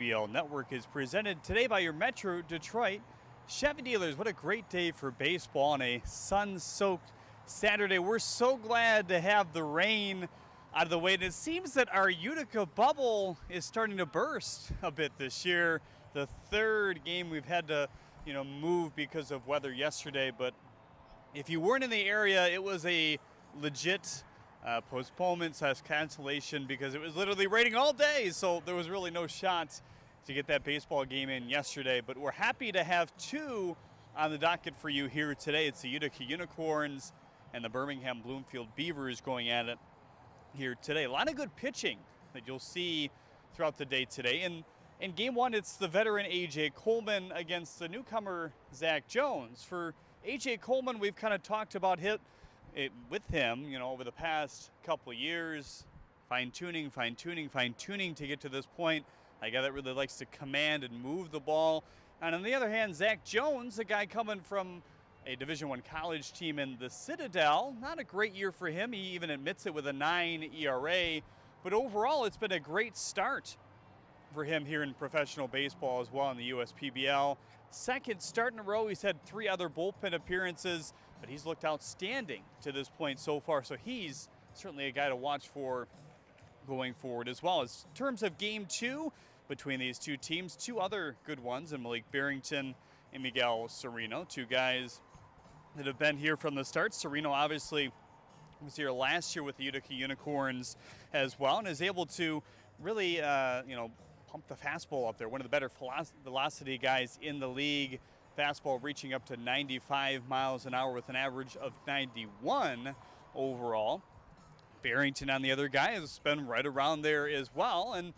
BL Network is presented today by your Metro Detroit Chevy dealers. What a great day for baseball on a sun-soaked Saturday. We're so glad to have the rain out of the way. And it seems that our Utica bubble is starting to burst a bit this year. The third game we've had to, move because of weather yesterday. But if you weren't in the area, it was a legit postponement / cancellation because it was literally raining all day. So there was really no shot to get that baseball game in yesterday. But we're happy to have two on the docket for you here today. It's the Utica Unicorns and the Birmingham Bloomfield Beavers going at it here today. A lot of good pitching that you'll see throughout the day today. And in game one, it's the veteran A.J. Coleman against the newcomer Zach Jones. For A.J. Coleman, we've kind of talked about it with him, over the past couple of years, fine-tuning to get to this point. A guy that really likes to command and move the ball. And on the other hand, Zach Jones, a guy coming from a Division I college team in the Citadel. Not a great year for him. He even admits it with a 9 ERA. But overall, it's been a great start for him here in professional baseball as well in the USPBL. Second start in a row. He's had 3 other bullpen appearances, but he's looked outstanding to this point so far. So he's certainly a guy to watch for going forward as well. As in terms of game 2 between these two teams, 2 other good ones in Malik Barrington and Miguel Sereno, 2 guys that have been here from the start. Sereno obviously was here last year with the Utica Unicorns as well and is able to really, pump the fastball up there. One of the better velocity guys in the league. Fastball reaching up to 95 miles an hour with an average of 91 overall. Barrington, on the other guy, has been right around there as well. And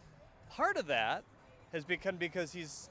part of that has become because he's,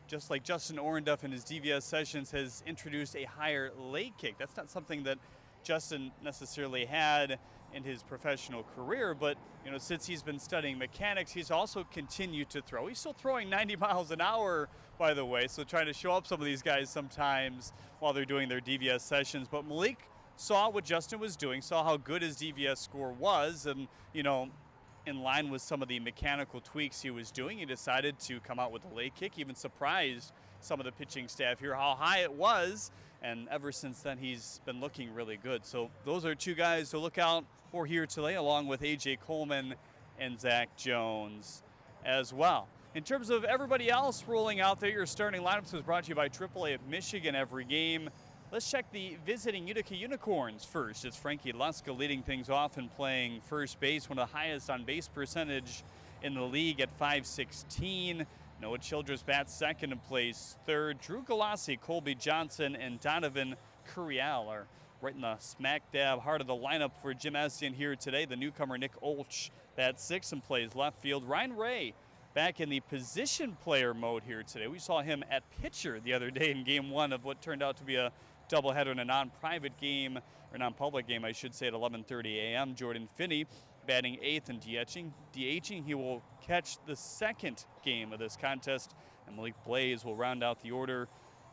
just like Justin Orenduff in his DVS sessions, has introduced a higher leg kick. That's not something that Justin necessarily had in his professional career, but since he's been studying mechanics, he's also continued to throw. He's still throwing 90 miles an hour, by the way, so trying to show up some of these guys sometimes while they're doing their DVS sessions. But Malik saw what Justin was doing, saw how good his DVS score was, and in line with some of the mechanical tweaks he was doing, he decided to come out with a leg kick. Even surprised some of the pitching staff here how high it was, and ever since then he's been looking really good. So those are 2 guys to look out for here today, along with A.J. Coleman and Zach Jones as well. In terms of everybody else rolling out there, your starting lineups is brought to you by AAA of Michigan every game. Let's check the visiting Utica Unicorns first. It's Frankie Luska leading things off and playing first base, one of the highest on base percentage in the league at .516. Noah Childress bats second and plays third. Drew Galassi, Colby Johnson, and Donovan Curiel are right in the smack dab heart of the lineup for Jim Estienne here today. The newcomer Nick Olch bats 6th and plays left field. Ryan Ray back in the position player mode here today. We saw him at pitcher the other day in game 1 of what turned out to be a doubleheader in a non-private game, or non-public game, I should say, at 11:30 a.m. Jordan Finney batting 8th and DHing. He will catch the second game of this contest, and Malik Blaze will round out the order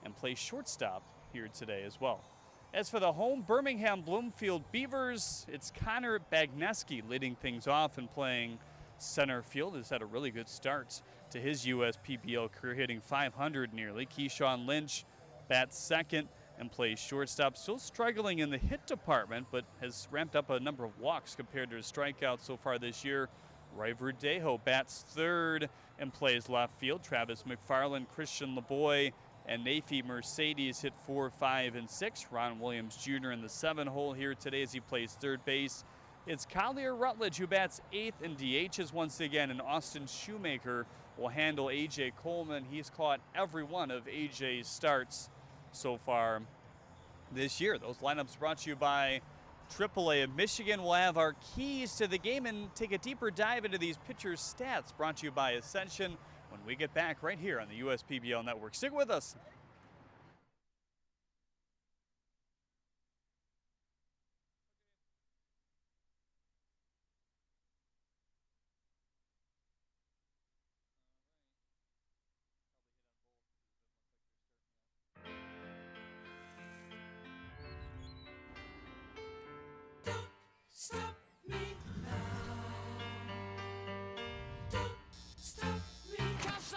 and play shortstop here today as well. As for the home Birmingham Bloomfield Beavers, it's Connor Bagneski leading things off and playing center field. Has had a really good start to his USPBL career, hitting .500 nearly. Keyshawn Lynch bats second and plays shortstop. Still struggling in the hit department, but has ramped up a number of walks compared to his strikeouts so far this year. Ray Verdejo bats third and plays left field. Travis McFarland, Christian LeBoy, and Nafi Mercedes hit 4, 5, and 6. Ron Williams Jr. in the 7 hole here today as he plays third base. It's Collier Rutledge who bats 8th and DHs once again, and Austin Shoemaker will handle A.J. Coleman. He's caught every one of A.J.'s starts so far this year. Those lineups brought to you by AAA of Michigan. We'll have our keys to the game and take a deeper dive into these pitchers' stats, brought to you by Ascension, when we get back right here on the USPBL Network. Stick with us. Stop me now. Don't stop me 'cause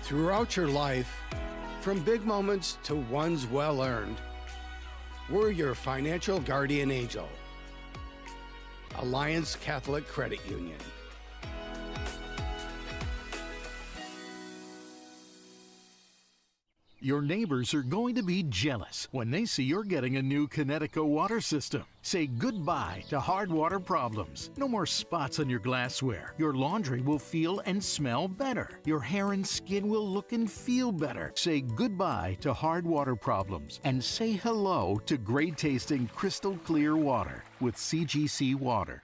Throughout your life, from big moments to ones well earned, we're your financial guardian angel. Alliance Catholic Credit Union. Your neighbors are going to be jealous when they see you're getting a new Connecticut water system. Say goodbye to hard water problems. No more spots on your glassware. Your laundry will feel and smell better. Your hair and skin will look and feel better. Say goodbye to hard water problems and say hello to great tasting crystal clear water with CGC Water.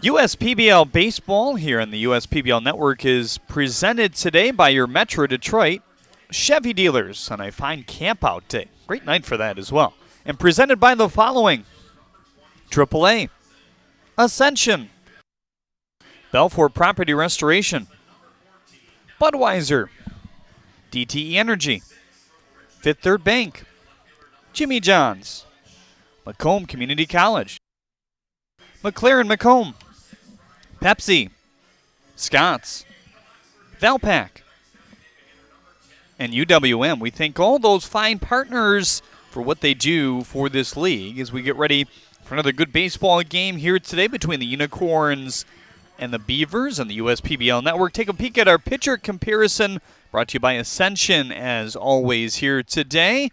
USPBL Baseball here on the USPBL Network is presented today by your Metro Detroit Chevy dealers on a fine camp-out day. Great night for that as well. And presented by the following: AAA, Ascension, Belfort Property Restoration, Budweiser, DTE Energy, Fifth Third Bank, Jimmy John's, Macomb Community College, McLaren Macomb, Pepsi, Scott's, Valpak, and UWM. We thank all those fine partners for what they do for this league as we get ready for another good baseball game here today between the Unicorns and the Beavers on the USPBL Network. Take a peek at our pitcher comparison brought to you by Ascension as always here today.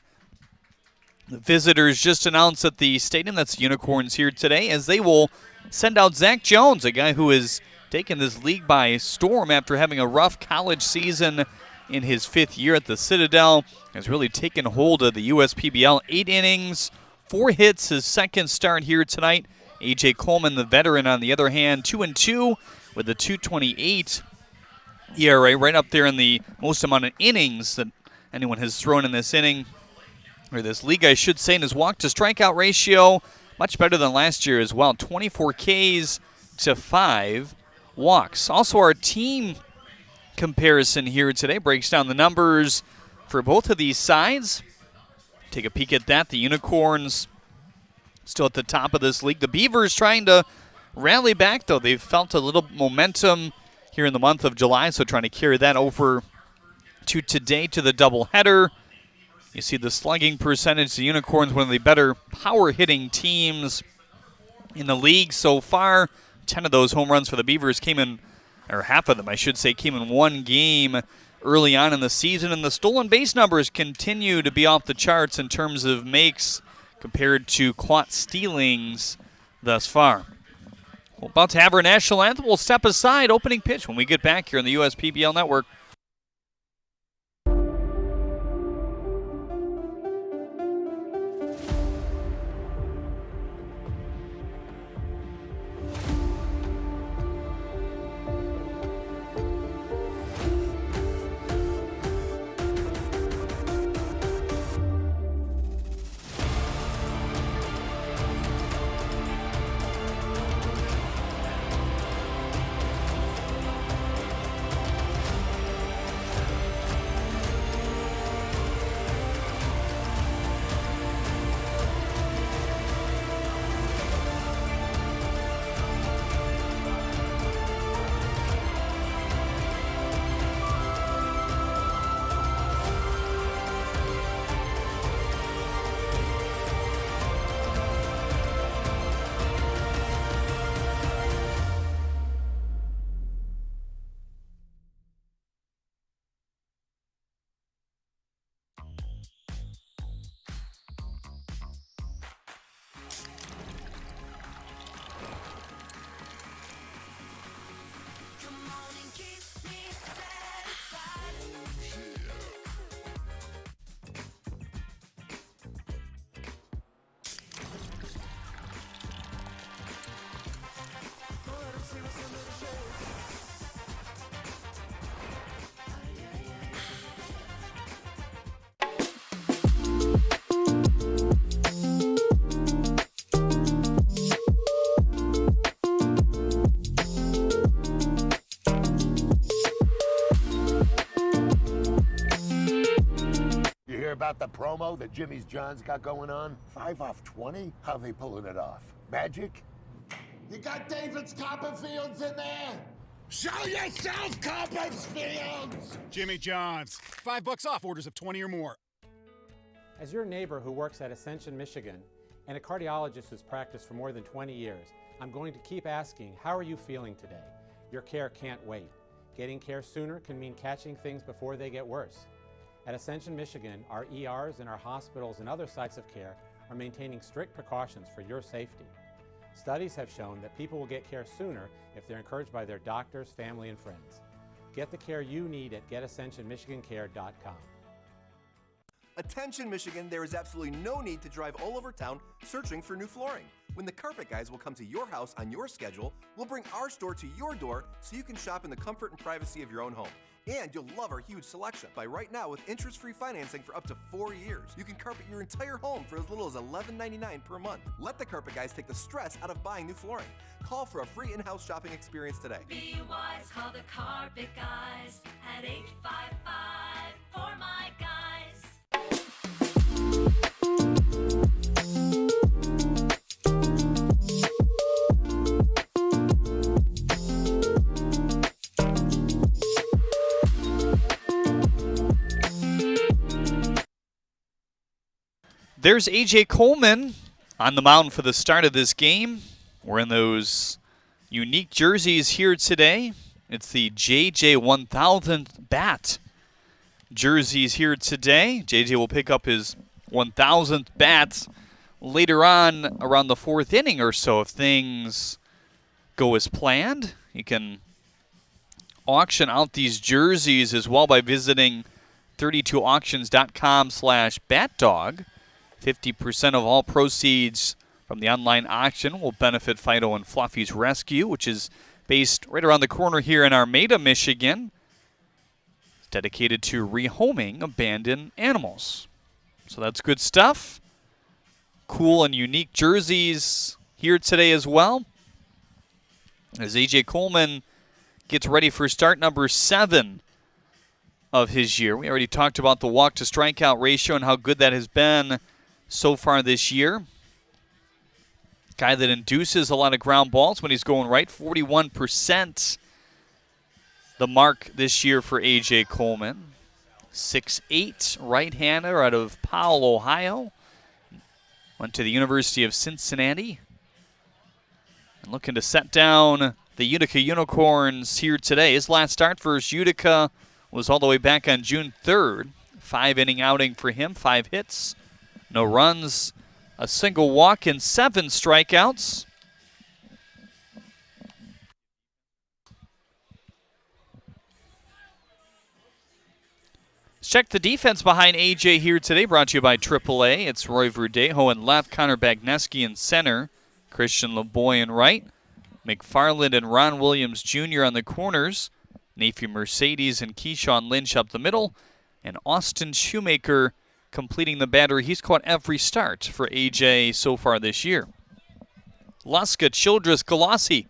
The visitors just announced at the stadium, that's the Unicorns here today, as they will send out Zach Jones, a guy who has taken this league by storm after having a rough college season in his 5th year at the Citadel. Has really taken hold of the USPBL. 8 innings, 4 hits, his second start here tonight. A.J. Coleman, the veteran, on the other hand, 2-2 with a 2.28 ERA, right up there in the most amount of innings that anyone has thrown in this inning, or this league, I should say, in his walk-to-strikeout ratio. Much better than last year as well. 24 Ks to 5 walks. Also, our team comparison here today breaks down the numbers for both of these sides. Take a peek at that. The Unicorns still at the top of this league. The Beavers trying to rally back, though. They've felt a little momentum here in the month of July, so trying to carry that over to today to the doubleheader. You see the slugging percentage. The Unicorns, one of the better power-hitting teams in the league so far. 10 of those home runs for the Beavers came in, or half of them, I should say, came in one game early on in the season. And the stolen base numbers continue to be off the charts in terms of makes compared to caught stealings thus far. We're about to have our national anthem. We'll step aside. Opening pitch when we get back here on the USPBL Network. hear about the promo that Jimmy's John's got going on? 5 off 20? How they pulling it off? Magic? You got David's Copperfields in there? Show yourself, Copperfields! Jimmy John's. $5 off orders of 20 or more. As your neighbor who works at Ascension, Michigan, and a cardiologist who's practiced for more than 20 years, I'm going to keep asking, how are you feeling today? Your care can't wait. Getting care sooner can mean catching things before they get worse. At Ascension, Michigan, our ERs and our hospitals and other sites of care are maintaining strict precautions for your safety. Studies have shown that people will get care sooner if they're encouraged by their doctors, family, and friends. Get the care you need at getascensionmichigancare.com. Attention Michigan, there is absolutely no need to drive all over town searching for new flooring. When the Carpet Guys will come to your house on your schedule, we'll bring our store to your door so you can shop in the comfort and privacy of your own home. And you'll love our huge selection. Buy right now with interest-free financing for up to 4 years. You can carpet your entire home for as little as $11.99 per month. Let the Carpet Guys take the stress out of buying new flooring. Call for a free in-house shopping experience today. Be wise, call the Carpet Guys at 855 for my guys. There's A.J. Coleman on the mound for the start of this game. We're in those unique jerseys here today. It's the J.J. 1000th bat jerseys here today. J.J. will pick up his 1000th bat later on around the 4th inning or so if things go as planned. You can auction out these jerseys as well by visiting 32auctions.com/batdog. 50% of all proceeds from the online auction will benefit Fido and Fluffy's Rescue, which is based right around the corner here in Armada, Michigan. It's dedicated to rehoming abandoned animals. So that's good stuff. Cool and unique jerseys here today as well. As A.J. Coleman gets ready for start number 7 of his year. We already talked about the walk-to-strikeout ratio and how good that has been so far this year. Guy that induces a lot of ground balls when he's going right. 41% the mark this year for A.J. Coleman. 6'8", right-hander out of Powell, Ohio. Went to the University of Cincinnati. And looking to set down the Utica Unicorns here today. His last start for Utica was all the way back on June 3rd. 5-inning outing for him, 5 hits. No runs, a single walk, and 7 strikeouts. Let's check the defense behind A.J. here today, brought to you by AAA. It's Roy Verdejo in left, Connor Bagneski in center, Christian LeBoy in right, McFarland and Ron Williams Jr. on the corners, Nafi Mercedes and Keyshawn Lynch up the middle, and Austin Shoemaker completing the battery. He's caught every start for A.J. so far this year. Luska, Childress, Galassi.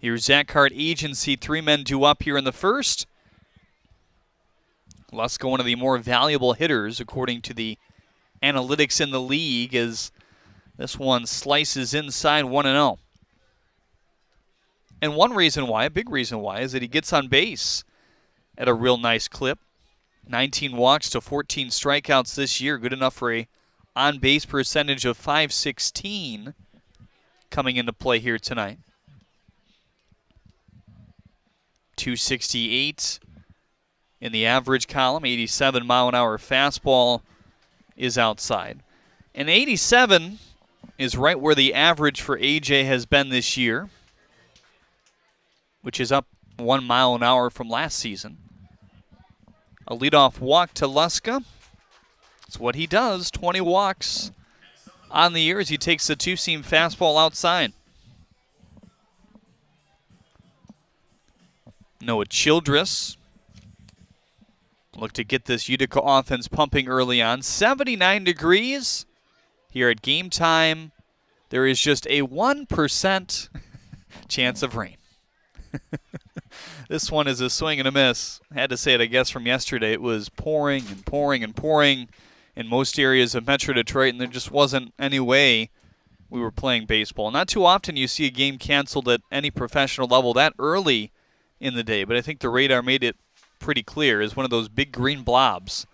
Here's Zach Hart Agency. 3 men due up here in the first. Luska, one of the more valuable hitters, according to the analytics in the league, as this one slices inside 1-0. And one reason why, a big reason why, is that he gets on base at a real nice clip. 19 walks to 14 strikeouts this year. Good enough for a on-base percentage of .516 coming into play here tonight. 268 in the average column. 87-mile-an-hour fastball is outside. And 87 is right where the average for A.J. has been this year, which is up 1 mile an hour from last season. A leadoff walk to Luska. That's what he does. 20 walks on the year as he takes the 2-seam fastball outside. Noah Childress look to get this Utica offense pumping early on. 79 degrees here at game time. There is just a 1% chance of rain. This one is a swing and a miss. I had to say it, I guess, from yesterday. It was pouring and pouring and pouring in most areas of Metro Detroit, and there just wasn't any way we were playing baseball. Not too often you see a game canceled at any professional level that early in the day, but I think the radar made it pretty clear as one of those big green blobs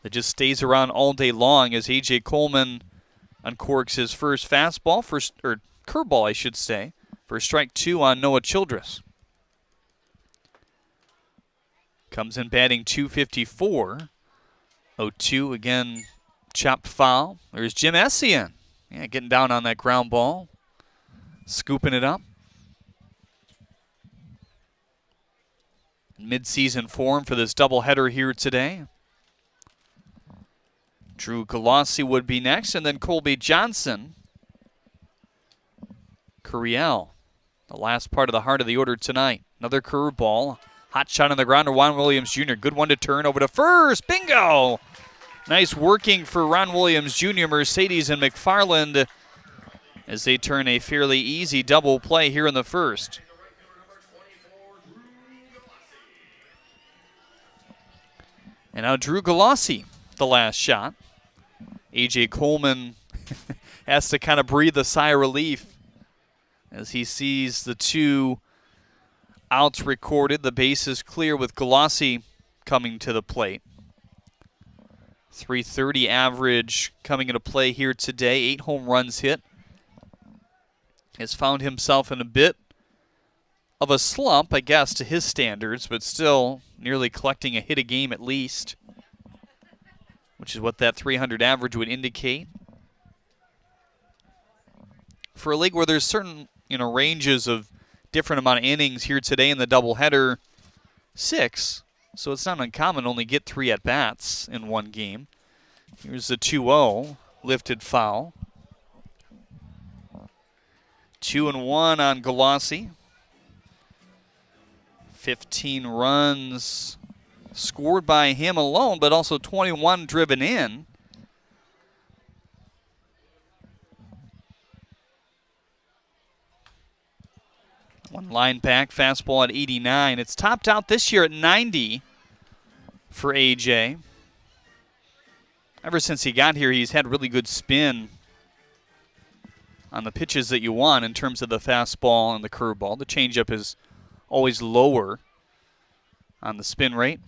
that just stays around all day long as A.J. Coleman uncorks his first fastball, or curveball, I should say, for strike 2 on Noah Childress. Comes in batting .254. 0-2 again, chopped foul. There's Jim Essien. Yeah, getting down on that ground ball, scooping it up. Mid-season form for this doubleheader here today. Drew Galassi would be next, and then Colby Johnson. Curiel, the last part of the heart of the order tonight. Another curveball. Hot shot on the ground to Ron Williams Jr. Good one to turn over to first. Bingo! Nice working for Ron Williams Jr., Mercedes, and McFarland as they turn a fairly easy double play here in the first. And now Drew Galassi, the last shot. A.J. Coleman has to kind of breathe a sigh of relief as he sees the 2 outs recorded. The base is clear with Galassi coming to the plate. .330 average coming into play here today. 8 home runs hit. Has found himself in a bit of a slump, I guess, to his standards, but still nearly collecting a hit a game at least, which is what that .300 average would indicate. For a league where there's certain, ranges of different amount of innings here today in the doubleheader, 6. So it's not uncommon to only get 3 at-bats in one game. Here's the 2-0, lifted foul. 2-1 on Galassi. 15 runs scored by him alone, but also 21 driven in. One line back, fastball at 89. It's topped out this year at 90 for AJ. Ever since he got here, he's had really good spin on the pitches that you want in terms of the fastball and the curveball. The changeup is always lower on the spin rate.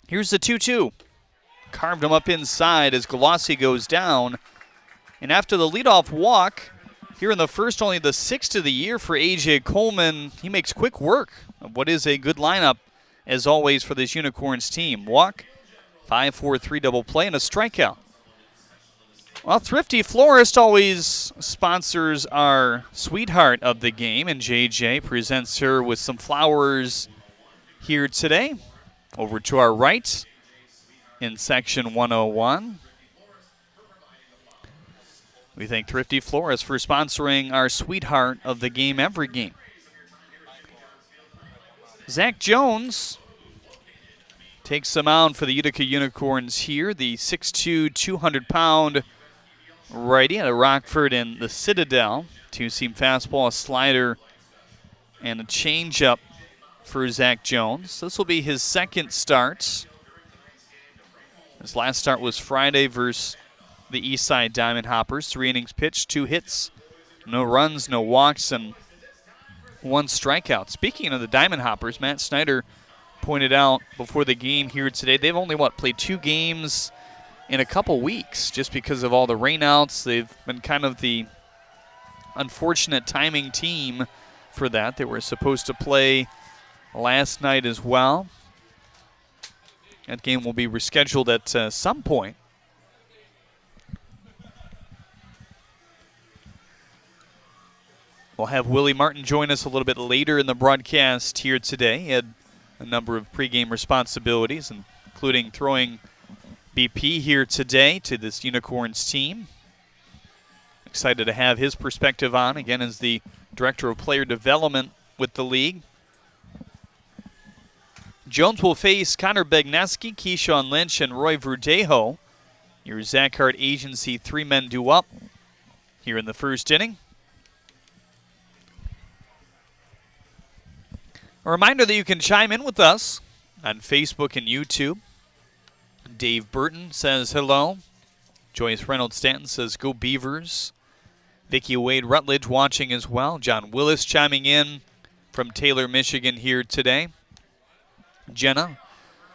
Here's the 2-2. Carved him up inside as Galassi goes down. And after the leadoff walk, here in the first, only the 6th of the year for A.J. Coleman, he makes quick work of what is a good lineup, as always, for this Unicorns team. Walk, 5-4-3 double play, and a strikeout. Well, Thrifty Florist always sponsors our sweetheart of the game, and JJ presents her with some flowers here today. Over to our right in section 101. We thank Thrifty Florist for sponsoring our sweetheart of the game every game. Zach Jones takes the mound for the Utica Unicorns here. The 6'2", 200-pound righty out of Rockford and the Citadel. Two-seam fastball, a slider, and a changeup for Zach Jones. This will be his second start. His last start was Friday versus the Eastside Diamond Hoppers. 3 innings pitched, 2 hits, no runs, no walks, and 1 strikeout. Speaking of the Diamond Hoppers, Matt Snyder pointed out before the game here today, they've only, played 2 games in a couple weeks just because of all the rainouts. They've been kind of the unfortunate timing team for that. They were supposed to play last night as well. That game will be rescheduled at some point. We'll have Willie Martin join us a little bit later in the broadcast here today. He had a number of pregame responsibilities, including throwing BP here today to this Unicorns team. Excited to have his perspective on, again, as the Director of Player Development with the league. Jones will face Connor Begneski, Keyshawn Lynch, and Roy Verdejo. Your Zach Hart Agency 3-men do up here in the first inning. A reminder that you can chime in with us on Facebook and YouTube. Dave Burton says hello. Joyce Reynolds Stanton says go Beavers. Vicky Wade Rutledge watching as well. John Willis chiming in from Taylor, Michigan here today. Jenna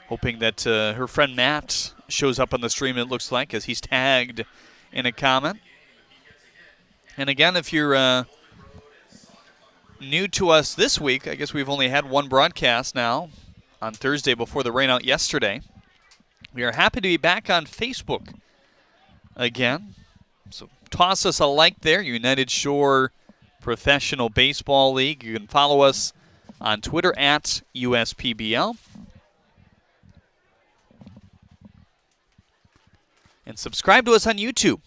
hoping that her friend Matt shows up on the stream, it looks like, as he's tagged in a comment. And again, if you're new to us this week, I guess we've only had one broadcast now on Thursday before the rainout yesterday. We are happy to be back on Facebook again. So toss us a like there, United Shore Professional Baseball League. You can follow us on Twitter at USPBL. And subscribe to us on YouTube.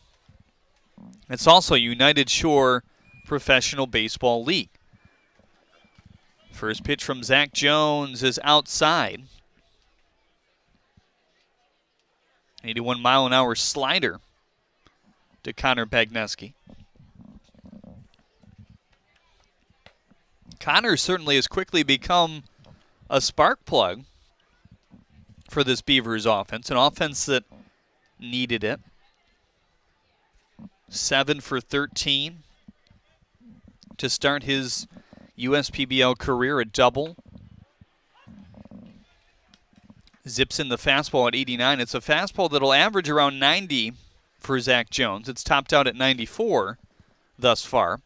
It's also United Shore Professional Baseball League. First pitch from Zach Jones is outside. 81-mile-an-hour slider to Connor Bagneski. Connor certainly has quickly become a spark plug for this Beavers offense, an offense that needed it. 7 for 13 to start his USPBL career, a double. Zips in the fastball at 89. It's a fastball that'll average around 90 for Zach Jones. It's topped out at 94 thus far.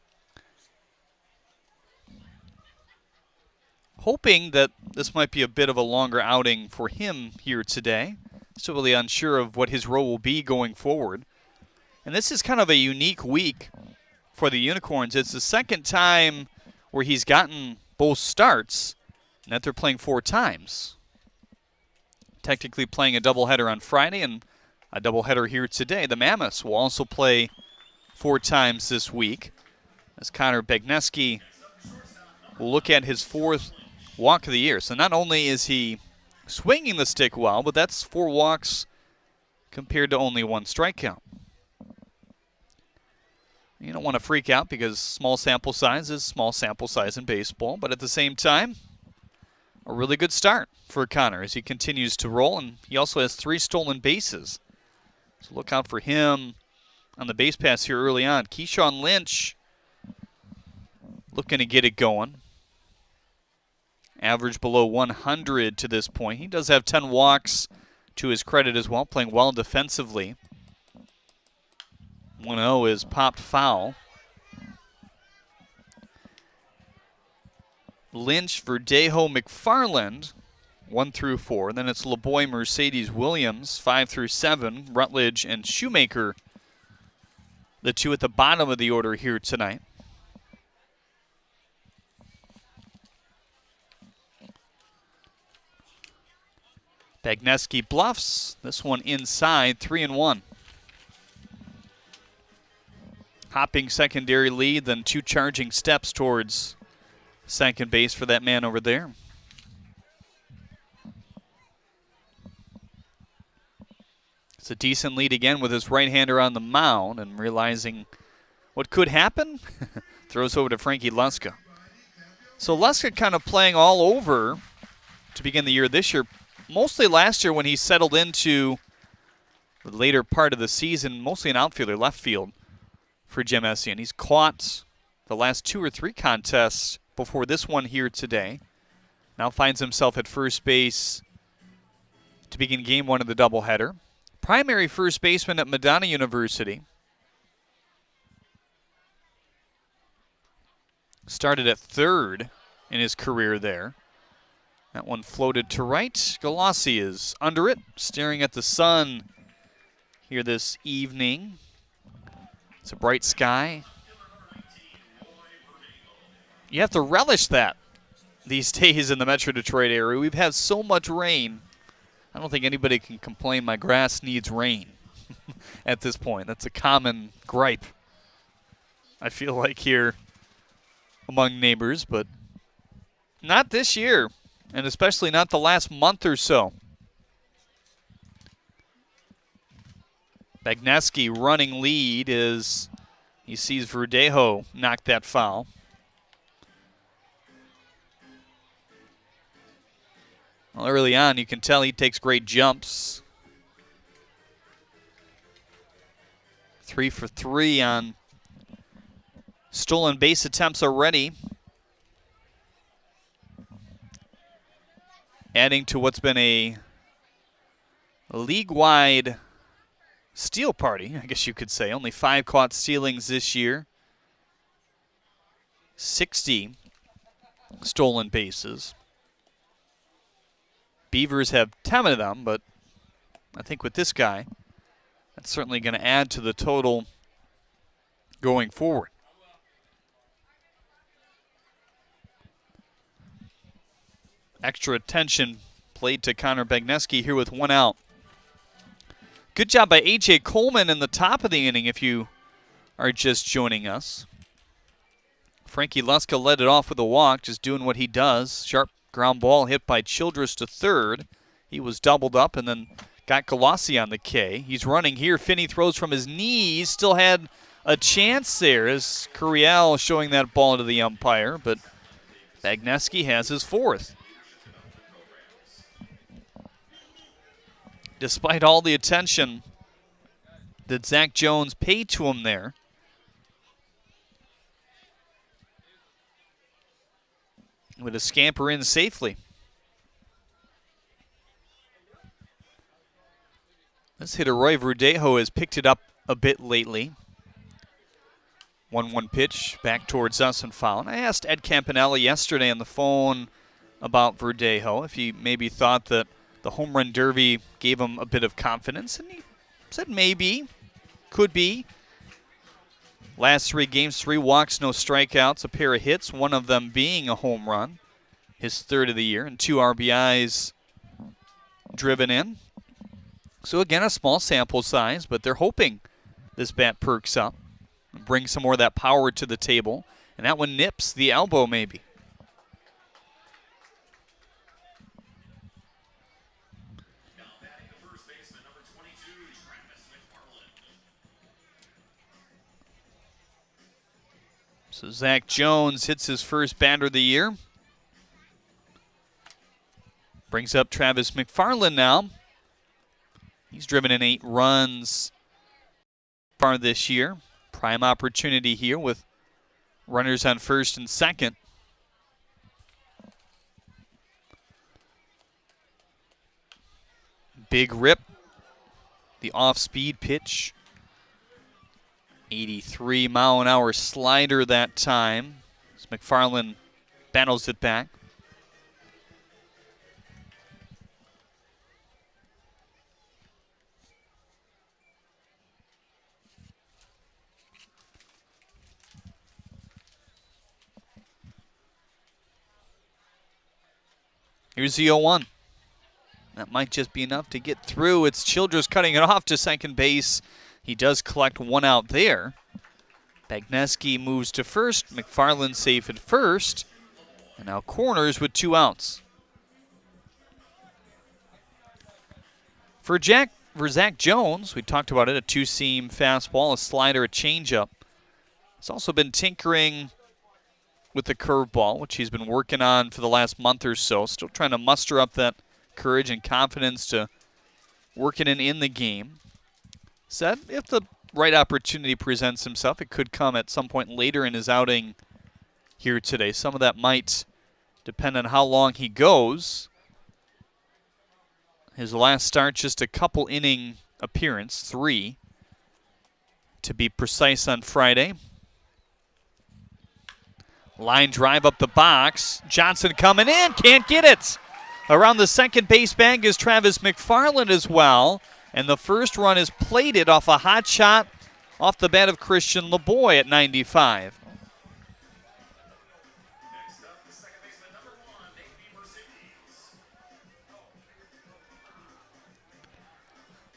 Hoping that this might be a bit of a longer outing for him here today. Still really unsure of what his role will be going forward. And this is kind of a unique week for the Unicorns. It's the second time where he's gotten both starts and that they're playing 4 times. Technically playing a doubleheader on Friday and a doubleheader here today. The Mammoths will also play 4 times this week as Connor Bagneski will look at his 4th walk of the year. So not only is he swinging the stick well, but that's 4 walks compared to only 1 strikeout. You don't want to freak out because small sample size is small sample size in baseball, but at the same time, a really good start for Connor as he continues to roll, and he also has 3 stolen bases. So look out for him on the base pass here early on. Keyshawn Lynch looking to get it going. Average below 100 to this point. He does have 10 walks to his credit as well, playing well defensively. 1-0 is popped foul. Lynch, Verdejo, McFarland, 1 through 4. Then it's LeBoy, Mercedes, Williams, 5 through 7. Rutledge and Shoemaker, the 2 at the bottom of the order here tonight. Bagneski bluffs. This one inside, 3-1. Hopping secondary lead, then 2 charging steps towards second base for that man over there. It's a decent lead again with his right-hander on the mound, and realizing what could happen, throws over to Frankie Luska. So Luska kind of playing all over to begin the year this year. Mostly last year when he settled into the later part of the season, mostly an outfielder, left field for Jim Essien. He's caught the last 2 or 3 contests before this one here today. Now finds himself at first base to begin game 1 of the doubleheader. Primary first baseman at Madonna University. Started at 3rd in his career there. That one floated to right. Galassi is under it, staring at the sun here this evening. It's a bright sky. You have to relish that these days in the Metro Detroit area. We've had so much rain. I don't think anybody can complain my grass needs rain at this point. That's a common gripe, I feel like, here among neighbors, but not this year. And especially not the last month or so. Bagneski running lead as he sees Verdejo knock that foul. Well, early on, you can tell he takes great jumps 3 for 3 on stolen base attempts already. Adding to what's been a league-wide steal party, I guess you could say. Only 5 caught stealings this year. 60 stolen bases. Beavers have 10 of them, but I think with this guy, that's certainly going to add to the total going forward. Extra attention played to Connor Begneski here with 1 out. Good job by A.J. Coleman in the top of the inning if you are just joining us. Frankie Luska led it off with a walk, just doing what he does. Sharp ground ball hit by Childress to third. He was doubled up and then got Galassi on the K. He's running here. Finney throws from his knees. Still had a chance there as Curiel showing that ball to the umpire, but Begneski has his 4th. Despite all the attention that Zach Jones paid to him there, with a scamper in safely. This hitter, Roy Verdejo, has picked it up a bit lately. 1-1 pitch back towards us and foul. And I asked Ed Campanella yesterday on the phone about Verdejo, if he maybe thought that the home run derby gave him a bit of confidence, and he said maybe, could be. Last 3 games, 3 walks, no strikeouts, a pair of hits, one of them being a home run, his 3rd of the year, and 2 RBIs driven in. So again, a small sample size, but they're hoping this bat perks up, brings some more of that power to the table, and that one nips the elbow maybe. So Zach Jones hits his first batter of the year. Brings up Travis McFarland now. He's driven in 8 runs far this year. Prime opportunity here with runners on first and second. Big rip. The off-speed pitch. 83-mile-an-hour slider that time as McFarland battles it back. Here's the 0-1. That might just be enough to get through. It's Childress cutting it off to second base. He does collect 1 out there. Begneski moves to first. McFarland safe at first. And now corners with 2 outs. For Zach Jones, we talked about it, a 2-seam fastball, a slider, a changeup. He's also been tinkering with the curveball, which he's been working on for the last month or so. Still trying to muster up that courage and confidence to work it in the game. Said if the right opportunity presents himself, it could come at some point later in his outing here today. Some of that might depend on how long he goes. His last start, just a couple inning appearance, 3 to be precise, on Friday. Line drive up the box. Johnson coming in, can't get it. Around the second base bag is Travis McFarland as well. And the first run is plated off a hot shot off the bat of Christian LeBoy at 95.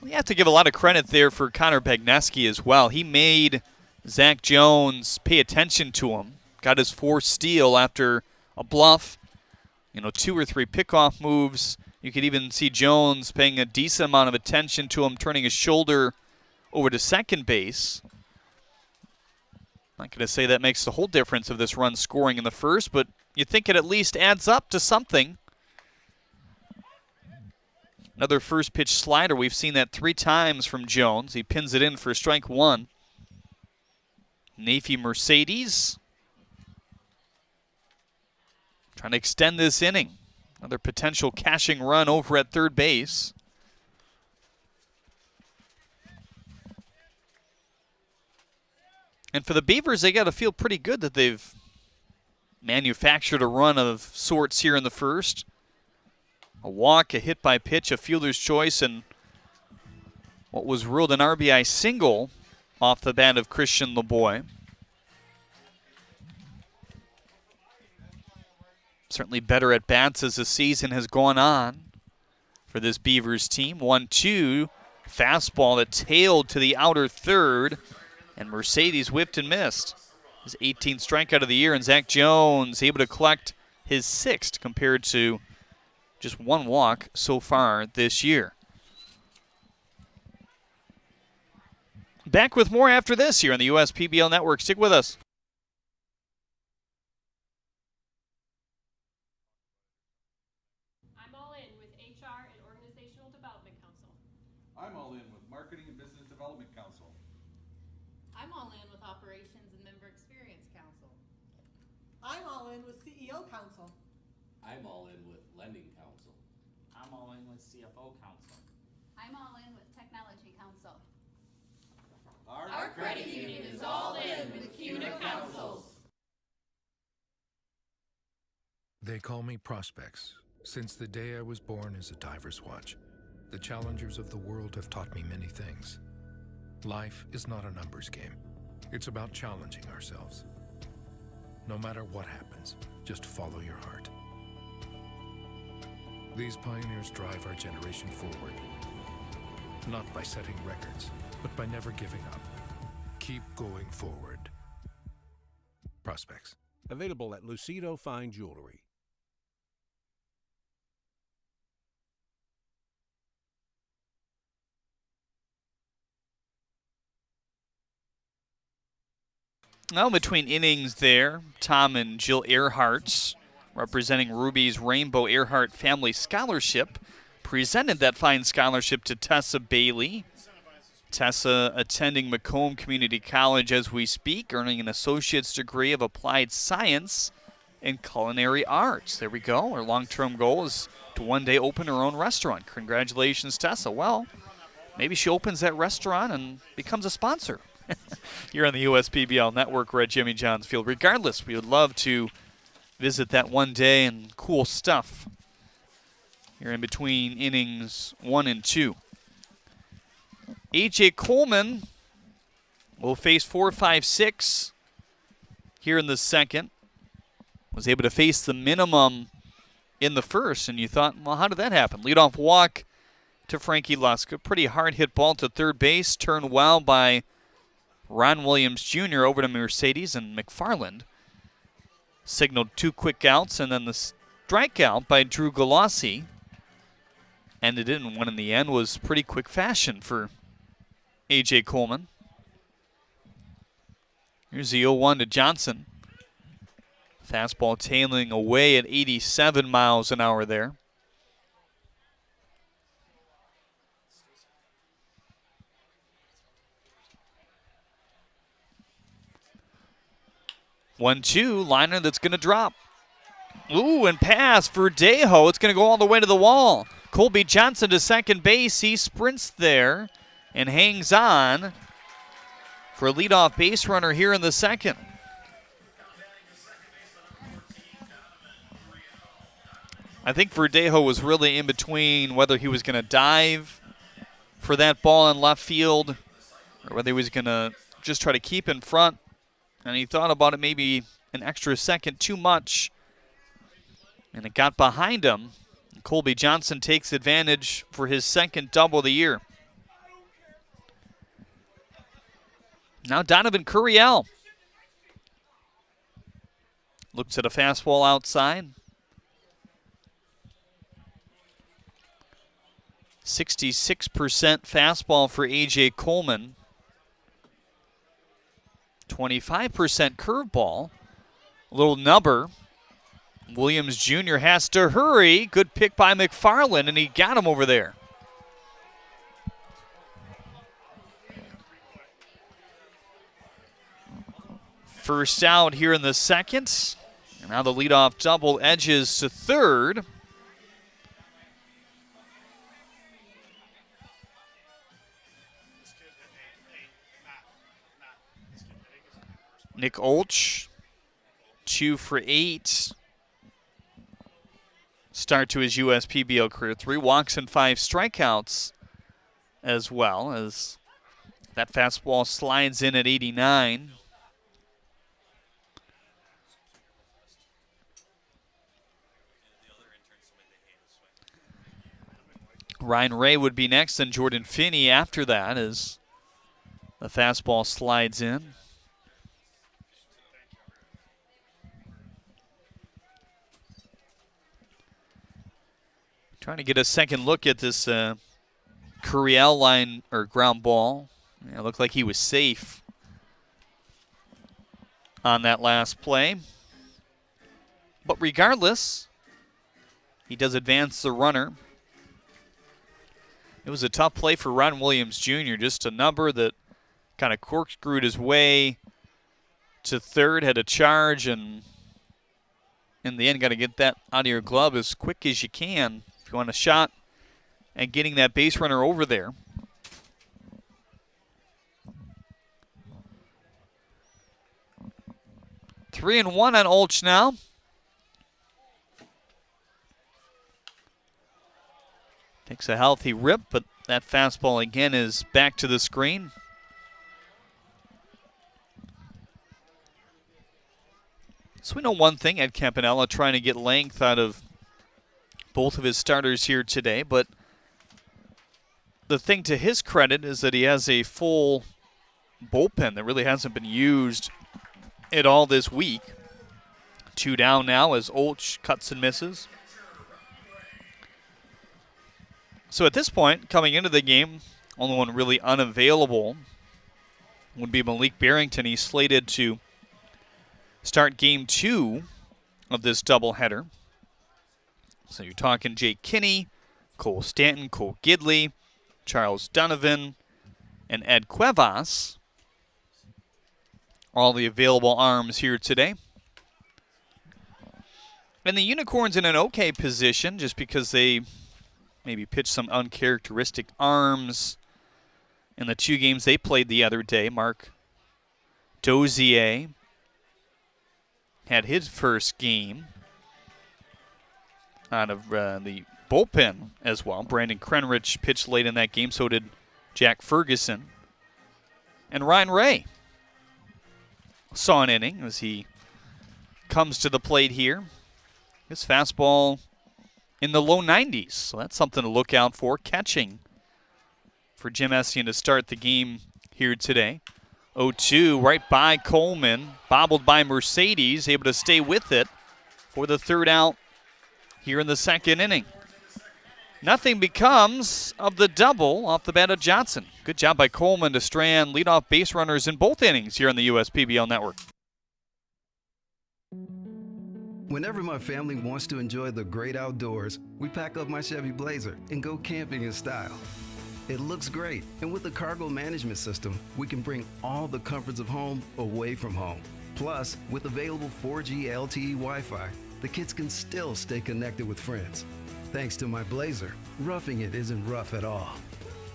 We have to give a lot of credit there for Connor Begneski as well. He made Zach Jones pay attention to him. Got his 4th steal after a bluff, 2 or 3 pickoff moves. You could even see Jones paying a decent amount of attention to him, turning his shoulder over to second base. Not going to say that makes the whole difference of this run scoring in the first, but you think it at least adds up to something. Another first pitch slider. We've seen that 3 times from Jones. He pins it in for strike 1. Nafy Mercedes trying to extend this inning. Another potential cashing run over at third base. And for the Beavers, they got to feel pretty good that they've manufactured a run of sorts here in the first. A walk, a hit by pitch, a fielder's choice, and what was ruled an RBI single off the bat of Christian LeBoy. Certainly better at bats as the season has gone on for this Beavers team. 1-2, fastball that tailed to the outer third, and Mercedes whipped and missed. His 18th strikeout of the year, and Zach Jones able to collect his 6th compared to just one walk so far this year. Back with more after this here on the USPBL Network. Stick with us. I'm all in with HR and Organizational Development Council. I'm all in with Marketing and Business Development Council. I'm all in with Operations and Member Experience Council. I'm all in with CEO Council. I'm all in with Lending Council. I'm all in with CFO Council. I'm all in with Technology Council. Our credit union is all in with CUNA Councils. They call me Prospects. Since the day I was born as a diver's watch, the challengers of the world have taught me many things. Life is not a numbers game. It's about challenging ourselves. No matter what happens, just follow your heart. These pioneers drive our generation forward. Not by setting records, but by never giving up. Keep going forward. Prospects. Available at Lucido Fine Jewelry. Well, between innings there, Tom and Jill Earhart's representing Ruby's Rainbow Earhart Family Scholarship presented that fine scholarship to Tessa Bailey. Tessa attending Macomb Community College as we speak, earning an associate's degree of applied science in culinary arts. There we go. Her long-term goal is to one day open her own restaurant. Congratulations, Tessa. Well, maybe she opens that restaurant and becomes a sponsor. Here on the USPBL Network, we're at Jimmy John's Field. Regardless, we would love to visit that one day, and cool stuff here in between innings 1 and 2. A.J. Coleman will face 4-5-6 here in the second. Was able to face the minimum in the first, and you thought, well, how did that happen? Leadoff walk to Frankie Lusk. A pretty hard hit ball to third base, turned well by Ron Williams Jr. over to Mercedes, and McFarland signaled 2 quick outs, and then the strikeout by Drew Galassi ended it, and one in the end was pretty quick fashion for A.J. Coleman. Here's the 0-1 to Johnson. Fastball tailing away at 87 miles an hour there. One-two, liner that's going to drop. Ooh, and pass for Dejo. It's going to go all the way to the wall. Colby Johnson to second base. He sprints there and hangs on for a leadoff base runner here in the second. I think Verdejo was really in between whether he was going to dive for that ball in left field or whether he was going to just try to keep in front. And he thought about it maybe an extra second too much. And it got behind him. Colby Johnson takes advantage for his second double of the year. Now Donovan Curiel looks at a fastball outside. 66% fastball for A.J. Coleman. 25% curveball. A little nubber. Williams Jr. has to hurry. Good pick by McFarland, and he got him over there. First out here in the second. And now the leadoff double edges to third. Nick Olch, 2 for 8. Start to his USPBL career. 3 walks and 5 strikeouts as well, as that fastball slides in at 89. Ryan Ray would be next, and Jordan Finney after that as the fastball slides in. Trying to get a second look at this Curiel line or ground ball. Yeah, it looked like he was safe on that last play. But regardless, he does advance the runner. It was a tough play for Ron Williams Jr., just a number that kind of corkscrewed his way to third, had a charge, and in the end got to get that out of your glove as quick as you can if you want a shot at getting that base runner over there. 3-1 on Olch now. Takes a healthy rip, but that fastball again is back to the screen. So we know one thing, Ed Campanella trying to get length out of both of his starters here today, but the thing to his credit is that he has a full bullpen that really hasn't been used at all this week. 2 down now as Olch cuts and misses. So at this point, coming into the game, only one really unavailable would be Malik Barrington. He's slated to start game 2 of this doubleheader. So you're talking Jake Kinney, Cole Stanton, Cole Gidley, Charles Donovan, and Ed Cuevas. All the available arms here today. And the Unicorns in an okay position just because they maybe pitched some uncharacteristic arms in the 2 games they played the other day. Mark Dozier had his first game out of the bullpen as well. Brandon Krenrich pitched late in that game, so did Jack Ferguson. And Ryan Ray saw an inning as he comes to the plate here. His fastball in the low 90s, so that's something to look out for. Catching for Jim Estienne to start the game here today. 0-2 right by Coleman, bobbled by Mercedes, able to stay with it for the third out here in the second inning. Nothing becomes of the double off the bat of Johnson. Good job by Coleman to strand leadoff base runners in both innings here on the USPBL Network. Whenever my family wants to enjoy the great outdoors, we pack up my Chevy Blazer and go camping in style. It looks great, and with the cargo management system, we can bring all the comforts of home away from home. Plus, with available 4G LTE Wi-Fi, the kids can still stay connected with friends. Thanks to my Blazer, roughing it isn't rough at all.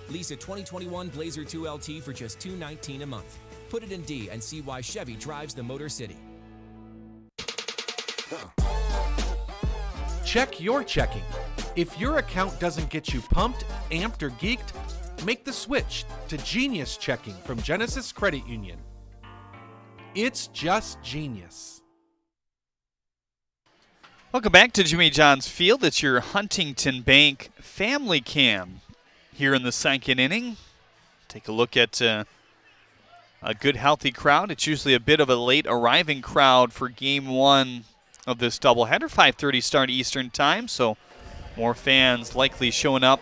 Lease a 2021 Blazer 2 LT for just $219 a month. Put it in D and see why Chevy drives the Motor City. Check your checking. If your account doesn't get you pumped, amped, or geeked, make the switch to Genius Checking from Genesis Credit Union. It's just genius. Welcome back to Jimmy John's Field. It's your Huntington Bank Family Cam here in the second inning. Take a look at a good, healthy crowd. It's usually a bit of a late arriving crowd for Game 1 of this doubleheader, 5:30 start Eastern time, so more fans likely showing up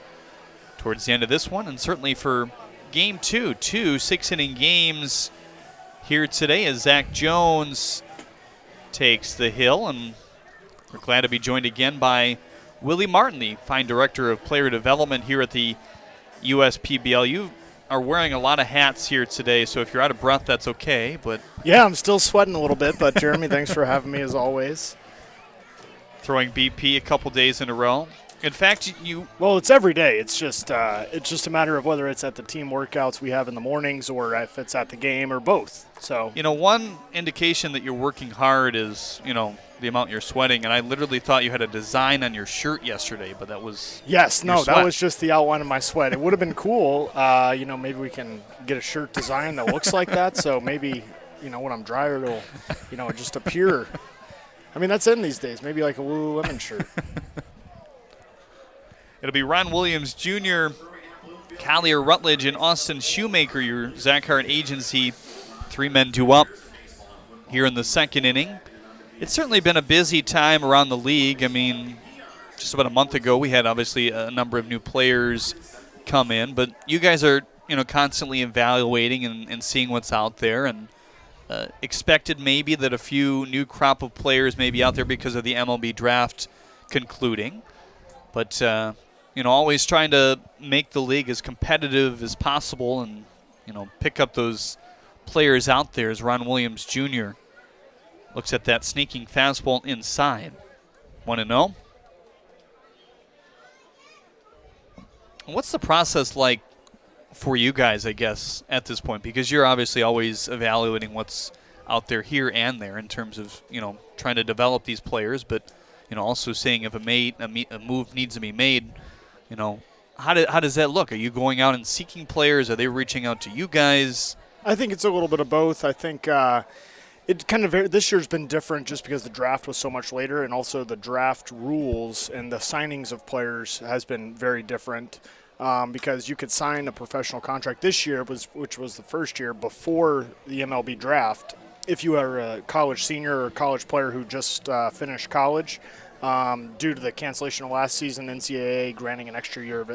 towards the end of this one, and certainly for Game 2, 2 6-inning games here today as Zach Jones takes the hill, and we're glad to be joined again by Willie Martin, the fine director of player development here at the USPBL. You've are wearing a lot of hats here today, so if you're out of breath, that's okay. But yeah, I'm still sweating a little bit, but Jeremy, thanks for having me as always. Throwing BP a couple days in a row. In fact, well, it's every day. It's just a matter of whether it's at the team workouts we have in the mornings or if it's at the game or both. So one indication that you're working hard is the amount you're sweating, and I literally thought you had a design on your shirt yesterday, but that was that was just the outline of my sweat. It would have been cool, maybe we can get a shirt design that looks like that, so maybe when I'm drier it'll just appear. I mean, that's in these days, maybe like a Lululemon shirt. It'll be Ron Williams Jr., Collier Rutledge, and Austin Shoemaker, your Zach Hart agency. 3 men due up here in the second inning. It's certainly been a busy time around the league. I mean, just about a month ago, we had obviously a number of new players come in, but you guys are, constantly evaluating and seeing what's out there, and expected maybe that a few new crop of players may be out there because of the MLB draft concluding. But, always trying to make the league as competitive as possible and, pick up those players out there as Ron Williams Jr. looks at that sneaking fastball inside. 1-0. What's the process like for you guys, I guess, at this point? Because you're obviously always evaluating what's out there here and there in terms of, trying to develop these players, but, also seeing if a move needs to be made. How does that look? Are you going out and seeking players? Are they reaching out to you guys? I think it's a little bit of both. I think it kind of this year's been different just because the draft was so much later, and also the draft rules and the signings of players has been very different because you could sign a professional contract this year, which was the first year before the MLB draft, if you are a college senior or a college player who just finished college. Due to the cancellation of last season, NCAA granting an extra year of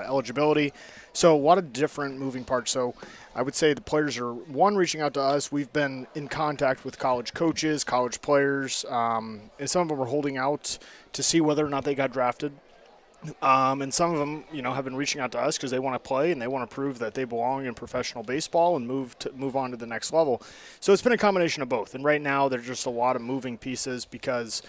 eligibility. So a lot of different moving parts. So I would say the players are, reaching out to us. We've been in contact with college coaches, college players, and some of them are holding out to see whether or not they got drafted. And some of them, have been reaching out to us because they want to play and they want to prove that they belong in professional baseball and move on to the next level. So it's been a combination of both. And right now there's just a lot of moving pieces because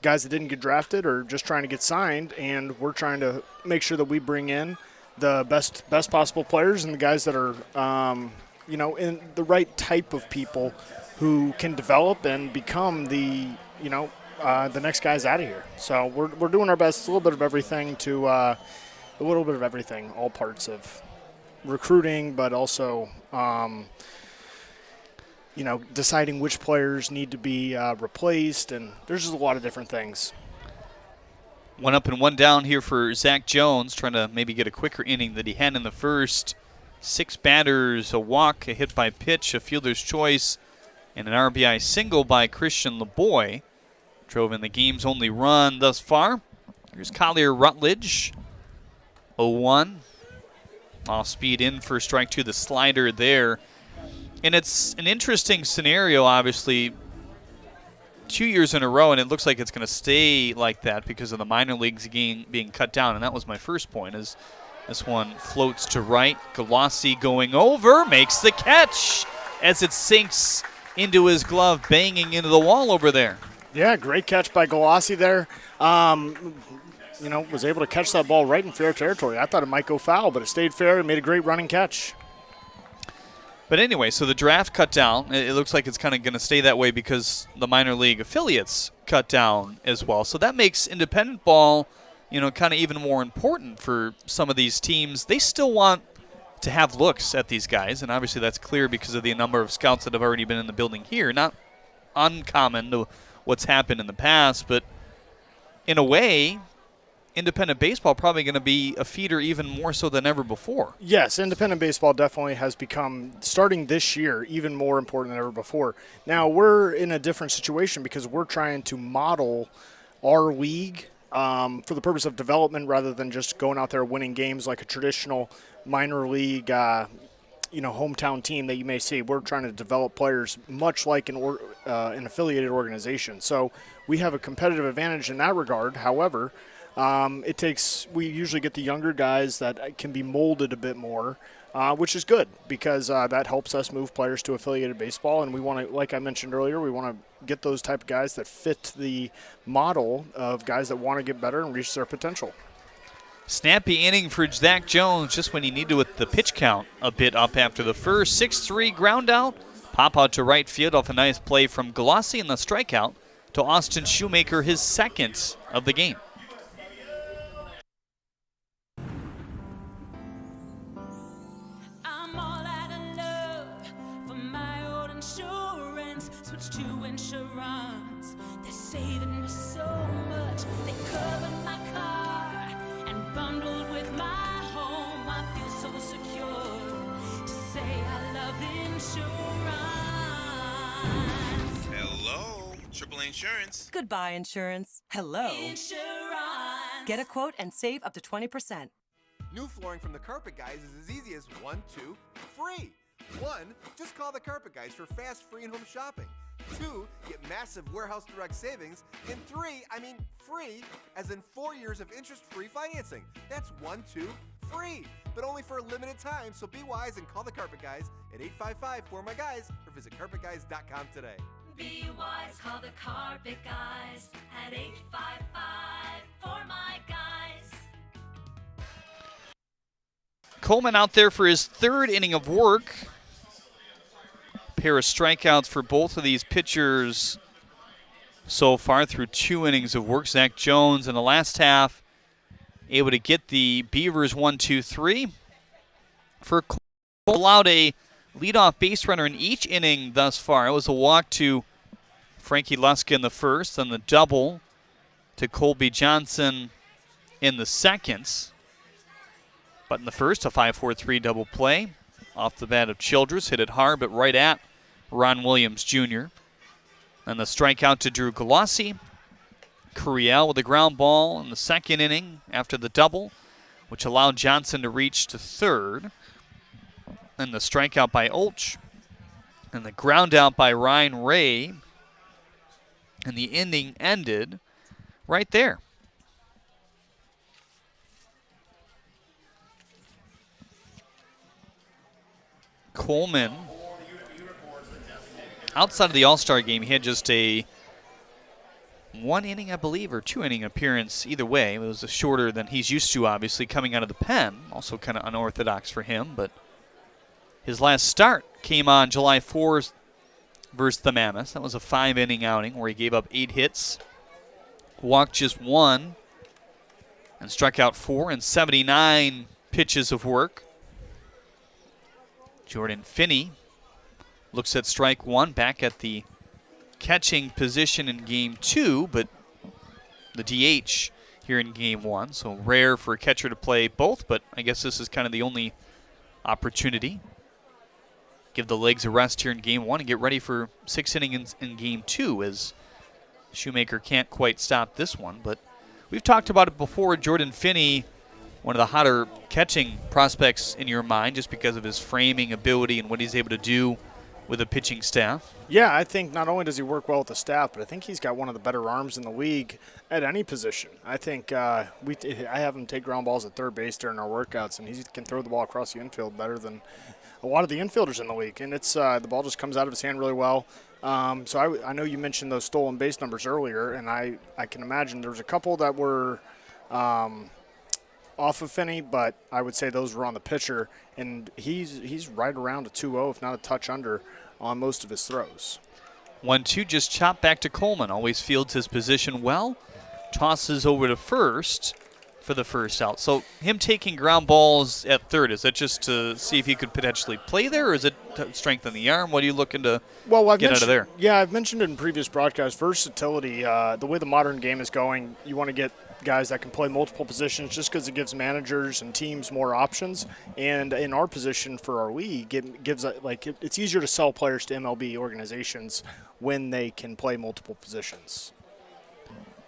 guys that didn't get drafted are just trying to get signed, and we're trying to make sure that we bring in the best possible players and the guys that are, in the right type of people who can develop and become the next guys out of here. So we're doing our best, a little bit of everything all parts of recruiting, but also, deciding which players need to be replaced, and there's just a lot of different things. 1 up and 1 down here for Zach Jones, trying to maybe get a quicker inning than he had in the first. 6 batters, a walk, a hit by pitch, a fielder's choice, and an RBI single by Christian LeBoy. Drove in the game's only run thus far. Here's Collier Rutledge, 0-1. Off speed in for strike 2, the slider there. And it's an interesting scenario, obviously, 2 years in a row, and it looks like it's going to stay like that because of the minor leagues being cut down. And that was my first point, is this one floats to right. Galassi going over, makes the catch as it sinks into his glove, banging into the wall over there. Yeah, great catch by Galassi there. Was able to catch that ball right in fair territory. I thought it might go foul, but it stayed fair and made a great running catch. But anyway, so the draft cut down. It looks like it's kind of going to stay that way because the minor league affiliates cut down as well. So that makes independent ball, kind of even more important for some of these teams. They still want to have looks at these guys, and obviously that's clear because of the number of scouts that have already been in the building here. Not uncommon to what's happened in the past, but in a way, independent baseball probably going to be a feeder even more so than ever before. Yes, independent baseball definitely has become, starting this year, even more important than ever before. Now, we're in a different situation because we're trying to model our league for the purpose of development rather than just going out there winning games like a traditional minor league hometown team that you may see. We're trying to develop players much like an affiliated organization. So we have a competitive advantage in that regard. However, We usually get the younger guys that can be molded a bit more, which is good because that helps us move players to affiliated baseball. And we want to, like I mentioned earlier, we want to get those type of guys that fit the model of guys that want to get better and reach their potential. Snappy inning for Zach Jones just when he needed with the pitch count a bit up after the first. 6-3 ground out. Pop out to right field off a nice play from Glossy, and the strikeout to Austin Shoemaker, his second of the game. I'm all out of love for my old insurance. Switch to insurance. They're saving me so much. They covered my car and bundled with my home. I feel so secure to say I love insurance. Hello, AAA Insurance. Goodbye, insurance. Hello. Insurance. Get a quote and save up to 20%. New flooring from the Carpet Guys is as easy as 1, 2, free. 1, just call the Carpet Guys for fast, free, and home shopping. 2, get massive warehouse direct savings. And 3, free, as in 4 years of interest-free financing. That's 1, 2, free, but only for a limited time. So be wise and call the Carpet Guys at 855-4MY-GUYS or visit carpetguys.com today. Be wise, call the Carpet Guys at 855-4MY-GUYS. Coleman out there for his third inning of work. Pair of strikeouts for both of these pitchers so far through 2 innings of work. Zach Jones in the last half able to get the Beavers 1-2-3. For Coleman, allowed a leadoff base runner in each inning thus far. It was a walk to Frankie Luska in the first, and the double to Colby Johnson in the second. But in the first, a 5-4-3 double play off the bat of Childress. Hit it hard, but right at Ron Williams Jr. And the strikeout to Drew Galassi. Curiel with a ground ball in the second inning after the double, which allowed Johnson to reach to third. And the strikeout by Olch. And the ground out by Ryan Ray. And the inning ended right there. Coleman, outside of the All-Star game, he had just a 1 inning, I believe, or 2 inning appearance. Either way, it was shorter than he's used to, obviously, coming out of the pen. Also kind of unorthodox for him, but his last start came on July 4th versus the Mammoths. That was a 5-inning outing where he gave up 8 hits, walked just 1, and struck out 4 in 79 pitches of work. Jordan Finney looks at strike 1, back at the catching position in game 2, but the DH here in game 1. So rare for a catcher to play both, but I guess this is kind of the only opportunity. Give the legs a rest here in game 1 and get ready for 6 innings in game 2, as Shoemaker can't quite stop this one. But we've talked about it before. Jordan Finney, one of the hotter catching prospects in your mind just because of his framing ability and what he's able to do with a pitching staff. Yeah, I think not only does he work well with the staff, but I think he's got one of the better arms in the league at any position. I think I have him take ground balls at third base during our workouts, and he can throw the ball across the infield better than a lot of the infielders in the league. And it's the ball just comes out of his hand really well. So I know you mentioned those stolen base numbers earlier, and I can imagine there was a couple that were off of Finney, but I would say those were on the pitcher, and he's right around a 2-0, if not a touch under, on most of his throws. 1-2, just chopped back to Coleman. Always fields his position well. Tosses over to first for the first out. So him taking ground balls at third, is that just to see if he could potentially play there, or is it to strengthen the arm? What are you looking to get out of there? Yeah, I've mentioned it in previous broadcasts. Versatility, the way the modern game is going, you want to get guys that can play multiple positions just because it gives managers and teams more options. And in our position for our league, it gives it's easier to sell players to MLB organizations when they can play multiple positions.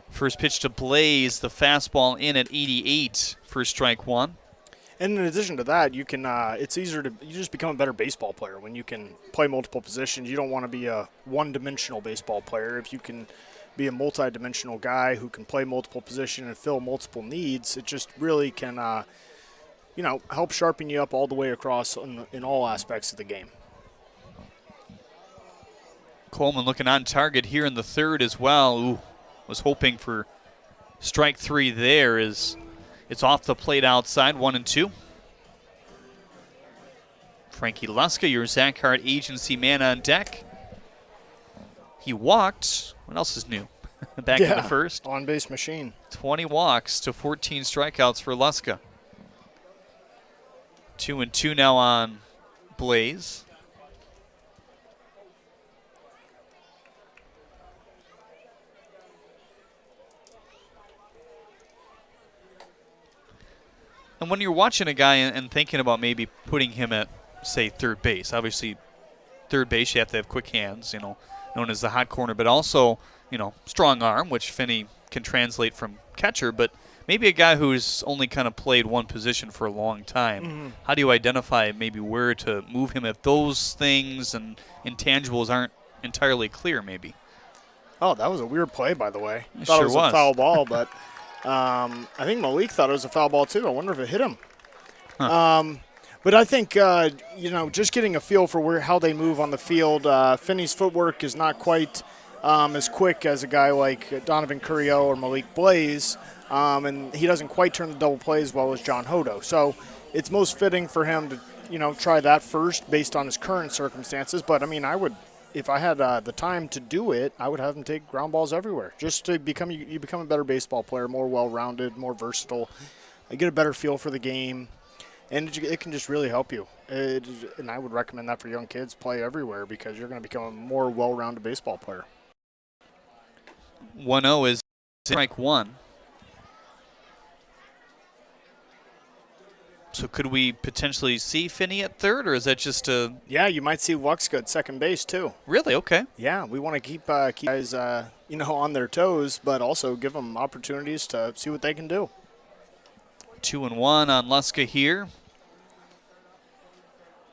First pitch to Blaze, the fastball in at 88 for strike 1. And in addition to that, you can it's easier to you just become a better baseball player when you can play multiple positions. You don't want to be a one-dimensional baseball player. If you can be a multi-dimensional guy who can play multiple positions and fill multiple needs. It just really can, help sharpen you up all the way across in all aspects of the game. Coleman looking on target here in the third as well. Ooh, was hoping for strike 3 there as it's off the plate outside, 1-2. Frankie Luska, your Zach Hart agency man on deck. He walked. What else is new? Back in the first. On-base machine. 20 walks to 14 strikeouts for Luska. 2-2 now on Blaze. And when you're watching a guy and thinking about maybe putting him at, say, third base, obviously third base you have to have quick hands, known as the hot corner, but also, strong arm, which Finney can translate from catcher, but maybe a guy who's only kind of played one position for a long time. Mm-hmm. How do you identify maybe where to move him if those things and intangibles aren't entirely clear maybe? Oh, that was a weird play, by the way. It thought sure it was a foul ball, but I think Malik thought it was a foul ball too. I wonder if it hit him. Huh. But I think, just getting a feel for how they move on the field, Finney's footwork is not quite as quick as a guy like Donovan Currio or Malik Blaze, and he doesn't quite turn the double play as well as John Hodo. So it's most fitting for him to, try that first based on his current circumstances. But, I would, if I had the time to do it, I would have him take ground balls everywhere just to become a better baseball player, more well-rounded, more versatile. I get a better feel for the game. And it can just really help you. And I would recommend that for young kids. Play everywhere because you're going to become a more well-rounded baseball player. 1-0 is strike 1. So could we potentially see Finney at third, or is that just a... Yeah, you might see Luxka at second base, too. Really? Okay. Yeah, we want to keep guys, on their toes, but also give them opportunities to see what they can do. 2-1 on Luska here.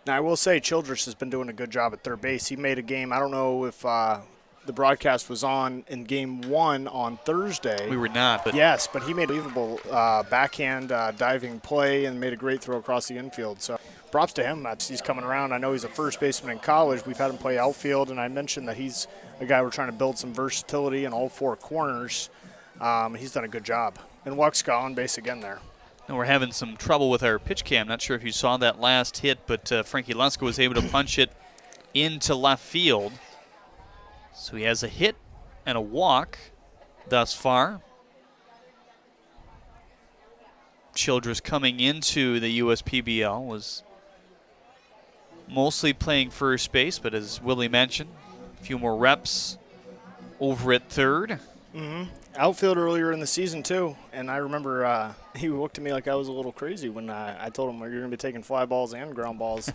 Now, I will say Childress has been doing a good job at third base. He made a game. I don't know if the broadcast was on in game 1 on Thursday. We were not. But yes, but he made a unbelievable backhand diving play and made a great throw across the infield. So props to him. He's coming around. I know he's a first baseman in college. We've had him play outfield, and I mentioned that he's a guy we're trying to build some versatility in all 4 corners. He's done a good job. And Luxka on base again there. And we're having some trouble with our pitch cam. Not sure if you saw that last hit, but Frankie Luska was able to punch it into left field. So he has a hit and a walk thus far. Childress coming into the USPBL was mostly playing first base, but as Willie mentioned, a few more reps over at third. Mm-hmm. Outfield earlier in the season, too. And I remember he looked at me like I was a little crazy when I told him, well, you're going to be taking fly balls and ground balls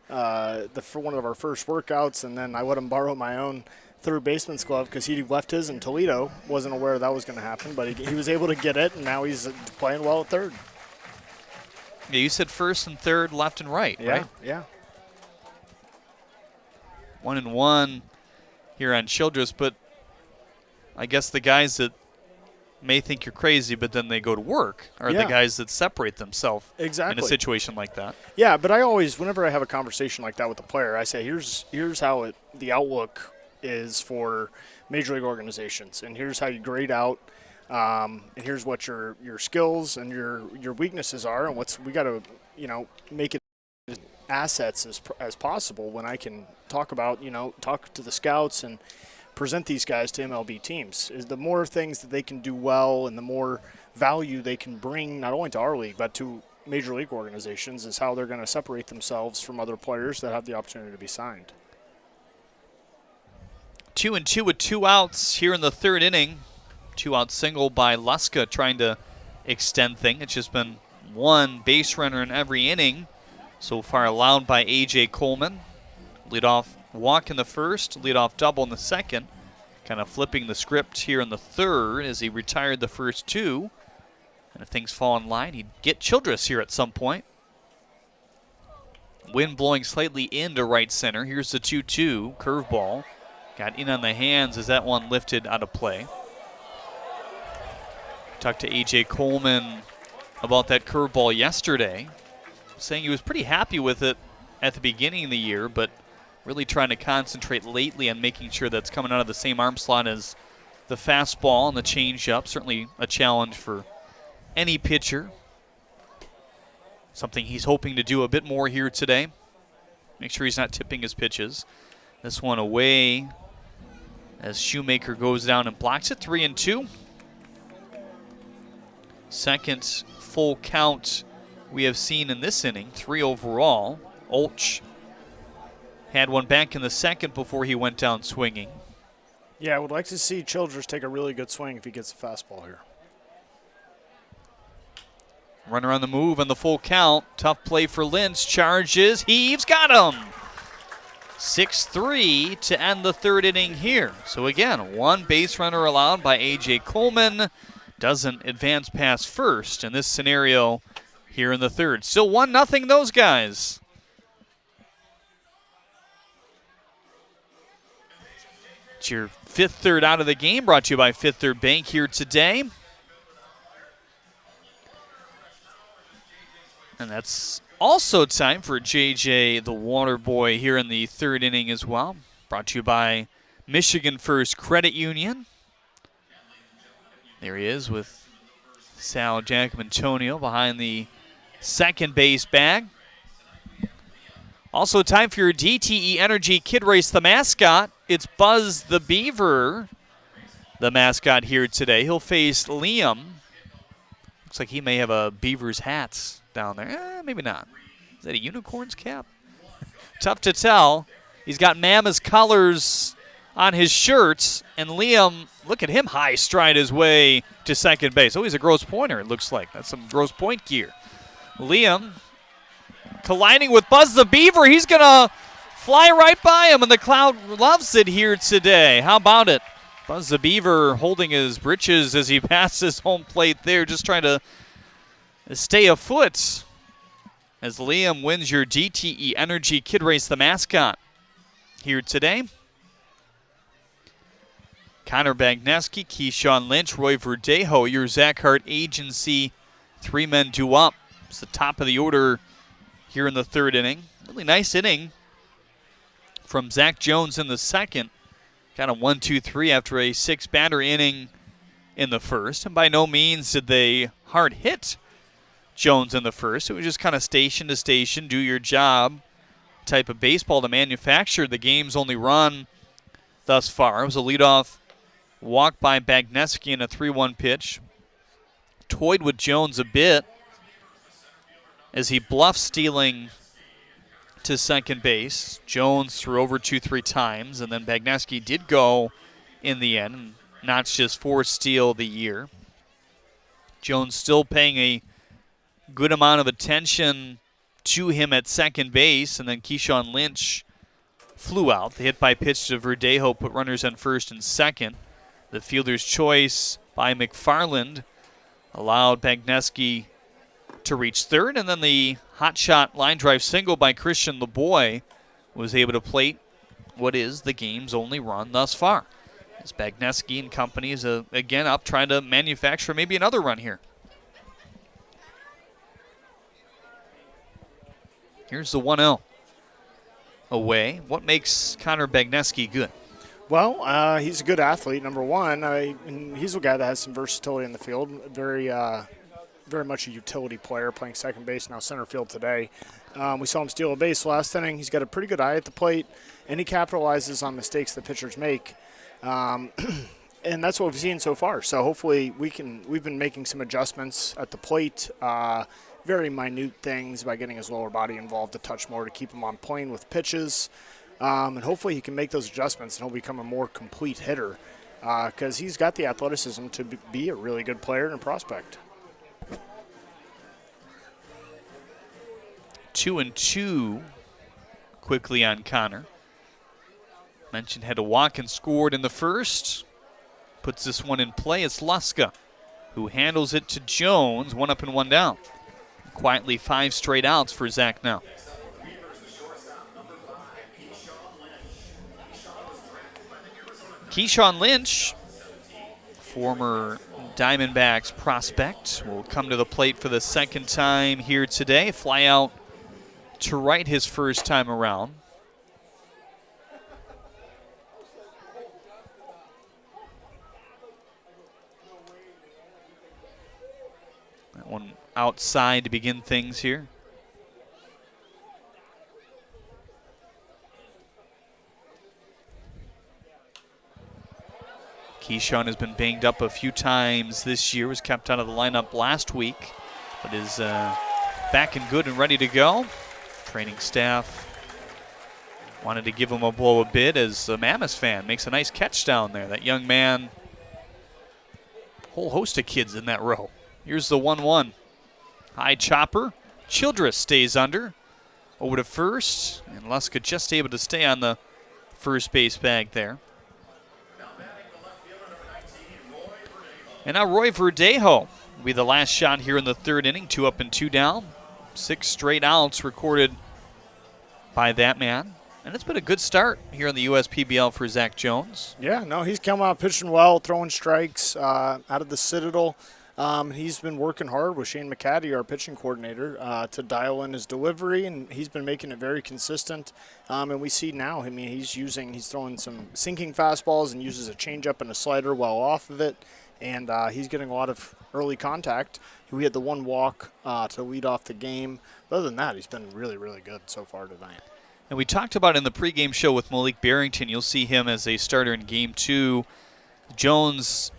for one of our first workouts. And then I let him borrow my own third baseman's glove because he left his in Toledo. Wasn't aware that was going to happen, but he was able to get it, and now he's playing well at third. Yeah, you said first and third, left and right, right? Yeah. 1-1 here on Childress, but I guess the guys that may think you're crazy, but then they go to work are the guys that separate themselves in a situation like that. Yeah, but I always, whenever I have a conversation like that with a player, I say, here's how the outlook is for major league organizations, and here's how you grade out, and here's what your skills and your weaknesses are, and we got to make it assets as possible. When I can talk to the scouts and present these guys to MLB teams, is the more things that they can do well and the more value they can bring not only to our league but to major league organizations is how they're going to separate themselves from other players that have the opportunity to be signed. 2-2 with 2 outs here in the third inning. 2-out single by Luska trying to extend things. It's just been 1 base runner in every inning so far allowed by A.J. Coleman. Leadoff walk in the first, leadoff double in the second. Kind of flipping the script here in the third as he retired the first 2. And if things fall in line, he'd get Childress here at some point. Wind blowing slightly into right center. Here's the 2-2 curveball. Got in on the hands as that one lifted out of play. Talked to A.J. Coleman about that curveball yesterday, saying he was pretty happy with it at the beginning of the year, but really trying to concentrate lately on making sure that's coming out of the same arm slot as the fastball and the changeup. Certainly a challenge for any pitcher. Something he's hoping to do a bit more here today. Make sure he's not tipping his pitches. This one away as Shoemaker goes down and blocks it. 3-2. Second full count we have seen in this inning, 3 overall. Olch had one back in the second before he went down swinging. Yeah, I would like to see Childress take a really good swing if he gets a fastball here. Runner on the move and the full count. Tough play for Lynch. Charges, heaves, got him. 6-3 to end the third inning here. So again, one base runner allowed by A.J. Coleman. Doesn't advance past first in this scenario here in the third. Still 1-0 those guys. It's your fifth third out of the game, brought to you by Fifth Third Bank here today. And that's also time for JJ the Water Boy here in the third inning as well. Brought to you by Michigan First Credit Union. There he is with Sal Giacomantonio behind the second base bag. Also time for your DTE Energy Kid Race, the mascot. It's Buzz the Beaver, the mascot here today. He'll face Liam. Looks like he may have a Beavers hat down there. Maybe not. Is that a unicorn's cap? Tough to tell. He's got Mama's colors on his shirts, and Liam, look at him high stride his way to second base. Oh, he's a Grosse Pointer, it looks like. That's some Grosse Point gear. Liam colliding with Buzz the Beaver. He's going to fly right by him, and the crowd loves it here today. How about it? Buzz the Beaver holding his britches as he passes home plate there, just trying to stay afoot as Liam wins your DTE Energy Kid Race, the mascot here today. Connor Bagneski, Keyshawn Lynch, Roy Verdejo, your Zach Hart agency. 3 men due up. It's the top of the order here in the third inning. Really nice inning from Zach Jones in the second. Got a 1-2-3 after a 6-batter inning in the first. And by no means did they hard hit Jones in the first. It was just kind of station to station, do your job type of baseball to manufacture the game's only run thus far. It was a leadoff walk by Bagneski in a 3-1 pitch. Toyed with Jones a bit as he bluffed stealing to second base. Jones threw over 2-3 times, and then Bagneski did go in the end and notched his 4th steal of the year. Jones still paying a good amount of attention to him at second base, and then Keyshawn Lynch flew out. The hit by pitch to Verdejo put runners on first and second. The fielder's choice by McFarland allowed Bagneski to reach third, and then the hot shot line drive single by Christian LeBoy was able to plate what is the game's only run thus far. As Bagneski and company is again up trying to manufacture maybe another run here. Here's the 1-0 away. What makes Connor Bagneski good? Well, he's a good athlete, number one. And he's a guy that has some versatility in the field. Very much a utility player, playing second base, now center field today. We saw him steal a base last inning. He's got a pretty good eye at the plate, and he capitalizes on mistakes that pitchers make. And that's what we've seen so far. So hopefully we've been making some adjustments at the plate, very minute things by getting his lower body involved a touch more to keep him on plane with pitches. And hopefully he can make those adjustments and he'll become a more complete hitter because he's got the athleticism to be a really good player and a prospect. 2-2 quickly on Connor. Mentioned had a walk and scored in the first. Puts this one in play. It's Luska who handles it to Jones. 1 up and 1 down. Quietly 5 straight outs for Zach now. Keyshawn Lynch, former Diamondbacks prospect, will come to the plate for the second time here today. Fly out to right his first time around. That one outside to begin things here. Keyshawn has been banged up a few times this year, was kept out of the lineup last week, but is back and good and ready to go. Training staff wanted to give him a blow a bit as a Mammoth fan makes a nice catch down there. That young man, whole host of kids in that row. Here's the 1-1. High chopper. Childress stays under. Over to first, and Luska just able to stay on the first base bag there. And now Roy Verdejo will be the last shot here in the third inning. 2 up and 2 down. 6 straight outs recorded by that man. And it's been a good start here in the USPBL for Zach Jones. Yeah, no, he's come out pitching well, throwing strikes out of the Citadel. He's been working hard with Shane McCaddy, our pitching coordinator, to dial in his delivery, and he's been making it very consistent. And we see now, I mean, he's throwing some sinking fastballs and uses a changeup and a slider well off of it. And he's getting a lot of early contact. We had the 1 walk to lead off the game. But other than that, he's been really, really good so far tonight. And we talked about in the pregame show with Malik Barrington, you'll see him as a starter in Game 2. Jones,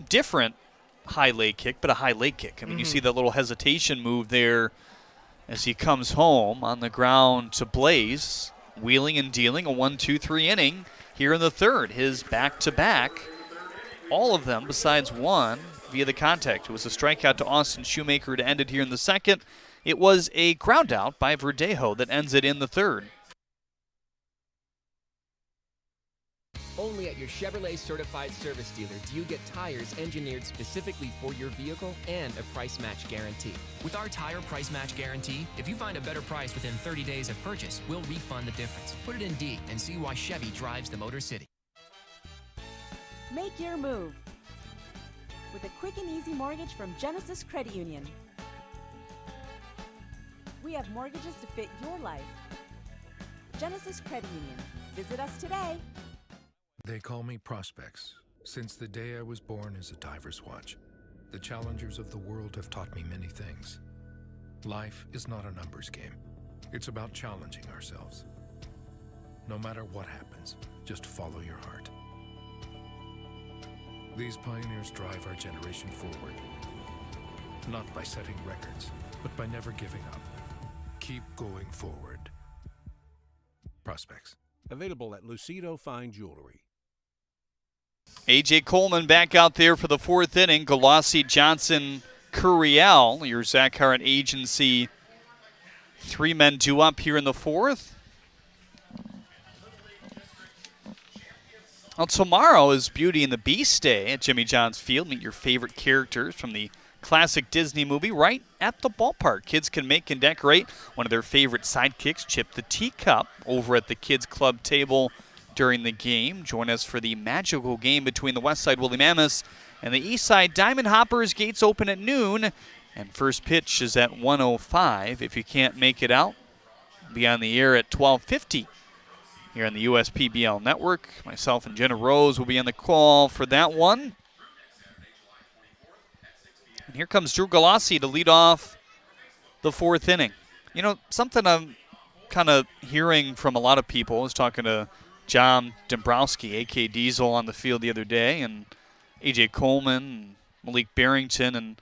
different high leg kick, but a high leg kick. I mean, you see that little hesitation move there as he comes home on the ground to Blaze, wheeling and dealing a 1-2-3 inning here in the third. His back-to-back. All of them besides one via the contact. It was a strikeout to Austin Shoemaker to end it here in the second. It was a ground out by Verdejo that ends it in the third. Only at your Chevrolet certified service dealer do you get tires engineered specifically for your vehicle and a price match guarantee. With our tire price match guarantee, if you find a better price within 30 days of purchase, we'll refund the difference. Put it in D and see why Chevy drives the Motor City. Make your move with a quick and easy mortgage from Genesis Credit Union. We have mortgages to fit your life. Genesis Credit Union. Visit us today. They call me Prospects. Since the day I was born as a diver's watch, the challengers of the world have taught me many things. Life is not a numbers game. It's about challenging ourselves. No matter what happens, just follow your heart. These pioneers drive our generation forward, not by setting records, but by never giving up. Keep going forward. Prospects. Available at Lucido Fine Jewelry. A.J. Coleman back out there for the fourth inning. Galassi, Johnson, Curiel, your Zach Hart agency. 3 men due up here in the fourth. Well, tomorrow is Beauty and the Beast Day at Jimmy John's Field. Meet your favorite characters from the classic Disney movie right at the ballpark. Kids can make and decorate one of their favorite sidekicks, Chip the Teacup, over at the Kids Club table during the game. Join us for the magical game between the Westside Woolly Mammoths and the Eastside Diamond Hoppers. Gates open at noon, and first pitch is at 1:05. If you can't make it out, be on the air at 12:50. Here on the USPBL Network. Myself and Jenna Rose will be on the call for that one. And here comes Drew Galassi to lead off the fourth inning. You know, something I'm kind of hearing from a lot of people. I was talking to John Dombrowski, A.K. Diesel, on the field the other day, and A.J. Coleman, and Malik Barrington, and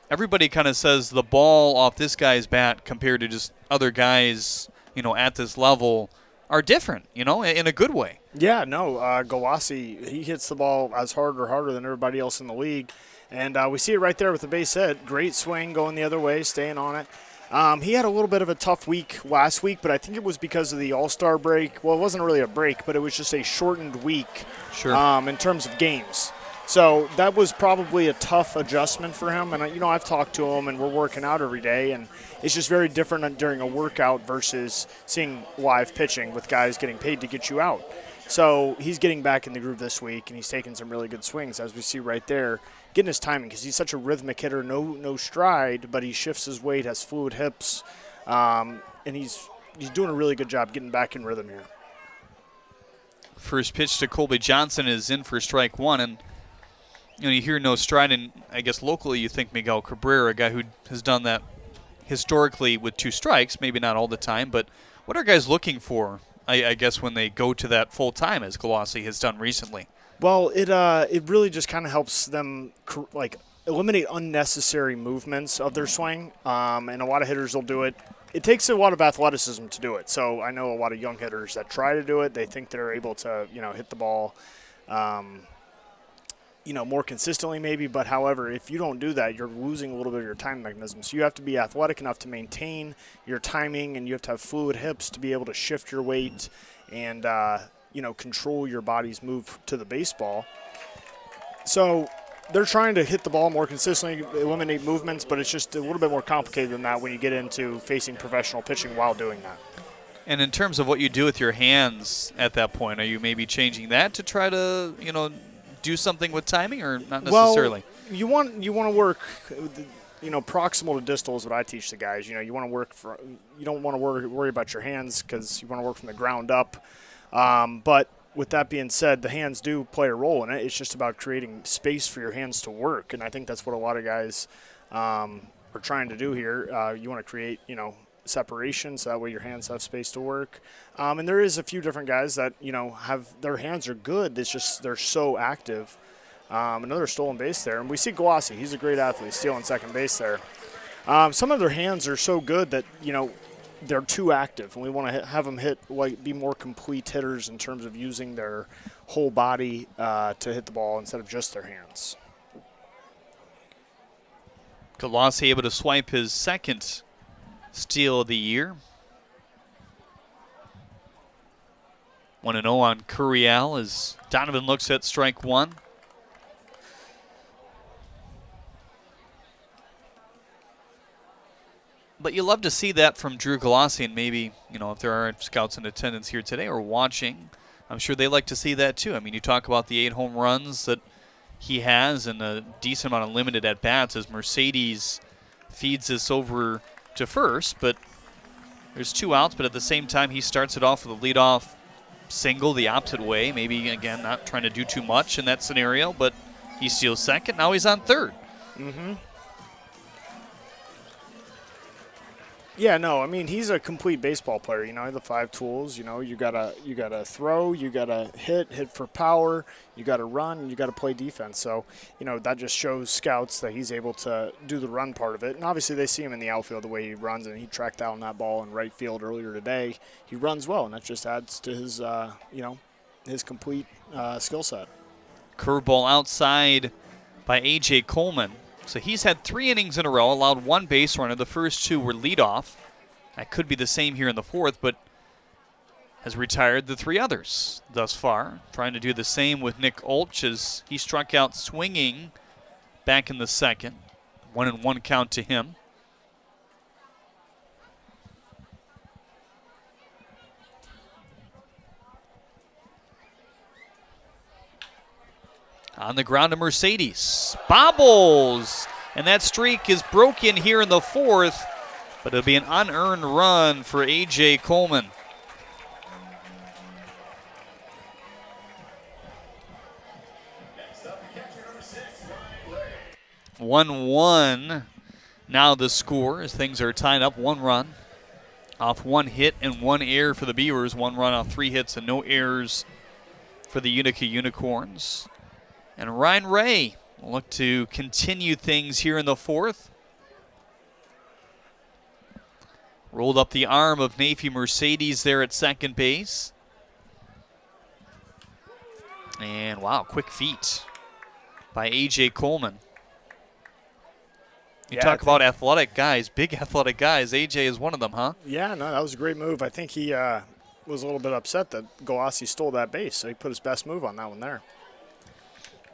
everybody kind of says the ball off this guy's bat compared to just other guys, you know, at this level are different, you know, in a good way. Yeah, no, Galassi, he hits the ball as hard or harder than everybody else in the league. And we see it right there with the base hit. Great swing going the other way, staying on it. He had a little bit of a tough week last week, but I think it was because of the All-Star break. Well, it wasn't really a break, but it was just a shortened week in terms of games. So that was probably a tough adjustment for him. And, you know, I've talked to him, and we're working out every day, and it's just very different during a workout versus seeing live pitching with guys getting paid to get you out. So he's getting back in the groove this week, and he's taking some really good swings, as we see right there, getting his timing because he's such a rhythmic hitter, no stride, but he shifts his weight, has fluid hips, and he's doing a really good job getting back in rhythm here. First pitch to Colby Johnson is in for strike one, and you hear no stride, and I guess locally you think Miguel Cabrera, a guy who has done that historically with 2 strikes, maybe not all the time, but what are guys looking for, I guess, when they go to that full time, as Colossi has done recently? Well, it really just kind of helps them eliminate unnecessary movements of their swing, and a lot of hitters will do it. It takes a lot of athleticism to do it. So I know a lot of young hitters that try to do it. They think they're able to, hit the ball, more consistently maybe. But however, if you don't do that, you're losing a little bit of your time mechanism. So you have to be athletic enough to maintain your timing, and you have to have fluid hips to be able to shift your weight and, control your body's move to the baseball. So they're trying to hit the ball more consistently, eliminate movements, but it's just a little bit more complicated than that when you get into facing professional pitching while doing that. And in terms of what you do with your hands at that point, are you maybe changing that to try to, do something with timing, or not necessarily? Well, you want to work, proximal to distal is what I teach the guys. You want to work you don't want to worry about your hands because you want to work from the ground up. But with that being said, the hands do play a role in it. It's just about creating space for your hands to work, and I think that's what a lot of guys are trying to do here. You want to create, separation so that way your hands have space to work. And there is a few different guys that, have their hands are good. It's just they're so active. Another stolen base there. And we see Glossy. He's a great athlete, stealing second base there. Some of their hands are so good that, they're too active, and we want to have them be more complete hitters in terms of using their whole body to hit the ball instead of just their hands. Colossi able to swipe his second steal of the year. 1-0 on Curiel as Donovan looks at strike one. But you love to see that from Drew Colossi, and maybe, if there are scouts in attendance here today or watching, I'm sure they like to see that too. I mean, you talk about the 8 home runs that he has and a decent amount of limited at-bats as Mercedes feeds this over to first, but there's 2 outs, but at the same time he starts it off with a leadoff single the opposite way. Maybe, again, not trying to do too much in that scenario, but he steals second. Now he's on third. Mm-hmm. Yeah, no, I mean, he's a complete baseball player. The 5 tools. You gotta throw, you gotta hit for power, you gotta run, you gotta play defense. So, that just shows scouts that he's able to do the run part of it. And obviously, they see him in the outfield the way he runs, and he tracked down that ball in right field earlier today. He runs well, and that just adds to his, his complete skill set. Curveball outside by A.J. Coleman. So he's had 3 innings in a row, allowed 1 base runner. The first 2 were leadoff. That could be the same here in the 4th, but has retired the 3 others thus far. Trying to do the same with Nick Olch as he struck out swinging back in the 2nd. 1-1 count to him. On the ground to Mercedes. Bobbles! And that streak is broken here in the 4th, but it'll be an unearned run for A.J. Coleman. Next up, 1-1. Now the score as things are tied up. 1 run off 1 hit and 1 error for the Beavers. 1 run off 3 hits and no errors for the Utica Unicorns. And Ryan Ray will look to continue things here in the 4th. Rolled up the arm of Nafi Mercedes there at second base. And wow, quick feet by A.J. Coleman. You talk about athletic guys, big athletic guys. A.J. is one of them, huh? Yeah, no, that was a great move. I think he was a little bit upset that Galassi stole that base, so he put his best move on that one there.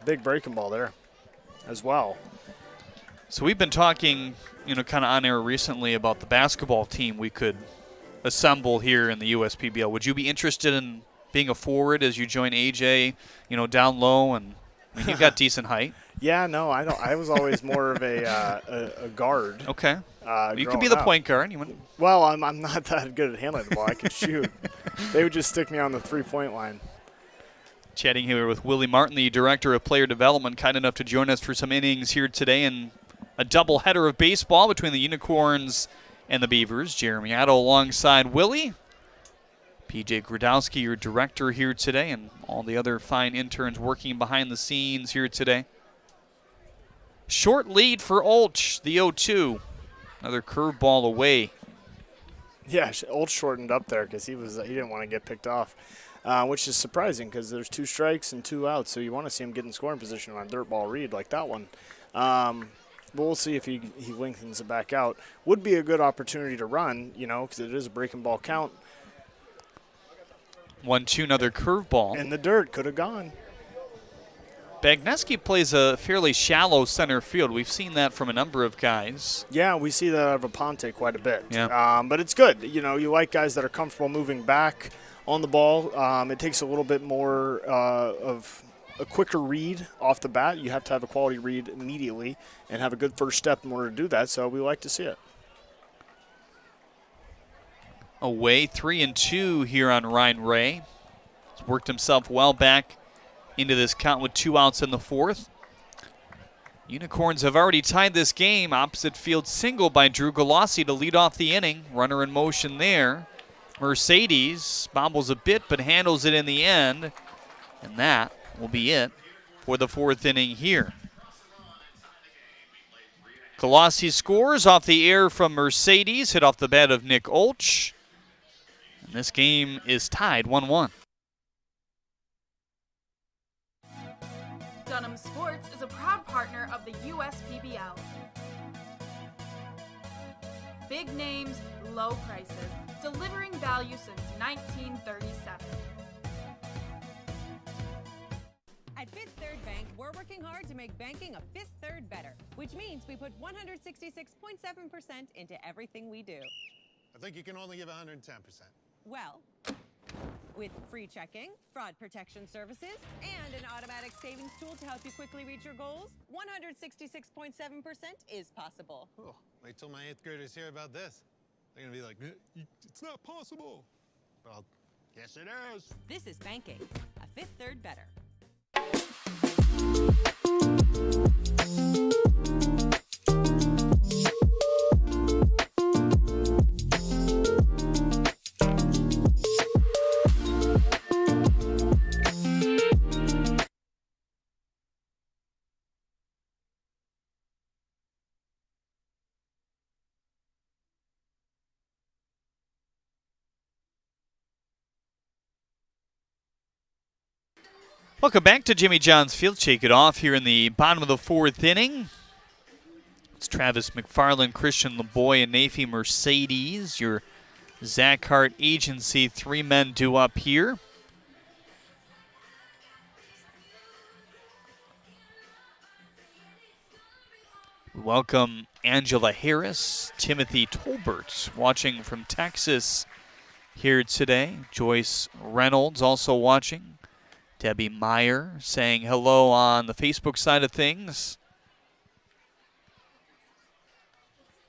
Big breaking ball there as well. So we've been talking, kind of on air recently about the basketball team we could assemble here in the USPBL. Would you be interested in being a forward as you join AJ, down low, and you've got decent height. Yeah, no, I don't. I was always more of a guard. Okay. You could be the point guard. Well, I'm not that good at handling the ball. I could shoot. They would just stick me on the 3-point line. Chatting here with Willie Martin, the Director of Player Development, kind enough to join us for some innings here today and a doubleheader of baseball between the Unicorns and the Beavers. Jeremy Addo alongside Willie. PJ Gradowski, your director here today, and all the other fine interns working behind the scenes here today. Short lead for Olch, the 0-2. Another curveball away. Yeah, Olch shortened up there because he didn't want to get picked off, which is surprising because there's 2 strikes and 2 outs, so you want to see him get in scoring position on a dirt ball read like that one. But we'll see if he lengthens it back out. Would be a good opportunity to run, because it is a breaking ball count. 1-2, another curveball. And the dirt could have gone. Bagneski plays a fairly shallow center field. We've seen that from a number of guys. Yeah, we see that out of Aponte quite a bit. Yeah. But it's good. You like guys that are comfortable moving back on the ball. It takes a little bit more of a quicker read off the bat. You have to have a quality read immediately and have a good first step in order to do that, so we like to see it. Away, 3-2 here on Ryan Ray. He's worked himself well back into this count with 2 outs in the 4th. Unicorns have already tied this game. Opposite field single by Drew Galassi to lead off the inning. Runner in motion there. Mercedes bobbles a bit but handles it in the end. And that will be it for the 4th inning here. Galassi scores off the air from Mercedes, hit off the bat of Nick Olch. And this game is tied 1-1. Dunham Sports is a proud partner of the USPBL. Big names, low prices, delivering value since 1937. At Fifth Third Bank, we're working hard to make banking a Fifth Third better, which means we put 166.7% into everything we do. I think you can only give 110%. Well, with free checking, fraud protection services, and an automatic savings tool to help you quickly reach your goals, 166.7% is possible. Oh, wait till my 8th graders hear about this. They're going to be like, it's not possible. Well, yes it is. This is banking, a Fifth Third better. Welcome back to Jimmy John's Field. Shake it off here in the bottom of the 4th inning. It's Travis McFarland, Christian LeBoy, and Nafi Mercedes. Your Zach Hart agency, 3 men due up here. We welcome Angela Harris, Timothy Tolbert, watching from Texas here today. Joyce Reynolds also watching. Debbie Meyer saying hello on the Facebook side of things.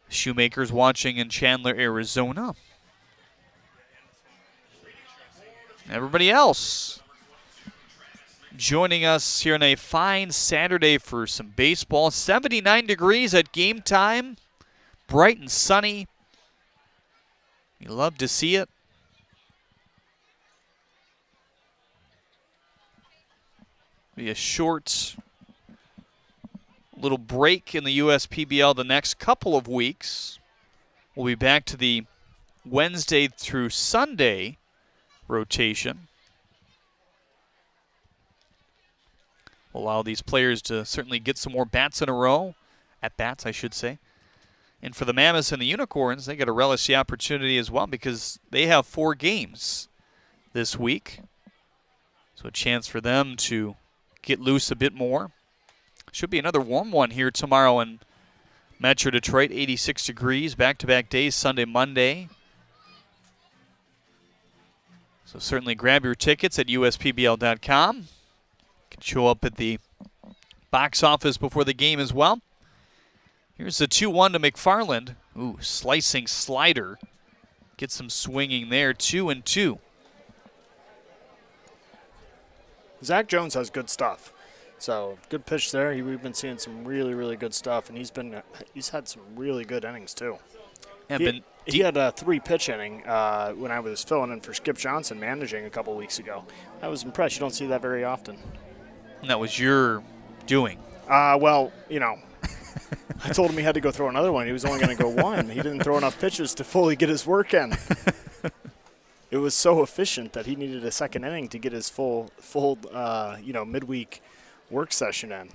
Shoemakers watching in Chandler, Arizona. Everybody else joining us here on a fine Saturday for some baseball. 79 degrees at game time. Bright and sunny. You love to see it. Be a short little break in the USPBL the next couple of weeks. We'll be back to the Wednesday through Sunday rotation. We'll allow these players to certainly get some more bats in a row, at bats I should say. And for the Mammoths and the Unicorns, they got to relish the opportunity as well because they have 4 games this week. So a chance for them to get loose a bit more. Should be another warm one here tomorrow in Metro Detroit, 86 degrees, back-to-back days, Sunday, Monday. So certainly grab your tickets at uspbl.com. You can show up at the box office before the game as well. Here's the 2-1 to McFarland. Ooh, slicing slider. Get some swinging there, 2-2. Zach Jones has good stuff. So good pitch there. We've been seeing some really, really good stuff, and he's had some really good innings too. He had a 3-pitch inning when I was filling in for Skip Johnson managing a couple weeks ago. I was impressed. You don't see that very often. And that was your doing. Well, I told him he had to go throw another one. He was only going to go one. He didn't throw enough pitches to fully get his work in. It was so efficient that he needed a second inning to get his full midweek work session in.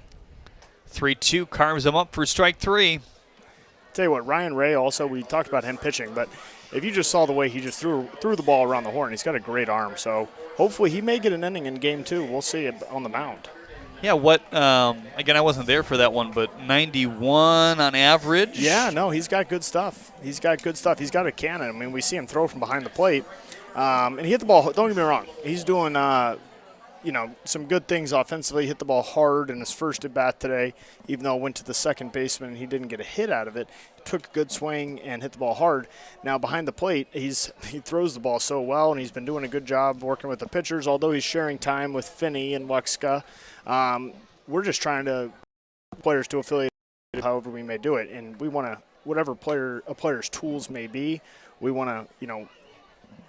3-2 carves him up for strike 3. Tell you what, Ryan Ray also, we talked about him pitching, but if you just saw the way he just threw the ball around the horn, he's got a great arm. So hopefully he may get an inning in game 2. We'll see it on the mound. Yeah, again, I wasn't there for that one, but 91 on average. Yeah, no, he's got good stuff. He's got a cannon. I mean, we see him throw from behind the plate. And he hit the ball, don't get me wrong, he's doing some good things offensively. He hit the ball hard in his first at bat today, even though it went to the second baseman and he didn't get a hit out of it. He took a good swing and hit the ball hard. Now behind the plate, he throws the ball so well, and he's been doing a good job working with the pitchers, although he's sharing time with Finney and Luxka. We're just trying to players to affiliate however we may do it, and we want to, whatever a player's tools may be, we want to,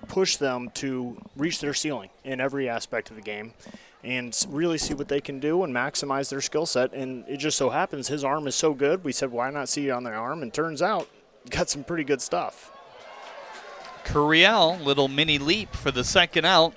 push them to reach their ceiling in every aspect of the game and really see what they can do and maximize their skill set. And it just so happens his arm is so good, we said, why not see it on the arm? And turns out, got some pretty good stuff. Curiel, little mini leap for the second out.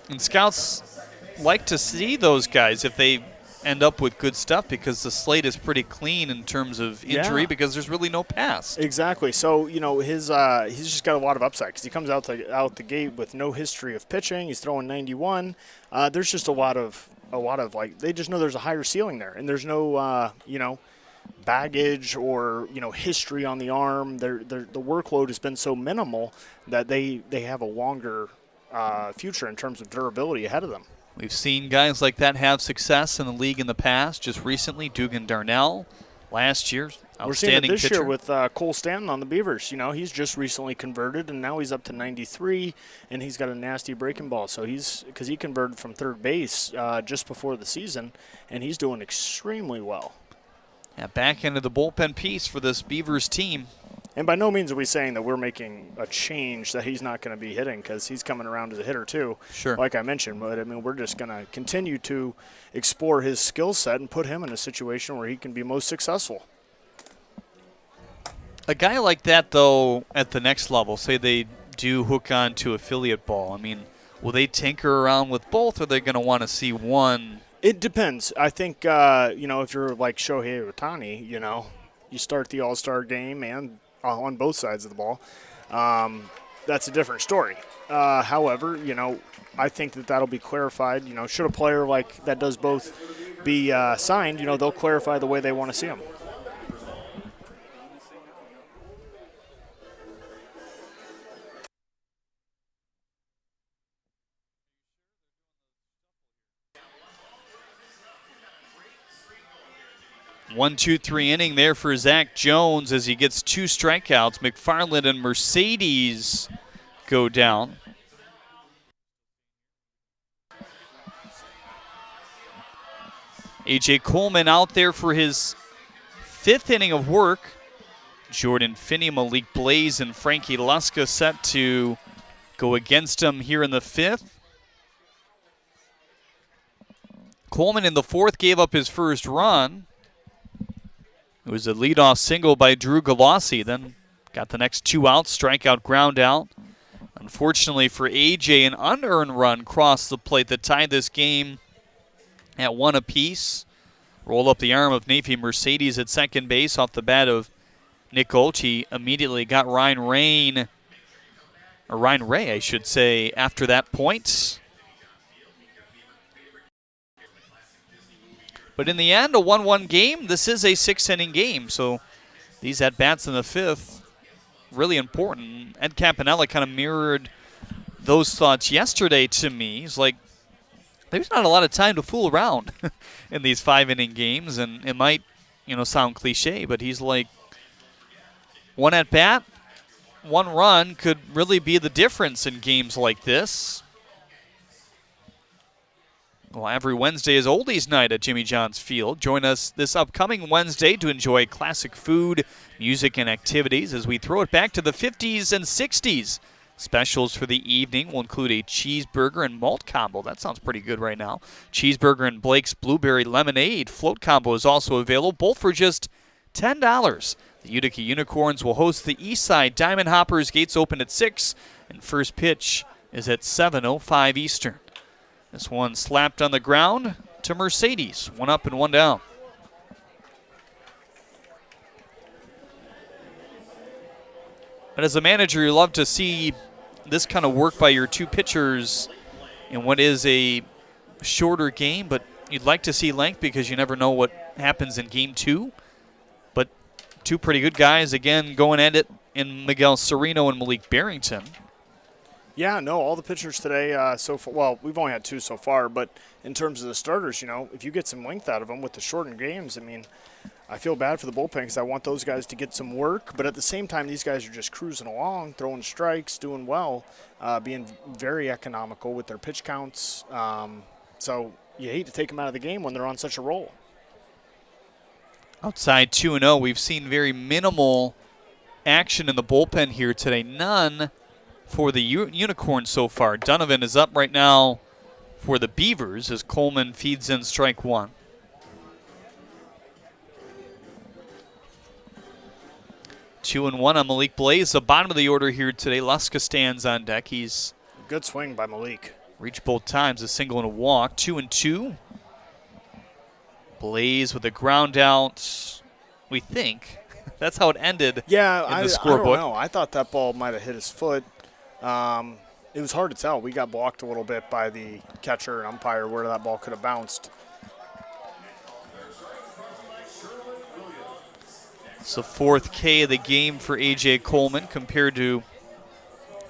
And scouts like to see those guys if they end up with good stuff, because the slate is pretty clean in terms of injury because there's really no past. Exactly. So, he's just got a lot of upside because he comes out the gate with no history of pitching. He's throwing 91. There's just a lot of they just know there's a higher ceiling there, and there's no baggage or history on the arm. The workload has been so minimal that they have a longer future in terms of durability ahead of them. We've seen guys like that have success in the league in the past. Just recently, Dugan Darnell, last year, outstanding We're seeing it this pitcher. year with Cole Stanton on the Beavers. He's just recently converted, and now he's up to 93, and he's got a nasty breaking ball. So because he converted from third base just before the season, and he's doing extremely well. Yeah, back into the bullpen piece for this Beavers team. And by no means are we saying that we're making a change that he's not going to be hitting, because he's coming around as a hitter too, sure, like I mentioned. But, we're just going to continue to explore his skill set and put him in a situation where he can be most successful. A guy like that, though, at the next level, say they do hook on to affiliate ball, will they tinker around with both, or are they going to want to see one? It depends. I think, if you're like Shohei Ohtani, you start the All-Star game and on both sides of the ball, that's a different story. However, I think that'll be clarified. Should a player like that does both be signed, they'll clarify the way they want to see him. One, 2, 3 inning there for Zach Jones as he gets 2 strikeouts. McFarland and Mercedes go down. A.J. Coleman out there for his 5th inning of work. Jordan Finney, Malik Blaze, and Frankie Luska set to go against him here in the 5th. Coleman in the 4th gave up his first run. It was a leadoff single by Drew Galassi, then got the next 2 outs, strikeout, ground out. Unfortunately for A.J., an unearned run crossed the plate that tied this game at 1 apiece. Rolled up the arm of Nafi Mercedes at second base off the bat of Nick Olchi. Immediately got Ryan Ray, I should say, after that point. But in the end, a 1-1 game. This is a 6-inning game, so these at-bats in the 5th really important. Ed Campanella kind of mirrored those thoughts yesterday to me. He's like, there's not a lot of time to fool around in these 5-inning games, and it might, sound cliche, but he's like, one at bat, one run could really be the difference in games like this. Well, every Wednesday is Oldies Night at Jimmy John's Field. Join us this upcoming Wednesday to enjoy classic food, music, and activities as we throw it back to the 50s and 60s. Specials for the evening will include a cheeseburger and malt combo. That sounds pretty good right now. Cheeseburger and Blake's Blueberry Lemonade float combo is also available, both for just $10. The Utica Unicorns will host the Eastside Diamond Hoppers. Gates open at 6, and first pitch is at 7:05 Eastern. This one slapped on the ground to Mercedes. One up and one down. But as a manager, you love to see this kind of work by your two pitchers in what is a shorter game, but you'd like to see length because you never know what happens in game 2. But two pretty good guys, again, going at it in Miguel Sereno and Malik Barrington. Yeah, no, all the pitchers today so far, well, we've only had 2 so far, but in terms of the starters, if you get some length out of them with the shortened games, I feel bad for the bullpen because I want those guys to get some work, but at the same time, these guys are just cruising along, throwing strikes, doing well, being very economical with their pitch counts. So you hate to take them out of the game when they're on such a roll. Outside 2-0, we've seen very minimal action in the bullpen here today. None for the Unicorns so far. Donovan is up right now for the Beavers as Coleman feeds in strike 1. Two and 1 on Malik Blaze. The bottom of the order here today. Luska stands on deck. He's good swing by Malik. Reached both times, a single and a walk. 2-2. Blaze with a ground out. We think that's how it ended. Yeah, in the scorebook. I don't know. I thought that ball might have hit his foot. It was hard to tell. We got blocked a little bit by the catcher and umpire where that ball could have bounced. It's the 4th K of the game for A.J. Coleman compared to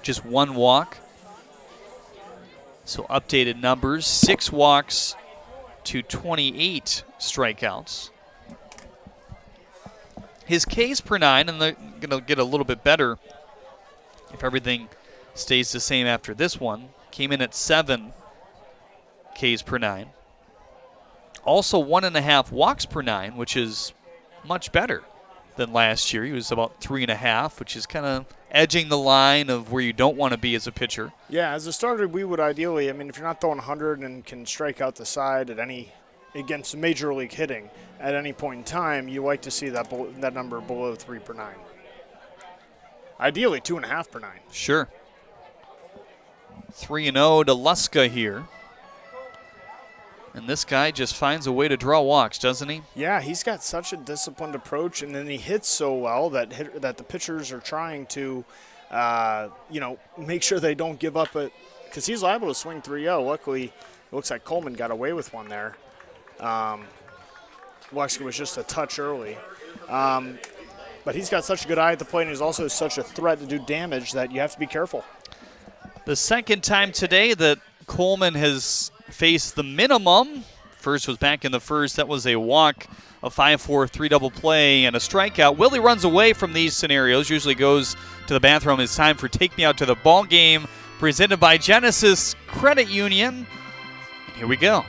just 1 walk. So updated numbers, 6 walks to 28 strikeouts. His Ks per 9, and they're going to get a little bit better if everything stays the same after this one, came in at 7 Ks per 9. Also 1.5 walks per 9, which is much better than last year. He was about 3.5, which is kind of edging the line of where you don't want to be as a pitcher. Yeah, as a starter, we would ideally, if you're not throwing 100 and can strike out the side against major league hitting at any point in time, you like to see that number below 3 per 9. Ideally, 2.5 per 9. Sure. 3-0 to Luska here. And this guy just finds a way to draw walks, doesn't he? Yeah, he's got such a disciplined approach, and then he hits so well that the pitchers are trying to, make sure they don't give up because he's liable to swing 3-0. Luckily, it looks like Coleman got away with one there. Actually, it was just a touch early. But he's got such a good eye at the plate, and he's also such a threat to do damage that you have to be careful. The second time today that Coleman has faced the minimum. First was back in the first. That was a walk, a 5-4, 3-double play, and a strikeout. Willie runs away from these scenarios, usually goes to the bathroom. It's time for Take Me Out to the Ball Game, presented by Genesis Credit Union. And here we go.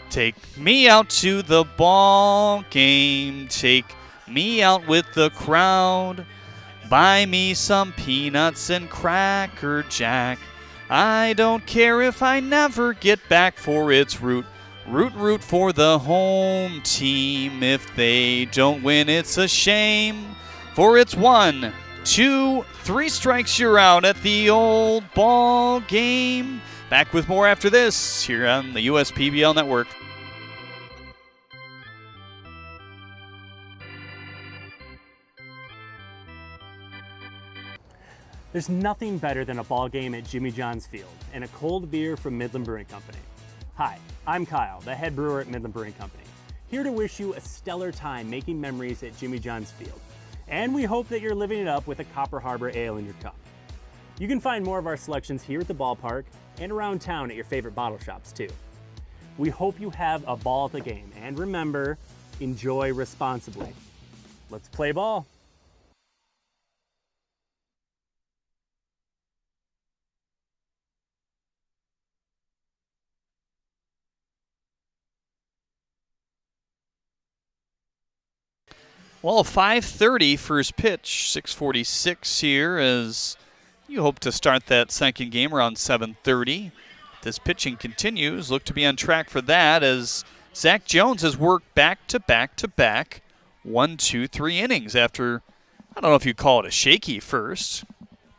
Take me out to the ball game. Take me out with the crowd. Buy me some peanuts and Cracker Jack. I don't care if I never get back, for it's root for the home team. If they don't win, it's a shame, for it's 1, 2, 3 strikes, you're out at the old ball game. Back with more after this here on the USPBL Network. There's nothing better than a ball game at Jimmy John's Field and a cold beer from Midland Brewing Company. Hi, I'm Kyle, the head brewer at Midland Brewing Company, here to wish you a stellar time making memories at Jimmy John's Field. And we hope that you're living it up with a Copper Harbor Ale in your cup. You can find more of our selections here at the ballpark and around town at your favorite bottle shops too. We hope you have a ball at the game, and remember, enjoy responsibly. Let's play ball. Well, 5:30 first pitch, 6:46 here as you hope to start that second game around 7:30. This pitching continues, look to be on track for that as Zach Jones has worked back-to-back-to-back 1, 2, 3 innings after, I don't know if you call it a shaky first.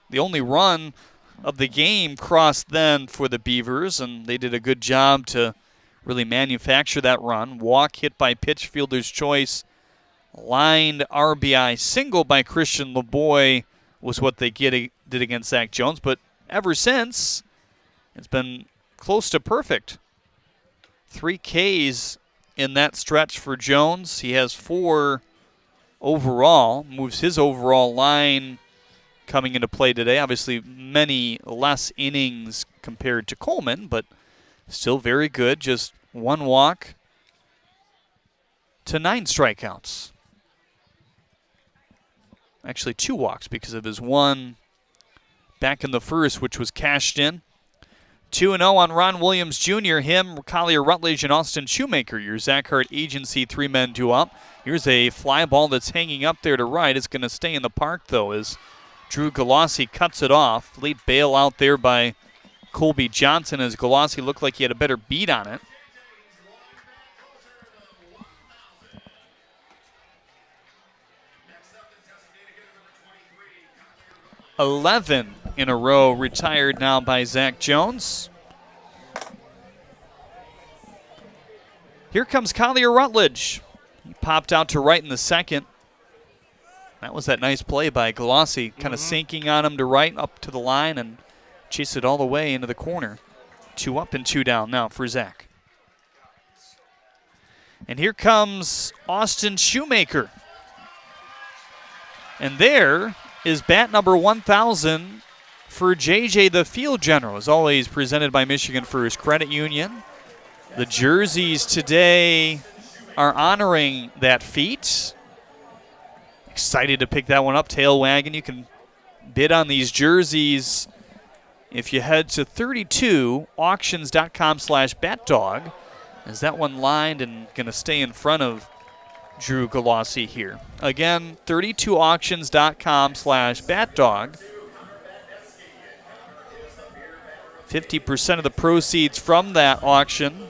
The only run of the game crossed then for the Beavers, and they did a good job to really manufacture that run. Walk hit by pitch fielder's choice. Lined RBI single by Christian LeBoy was what they did against Zach Jones, but ever since, it's been close to perfect. 3 Ks in that stretch for Jones. He has 4 overall, moves his overall line coming into play today. Obviously, many less innings compared to Coleman, but still very good. Just 1 walk to 9 strikeouts. Actually, 2 walks because of his 1 back in the first, which was cashed in. 2-0 on Ron Williams Jr., him, Collier Rutledge, and Austin Shoemaker. Your Zach Hart agency 3-men due up. Here's a fly ball that's hanging up there to right. It's going to stay in the park, though, as Drew Galassi cuts it off. Late bail out there by Colby Johnson as Galassi looked like he had a better beat on it. $11 in a row retired now by Zach Jones. Here comes Collier Rutledge. He popped out to right in the second. That was that nice play by Galassi, kind of sinking on him to right, up to the line, and chased it all the way into the corner. 2 up and 2 down now for Zach. And here comes Austin Shoemaker. And there is bat number 1,000 for JJ the Field General, as always presented by Michigan First Credit Union. The jerseys today are honoring that feat. Excited to pick that one up, Tail Wagon. You can bid on these jerseys if you head to 32auctions.com/batdog. Is that one lined and going to stay in front of Drew Galassi here? Again, 32auctions.com/batdog. 50% of the proceeds from that auction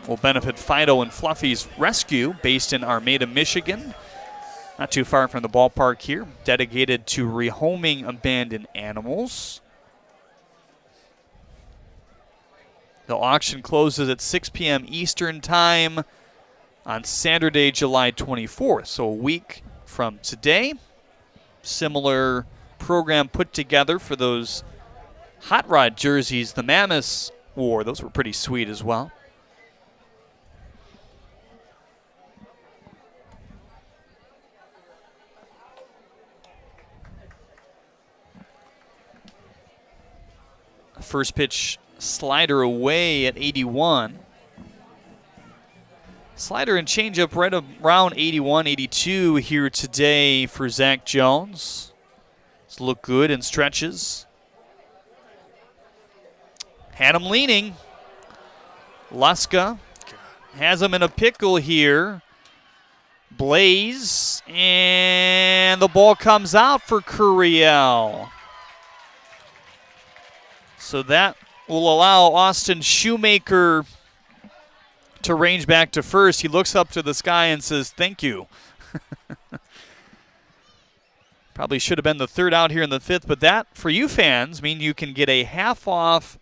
will benefit Fido and Fluffy's Rescue, based in Armada, Michigan. Not too far from the ballpark here, dedicated to rehoming abandoned animals. The auction closes at 6 p.m. Eastern Time on Saturday, July 24th, so a week from today. Similar program put together for those Hot Rod jerseys the Mammoths wore. Those were pretty sweet as well. First pitch slider away at 81. Slider and changeup right around 81, 82 here today for Zach Jones. It's look good in stretches. Had him leaning. Luska has him in a pickle here. Blaze, and the ball comes out for Curiel. So that will allow Austin Shoemaker to range back to first. He looks up to the sky and says, thank you. Probably should have been the third out here in the fifth, but that, for you fans, means you can get a half-off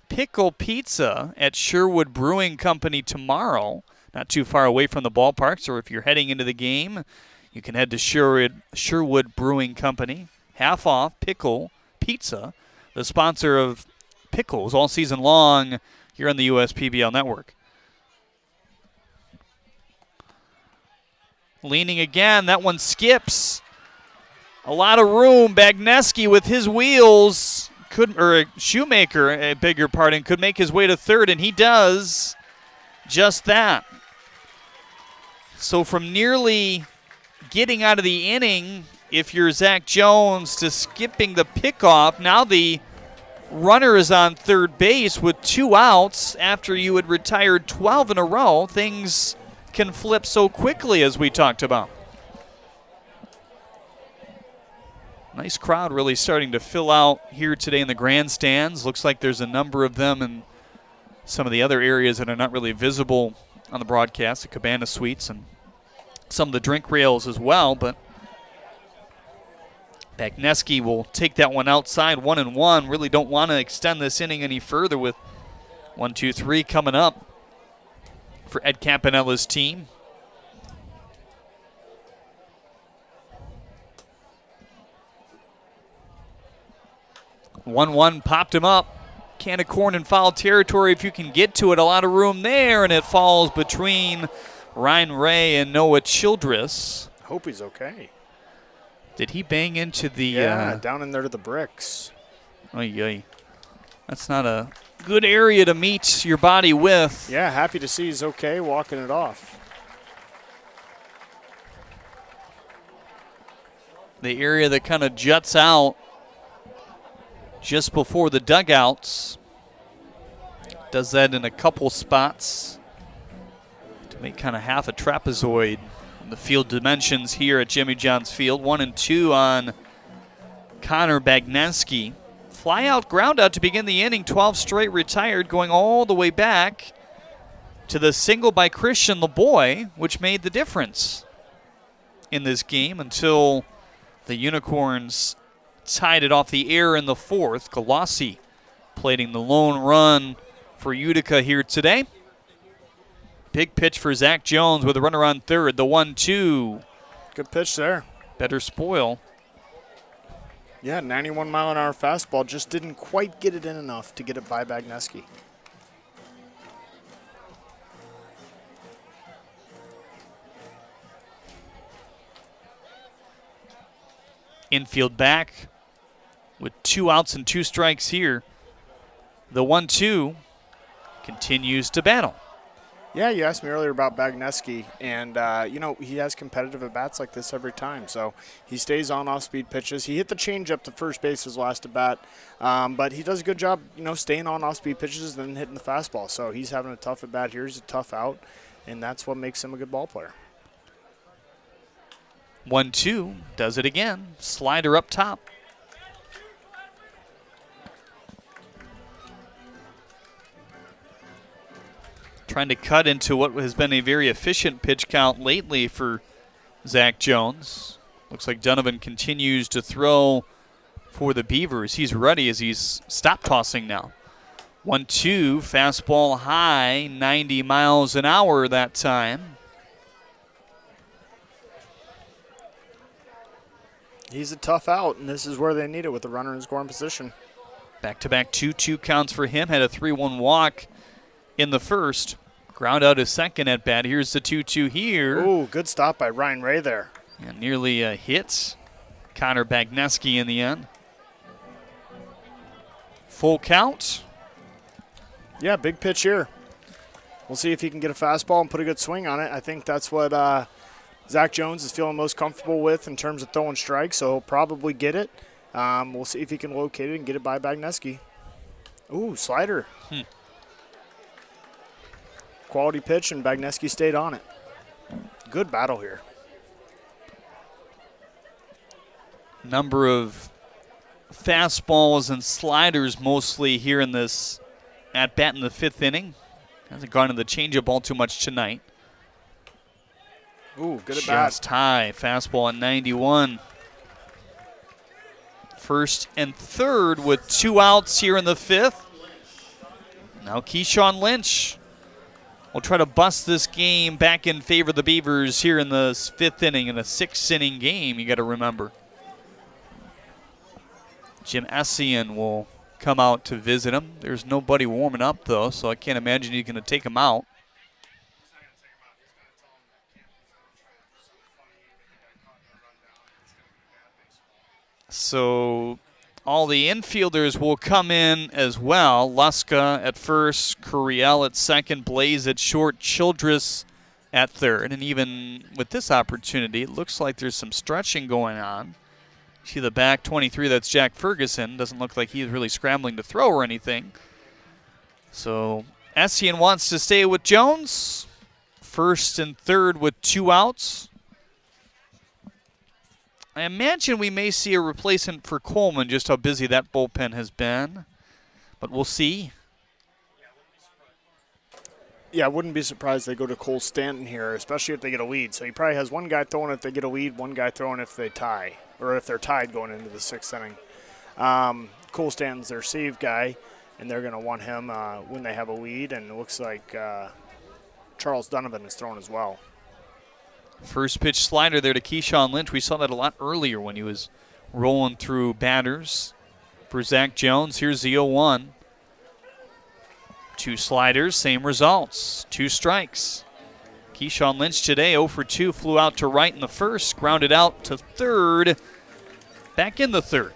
pickle pizza at Sherwood Brewing Company tomorrow. Not too far away from the ballpark, so if you're heading into the game, you can head to Sherwood Brewing Company. Half-off pickle pizza, the sponsor of pickles all season long here on the USPBL Network. Leaning again, that one skips. A lot of room. Bagneski with his wheels Shoemaker, a bigger pardon, could make his way to third, and he does just that. So from nearly getting out of the inning, if you're Zach Jones, to skipping the pickoff, now the runner is on third base with 2 outs after you had retired 12 in a row. Things can flip so quickly, as we talked about. Nice crowd really starting to fill out here today in the grandstands. Looks like there's a number of them in some of the other areas that are not really visible on the broadcast, the Cabana Suites and some of the drink rails as well. But Bagneski will take that one outside, 1-1. Really don't want to extend this inning any further with 1, 2, 3 coming up for Ed Campanella's team. 1-1 popped him up. Can of corn in foul territory if you can get to it. A lot of room there, and it falls between Ryan Ray and Noah Childress. Hope he's okay. Did he bang into the... Yeah, down in there to the bricks. Oy. That's not a good area to meet your body with. Yeah, happy to see he's okay, walking it off. The area that kind of juts out just before the dugouts. Does that in a couple spots to make kind of half a trapezoid in the field dimensions here at Jimmy John's Field. 1 and 2 on Connor Bagneski. Fly out, ground out to begin the inning. 12 straight retired, going all the way back to the single by Christian LeBoy, which made the difference in this game until the Unicorns tied it off the air in the fourth. Galassi plating the lone run for Utica here today. Big pitch for Zach Jones with a runner on third. The 1-2. Good pitch there. Better spoil. Yeah, 91-mile-an-hour fastball. Just didn't quite get it in enough to get it by Bagneski. Infield back with 2 outs and 2 strikes here. The 1-2 continues to battle. Yeah, you asked me earlier about Bagneski, and, he has competitive at-bats like this every time. So he stays on off-speed pitches. He hit the changeup to first base his last at-bat, but he does a good job, staying on off-speed pitches and then hitting the fastball. So he's having a tough at-bat here. He's a tough out, and that's what makes him a good ball player. 1-2, does it again. Slider up top. Trying to cut into what has been a very efficient pitch count lately for Zach Jones. Looks like Donovan continues to throw for the Beavers. He's ready as he's stopped tossing now. 1-2, fastball high, 90 miles an hour that time. He's a tough out, and this is where they need it with the runner in scoring position. Back-to-back 2-2 counts for him. Had a 3-1 walk in the first. Ground out his second at bat. Here's the 2-2 here. Ooh, good stop by Ryan Ray there. And nearly hits Connor Bagneski in the end. Full count. Yeah, big pitch here. We'll see if he can get a fastball and put a good swing on it. I think that's what Zach Jones is feeling most comfortable with in terms of throwing strikes, so he'll probably get it. We'll see if he can locate it and get it by Bagneski. Ooh, slider. Quality pitch, and Bagneski stayed on it. Good battle here. Number of fastballs and sliders mostly here in this at-bat in the 5th inning. Hasn't gone to the changeup all too much tonight. Ooh, good at bat. Just high. Fastball at 91. First and third with 2 outs here in the 5th. Now Keyshawn Lynch will try to bust this game back in favor of the Beavers here in the 5th inning, in a 6-inning game, you got to remember. Jim Essien will come out to visit him. There's nobody warming up, though, so I can't imagine he's going to take him out. So all the infielders will come in as well. Luska at first, Curiel at second, Blaze at short, Childress at third. And even with this opportunity, it looks like there's some stretching going on. See the back 23, that's Jack Ferguson. Doesn't look like he's really scrambling to throw or anything. So Essien wants to stay with Jones. First and third with 2 outs. I imagine we may see a replacement for Coleman, just how busy that bullpen has been. But we'll see. Yeah, I wouldn't be surprised they go to Cole Stanton here, especially if they get a lead. So he probably has one guy throwing if they get a lead, one guy throwing if they tie, or if they're tied going into the 6th inning. Cole Stanton's their save guy, and they're going to want him when they have a lead. And it looks like Charles Donovan is throwing as well. First pitch slider there to Keyshawn Lynch. We saw that a lot earlier when he was rolling through batters. For Zach Jones, here's the 0-1. 2 sliders, same results. 2 strikes. Keyshawn Lynch today 0 for 2, flew out to right in the first, grounded out to third, back in the third.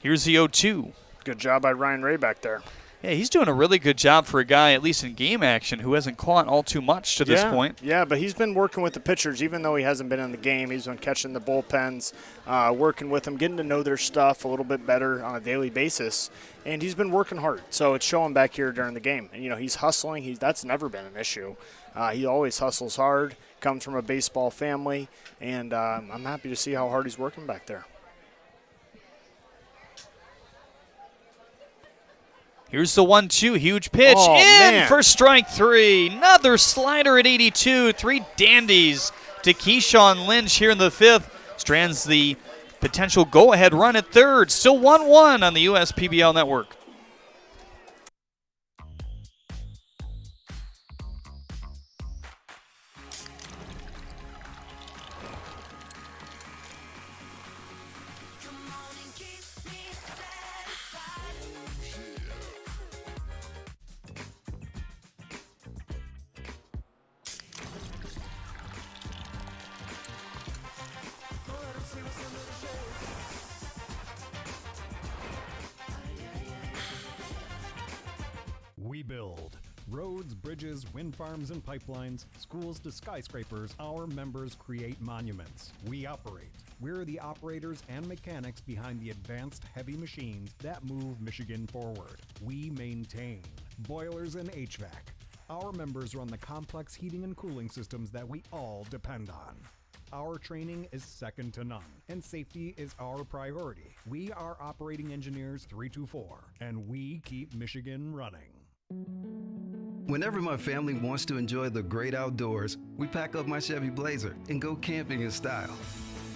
Here's the 0-2. Good job by Ryan Ray back there. Yeah, he's doing a really good job for a guy, at least in game action, who hasn't caught all too much to this point. Yeah, but he's been working with the pitchers, even though he hasn't been in the game. He's been catching the bullpens, working with them, getting to know their stuff a little bit better on a daily basis. And he's been working hard. So it's showing back here during the game. And, he's hustling. That's never been an issue. He always hustles hard, comes from a baseball family, and I'm happy to see how hard he's working back there. Here's the 1-2, huge pitch, for strike 3. Another slider at 82, 3 dandies to Keyshawn Lynch here in the 5th. Strands the potential go-ahead run at third. Still 1-1 on the USPBL network. We build roads, bridges, wind farms, and pipelines, schools to skyscrapers. Our members create monuments. We operate. We're the operators and mechanics behind the advanced heavy machines that move Michigan forward. We maintain boilers and HVAC. Our members run the complex heating and cooling systems that we all depend on. Our training is second to none, and safety is our priority. We are Operating Engineers 324, and we keep Michigan running. Whenever my family wants to enjoy the great outdoors, we pack up my Chevy Blazer and go camping in style.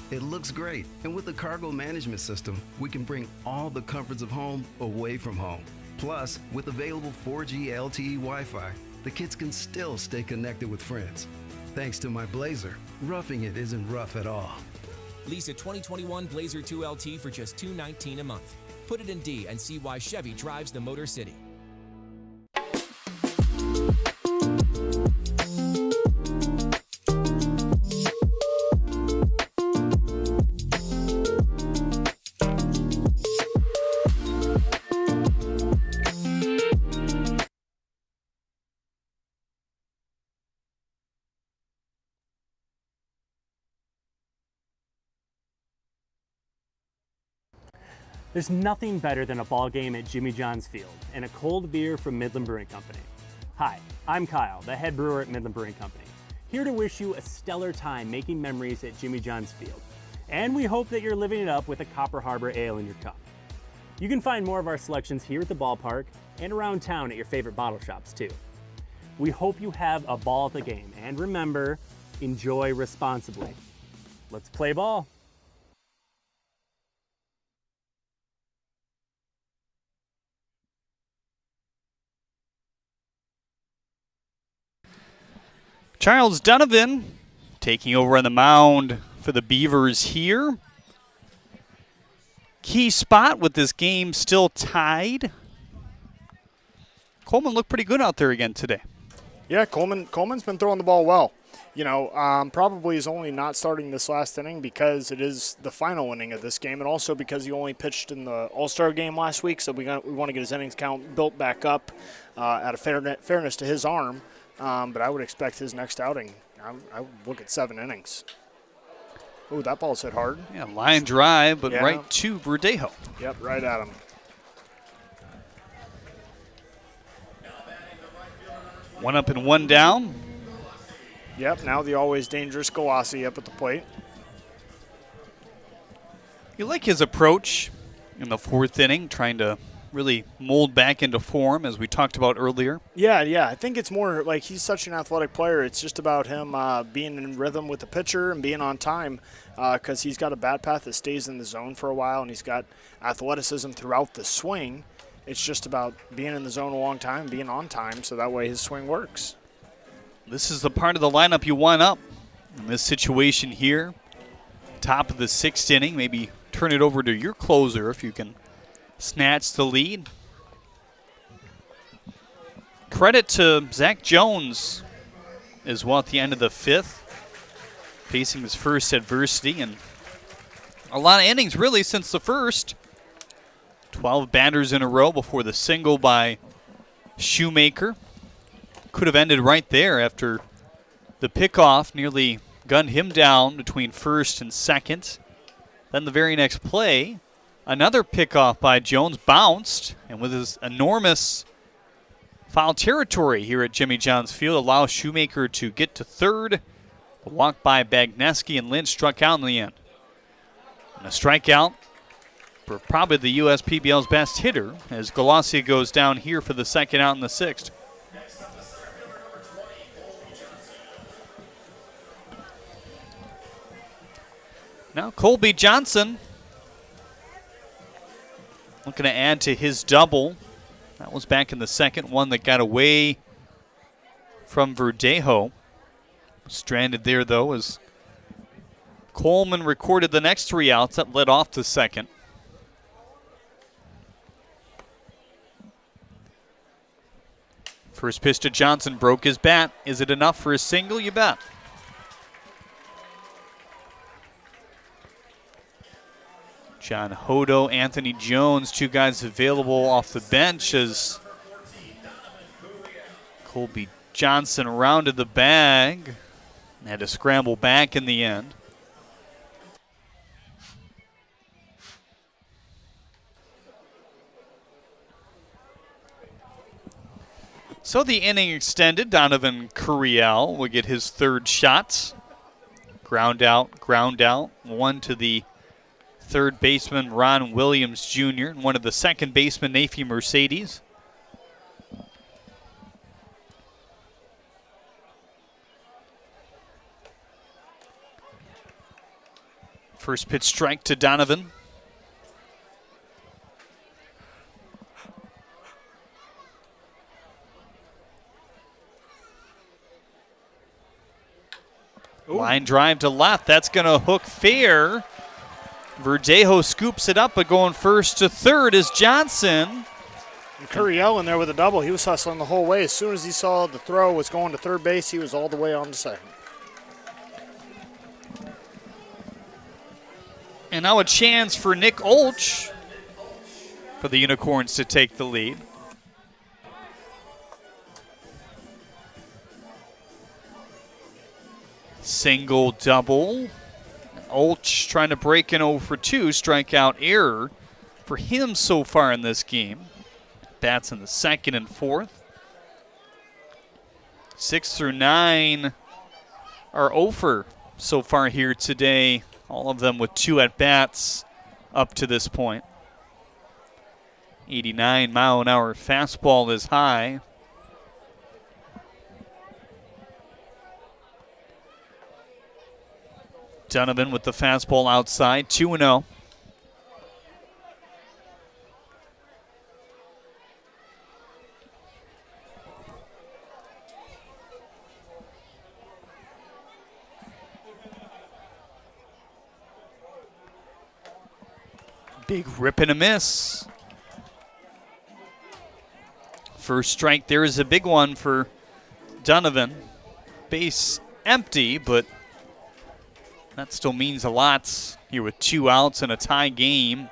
It looks great, and with the cargo management system, we can bring all the comforts of home away from home. Plus, with available 4G LTE Wi-Fi, the kids can still stay connected with friends. Thanks to my Blazer, roughing it isn't rough at all. Lease a 2021 Blazer 2LT for just $219 a month. Put it in D and see why Chevy drives the Motor City. There's nothing better than a ball game at Jimmy John's Field and a cold beer from Midland Brewing Company. Hi, I'm Kyle, the head brewer at Midland Brewing Company, here to wish you a stellar time making memories at Jimmy John's Field. And we hope that you're living it up with a Copper Harbor Ale in your cup. You can find more of our selections here at the ballpark and around town at your favorite bottle shops too. We hope you have a ball at the game, and remember, enjoy responsibly. Let's play ball. Charles Donovan taking over on the mound for the Beavers here. Key spot with this game still tied. Coleman looked pretty good out there again today. Yeah, Coleman's been throwing the ball well. Probably is only not starting this last inning because it is the final inning of this game, and also because he only pitched in the All-Star game last week, so we want to get his innings count built back up out of fairness to his arm. But I would expect his next outing, I would look at 7 innings. Ooh, that ball's hit hard. Yeah, line drive, but Yeah. right to Verdejo. Yep, right at him. One up and one down. Yep, now the always dangerous Galassi up at the plate. You like his approach in the 4th inning, trying to really mold back into form, as we talked about earlier. Yeah. I think it's more like he's such an athletic player. It's just about him being in rhythm with the pitcher and being on time because he's got a bat path that stays in the zone for a while, and he's got athleticism throughout the swing. It's just about being in the zone a long time, being on time, so that way his swing works. This is the part of the lineup you want up in this situation here. Top of the 6th inning, maybe turn it over to your closer if you can snatch the lead. Credit to Zach Jones as well at the end of the 5th, facing his first adversity and a lot of innings really since the first. 12 batters in a row before the single by Shoemaker. Could have ended right there after the pickoff nearly gunned him down between first and second. Then the very next play, another pickoff by Jones bounced, and with his enormous foul territory here at Jimmy John's Field, allows Shoemaker to get to third. A walk by Bagneski, and Lynch struck out in the end. And a strikeout for probably the USPBL's best hitter as Galassi goes down here for the second out in the 6th. Now Colby Johnson looking to add to his double. That was back in the 2nd, one that got away from Verdejo. Stranded there, though, as Coleman recorded the next 3 outs that led off the 2nd. First pitch to Johnson, broke his bat. Is it enough for a single? You bet. John Hodo, Anthony Jones, 2 guys available off the bench as Colby Johnson rounded the bag and had to scramble back in the end. So the inning extended. Donovan Curiel will get his 3rd shot. Ground out, one to the 3rd baseman Ron Williams Jr. and one of the 2nd baseman Nafi Mercedes. First pitch strike to Donovan. Ooh. Line drive to left. That's going to hook fair. Verdejo scoops it up, but going first to third is Johnson. And Curiel in there with a double. He was hustling the whole way. As soon as he saw the throw was going to third base, he was all the way on to second. And now a chance for Nick Olch for the Unicorns to take the lead. Single, double. Olch trying to break in 0 for 2. Strikeout error for him so far in this game. Bats in the 2nd and 4th. 6 through 9 are 0 for so far here today. All of them with 2 at-bats up to this point. 89-mile-an-hour fastball is high. Donovan with the fastball outside, 2-0. Big rip and a miss. First strike there is a big one for Donovan. Base empty, but that still means a lot here with 2 outs and a tie game.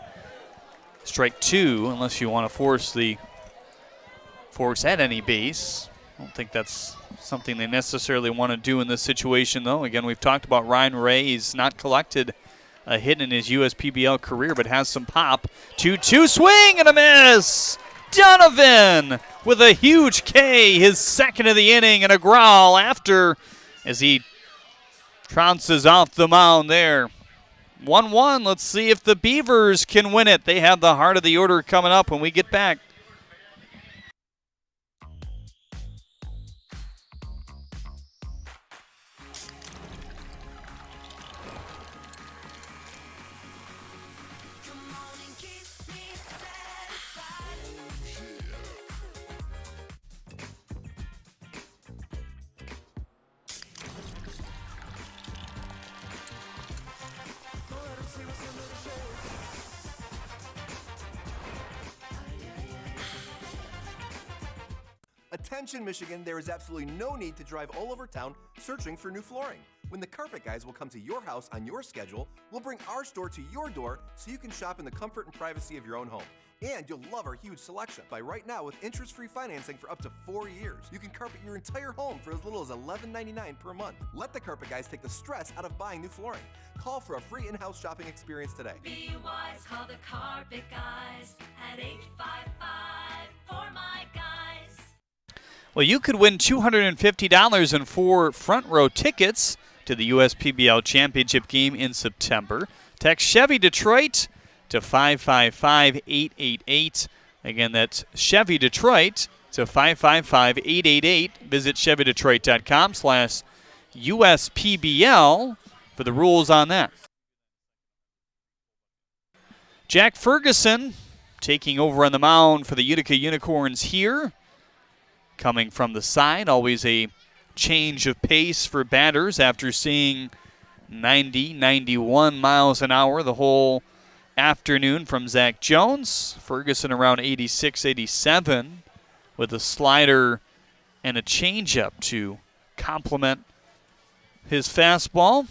Strike 2, unless you want to force at any base. I don't think that's something they necessarily want to do in this situation, though. Again, we've talked about Ryan Ray. He's not collected a hit in his USPBL career, but has some pop. 2-2 swing and a miss. Donovan with a huge K, his second of the inning, and a growl after as he trounces off the mound there. 1-1. Let's see if the Beavers can win it. They have the heart of the order coming up when we get back. Attention, Michigan, there is absolutely no need to drive all over town searching for new flooring. When the carpet guys will come to your house on your schedule, we'll bring our store to your door so you can shop in the comfort and privacy of your own home. And you'll love our huge selection. Buy right now with interest-free financing for up to 4 years. You can carpet your entire home for as little as $11.99 per month. Let the carpet guys take the stress out of buying new flooring. Call for a free in-house shopping experience today. Be wise, call the carpet guys at 855 for my guys. Well, you could win $250 and 4 front row tickets to the USPBL Championship game in September. Text Chevy Detroit to 555-888. Again, that's Chevy Detroit to 555-888. Visit ChevyDetroit.com/USPBL for the rules on that. Jack Ferguson taking over on the mound for the Utica Unicorns here. Coming from the side, always a change of pace for batters after seeing 90, 91 miles an hour the whole afternoon from Zach Jones. Ferguson around 86, 87 with a slider and a changeup to complement his fastball.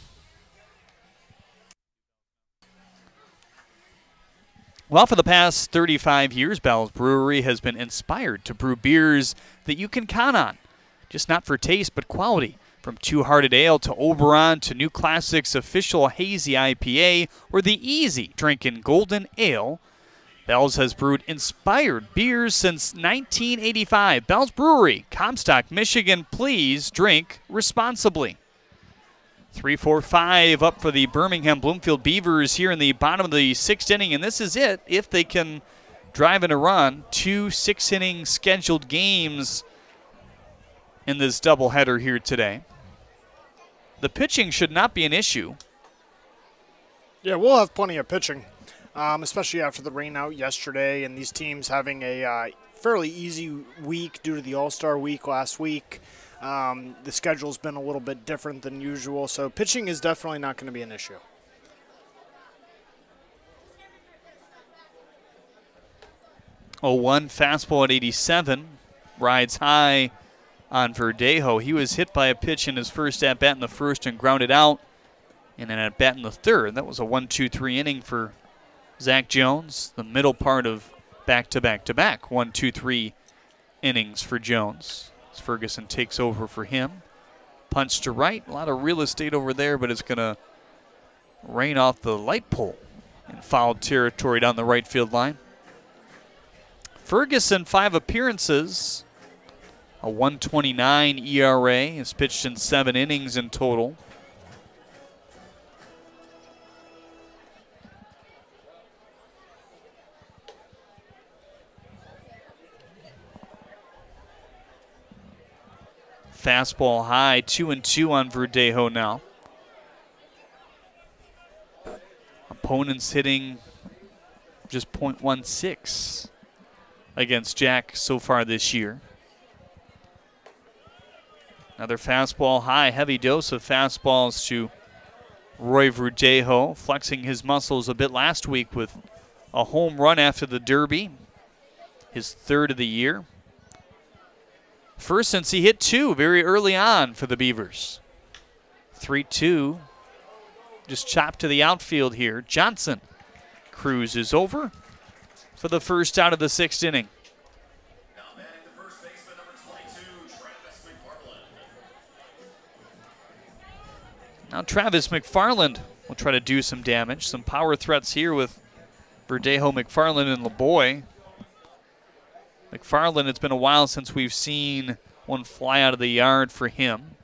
Well, for the past 35 years, Bell's Brewery has been inspired to brew beers that you can count on. Just not for taste, but quality. From Two Hearted Ale to Oberon to New Classics Official Hazy IPA or the easy drinking Golden Ale, Bell's has brewed inspired beers since 1985. Bell's Brewery, Comstock, Michigan. Please drink responsibly. 3-4-5 up for the Birmingham Bloomfield Beavers here in the bottom of the 6th inning, and this is it if they can drive in a run. 2 6-inning scheduled games in this doubleheader here today. The pitching should not be an issue. Yeah, we'll have plenty of pitching, especially after the rain out yesterday and these teams having a fairly easy week due to the All-Star week last week. The schedule's been a little bit different than usual, so pitching is definitely not going to be an issue. Oh, 1 fastball at 87, rides high on Verdejo. He was hit by a pitch in his first at-bat in the first and grounded out, and an at-bat in the third. That was a 1-2-3 inning for Zach Jones, the middle part of back-to-back-to-back 1-2-3 innings for Jones. As Ferguson takes over for him. Punch to right. A lot of real estate over there, but it's going to rain off the light pole in foul territory down the right field line. Ferguson, 5 appearances, a 1.29 ERA. Has pitched in 7 innings in total. Fastball high, 2-2 on Verdejo now. Opponents hitting just .16 against Jack so far this year. Another fastball high, heavy dose of fastballs to Roy Verdejo, flexing his muscles a bit last week with a home run after the Derby, his 3rd of the year. First since he hit 2 very early on for the Beavers. 3-2. Just chopped to the outfield here. Johnson cruises over for the first out of the 6th inning. Now Travis McFarland will try to do some damage. Some power threats here with Verdejo, McFarland, and LeBoy. McFarland, it's been a while since we've seen one fly out of the yard for him.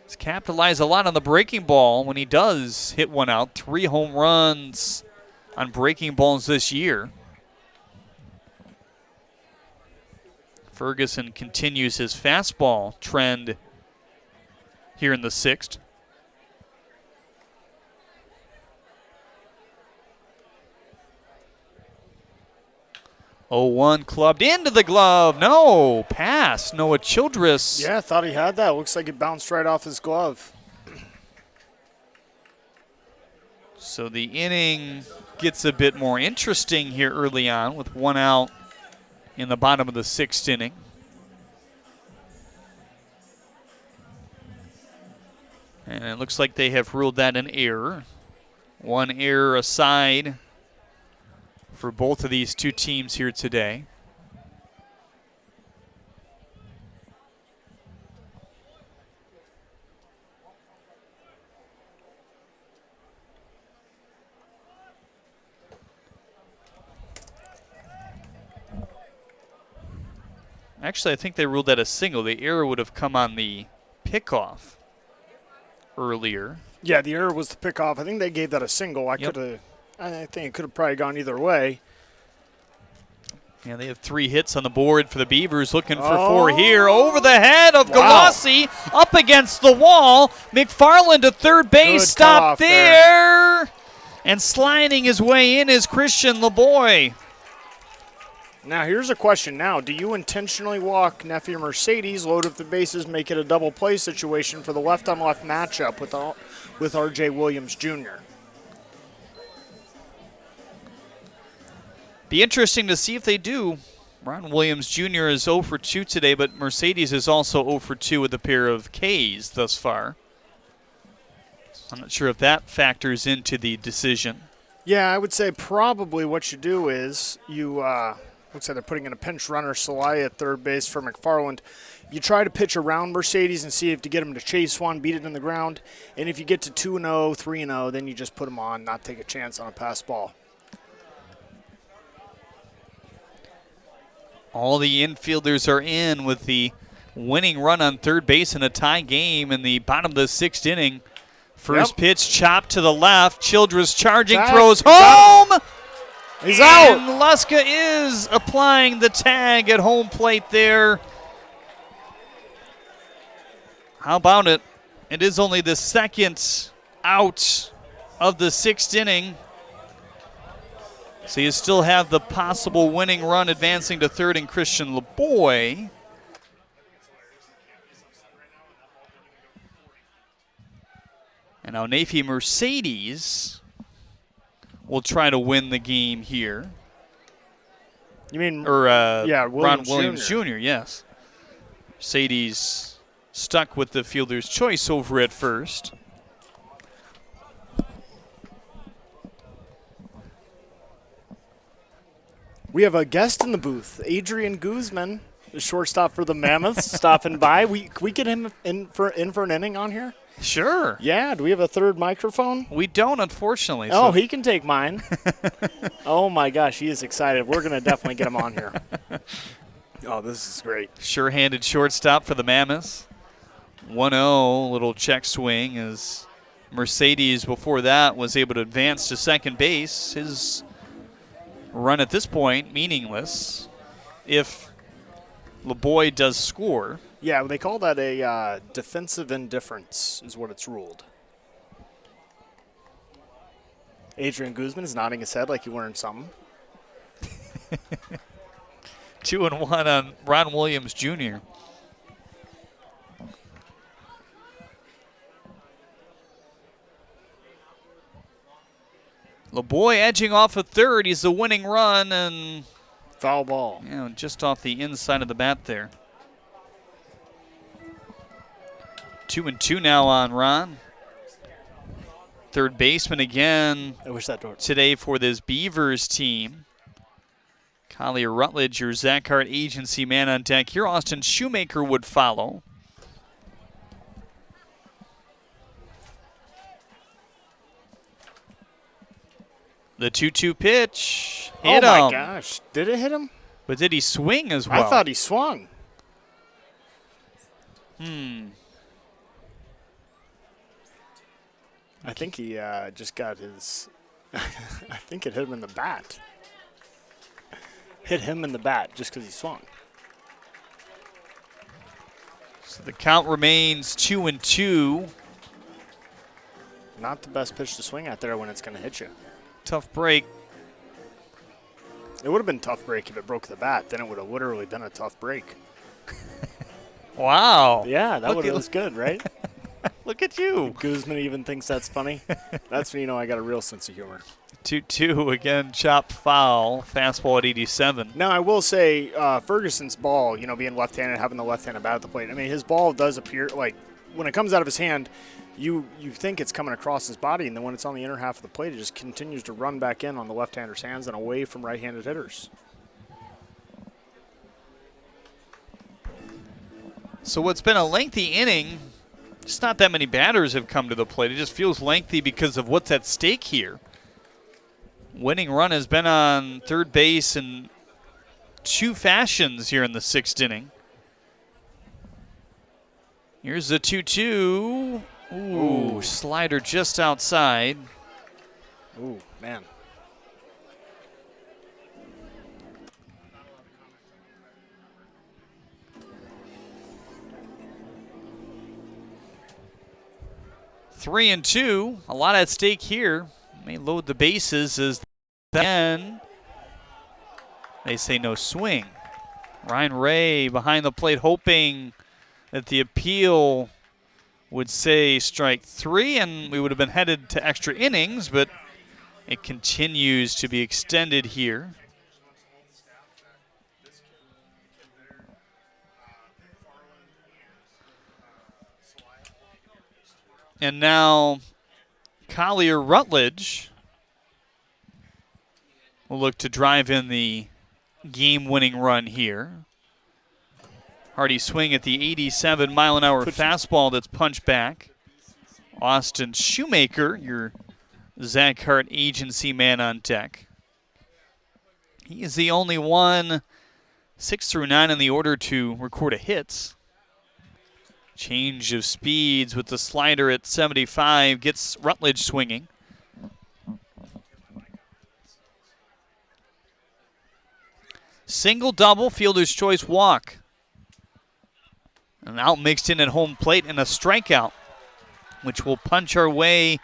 He's capitalized a lot on the breaking ball when he does hit one out. 3 home runs on breaking balls this year. Ferguson continues his fastball trend here in the 6th. 0-1 clubbed into the glove. No, pass. Noah Childress. Yeah, I thought he had that. Looks like it bounced right off his glove. So the inning gets a bit more interesting here early on with 1 out in the bottom of the 6th inning. And it looks like they have ruled that an error. 1 error aside for both of these two teams here today. Actually, I think they ruled that a single. The error would have come on the pickoff earlier. Yeah, the error was the pickoff. I think they gave that a single. I think it could have probably gone either way. Yeah, they have 3 hits on the board for the Beavers, looking for 4 here. Over the head of Galassi, up against the wall. McFarland to third base, Good stop there. And sliding his way in is Christian LeBoy. Now, here's a question now. Do you intentionally walk Nephew Mercedes, load up the bases, make it a double play situation for the left-on-left matchup with R.J. Williams Jr.? Be interesting to see if they do. Ron Williams Jr. is 0 for 2 today, but Mercedes is also 0 for 2 with a pair of Ks thus far. I'm not sure if that factors into the decision. Yeah, I would say probably what you do is you looks like they're putting in a pinch runner, Salai at third base for McFarland. You try to pitch around Mercedes and see if to get him to chase one, beat it in the ground. And if you get to 2-0, 3-0, then you just put him on, not take a chance on a pass ball. All the infielders are in with the winning run on third base in a tie game in the bottom of the 6th inning. First pitch chopped to the left. Childress charging, throws home. He's out. And Luska is applying the tag at home plate there. How about it? It is only the 2nd out of the 6th inning. So you still have the possible winning run advancing to third in Christian LeBoy. And now Nephi Mercedes will try to win the game here. You mean Ron Williams Williams Jr. Jr., yes. Mercedes stuck with the fielder's choice over at first. We have a guest in the booth, Adrian Guzman, the shortstop for the Mammoths, stopping by. We get him in for an inning on here? Sure. Yeah, do we have a third microphone? We don't, unfortunately. Oh, he can take mine. Oh, my gosh, he is excited. We're going to definitely get him on here. Oh, this is great. Sure-handed shortstop for the Mammoths. 1-0, little check swing as Mercedes before that was able to advance to second base. His run at this point meaningless if LeBoy does score. Yeah, they call that a defensive indifference is what it's ruled. Adrian Guzman is nodding his head like he learned something. 2-1 on Ron Williams Jr. LeBoy edging off at third. He's the winning run and foul ball. Yeah, just off the inside of the bat there. 2-2 now on Ron. Third baseman again I wish that door. today for this Beavers team. Collier Rutledge, your Zach Hart agency man on deck here. Austin Shoemaker would follow. The 2-2 pitch. Hit oh, my him. gosh. Did it hit him? But did he swing as well? I thought he swung. I think he just got his I think it hit him in the bat. Hit him in the bat just because he swung. So the count remains 2-2. Not the best pitch to swing at there when it's going to hit you. Tough break. It would have been tough break if it broke the bat. Then it would have literally been a tough break. Wow. Yeah, that would have been good, right? Look at you. Guzman even thinks that's funny. That's when you know I got a real sense of humor. 2-2 again, chopped foul. Fastball at 87. Now, I will say Ferguson's ball, being left-handed, having the left-handed bat at the plate, I mean, his ball does appear, like, when it comes out of his hand, you think it's coming across his body, and then when it's on the inner half of the plate, it just continues to run back in on the left-hander's hands and away from right-handed hitters. So what's been a lengthy inning, just not that many batters have come to the plate. It just feels lengthy because of what's at stake here. Winning run has been on third base in two fashions here in the sixth inning. Here's the 2-2. Ooh, slider just outside. Ooh, man. Three and two, a lot at stake here. May load the bases as then they say no swing. Ryan Ray behind the plate hoping that the appeal would say strike three and we would have been headed to extra innings, but it continues to be extended here. And now Collier Rutledge will look to drive in the game-winning run here. Hardy swing at the 87-mile-an-hour fastball that's punched back. Austin Shoemaker, your Zach Hart agency man on deck. He is the only one 6 through 9 in the order to record a hit. Change of speeds with the slider at 75 gets Rutledge swinging. Single, double, fielder's choice walk. An out mixed in at home plate and a strikeout, which will punch our way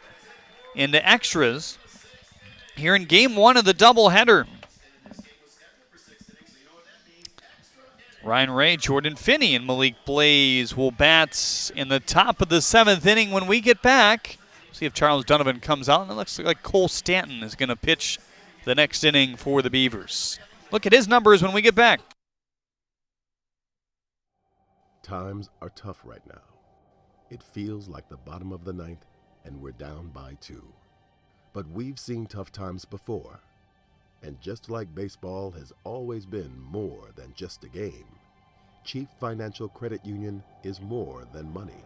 into extras here in game one of the doubleheader. Ryan Ray, Jordan Finney, and Malik Blaze will bat in the top of the seventh inning when we get back. See if Charles Donovan comes out, and it looks like Cole Stanton is going to pitch the next inning for the Beavers. Look at his numbers when we get back. Times are tough right now. It feels like the bottom of the ninth, and we're down by 2. But we've seen tough times before. And just like baseball has always been more than just a game, Chief Financial Credit Union is more than money.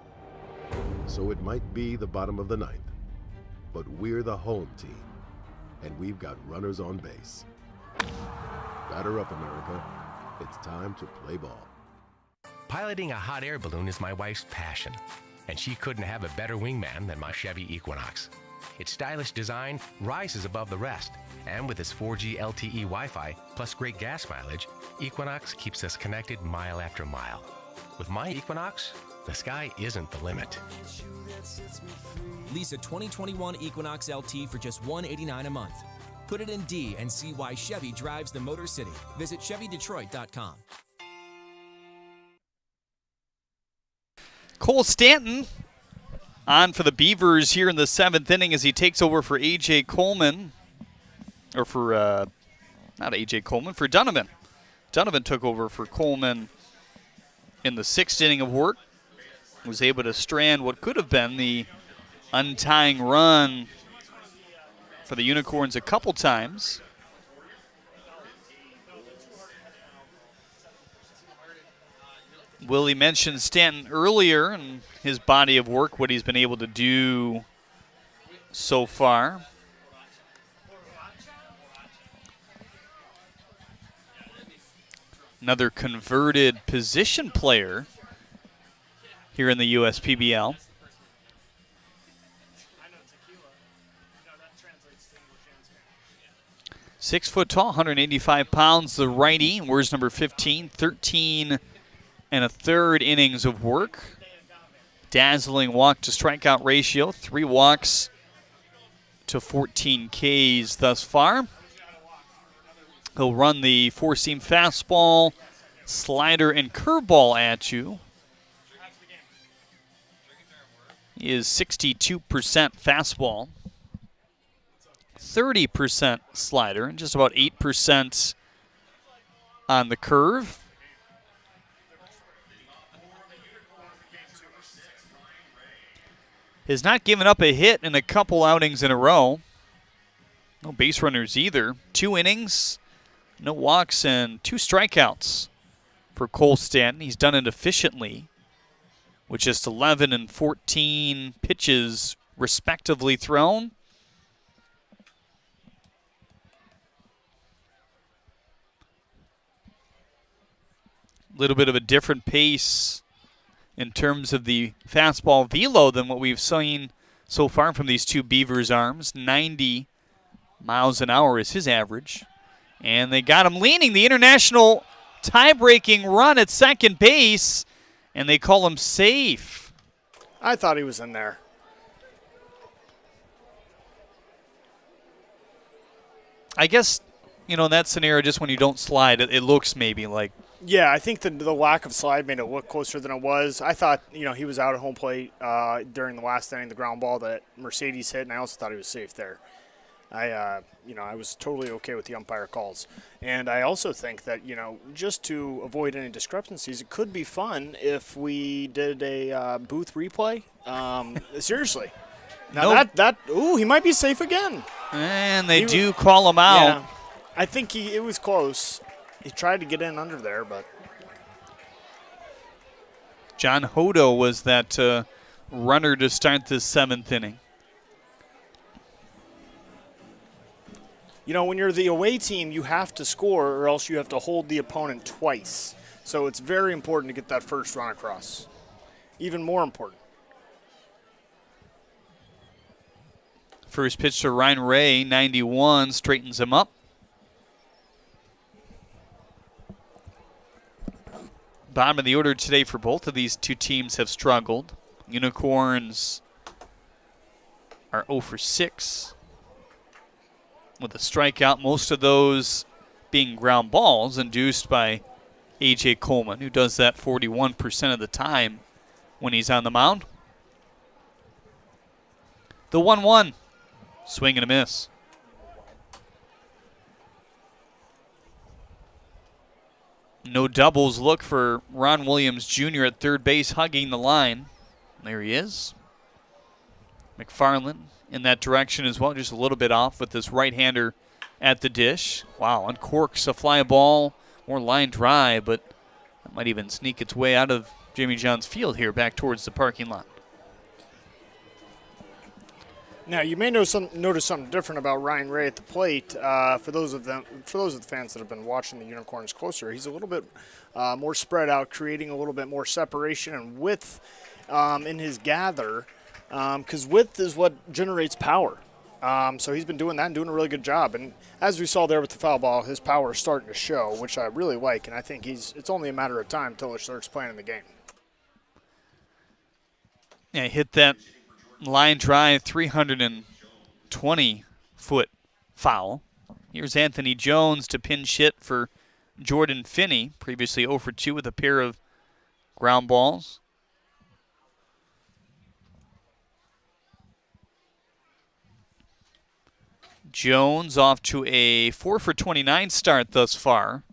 So it might be the bottom of the ninth, but we're the home team, and we've got runners on base. Batter up, America. It's time to play ball. Piloting a hot air balloon is my wife's passion, and she couldn't have a better wingman than my Chevy Equinox. Its stylish design rises above the rest, and with its 4G LTE Wi-Fi plus great gas mileage, Equinox keeps us connected mile after mile. With my Equinox, the sky isn't the limit. Lease a 2021 Equinox LT for just $189 a month. Put it in D and see why Chevy drives the Motor City. Visit ChevyDetroit.com. Cole Stanton on for the Beavers here in the seventh inning as he takes over for A.J. Coleman. Or for, not A.J. Coleman, for Donovan. Donovan took over for Coleman in the sixth inning of work. was able to strand what could have been the untying run for the Unicorns a couple times. Willie mentioned Stanton earlier and his body of work, what he's been able to do so far. Another converted position player here in the USPBL. 6 foot tall, 185 pounds, the righty. Wears number 15, 13 and a third innings of work. Dazzling walk to strikeout ratio, 3 walks to 14 Ks thus far. He'll run the four-seam fastball, slider, and curveball at you. He is 62% fastball, 30% slider, and just about 8% on the curve. Has not given up a hit in a couple outings in a row. No base runners either. 2 innings, no walks, and 2 strikeouts for Cole Stanton. He's done it efficiently with just 11 and 14 pitches respectively thrown. A little bit of a different pace in terms of the fastball velo than what we've seen so far from these two Beavers arms. 90 miles an hour is his average. And they got him leaning. The international tie-breaking run at second base, and they call him safe. I thought he was in there. I guess, you know, in that scenario, just when you don't slide, it looks maybe like. Yeah, I think the lack of slide made it look closer than it was. I thought, you know, he was out at home plate during the last inning, the ground ball that Mercedes hit, and I also thought he was safe there. I was totally okay with the umpire calls. And I also think that, you know, just to avoid any discrepancies, it could be fun if we did a booth replay. Seriously. Now he might be safe again. And they do call him out. Yeah, I think it was close. He tried to get in under there, but. John Hodo was that runner to start the 7th inning. You know, when you're the away team, you have to score or else you have to hold the opponent twice. So it's very important to get that first run across. Even more important. First pitch to Ryan Ray, 91, straightens him up. Bottom of the order today for both of these two teams have struggled. Unicorns are 0 for 6 with a strikeout, most of those being ground balls induced by A.J. Coleman, who does that 41% of the time when he's on the mound. The 1-1, swing and a miss. No doubles look for Ron Williams Jr. at third base, hugging the line. There he is. McFarland in that direction as well, just a little bit off with this right-hander at the dish. Wow, uncorks a fly ball, more line drive, but that might even sneak its way out of Jimmy John's field here back towards the parking lot. Now, you may notice something different about Ryan Ray at the plate. For those of the fans that have been watching the Unicorns closer, he's a little bit more spread out, creating a little bit more separation and width in his gather, because width is what generates power. So he's been doing that and doing a really good job. And as we saw there with the foul ball, his power is starting to show, which I really like. And I think it's only a matter of time until he starts playing in the game. Yeah, hit that line drive, 320-foot foul. Here's Anthony Jones to pinch hit for Jordan Finney, previously 0 for 2 with a pair of ground balls. Jones off to a 4 for 29 start thus far.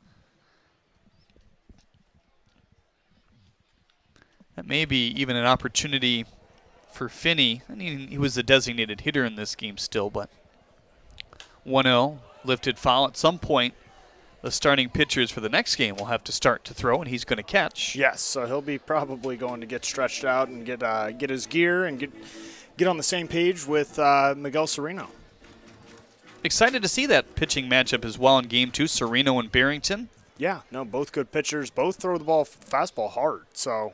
That maybe even an opportunity for Finney. I mean, he was the designated hitter in this game still, but 1-0, lifted foul. At some point, the starting pitchers for the next game will have to start to throw, and he's going to catch. Yes, so he'll be probably going to get stretched out and get his gear and get on the same page with Miguel Sereno. Excited to see that pitching matchup as well in Game 2, Sereno and Barrington. Yeah, no, both good pitchers. Both throw the ball fastball hard, so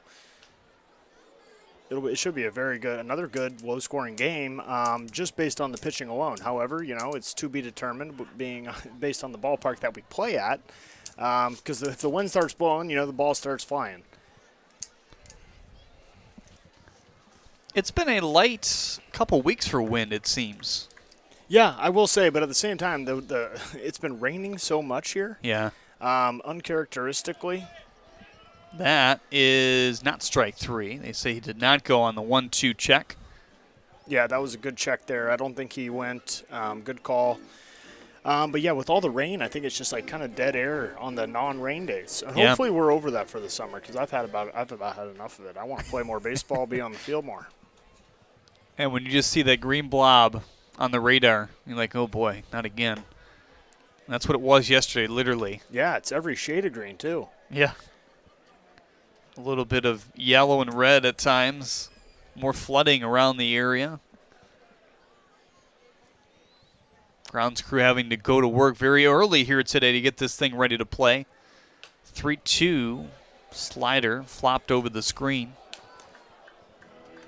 it should be another good low-scoring game, just based on the pitching alone. However, it's to be determined, being based on the ballpark that we play at, because if the wind starts blowing, the ball starts flying. It's been a light couple weeks for wind, it seems. Yeah, I will say, but at the same time, it's been raining so much here. Yeah. Uncharacteristically. That is not strike 3. They say he did not go on the 1-2 check. Yeah, that was a good check there. I don't think he went. Good call. But yeah, with all the rain, I think it's just like kind of dead air on the non-rain days. And hopefully we're over that for the summer, because I've about had enough of it. I want to play more baseball, be on the field more. And when you just see that green blob on the radar, you're like, oh boy, not again. And that's what it was yesterday, literally. Yeah, it's every shade of green too. Yeah. A little bit of yellow and red at times. More flooding around the area. Grounds crew having to go to work very early here today to get this thing ready to play. 3-2 slider flopped over the screen.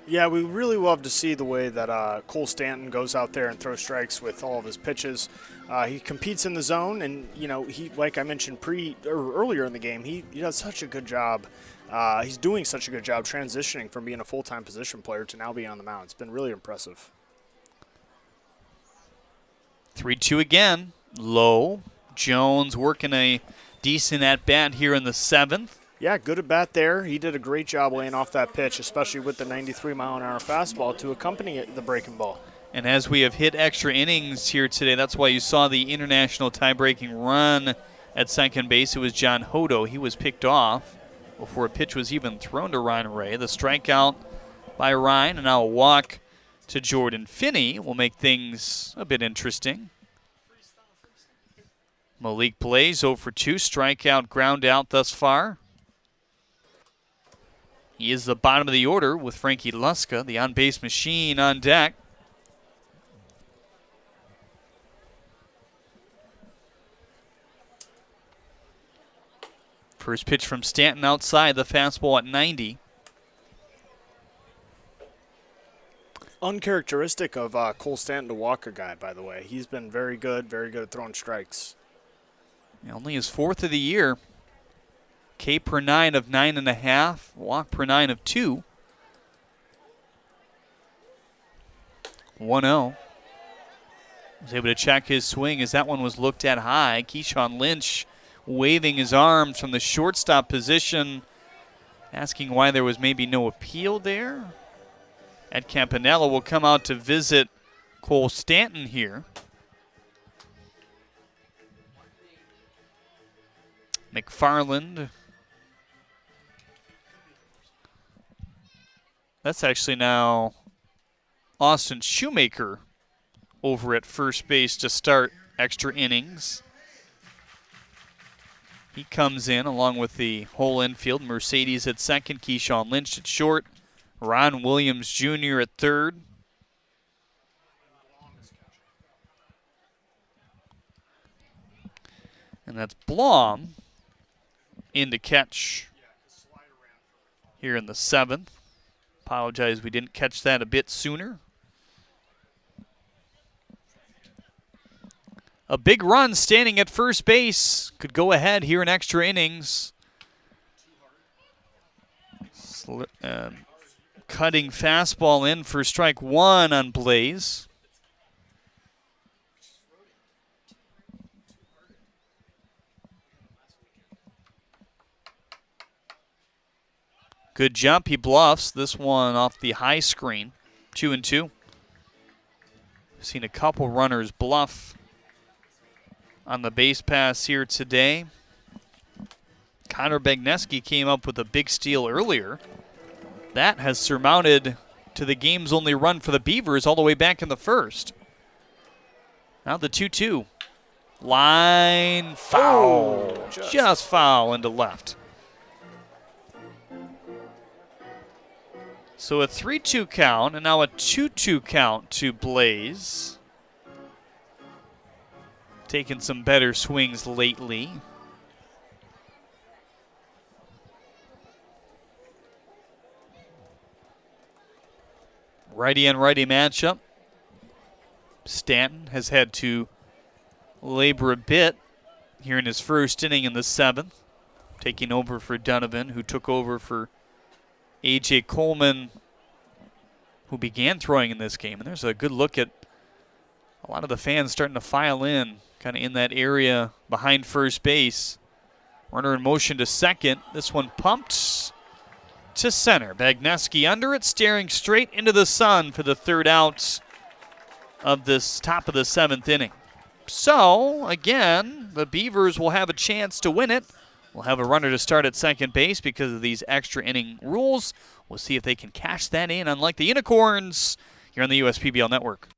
Yeah, we really love to see the way that Cole Stanton goes out there and throws strikes with all of his pitches. He competes in the zone, and he, like I mentioned earlier in the game, he does such a good job. He's doing such a good job transitioning from being a full-time position player to now being on the mound. It's been really impressive. 3-2 again, low. Jones working a decent at-bat here in the 7th. Yeah, good at bat there. He did a great job laying off that pitch, especially with the 93-mile-an-hour fastball to accompany the breaking ball. And as we have hit extra innings here today, that's why you saw the international tie-breaking run at second base. It was John Hodo. He was picked off before a pitch was even thrown to Ryan Ray. The strikeout by Ryan, and now a walk to Jordan Finney will make things a bit interesting. Malik Blaze 0 for 2, strikeout, ground out thus far. He is the bottom of the order with Frankie Luska, the on-base machine, on deck. First pitch from Stanton outside, the fastball at 90. Uncharacteristic of Cole Stanton to walk a guy, by the way. He's been very good at throwing strikes. Only his 4th of the year. K per 9 of 9.5, walk per 9 of 2. 1-0. Was able to check his swing as that one was looked at high. Keyshawn Lynch waving his arms from the shortstop position, asking why there was maybe no appeal there. Ed Campanella will come out to visit Cole Stanton here. McFarland. That's actually now Austin Shoemaker over at first base to start extra innings. He comes in along with the whole infield. Mercedes at second, Keyshawn Lynch at short, Ron Williams Jr. at third. And that's Blom in to catch here in the 7th. Apologize we didn't catch that a bit sooner. A big run standing at first base. Could go ahead here in extra innings. Cutting fastball in for strike 1 on Blaze. Good jump. He bluffs this one off the high screen. 2-2. Seen a couple runners bluff on the base pass here today. Connor Begneski came up with a big steal earlier. that has surmounted to the game's only run for the Beavers all the way back in the first. Now the 2-2. Line foul. Just foul into left. So a 3-2 count and now a 2-2 count to Blaze. Taking some better swings lately. Righty and righty matchup. Stanton has had to labor a bit here in his first inning in the 7th, taking over for Donovan, who took over for A.J. Coleman, who began throwing in this game. And there's a good look at a lot of the fans starting to file in, kind of in that area behind first base. Runner in motion to second. This one pumped to center. Bagneski under it, staring straight into the sun for the third out of this top of the 7th inning. So, again, the Beavers will have a chance to win it. We'll have a runner to start at second base because of these extra inning rules. We'll see if they can cash that in, unlike the Unicorns, here on the USPBL Network.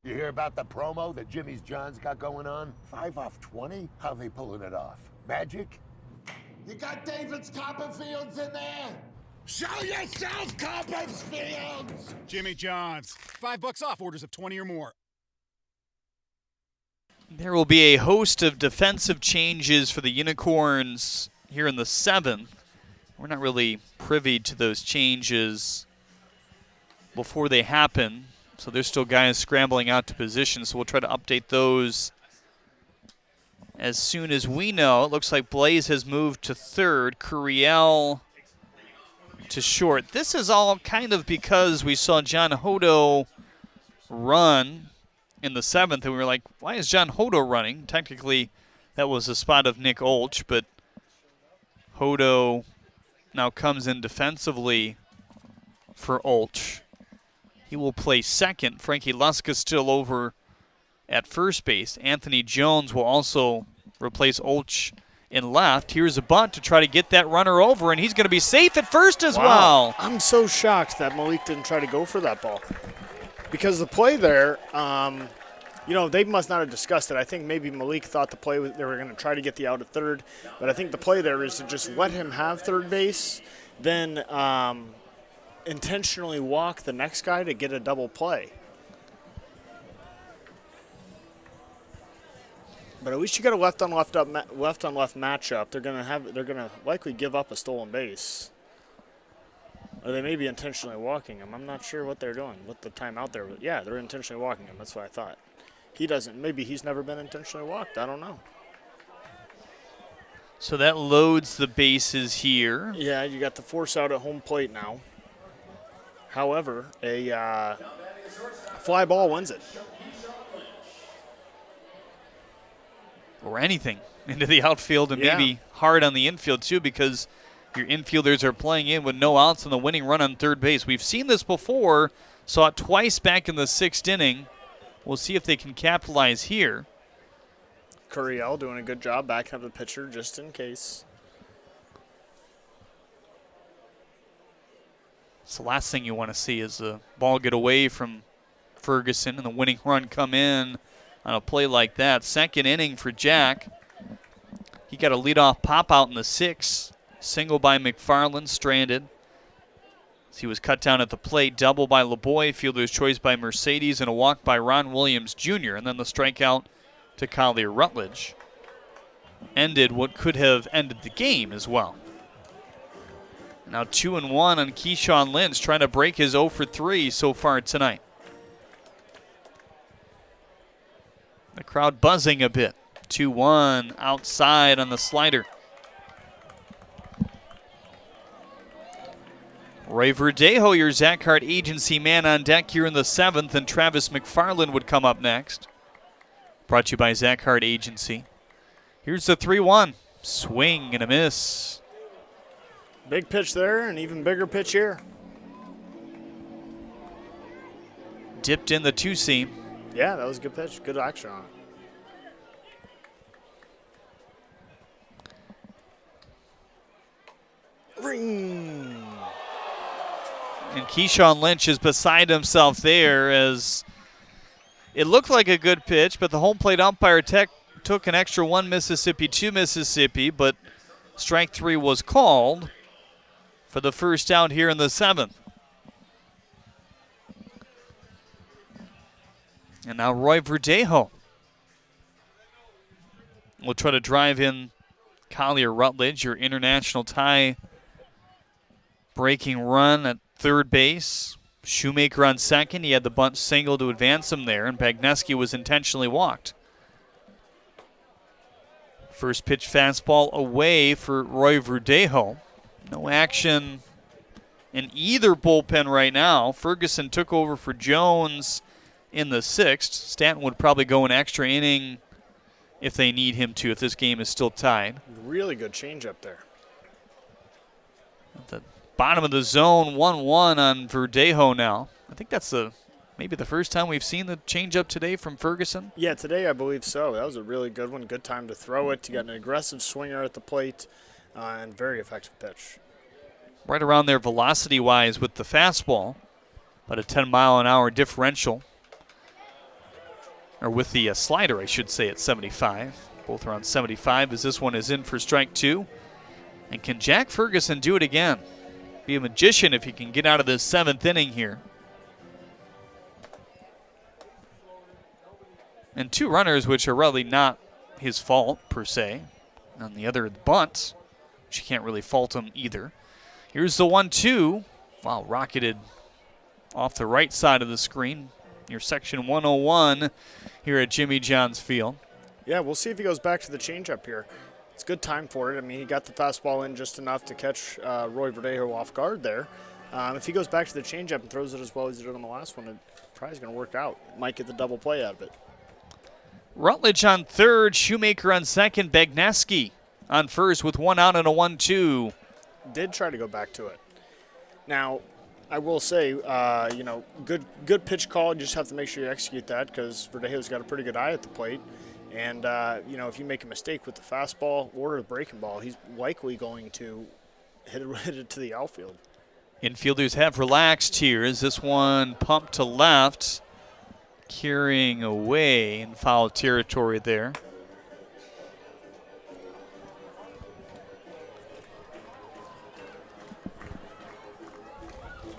You hear about the promo that Jimmy's John's got going on? 5 off 20? How they pulling it off? Magic? You got David's Copperfields in there? Show yourself, Copperfields! Jimmy John's. $5 off orders of 20 or more. There will be a host of defensive changes for the Unicorns here in the 7th. We're not really privy to those changes before they happen. So there's still guys scrambling out to position, so we'll try to update those as soon as we know. It looks like Blaze has moved to third, Curiel to short. This is all kind of because we saw John Hodo run in the 7th, and we were like, why is John Hodo running? Technically, that was a spot of Nick Olch, but Hodo now comes in defensively for Olch. He will play second. Frankie Luska still over at first base. Anthony Jones will also replace Olch in left. Here's a bunt to try to get that runner over, and he's going to be safe at first as well. I'm so shocked that Malik didn't try to go for that ball. Because the play there, you know, they must not have discussed it. I think maybe Malik thought the play, they were going to try to get the out at third. But I think the play there is to just let him have third base, then intentionally walk the next guy to get a double play. But at least you got a left on left matchup. They're gonna likely give up a stolen base, or they may be intentionally walking him. I'm not sure what they're doing with the timeout there. But yeah, they're intentionally walking him. That's what I thought. He doesn't. Maybe he's never been intentionally walked. I don't know. So that loads the bases here. Yeah, you got the force out at home plate now. However, a fly ball wins it. Or anything into the outfield, and maybe hard on the infield too, because your infielders are playing in with no outs on the winning run on third base. We've seen this before, saw it twice back in the 6th inning. We'll see if they can capitalize here. Curiel doing a good job backing up the pitcher just in case. It's the last thing you want to see is the ball get away from Ferguson and the winning run come in on a play like that. 2nd inning for Jack. He got a leadoff pop out in the 6th. Single by McFarland, stranded. He was cut down at the plate, double by LeBoy, fielder's choice by Mercedes, and a walk by Ron Williams Jr., and then the strikeout to Collier Rutledge ended what could have ended the game as well. Now 2-1 on Keyshawn Lynch, trying to break his 0 for 3 so far tonight. The crowd buzzing a bit. 2-1 outside on the slider. Roy Verdejo, your Zach Hart agency man on deck here in the 7th, and Travis McFarland would come up next. Brought to you by Zach Hart Agency. Here's the 3-1. Swing and a miss. Big pitch there, and even bigger pitch here. Dipped in the two-seam. Yeah, that was a good pitch. Good action on it. Ring. And Keyshawn Lynch is beside himself there as it looked like a good pitch, but the home plate umpire took an extra 1 Mississippi, 2 Mississippi, but strike 3 was called for the first out here in the 7th. And now Roy Verdejo will try to drive in Collier Rutledge, your international tie breaking run at third base. Shoemaker on second. He had the bunt single to advance him there, and Bagneski was intentionally walked. First pitch fastball away for Roy Verdejo. No action in either bullpen right now. Ferguson took over for Jones in the 6th. Stanton would probably go an extra inning if they need him to, if this game is still tied. Really good changeup there. At the bottom of the zone, 1-1 on Verdejo now. I think that's maybe the first time we've seen the changeup today from Ferguson. Yeah, today I believe so. That was a really good one. Good time to throw it. You got an aggressive swinger at the plate and very effective pitch. Right around there velocity-wise with the fastball, but a 10-mile-an-hour differential. Or with the slider, I should say, at 75. Both around 75 as this one is in for strike 2. And can Jack Ferguson do it again? Be a magician if he can get out of this 7th inning here. And 2 runners, which are really not his fault, per se. On the other, the bunt, which you can't really fault him either. Here's the 1-2. Wow, rocketed off the right side of the screen. Your section 101 here at Jimmy John's Field. Yeah, we'll see if he goes back to the changeup here. It's good time for it. I mean, he got the fastball in just enough to catch Roy Verdejo off guard there. If he goes back to the changeup and throws it as well as he did on the last one, it probably is going to work out. Might get the double play out of it. Rutledge on third, Shoemaker on second, Bagneski on first with 1 out and a 1-2. Did try to go back to it. Now, I will say, good pitch call. You just have to make sure you execute that because Verdejo's got a pretty good eye at the plate. And, if you make a mistake with the fastball or the breaking ball, he's likely going to hit it to the outfield. Infielders have relaxed here as this one pumped to left, carrying away in foul territory there.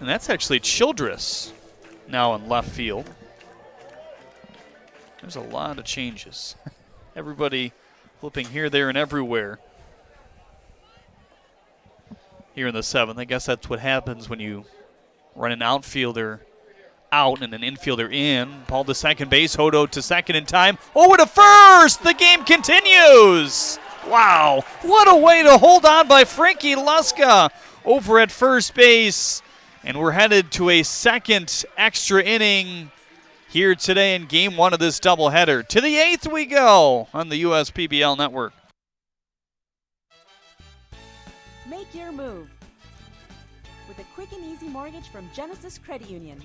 And that's actually Childress now in left field. There's a lot of changes. Everybody flipping here, there, and everywhere here in the 7th. I guess that's what happens when you run an outfielder out and an infielder in. Ball to second base, Hodo to second in time. Over to first! The game continues! Wow, what a way to hold on by Frankie Luska over at first base. And we're headed to a second extra inning here today in Game 1 of this doubleheader. To the 8th we go on the USPBL Network. Make your move with a quick and easy mortgage from Genesis Credit Union.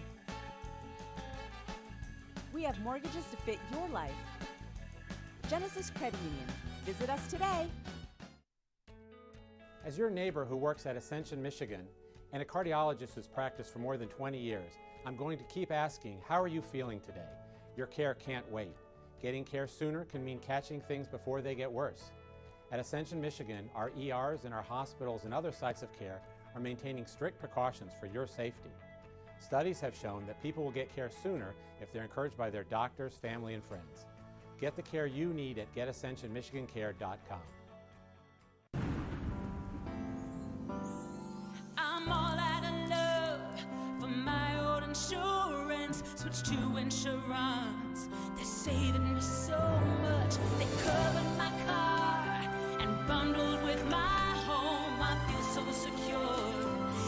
We have mortgages to fit your life. Genesis Credit Union. Visit us today. As your neighbor who works at Ascension, Michigan, and a cardiologist who's practiced for more than 20 years, I'm going to keep asking, how are you feeling today? Your care can't wait. Getting care sooner can mean catching things before they get worse. At Ascension, Michigan, our ERs and our hospitals and other sites of care are maintaining strict precautions for your safety. Studies have shown that people will get care sooner if they're encouraged by their doctors, family, and friends. Get the care you need at GetAscensionMichiganCare.com. I'm all out of love for my old insurance. Switch to insurance. They're saving me so much. They covered my car and bundled with my home. I feel so secure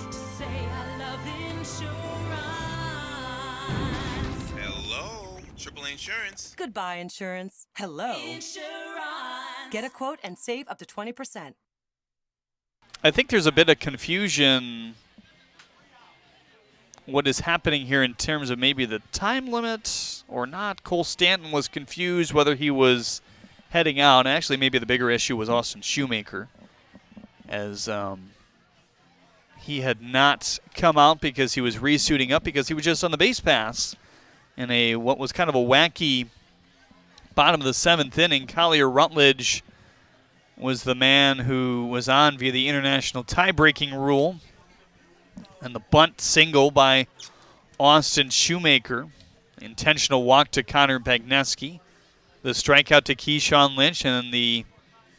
to say I love insurance. Hello, AAA Insurance. Goodbye, insurance. Hello. Insurance. Get a quote and save up to 20%. I think there's a bit of confusion what is happening here in terms of maybe the time limit or not. Cole Stanton was confused whether he was heading out. And actually, maybe the bigger issue was Austin Shoemaker, as he had not come out because he was resuiting up because he was just on the base pass in a what was kind of a wacky bottom of the 7th inning. Collier Rutledge was the man who was on via the international tie-breaking rule. And the bunt single by Austin Shoemaker. Intentional walk to Connor Bagneski. The strikeout to Keyshawn Lynch. And the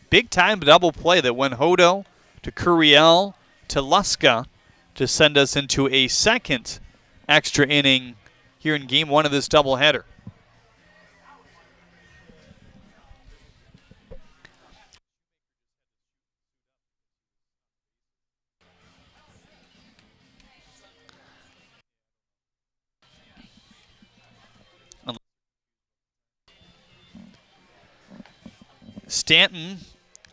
big-time double play that went Hodo to Curiel to Luska to send us into a second extra inning here in Game 1 of this doubleheader. Stanton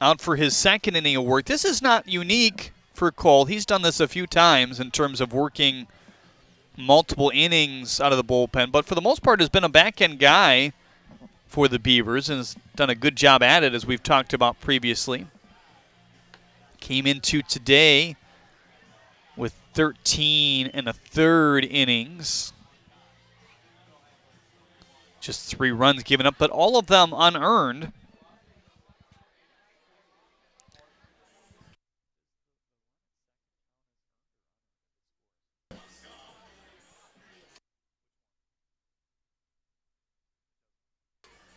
out for his second inning of work. This is not unique for Cole. He's done this a few times in terms of working multiple innings out of the bullpen, but for the most part has been a back-end guy for the Beavers and has done a good job at it, as we've talked about previously. Came into today with 13 1/3 innings. Just 3 runs given up, but all of them unearned.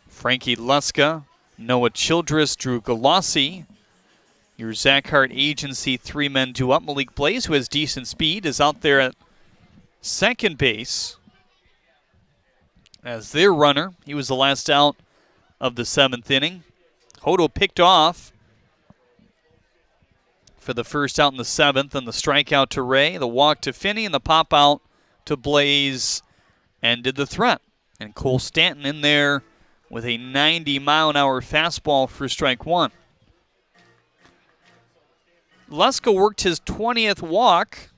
Frankie Luska, Noah Childress, Drew Galassi. Your Zach Hart agency 3 men due up. Malik Blaze, who has decent speed, is out there at second base as their runner. He was the last out of the 7th inning. Hodo picked off for the first out in the 7th, and the strikeout to Ray, the walk to Finney, and the pop out to Blaze ended the threat. And Cole Stanton in there with a 90-mile-an-hour fastball for strike 1. Luska worked his 20th walk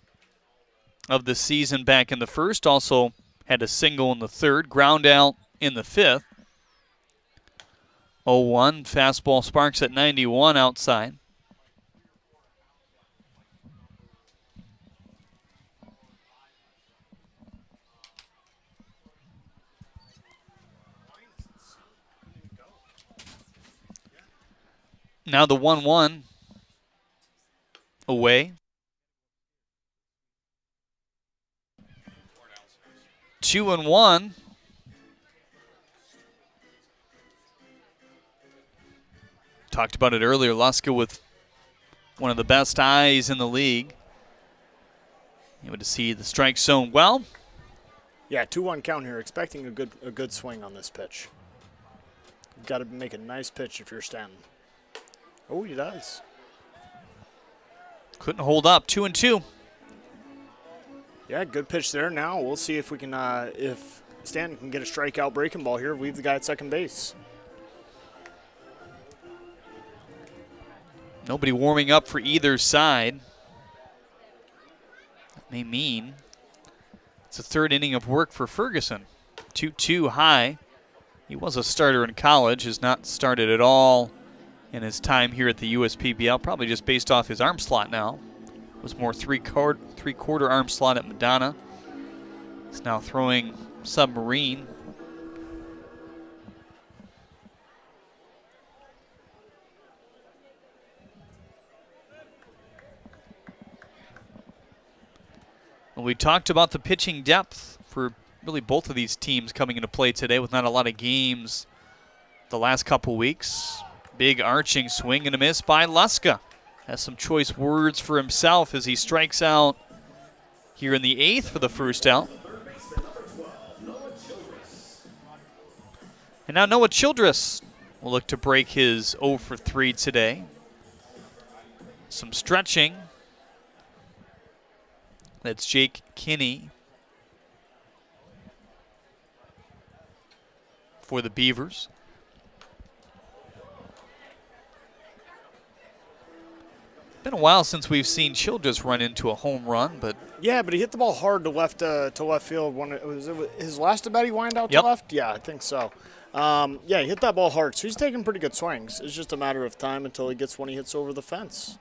of the season back in the 1st. Also had a single in the 3rd, ground out in the 5th. 0-1, fastball sparks at 91 outside. Now the 1-1 away. 2-1. Talked about it earlier. Luska with one of the best eyes in the league. Able to see the strike zone well. Yeah, 2-1 count here. Expecting a good swing on this pitch. Got to make a nice pitch if you're Stanton. Oh, he does. Couldn't hold up. 2-2. Yeah, good pitch there. Now we'll see if we can, if Stanton can get a strikeout breaking ball here. Leave the guy at second base. Nobody warming up for either side. That may mean it's a 3rd inning of work for Ferguson. 2-2 high. He was a starter in college. Has not started at all in his time here at the USPBL, probably just based off his arm slot now. Was more three-quarter arm slot at Madonna. He's now throwing submarine. We talked about the pitching depth for really both of these teams coming into play today with not a lot of games the last couple weeks. Big arching swing and a miss by Luska. Has some choice words for himself as he strikes out here in the 8th for the first out. And now Noah Childress will look to break his 0 for 3 today. Some stretching. That's Jake Kinney for the Beavers. Been a while since we've seen Childress run into a home run, but yeah, but he hit the ball hard to left field. Was it his last at bat he wind out to left? Yeah, I think so. Yeah, he hit that ball hard, so he's taking pretty good swings. It's just a matter of time until he gets one he hits over the fence.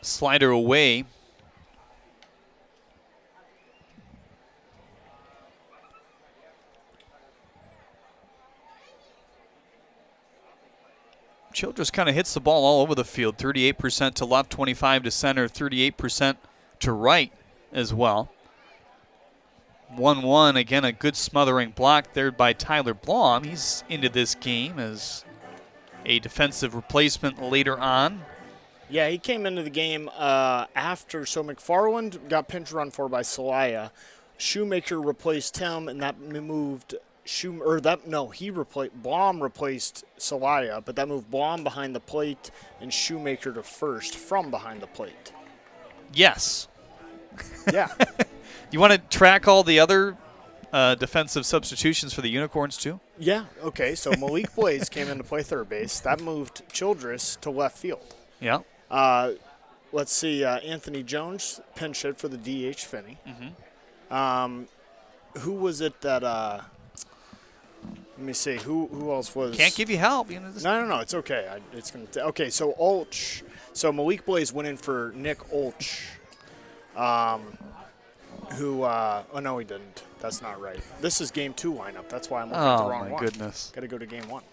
Slider away. Childress kind of hits the ball all over the field. 38% to left, 25 to center, 38% to right as well. 1-1, again, a good smothering block there by Tyler Blom. He's into this game as a defensive replacement later on. Yeah, he came into the game after, so McFarland got pinch run for by Celaya. Shoemaker replaced him, and that moved Blom replaced Celaya, but that moved Blom behind the plate and Shoemaker to first from behind the plate. Yes. Yeah. You want to track all the other defensive substitutions for the Unicorns too? Yeah, okay. So Malik Blaze came in to play third base. That moved Childress to left field. Yeah. Let's see, Anthony Jones pinch hit for the DH Finney. Mm-hmm. Who was it that let me see, who else was? Can't give you help. No, it's okay. Okay, so Olch. So Malik Blaze went in for Nick Olch. Oh, no, he didn't. That's not right. This is game 2 lineup. That's why I'm looking at the wrong one. Oh, my goodness. Got to go to game 1.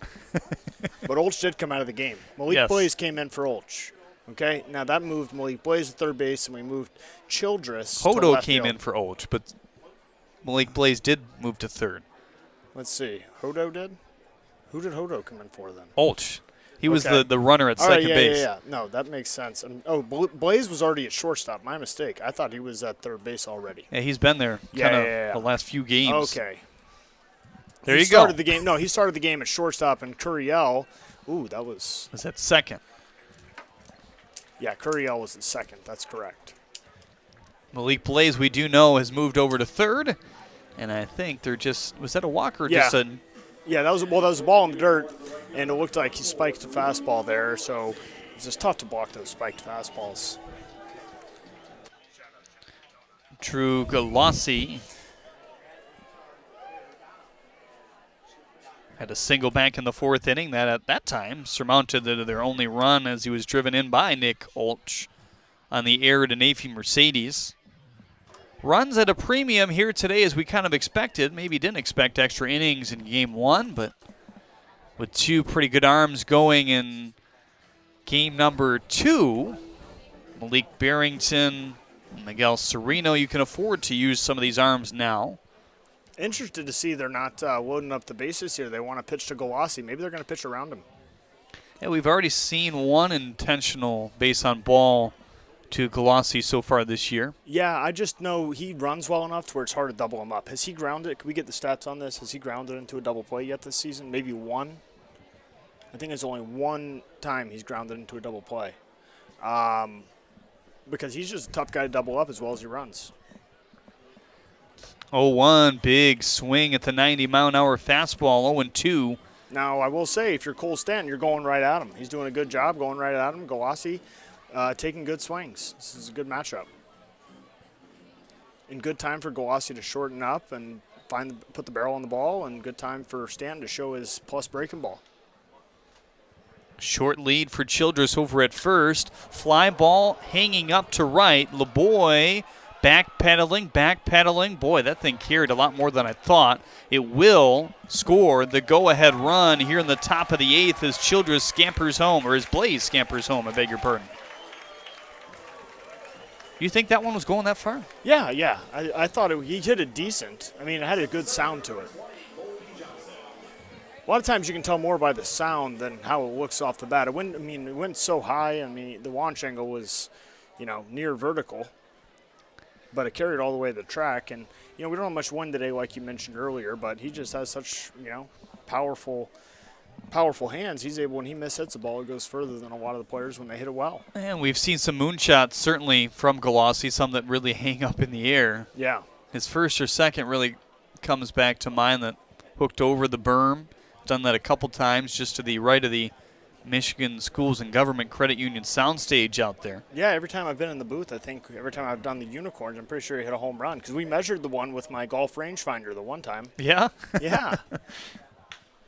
But Olch did come out of the game. Malik Blaze came in for Olch. Okay, now that moved Malik Blaze to third base, and we moved Childress to Hodo left came field. in for Olch, but Malik Blaze did move to third. Let's see. Hodo did? Who did Hodo come in for then? Olch. He was the runner at second base. Yeah. No, that makes sense. And, Blaze was already at shortstop. My mistake. I thought he was at third base already. Yeah, he's been there the last few games. Okay. There he you go. He started the game at shortstop, and Curiel, that was at second. Yeah, Curiel was at second. That's correct. Malik Blaze, we do know, has moved over to third. And I think they're was that a walk or just a... Yeah, that was a ball in the dirt, and it looked like he spiked a fastball there, so it's just tough to block those spiked fastballs. Drew Galassi had a single back in the 4th inning that at that time surmounted their only run as he was driven in by Nick Olch on the air to Navy Mercedes. Runs at a premium here today as we kind of expected. Maybe didn't expect extra innings in game 1, but with 2 pretty good arms going in game number 2, Malik Barrington, Miguel Sereno, you can afford to use some of these arms now. Interested to see they're not loading up the bases here. They want to pitch to Galassi. Maybe they're going to pitch around him. Yeah, we've already seen one intentional base on ball to Galassi so far this year. Yeah, I just know he runs well enough to where it's hard to double him up. Has he grounded? Can we get the stats on this? Has he grounded into a double play yet this season? Maybe one? I think it's only one time he's grounded into a double play. Because he's just a tough guy to double up as well as he runs. 0-1, big swing at the 90-mile-an-hour fastball, 0-2. Now, I will say, if you're Cole Stanton, you're going right at him. He's doing a good job going right at him. Galassi taking good swings. This is a good matchup. In good time for Galassi to shorten up and put the barrel on the ball, and good time for Stanton to show his plus breaking ball. Short lead for Childress over at first. Fly ball hanging up to right. LeBoy backpedaling. Boy, that thing carried a lot more than I thought. It will score the go-ahead run here in the top of the 8th as Childress scampers home, or as Blaze scampers home, I beg your pardon. You think that one was going that far? Yeah. I thought he hit it decent. I mean, it had a good sound to it. A lot of times you can tell more by the sound than how it looks off the bat. It went so high. I mean, the launch angle was, near vertical, but it carried all the way to the track. And, we don't have much wind today, like you mentioned earlier, but he just has such, powerful hands. He's able, when he mishits the ball, it goes further than a lot of the players when they hit it well. And we've seen some moonshots, certainly from Galassi, some that really hang up in the air. Yeah. His first or second really comes back to mind, that hooked over the berm. Done that a couple times just to the right of the Michigan Schools and Government Credit Union soundstage out there. Yeah, every time I've been in the booth, I think every time I've done the unicorns, I'm pretty sure he hit a home run, because we measured the one with my golf rangefinder the one time. Yeah? Yeah.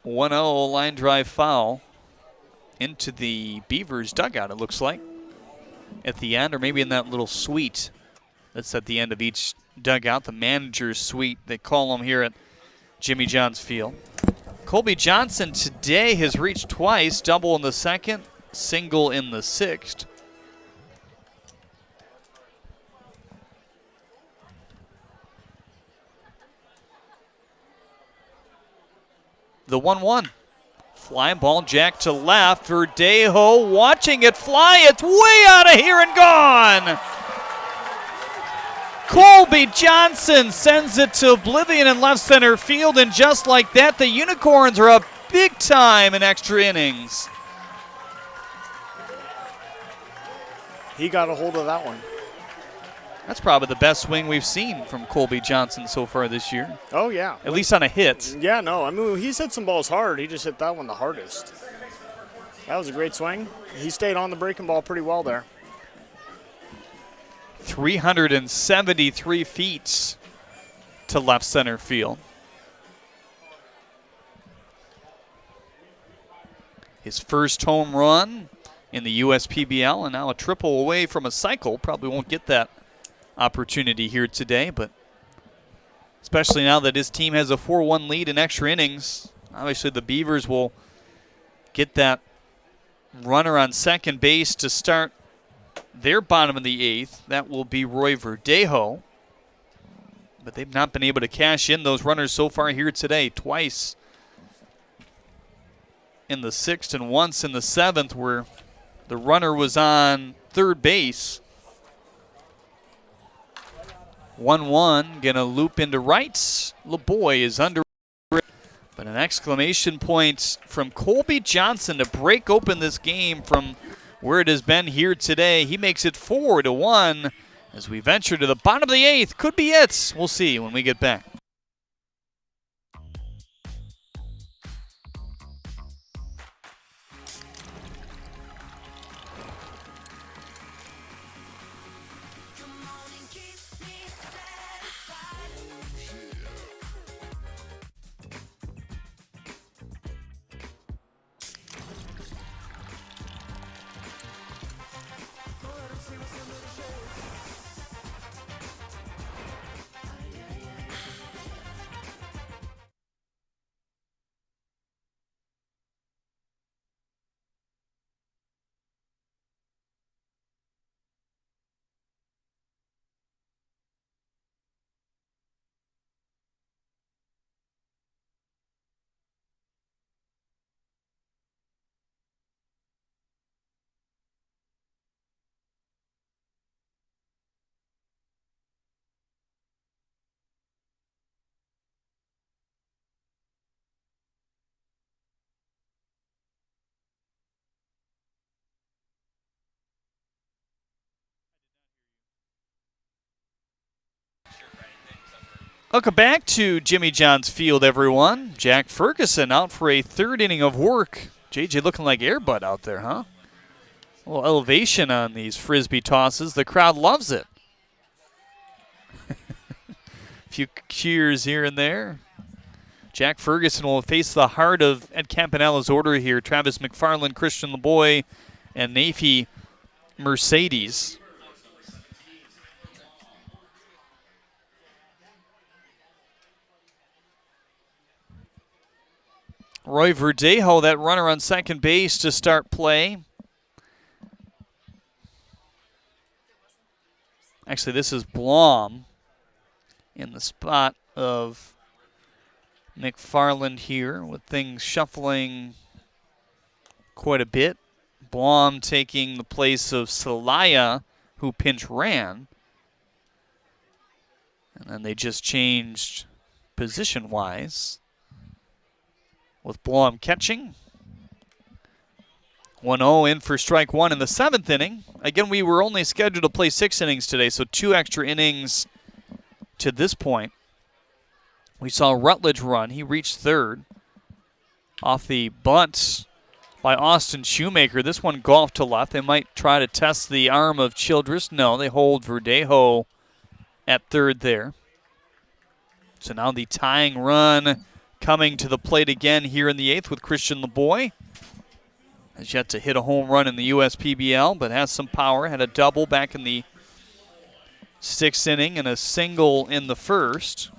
1-0 line drive foul into the Beavers dugout, it looks like, at the end, or maybe in that little suite that's at the end of each dugout, the manager's suite, they call them here at Jimmy John's Field. Colby Johnson today has reached twice, double in the second, single in the sixth. The 1-1. Fly ball jack to left. Verdejo watching it fly. It's way out of here and gone. Colby Johnson sends it to oblivion in left center field, and just like that, the Unicorns are up big time in extra innings. He got a hold of that one. That's probably the best swing we've seen from Colby Johnson so far this year. Oh, yeah. At least on a hit. Yeah, no. I mean, he's hit some balls hard. He just hit that one the hardest. That was a great swing. He stayed on the breaking ball pretty well there. 373 feet to left center field. His first home run in the USPBL, and now a triple away from a cycle. Probably won't get that opportunity here today, but especially now that his team has a 4-1 lead in extra innings, obviously the Beavers will get that runner on second base to start their bottom of the eighth. That will be Roy Verdejo. But they've not been able to cash in those runners so far here today. Twice in the sixth and once in the seventh, where the runner was on third base. 1-1, gonna loop into right. LeBoy is under. But an exclamation point from Colby Johnson to break open this game from where it has been here today. He makes it 4-1 as we venture to the bottom of the eighth. Could be it. We'll see when we get back. Welcome back to Jimmy John's Field, everyone. Jack Ferguson out for a third inning of work. JJ looking like Air Bud out there, huh? A little elevation on these Frisbee tosses. The crowd loves it. A few cheers here and there. Jack Ferguson will face the heart of Ed Campanella's order here. Travis McFarland, Christian LeBoy, and Nafi Mercedes. Roy Verdejo, that runner on second base to start play. Actually, this is Blom in the spot of McFarland here with things shuffling quite a bit. Blom taking the place of Celaya, who pinch ran. And then they just changed position-wise with Blom catching. 1-0 in for strike one in the 7th inning. Again, we were only scheduled to play 6 innings today, so 2 extra innings to this point. We saw Rutledge run. He reached third off the bunt by Austin Shoemaker. This one golfed to left. They might try to test the arm of Childress. No, they hold Verdejo at third there. So now the tying run coming to the plate again here in the 8th with Christian LeBoy. Has yet to hit a home run in the USPBL, but has some power. Had a double back in the 6th inning and a single in the 1st.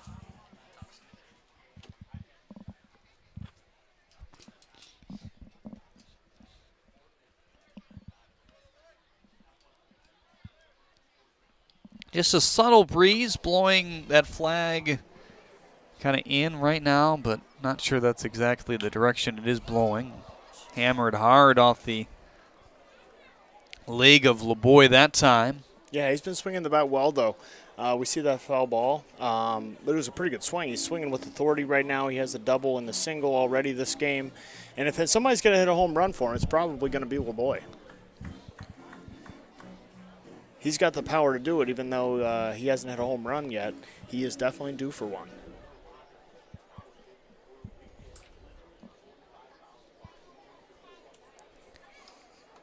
Just a subtle breeze blowing that flag kind of in right now, but not sure that's exactly the direction it is blowing. Hammered hard off the leg of LeBoy that time. Yeah, he's been swinging the bat well, though. We see that foul ball, but it was a pretty good swing. He's swinging with authority right now. He has a double and the single already this game. And if somebody's going to hit a home run for him, it's probably going to be LeBoy. He's got the power to do it, even though he hasn't hit a home run yet. He is definitely due for one.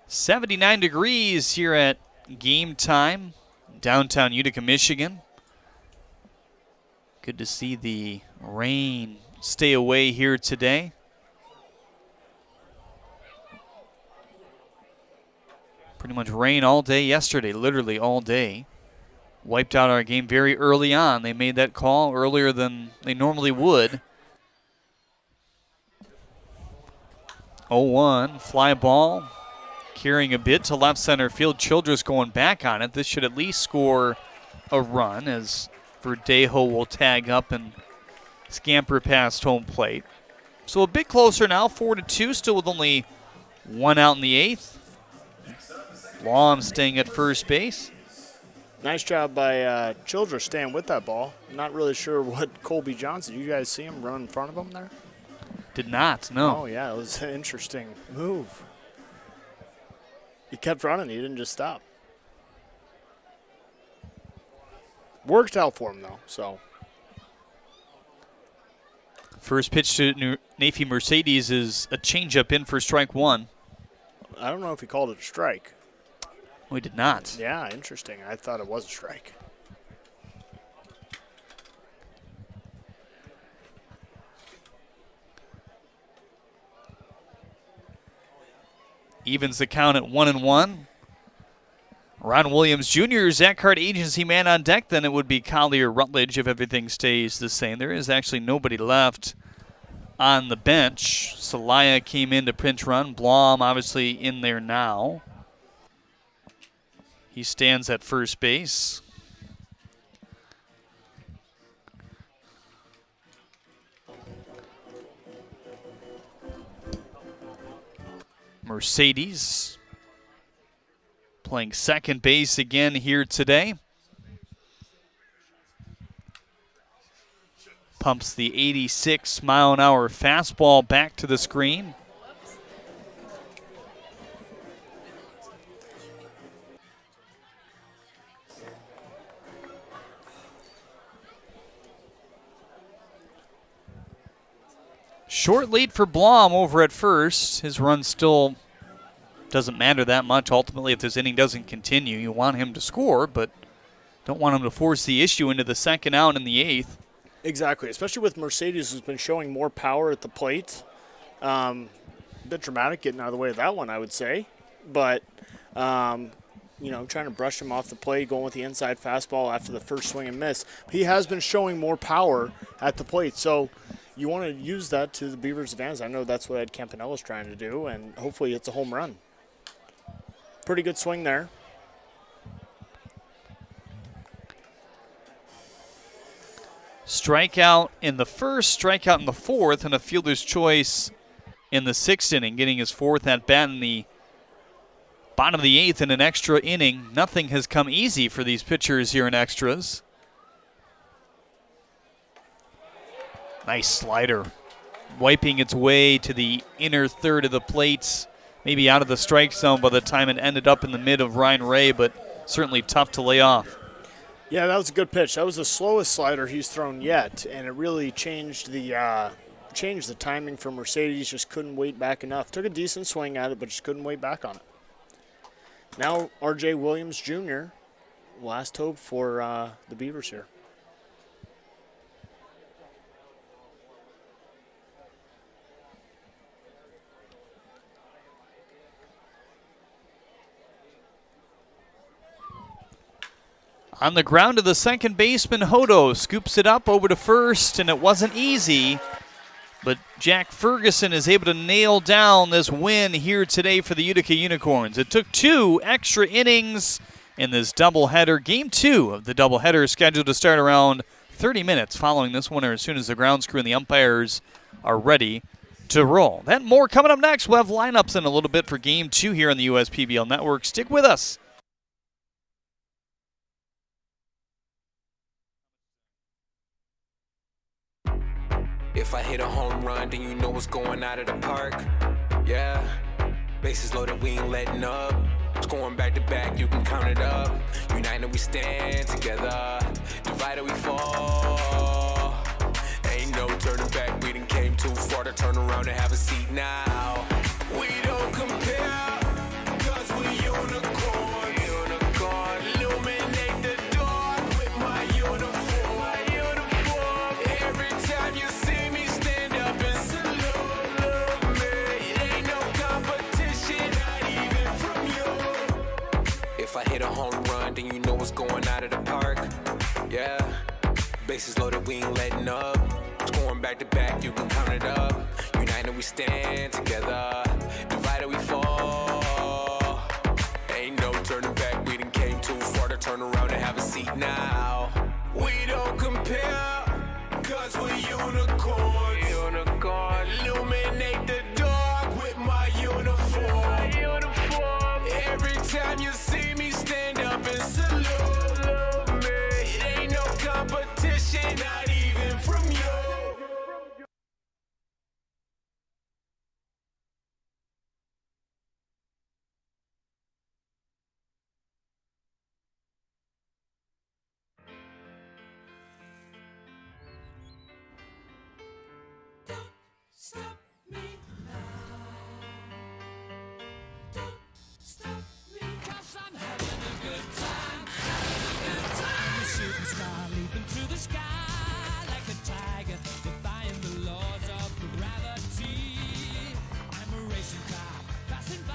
.79 degrees here at game time, downtown Utica, Michigan. Good to see the rain stay away here today. Pretty much rain all day yesterday, literally all day. Wiped out our game very early on. They made that call earlier than they normally would. 0-1, fly ball. Carrying a bit to left center field. Childress going back on it. This should at least score a run as Verdejo will tag up and scamper past home plate. So a bit closer now, 4-2, still with only 1 out in the 8th. Blom staying at first base. Nice job by Childress staying with that ball. I'm not really sure what Colby Johnson, you guys see him run in front of him there? Did not, no. Oh, yeah, it was an interesting move. He kept running. He didn't just stop. Worked out for him, though, so. First pitch to Nafi Mercedes is a changeup in for strike one. I don't know if he called it a strike. We did not. Yeah, interesting. I thought it was a strike. Evens the count at 1-1. Ron Williams Jr., Zach Hart agency man on deck. Then it would be Collier Rutledge if everything stays the same. There is actually nobody left on the bench. Celaya came in to pinch run. Blom obviously in there now. He stands at first base. Mercedes playing second base again here today. Pumps the 86-mile-an-hour fastball back to the screen. Short lead for Blom over at first. His run still doesn't matter that much. Ultimately, if this inning doesn't continue, you want him to score, but don't want him to force the issue into the second out in the 8th. Exactly, especially with Mercedes, who's been showing more power at the plate. A bit dramatic getting out of the way of that one, I would say. But, you know, trying to brush him off the plate, going with the inside fastball after the first swing and miss. He has been showing more power at the plate, so you want to use that to the Beavers' advantage. I know that's what Ed Campanella's trying to do, and hopefully it's a home run. Pretty good swing there. Strikeout in the first, strikeout in the fourth, and a fielder's choice in the sixth inning, getting his fourth at bat in the bottom of the eighth in an extra inning. Nothing has come easy for these pitchers here in extras. Nice slider, wiping its way to the inner third of the plate, maybe out of the strike zone by the time it ended up in the mid of Ryan Ray, but certainly tough to lay off. Yeah, that was a good pitch. That was the slowest slider he's thrown yet, and it really changed the timing for Mercedes. Just couldn't wait back enough. Took a decent swing at it, but just couldn't wait back on it. Now R.J. Williams Jr., last hope for the Beavers here. On the ground to the second baseman, Hodo scoops it up over to first, and it wasn't easy, but Jack Ferguson is able to nail down this win here today for the Utica Unicorns. It took 2 extra innings in this doubleheader. Game 2 of the doubleheader is scheduled to start around 30 minutes following this one, or as soon as the grounds crew and the umpires are ready to roll. That and more coming up next. We'll have lineups in a little bit for Game 2 here on the USPBL Network. Stick with us. If I hit a home run, then you know what's going out of the park. Yeah, bases loaded, we ain't letting up. Scoring back to back, you can count it up. United we stand together, divided we fall. Ain't no turning back, we done came too far to turn around and have a seat now. We don't compare, cause we unicorn. Illuminate the dark with my uniform. Every time you see me stand up and salute me. It ain't no competition, not even from you. If I hit a home run, then you know what's going out of the park. Yeah, bases loaded, we ain't letting up. Scoring back to back, you can count it up. United we stand together, divided we fall. Ain't no turning back, we done came too far to turn around and have a seat now. We don't compare, cause we unicorns. Illuminate the dark with my uniform. Every time you see me stand up and salute me. It ain't no competition, not even from you. Stop me now. Don't stop me. 'Cause I'm having a good time. A shooting star leaping through the sky like a tiger, defying the laws of gravity. I'm a racing car passing by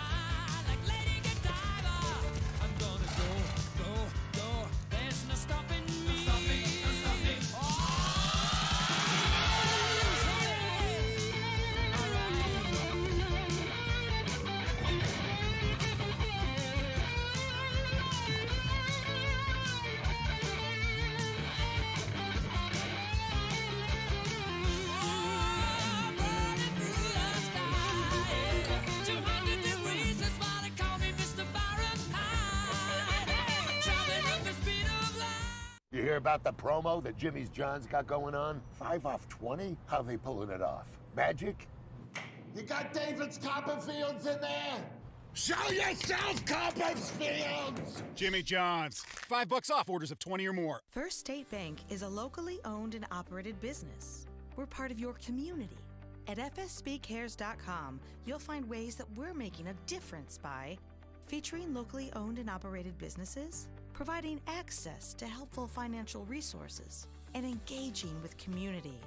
like Lady Godiva. I'm gonna go. There's no stopping me. No stopping. You hear about the promo that Jimmy's John's got going on? 5 off 20? How they pulling it off? Magic? You got David's Copperfields in there? Show yourself, Copperfields! Jimmy John's. $5 off orders of 20 or more. First State Bank is a locally owned and operated business. We're part of your community. At fsbcares.com, you'll find ways that we're making a difference by featuring locally owned and operated businesses, providing access to helpful financial resources, and engaging with community.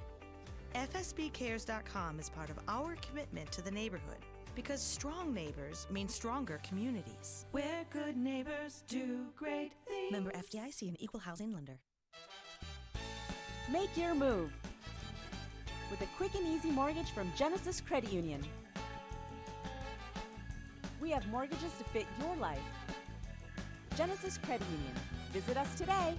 FSBcares.com is part of our commitment to the neighborhood because strong neighbors mean stronger communities. Where good neighbors do great things. Member FDIC and Equal Housing Lender. Make your move with a quick and easy mortgage from Genesis Credit Union. We have mortgages to fit your life. Genesis Credit Union. Visit us today.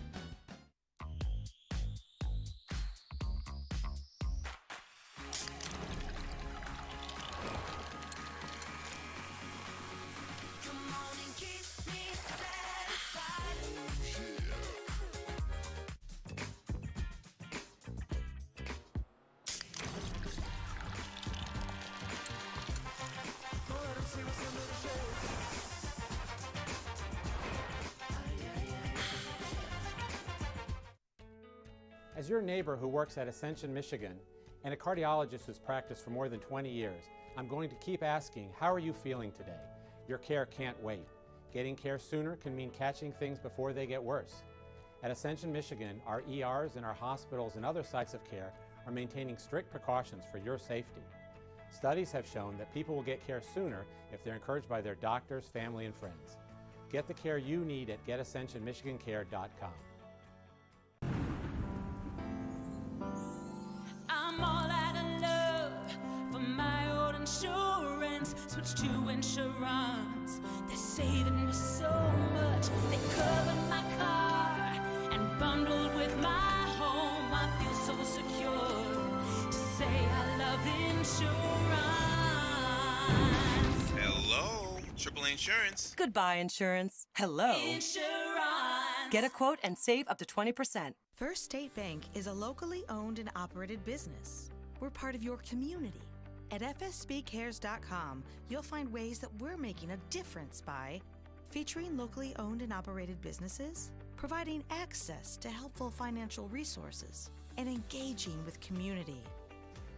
your neighbor who works at Ascension, Michigan, and a cardiologist who's practiced for more than 20 years, I'm going to keep asking, how are you feeling today? Your care can't wait. Getting care sooner can mean catching things before they get worse. At Ascension, Michigan, our ERs and our hospitals and other sites of care are maintaining strict precautions for your safety. Studies have shown that people will get care sooner if they're encouraged by their doctors, family, and friends. Get the care you need at getascensionmichigancare.com. I'm all out of love for my old insurance. Switch to insurance. They're saving me so much. They covered my car and bundled with my home. I feel so secure to say I love insurance. Hello, AAA Insurance. Goodbye, insurance. Hello. Insurance. Get a quote and save up to 20%. First State Bank is a locally owned and operated business. We're part of your community. At fsbcares.com, you'll find ways that we're making a difference by featuring locally owned and operated businesses, providing access to helpful financial resources, and engaging with community.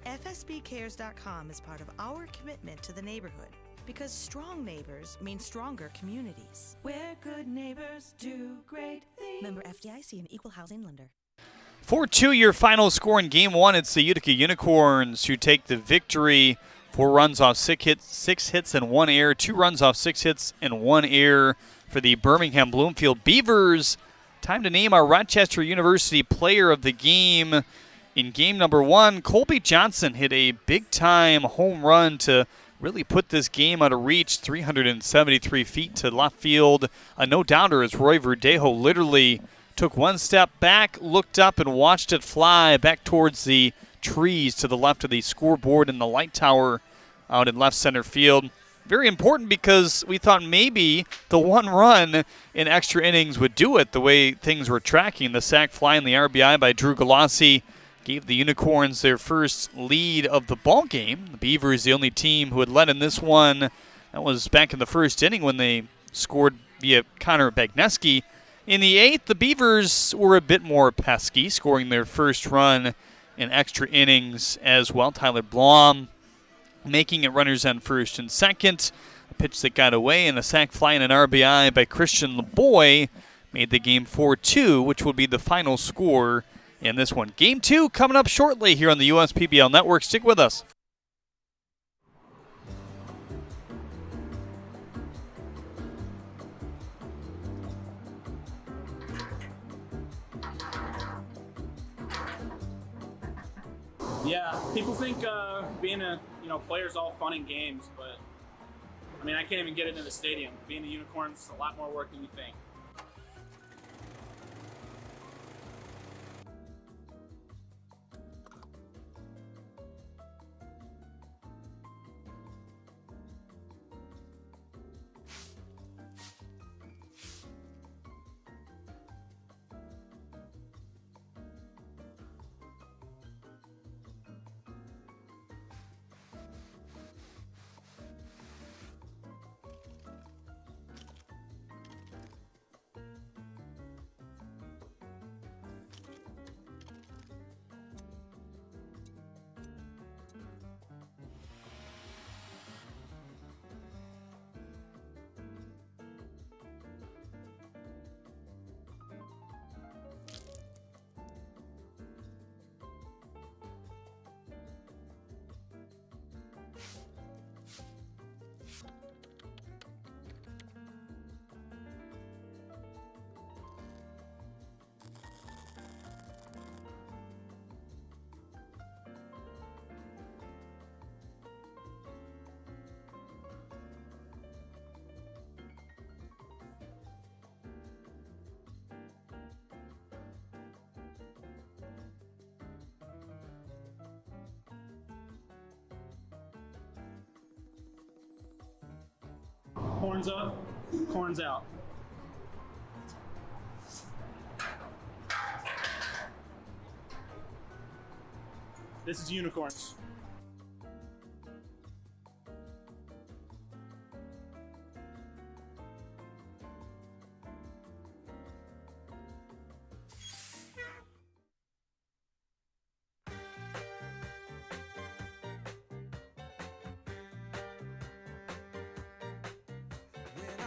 fsbcares.com is part of our commitment to the neighborhood because strong neighbors mean stronger communities. Where good neighbors do great things. Member FDIC, an equal housing lender. 4-2 your final score in Game 1. It's the Utica Unicorns who take the victory. 4 runs off 6 hits and 1 error. 2 runs off 6 hits and 1 error for the Birmingham Bloomfield Beavers. Time to name our Rochester University player of the game. In game number 1, Colby Johnson hit a big-time home run to really put this game out of reach, 373 feet to left field. A no-doubter as Roy Verdejo literally took one step back, looked up, and watched it fly back towards the trees to the left of the scoreboard in the light tower out in left center field. Very important because we thought maybe the 1 run in extra innings would do it the way things were tracking. The sac fly and the RBI by Drew Galassi gave the Unicorns their first lead of the ball game. The Beavers, the only team who had led in this one. That was back in the first inning when they scored via Connor Bagneski. In the 8th, the Beavers were a bit more pesky, scoring their first run in extra innings as well. Tyler Blom making it runners on first and second. A pitch that got away and a sac fly and an RBI by Christian LeBoy made the game 4-2, which will be the final score in this one. Game 2 coming up shortly here on the USPBL Network. Stick with us. Yeah, people think being a player is all fun and games, but I mean I can't even get into the stadium. Being a Unicorn is a lot more work than you think. Horns up, horns out. This is Unicorns.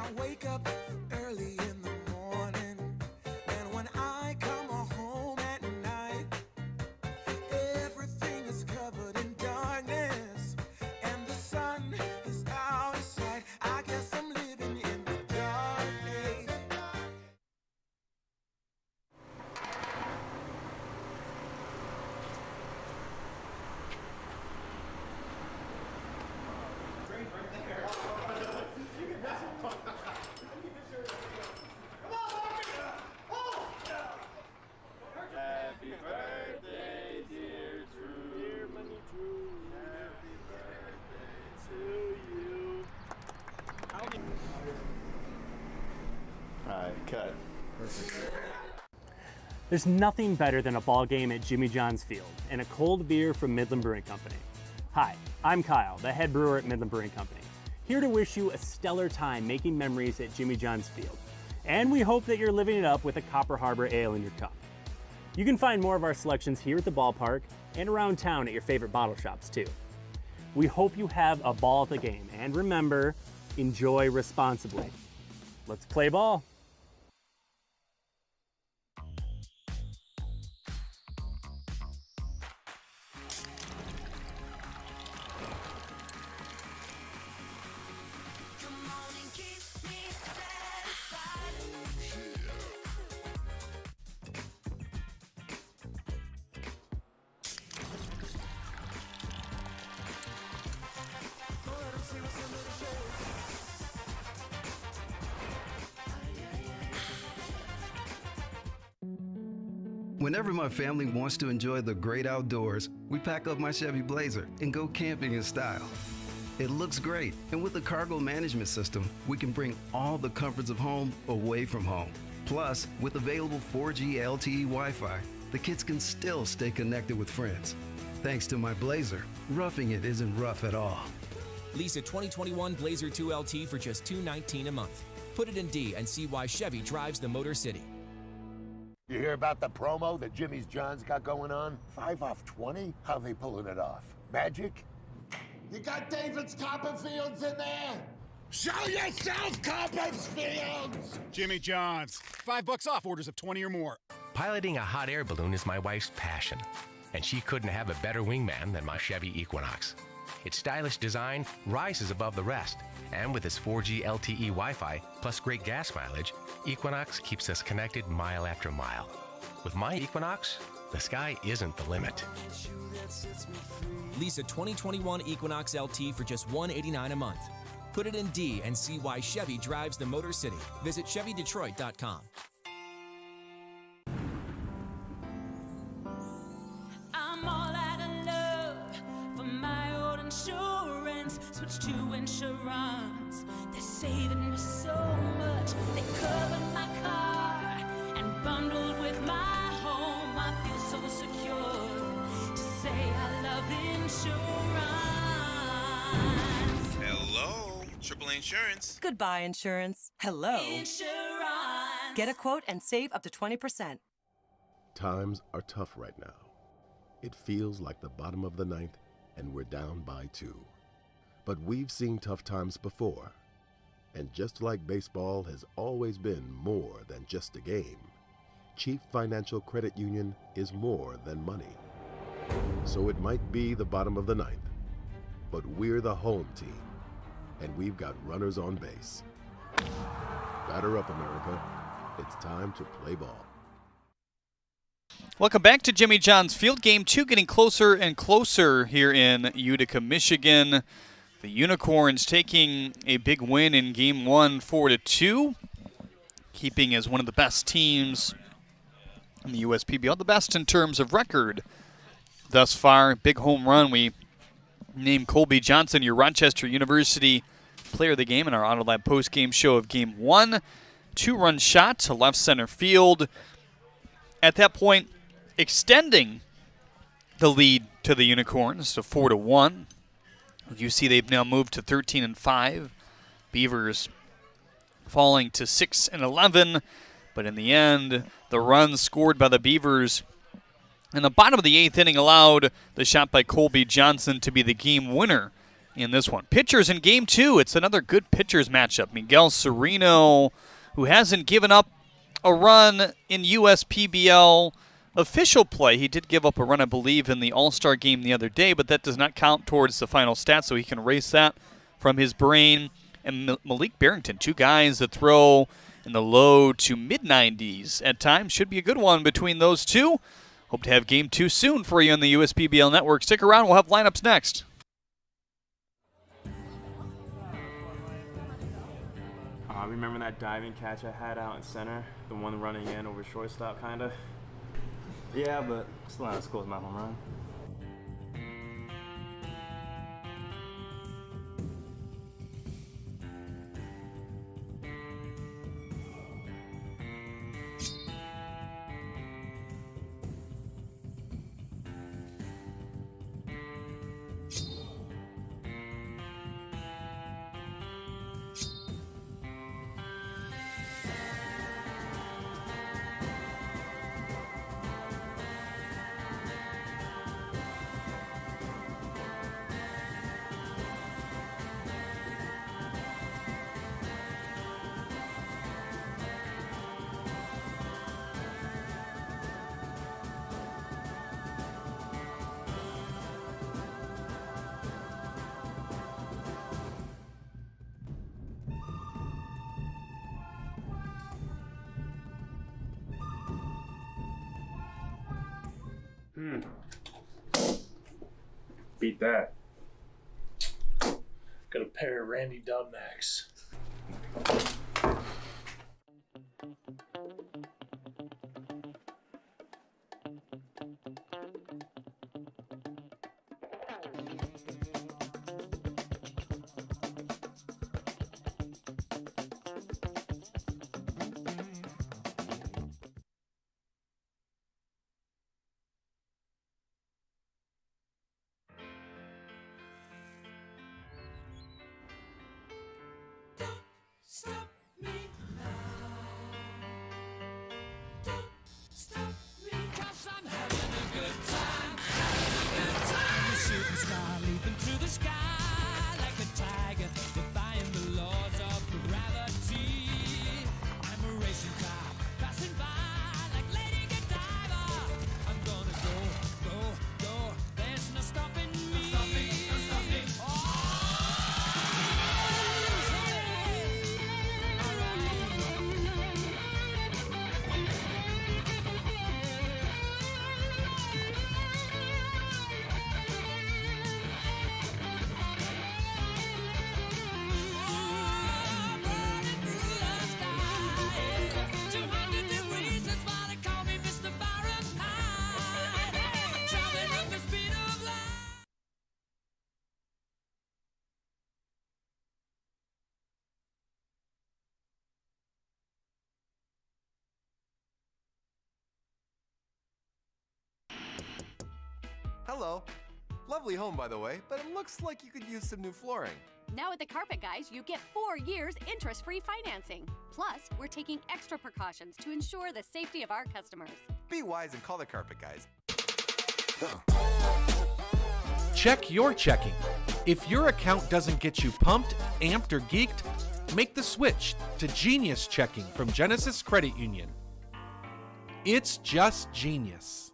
I wake up early in the morning, and when I come home at night, everything is covered in darkness, and the sun is out of sight. I guess I'm living in the dark age. Happy birthday, dear Drew. Dear Money Drew. Happy birthday to you. All right, cut. Perfect. There's nothing better than a ball game at Jimmy John's Field and a cold beer from Midland Brewing Company. Hi, I'm Kyle, the head brewer at Midland Brewing Company, here to wish you a stellar time making memories at Jimmy John's Field. And we hope that you're living it up with a Copper Harbor Ale in your cup. You can find more of our selections here at the ballpark and around town at your favorite bottle shops too. We hope you have a ball at the game, and remember, enjoy responsibly. Let's play ball. Whenever my family wants to enjoy the great outdoors, we pack up my Chevy Blazer and go camping in style. It looks great, and with the cargo management system, we can bring all the comforts of home away from home. Plus, with available 4G LTE Wi-Fi, the kids can still stay connected with friends. Thanks to my Blazer, roughing it isn't rough at all. Lease a 2021 Blazer 2 LT for just $219 a month. Put it in D and see why Chevy drives the Motor City. You hear about the promo that Jimmy's John's got going on? 5 off 20? How they pulling it off? Magic? You got David's Copperfields in there? Show yourself, Copperfields! Jimmy John's. $5 off orders of 20 or more. Piloting a hot air balloon is my wife's passion, and she couldn't have a better wingman than my Chevy Equinox. Its stylish design rises above the rest, and with its 4G LTE Wi-Fi plus great gas mileage, Equinox keeps us connected mile after mile. With my Equinox, the sky isn't the limit. Lease a 2021 Equinox LT for just $189 a month. Put it in D and see why Chevy drives the Motor City. Visit ChevyDetroit.com. I'm all out of love for my old insurance. Switch to insurance. They're saving me so much. They covered my car and bundled with my home. I feel so secure to say I love insurance. Hello, AAA Insurance. Goodbye, insurance. Hello. Insurance. Get a quote and save up to 20%. Times are tough right now. It feels like the bottom of the ninth, and we're down by 2. But we've seen tough times before. And just like baseball has always been more than just a game, Chief Financial Credit Union is more than money. So it might be the bottom of the ninth, but we're the home team, and we've got runners on base. Batter up, America. It's time to play ball. Welcome back to Jimmy John's Field. Game 2 getting closer and closer here in Utica, Michigan. The Unicorns taking a big win in Game 1, 4-2, keeping as one of the best teams in the USPBL, the best in terms of record thus far. Big home run. We named Colby Johnson your Rochester University Player of the Game in our Autolab postgame show of Game 1. 2-run shot to left center field. At that point, extending the lead to the Unicorns to 4-1. You see they've now moved to 13-5. Beavers falling to 6-11. But in the end, the runs scored by the Beavers in the bottom of the 8th inning allowed the shot by Colby Johnson to be the game winner in this one. Pitchers in Game 2. It's another good pitchers matchup. Miguel Sereno, who hasn't given up a run in USPBL official play. He did give up a run, I believe, in the All-Star game the other day, but that does not count towards the final stat, so he can erase that from his brain. And Malik Barrington, two guys that throw in the low to mid-90s at times. Should be a good one between those two. Hope to have Game 2 soon for you on the USPBL Network. Stick around. We'll have lineups next. Remember that diving catch I had out in center? The one running in over shortstop, kind of? Yeah, but still not as cool as my home run. Beat that. Got a pair of Randy Dubmacks. Hello. Lovely home, by the way, but it looks like you could use some new flooring. Now at the Carpet Guys, you get 4 years interest-free financing. Plus, we're taking extra precautions to ensure the safety of our customers. Be wise and call the Carpet Guys. Check your checking. If your account doesn't get you pumped, amped, or geeked, make the switch to Genius Checking from Genesis Credit Union. It's just genius.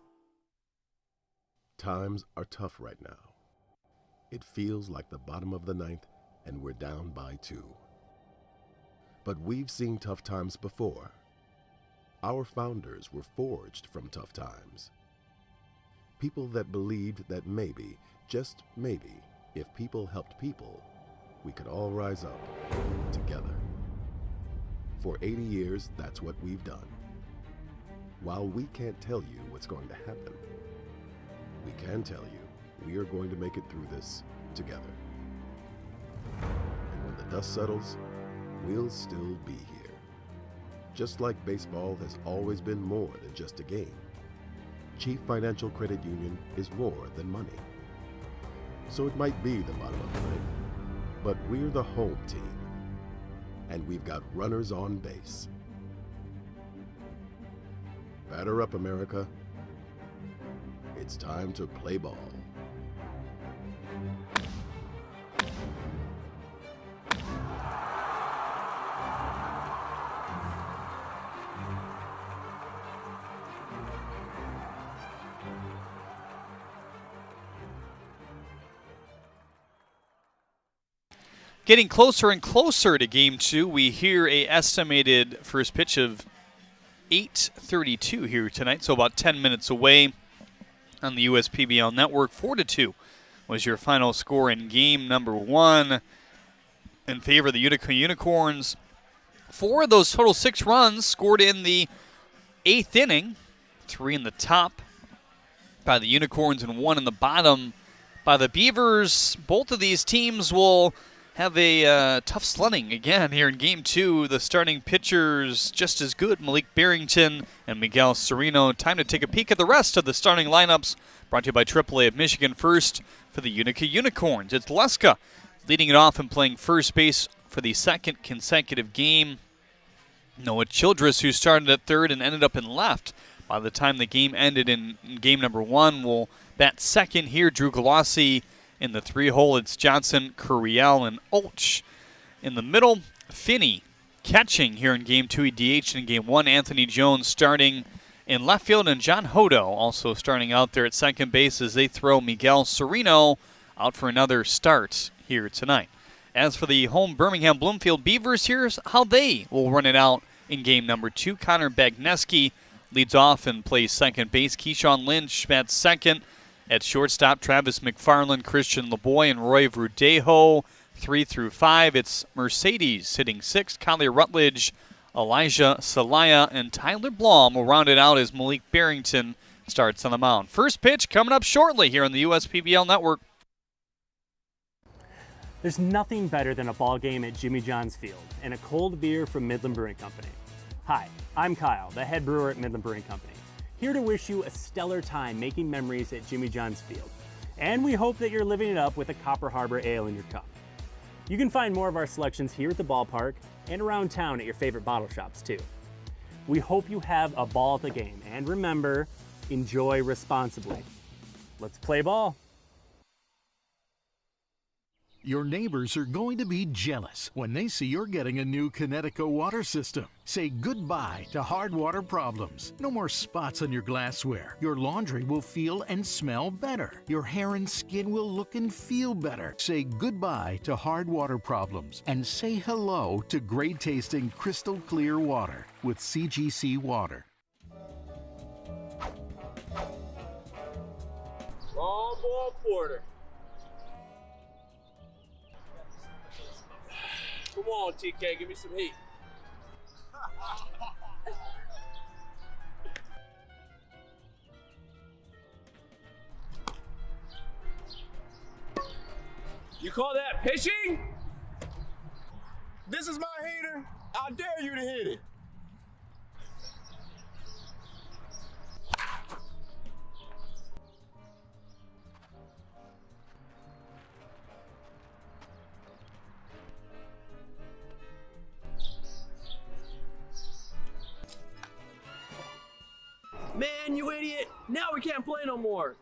Times are tough right now. It feels like the bottom of the ninth and we're down by 2. But we've seen tough times before. Our founders were forged from tough times. People that believed that maybe, just maybe, if people helped people, we could all rise up together. For 80 years, that's what we've done. While we can't tell you what's going to happen, we can tell you we are going to make it through this together. And when the dust settles, we'll still be here. Just like baseball has always been more than just a game, Chief Financial Credit Union is more than money. So it might be the bottom of the ninth, but we're the home team, and we've got runners on base. Batter up, America. It's time to play ball. getting closer and closer to Game 2. We hear a estimated first pitch of 8:32 here tonight, so about 10 minutes away on the USPBL network. 4-2 was your final score in game number 1 in favor of the Utica Unicorns. 4 of those total 6 runs scored in the 8th inning, 3 in the top by the Unicorns and 1 in the bottom by the Beavers. Both of these teams will have a tough sledding again here in Game 2. The starting pitchers just as good, Malik Barrington and Miguel Sereno. Time to take a peek at the rest of the starting lineups, brought to you by AAA of Michigan. First for the Utica Unicorns, it's Leska leading it off and playing first base for the second consecutive game. Noah Childress, who started at third and ended up in left by the time the game ended in game number 1, will bat second here. Drew Galassi in the 3-hole. It's Johnson, Curiel, and Olch in the middle. Finney catching here in Game 2. He DH'd in Game 1. Anthony Jones starting in left field, and John Hodo also starting out there at second base as they throw Miguel Sereno out for another start here tonight. As for the home Birmingham Bloomfield Beavers, here's how they will run it out in game number 2. Connor Bagneski leads off and plays second base. Keyshawn Lynch bats second. At shortstop, Travis McFarland, Christian LeBoy, and Roy Verdejo. 3 through 5, it's Mercedes hitting 6th. Kylie Rutledge, Elijah Salaya, and Tyler Blom will round it out as Malik Barrington starts on the mound. First pitch coming up shortly here on the USPBL Network. There's nothing better than a ball game at Jimmy John's Field and a cold beer from Midland Brewing Company. Hi, I'm Kyle, the head brewer at Midland Brewing Company, here to wish you a stellar time making memories at Jimmy John's Field. And we hope that you're living it up with a Copper Harbor Ale in your cup. You can find more of our selections here at the ballpark and around town at your favorite bottle shops too. We hope you have a ball at the game, and remember, enjoy responsibly. Let's play ball. Your neighbors are going to be jealous when they see you're getting a new Connecticut water system. Say goodbye to hard water problems. No more spots on your glassware. Your laundry will feel and smell better. Your hair and skin will look and feel better. Say goodbye to hard water problems and say hello to great tasting crystal clear water with CGC Water. Long ball, Porter. Come on, TK, give me some heat. You call that pitching? This is my heater. I dare you to hit it. Man, you idiot! Now we can't play no more.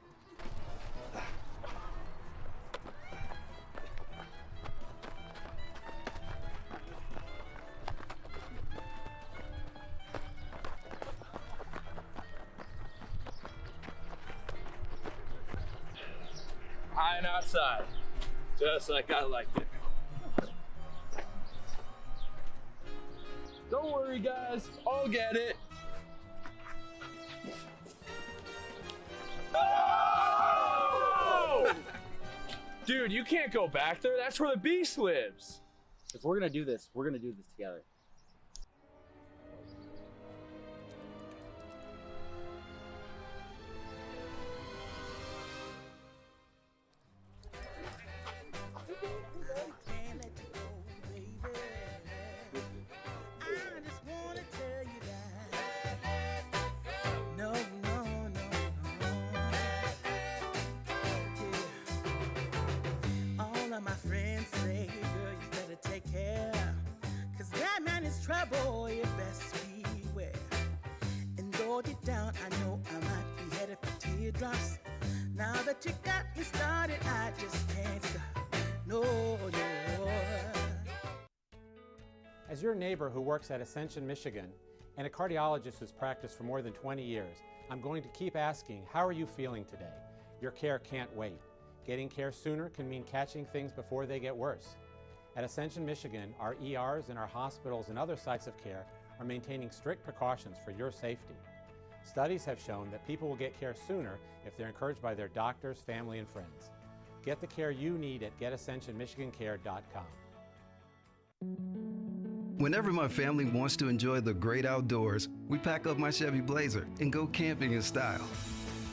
High and outside, just like I liked it. Don't worry, guys. I'll get it. Oh! Dude, you can't go back there. That's where the beast lives. If we're gonna do this, we're gonna do this together. Trouble, you best beware. And though deep down, I know I might be headed for teardrops. Now that you got me started, I just can't stop. No, no. As your neighbor who works at Ascension, Michigan, and a cardiologist who's practiced for more than 20 years, I'm going to keep asking, how are you feeling today? Your care can't wait. Getting care sooner can mean catching things before they get worse. At Ascension, Michigan, our ERs and our hospitals and other sites of care are maintaining strict precautions for your safety. Studies have shown that people will get care sooner if they're encouraged by their doctors, family, and friends. Get the care you need at getascensionmichigancare.com. Whenever my family wants to enjoy the great outdoors, we pack up my Chevy Blazer and go camping in style.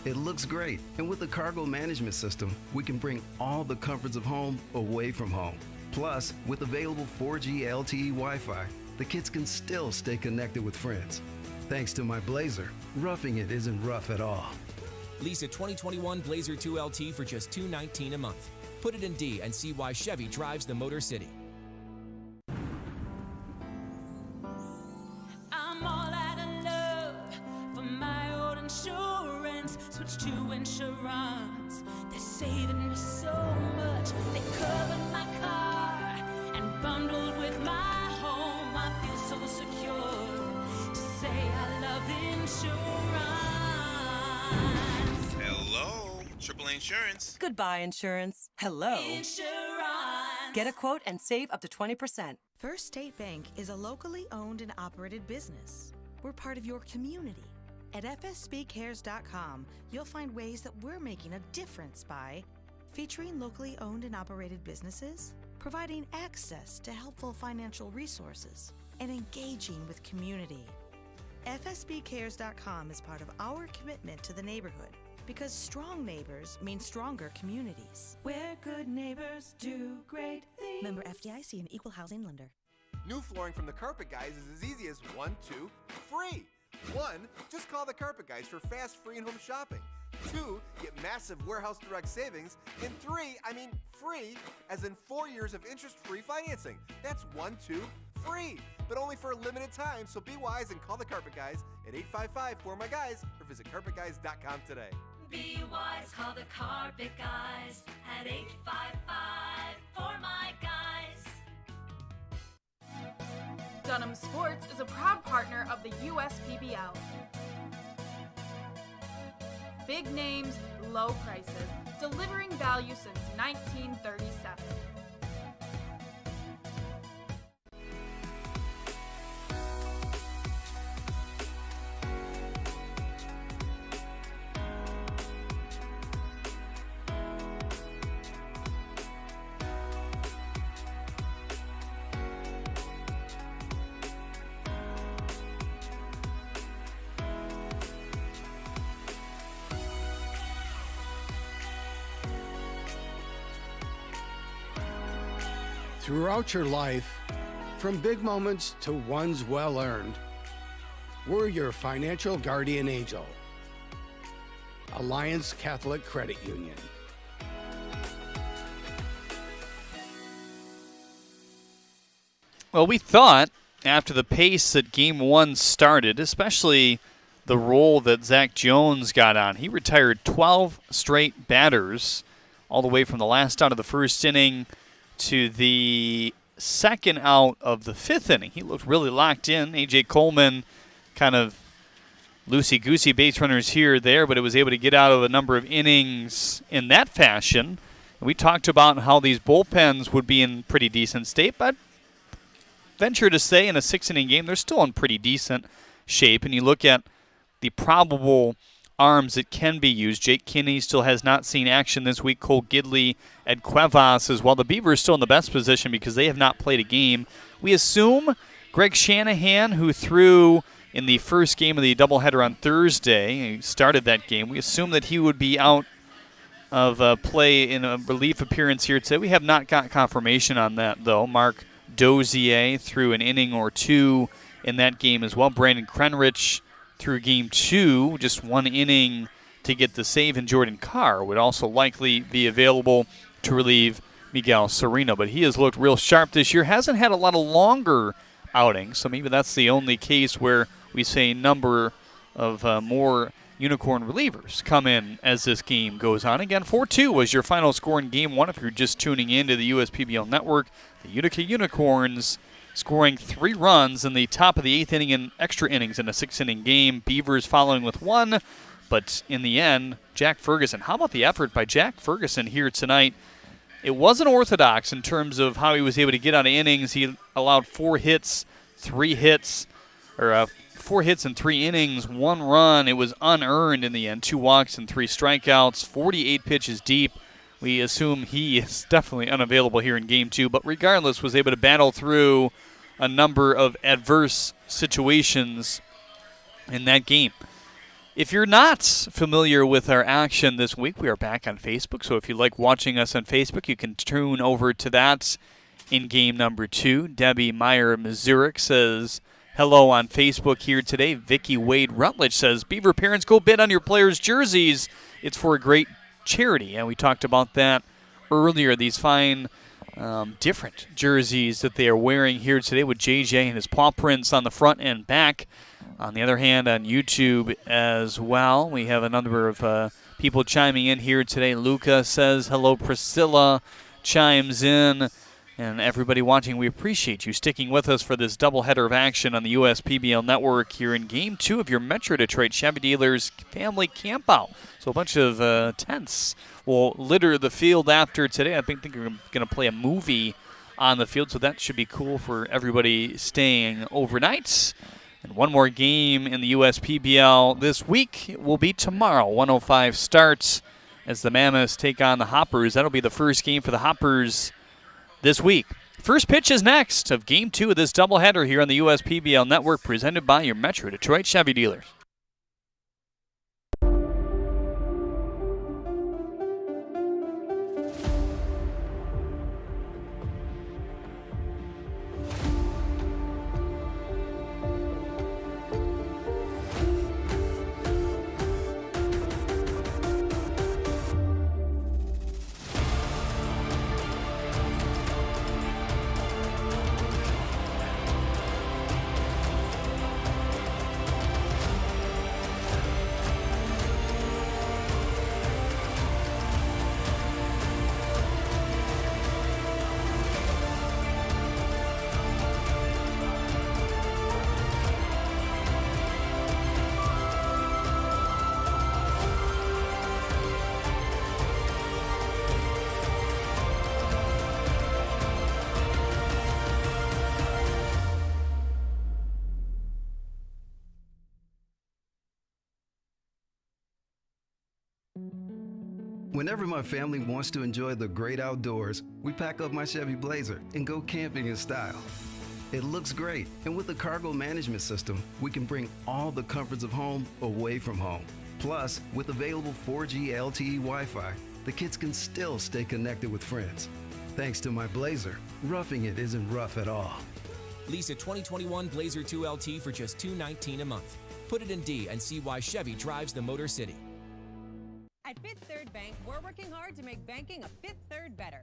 It looks great, and with the cargo management system, we can bring all the comforts of home away from home. Plus, with available 4G LTE Wi-Fi, the kids can still stay connected with friends. Thanks to my Blazer, roughing it isn't rough at all. Lease a 2021 Blazer 2 LT for just $219 a month. Put it in D and see why Chevy drives the Motor City. I'm all out of love for my old insurance. Switch to insurance. They're saving me so much. They covered my car and bundled with my home. I feel so secure to say I love insurance. Hello, AAA Insurance. Goodbye, insurance. Hello. Insurance. Get a quote and save up to 20%. First State Bank is a locally owned and operated business. We're part of your community. At fsbcares.com, you'll find ways that we're making a difference by featuring locally owned and operated businesses, providing access to helpful financial resources, and engaging with community. fsbcares.com is part of our commitment to the neighborhood because strong neighbors mean stronger communities. Where good neighbors do great things. Member FDIC, an equal housing lender. New flooring from the Carpet Guys is as easy as 1, 2, free. 1, just call the Carpet Guys for fast, free, and home shopping. 2, get massive warehouse direct savings. And 3, free, as in 4 years of interest-free financing. That's 1, 2, free, but only for a limited time. So be wise and call the Carpet Guys at 855-4MY-GUYS or visit carpetguys.com today. Be wise, call the Carpet Guys at 855-4MY-GUYS. Dunham Sports is a proud partner of the USPBL. Big names, low prices, delivering value since 1937. Throughout your life, from big moments to ones well-earned, we're your financial guardian angel. Alliance Catholic Credit Union. Well, we thought after the pace that Game 1 started, especially the role that Zach Jones got on, he retired 12 straight batters all the way from the last out of the first inning to the second out of the fifth inning. He looked really locked in. A.J. Coleman kind of loosey-goosey base runners here or there, but it was able to get out of a number of innings in that fashion. We talked about how these bullpens would be in pretty decent state, but venture to say in a 6-inning game, they're still in pretty decent shape. And you look at the probable arms that can be used. Jake Kinney still has not seen action this week. Cole Gidley, Ed Cuevas as well. The Beavers still in the best position because they have not played a game. We assume Greg Shanahan, who threw in the first game of the doubleheader on Thursday, he started that game. We assume that he would be out of play in a relief appearance here today. We have not got confirmation on that, though. Mark Dozier threw an inning or two in that game as well. Brandon Krenrich through Game 2, just one inning to get the save, and Jordan Carr would also likely be available to relieve Miguel Sereno. But he has looked real sharp this year. Hasn't had a lot of longer outings, so maybe that's the only case where we say a number of more unicorn relievers come in as this game goes on. Again, 4-2 was your final score in Game 1. If you're just tuning in to the USPBL Network, the Utica Unicorns scoring 3 runs in the top of the 8th inning and extra innings in a 6-inning game. Beavers following with 1, but in the end, Jack Ferguson. How about the effort by Jack Ferguson here tonight? it wasn't orthodox in terms of how he was able to get out of innings. He allowed 4 hits, 3 hits, or 4 hits in 3 innings, 1 run. It was unearned in the end, 2 walks and 3 strikeouts, 48 pitches deep. We assume he is definitely unavailable here in Game 2, but regardless was able to battle through a number of adverse situations in that game. If you're not familiar with our action this week, we are back on Facebook, so if you like watching us on Facebook, you can tune over to that in game number 2. Debbie Meyer-Mazurek says, hello on Facebook here today. Vicky Wade Rutledge says, Beaver parents, go bid on your players' jerseys. It's for a great charity, and we talked about that earlier. These fine, different jerseys that they are wearing here today with JJ and his paw prints on the front and back. On the other hand, on YouTube as well, we have a number of people chiming in here today. Luca says, hello, Priscilla chimes in. And everybody watching, we appreciate you sticking with us for this doubleheader of action on the USPBL Network here in Game 2 of your Metro Detroit Chevy Dealers Family Campout. So a bunch of tents will litter the field after today. I think we're going to play a movie on the field, so that should be cool for everybody staying overnight. And one more game in the USPBL this week will be tomorrow. 1:05 starts as the Mammoths take on the Hoppers. That'll be the first game for the Hoppers this week. First pitch is next of Game 2 of this doubleheader here on the USPBL Network, presented by your Metro Detroit Chevy Dealers. Whenever my family wants to enjoy the great outdoors, we pack up my Chevy Blazer and go camping in style. It looks great, and with the cargo management system, we can bring all the comforts of home away from home. Plus, with available 4G LTE Wi-Fi, the kids can still stay connected with friends. Thanks to my Blazer, roughing it isn't rough at all. Lease a 2021 Blazer 2 LT for just $219 a month. Put it in D and see why Chevy drives the Motor City. At Fifth Third Bank, we're working hard to make banking a Fifth Third better.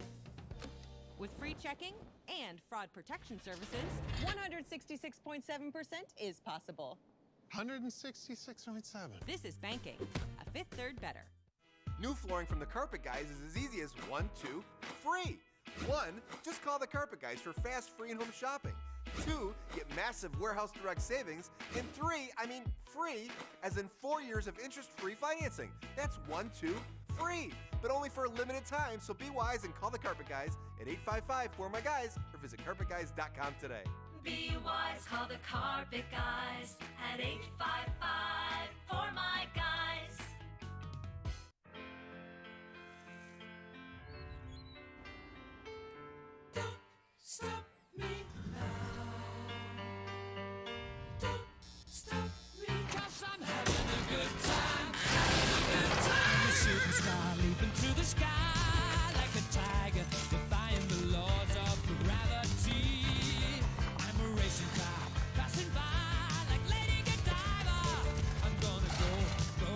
With free checking and fraud protection services, 166.7% is possible. 166.7. This is banking a Fifth Third better. New flooring from the Carpet Guys is as easy as 1, 2, free. 1, just call the Carpet Guys for fast, free, and home shopping. 2, get massive warehouse direct savings. And 3, free, as in 4 years of interest-free financing. That's 1, 2, free, but only for a limited time. So be wise and call the Carpet Guys at 855-4MY-GUYS or visit carpetguys.com today. Be wise, call the Carpet Guys at 855-4MY-GUYS. Don't stop me now. Don't stop me, 'cause I'm having a good time. A shooting star leaping through the sky like a tiger, defying the laws of gravity. I'm a racing car passing by like Lady Godiva. I'm gonna go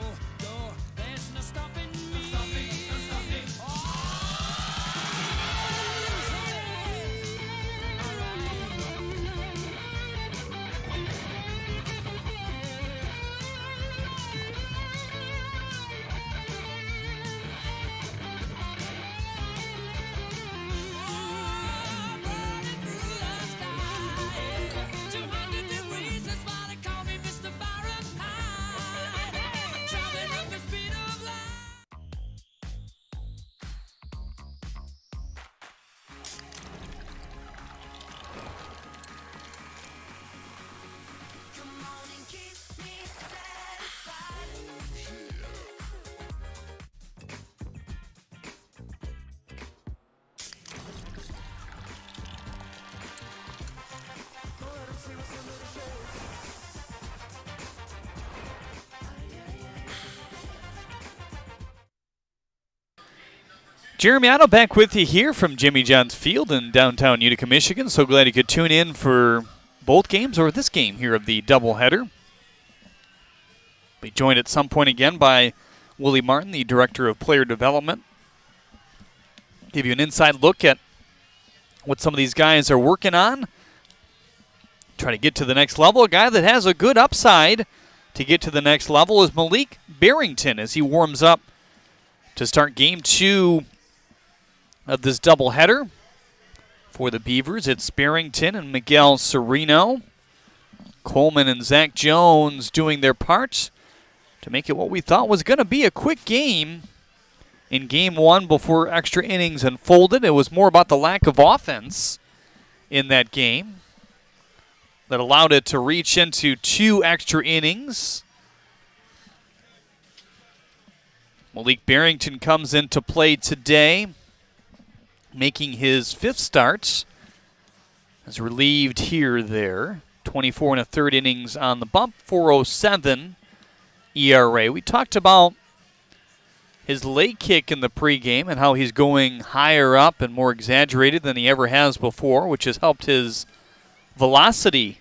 Jeremy Otto back with you here from Jimmy John's Field in downtown Utica, Michigan. So glad you could tune in for both games or this game here of the doubleheader. Be joined at some point again by Willie Martin, the Director of Player Development. Give you an inside look at what some of these guys are working on. Try to get to the next level. A guy that has a good upside to get to the next level is Malik Barrington as he warms up to start game 2 of this doubleheader. For the Beavers, it's Barrington and Miguel Sereno. Coleman and Zach Jones doing their parts to make it what we thought was going to be a quick game in game 1 before extra innings unfolded. It was more about the lack of offense in that game that allowed it to reach into 2 extra innings. Malik Barrington comes into play today, making his 5th start. As relieved here there. 24 1/3 innings on the bump, 4.07 ERA. We talked about his leg kick in the pregame and how he's going higher up and more exaggerated than he ever has before, which has helped his velocity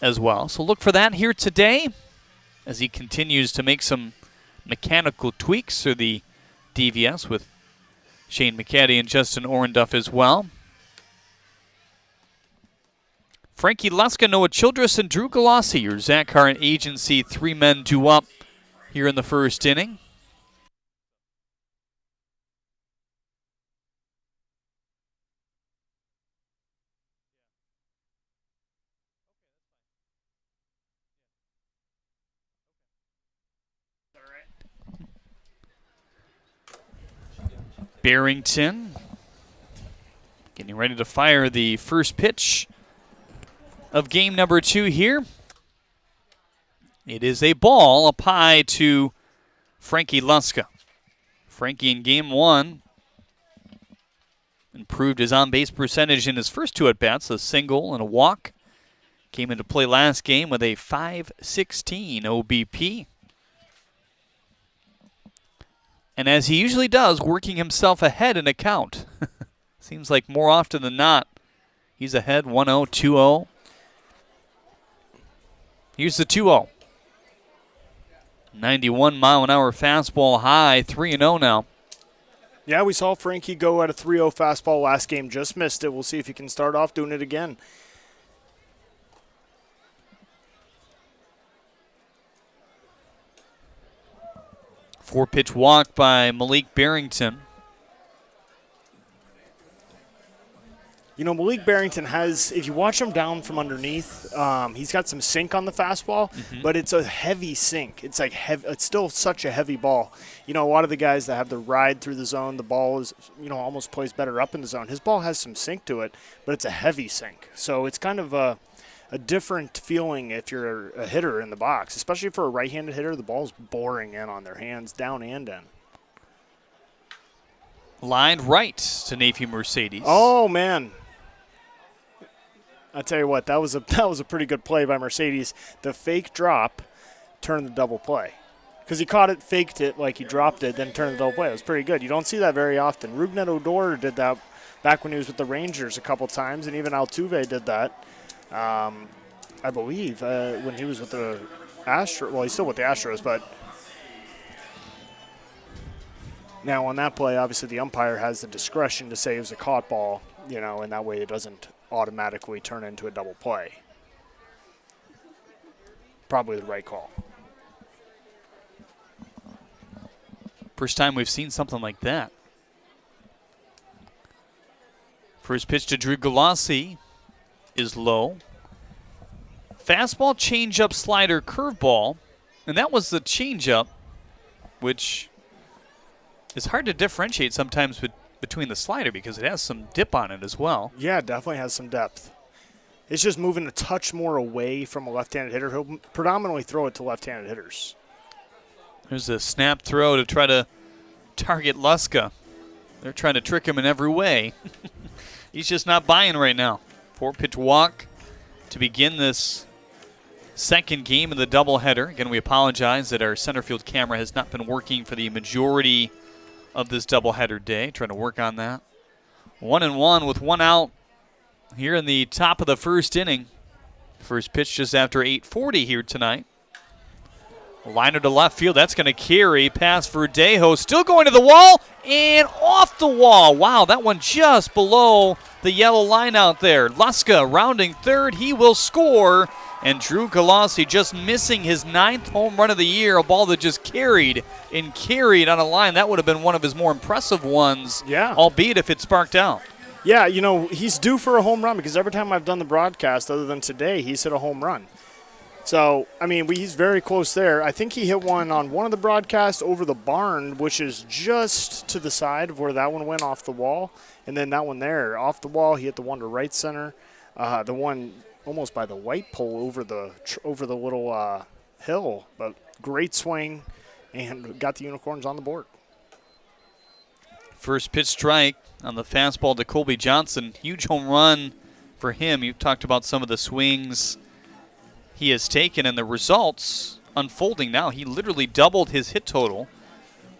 as well. So look for that here today as he continues to make some mechanical tweaks through the DVS with Shane McCaddy and Justin Orenduff as well. Frankie Luska, Noah Childress, and Drew Galassi, your Zach Hart agency 3 men due up here in the first inning. Barrington getting ready to fire the first pitch of game number 2 here. It is a ball, a pie to Frankie Luska. Frankie in game 1 improved his on-base percentage in his first 2 at-bats, a single and a walk. Came into play last game with a .516 OBP. And as he usually does, working himself ahead in a count. Seems like more often than not, he's ahead 1-0, 2-0. Here's the 2-0. 91-mile-an-hour fastball high, 3-0 now. Yeah, we saw Frankie go at a 3-0 fastball last game, just missed it. We'll see if he can start off doing it again. Four-pitch walk by Malik Barrington. You know, Malik Barrington has, if you watch him down from underneath, he's got some sink on the fastball, but it's a heavy sink. It's like it's still such a heavy ball. You know, a lot of the guys that have the ride through the zone, the ball is, almost plays better up in the zone. His ball has some sink to it, but it's a heavy sink. So it's kind of a different feeling if you're a hitter in the box, especially for a right-handed hitter. The ball's boring in on their hands, down and in. Lined right to Nafi Mercedes. Oh, man. I tell you what, that was a pretty good play by Mercedes. The fake drop turned the double play. Because he caught it, faked it like he dropped it, then turned the double play. It was pretty good. You don't see that very often. Rugnet Odor did that back when he was with the Rangers a couple times, and even Altuve did that. I believe, when he was with the Astros. Well, he's still with the Astros, but now on that play, obviously the umpire has the discretion to say it was a caught ball, and that way it doesn't automatically turn into a double play. Probably the right call. First time we've seen something like that. First pitch to Drew Galassi is low. Fastball, changeup, slider, curveball. And that was the changeup, which is hard to differentiate sometimes between the slider because it has some dip on it as well. Yeah, it definitely has some depth. It's just moving a touch more away from a left-handed hitter. He'll predominantly throw it to left-handed hitters. There's a snap throw to try to target Luska. They're trying to trick him in every way. He's just not buying right now. 4-pitch walk to begin this second game of the doubleheader. Again, we apologize that our center field camera has not been working for the majority of this doubleheader day. Trying to work on that. 1-1 with one out here in the top of the first inning. First pitch just after 8:40 here tonight. Liner to left field. That's going to carry. Pass for Verdejo. Still going to the wall and off the wall. Wow, that one just below the yellow line out there. Luska rounding third. He will score. And Drew Galassi just missing his 9th home run of the year. A ball that just carried and carried on a line. That would have been one of his more impressive ones. Yeah. Albeit if it sparked out. Yeah, you know, he's due for a home run because every time I've done the broadcast, other than today, he's hit a home run. So, I mean, he's very close there. I think he hit one on one of the broadcasts over the barn, which is just to the side of where that one went off the wall. And then that one there, off the wall, he hit the one to right center. The one almost by the white pole over the little hill. But great swing and got the Unicorns on the board. First pitch strike on the fastball to Colby Johnson. Huge home run for him. You've talked about some of the swings he has taken and the results unfolding now. He literally doubled his hit total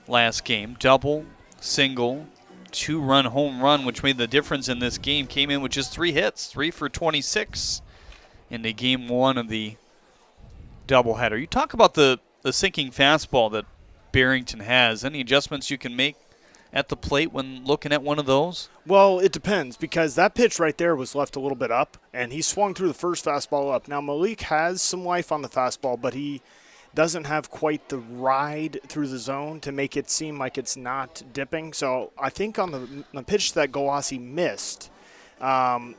last game. Double, single, 2-run home run, which made the difference in this game. Came in with just 3 hits, 3 for 26 in the game 1 of the doubleheader. You talk about the sinking fastball that Barrington has. Any adjustments you can make at the plate when looking at one of those? Well, it depends because that pitch right there was left a little bit up, and he swung through the first fastball up. Now, Malik has some life on the fastball, but he doesn't have quite the ride through the zone to make it seem like it's not dipping. So I think on the pitch that Galassi missed,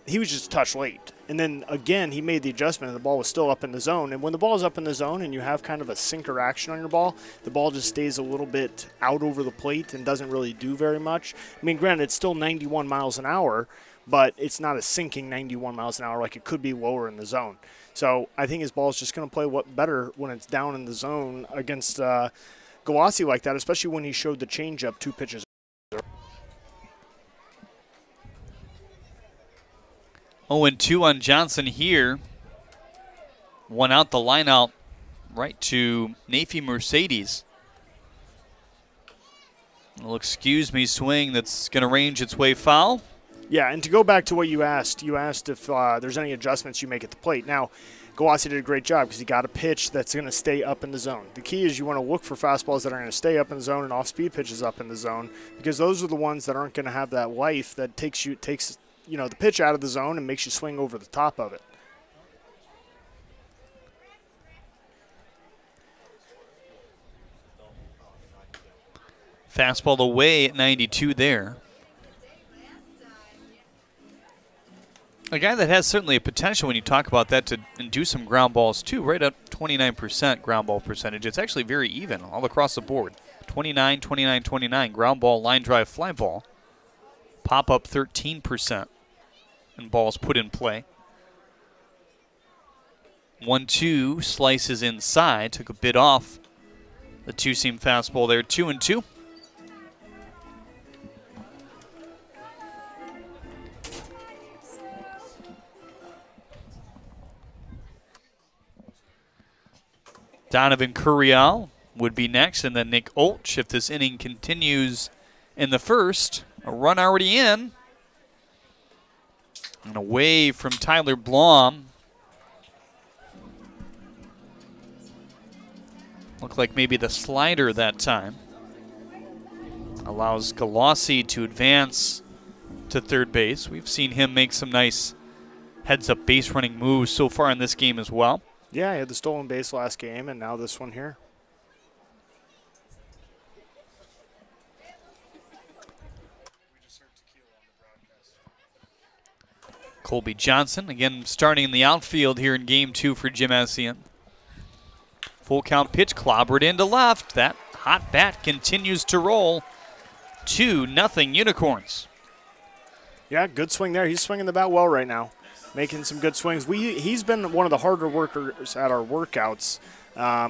he was just a touch late. And then, again, he made the adjustment, and the ball was still up in the zone. And when the ball is up in the zone and you have kind of a sinker action on your ball, the ball just stays a little bit out over the plate and doesn't really do very much. I mean, granted, it's still 91 miles an hour, but it's not a sinking 91 miles an hour like it could be lower in the zone. So I think his ball is just going to play better when it's down in the zone against Galassi like that, especially when he showed the changeup 2 pitches. 0-2 on Johnson here. One out, the line out right to Nafi Mercedes. Well, excuse me, swing that's going to range its way foul. Yeah, and to go back to what you asked if there's any adjustments you make at the plate. Now, Galassi did a great job because he got a pitch that's going to stay up in the zone. The key is you want to look for fastballs that are going to stay up in the zone and off-speed pitches up in the zone because those are the ones that aren't going to have that life that takes the pitch out of the zone and makes you swing over the top of it. Fastball away at 92 there. A guy that has certainly a potential when you talk about that to do some ground balls too, right at 29% ground ball percentage. It's actually very even all across the board. 29, 29, 29, ground ball, line drive, fly ball. Pop up 13% and balls put in play. 1-2 slices inside, took a bit off the two-seam fastball there. 2-2. Donovan Curiel would be next, and then Nick Olch if this inning continues in the first. A run already in. And away from Tyler Blom. Looked like maybe the slider that time. Allows Galassi to advance to third base. We've seen him make some nice heads-up base running moves so far in this game as well. Yeah, he had the stolen base last game, and now this one here. Colby Johnson, again starting in the outfield here in Game 2 for Jim Essien. Full count pitch, clobbered into left. That hot bat continues to roll. 2-0 Unicorns. Yeah, good swing there. He's swinging the bat well right now. Making some good swings. He's been one of the harder workers at our workouts.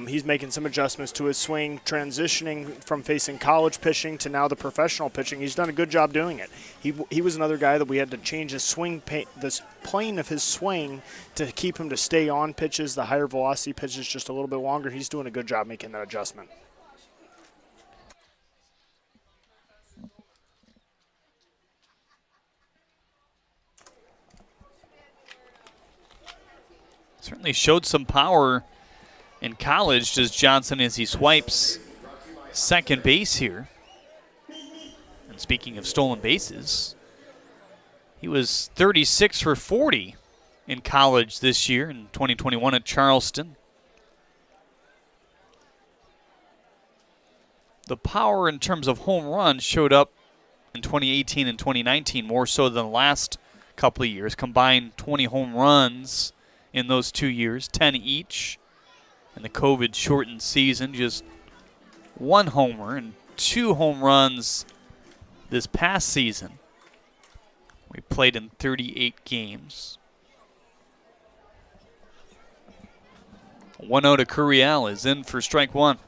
He's making some adjustments to his swing, transitioning from facing college pitching to now the professional pitching. He's done a good job doing it. He was another guy that we had to change his swing, this plane of his swing to keep him to stay on pitches, the higher velocity pitches just a little bit longer. He's doing a good job making that adjustment. Certainly showed some power in college, does Johnson, as he swipes second base here. And speaking of stolen bases, he was 36 for 40 in college this year in 2021 at Charleston. The power in terms of home runs showed up in 2018 and 2019 more so than the last couple of years. Combined 20 home runs in those 2 years, 10 each. In the COVID-shortened season, just 1 homer and 2 home runs this past season. We played in 38 games. 1-0 to Curiel is in for strike one.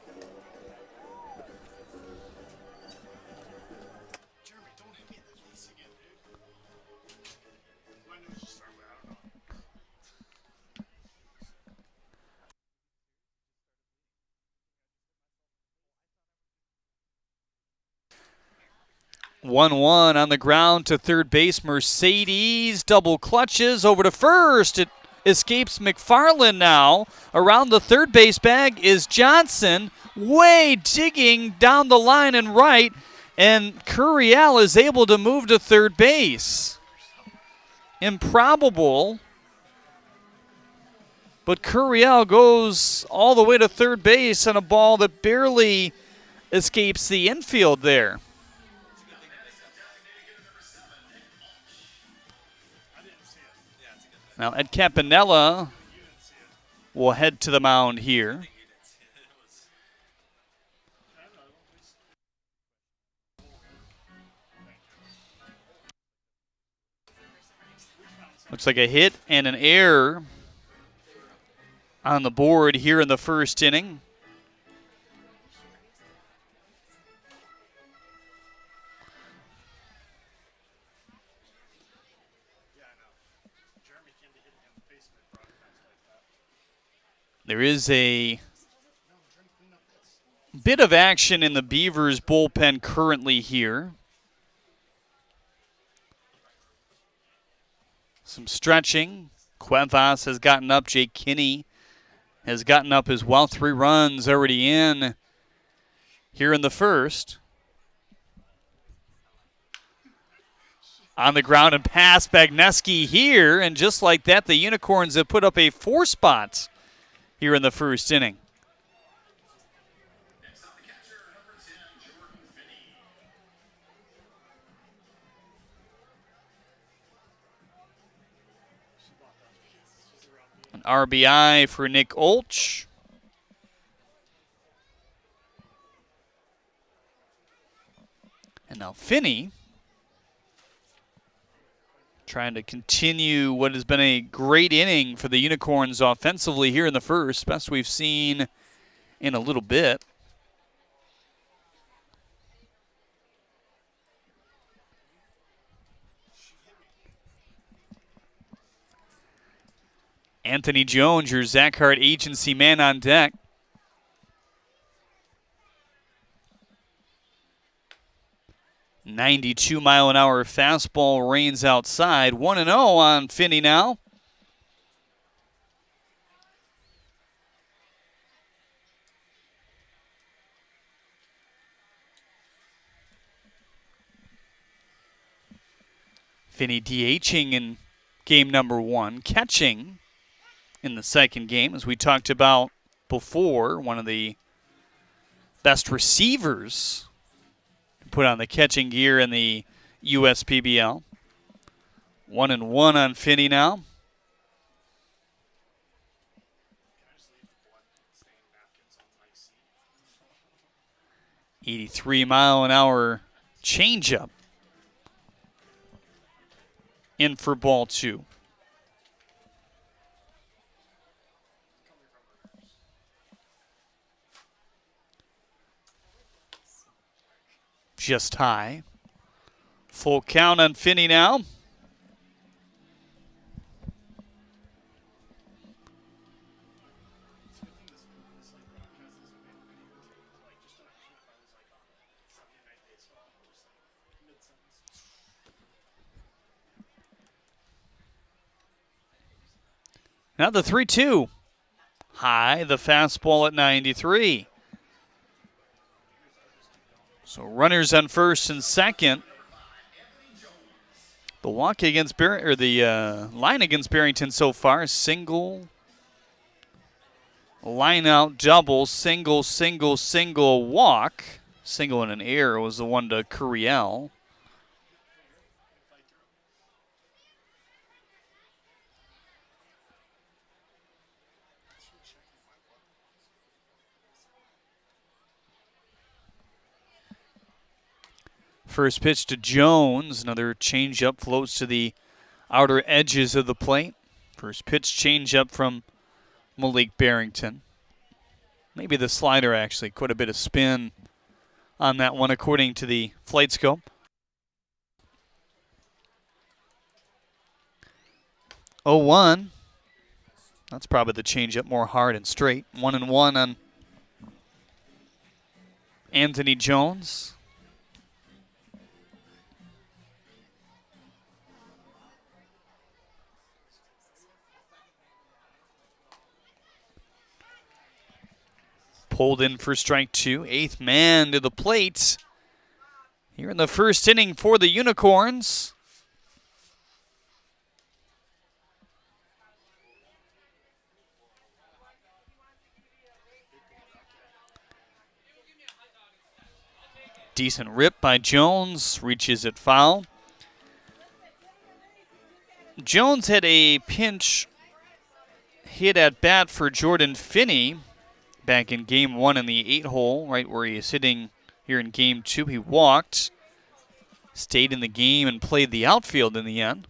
One on the ground to third base. Mercedes double clutches over to first. It escapes McFarland now. Around the third base bag is Johnson, way digging down the line and right, and Curiel is able to move to third base. Improbable, but Curiel goes all the way to third base on a ball that barely escapes the infield there. Now Ed Campanella will head to the mound here. Looks like a hit and an error on the board here in the first inning. There is a bit of action in the Beavers bullpen currently here. Some stretching. Cuevas has gotten up. Jake Kinney has gotten up as well. 3 runs already in here in the first. On the ground and past Bagneski here. And just like that, the Unicorns have put up a 4 spot here in the first inning. An RBI for Nick Olch. And now Finney trying to continue what has been a great inning for the Unicorns offensively here in the first, best we've seen in a little bit. Anthony Jones, your Zach Hart agency man on deck. .92-mile-an-hour fastball rains outside. 1-0 on Finney now. Finney DHing in game number 1, catching in the second game, as we talked about before, one of the best receivers put on the catching gear in the USPBL. 1-1 on Finney now. .83-mile-an-hour changeup in for ball 2. Just high. Full count on Finney now. Now the 3-2. High, the fastball at 93. So runners on first and second. The walk against the line against Barrington so far: single, line out, double, single, single, single, walk. Single and an error was the one to Curiel. First pitch to Jones. Another changeup floats to the outer edges of the plate. First pitch changeup from Malik Barrington. Maybe the slider, actually. Quite a bit of spin on that one, according to the flight scope. Oh, 1. That's probably the changeup, more hard and straight. 1-1 on Anthony Jones. Pulled in for strike 2. Eighth man to the plate here in the first inning for the Unicorns. Decent rip by Jones. Reaches it foul. Jones had a pinch hit at bat for Jordan Finney back in game 1 in the 8-hole, right where he is hitting here in game 2. He walked, stayed in the game, and played the outfield in the end.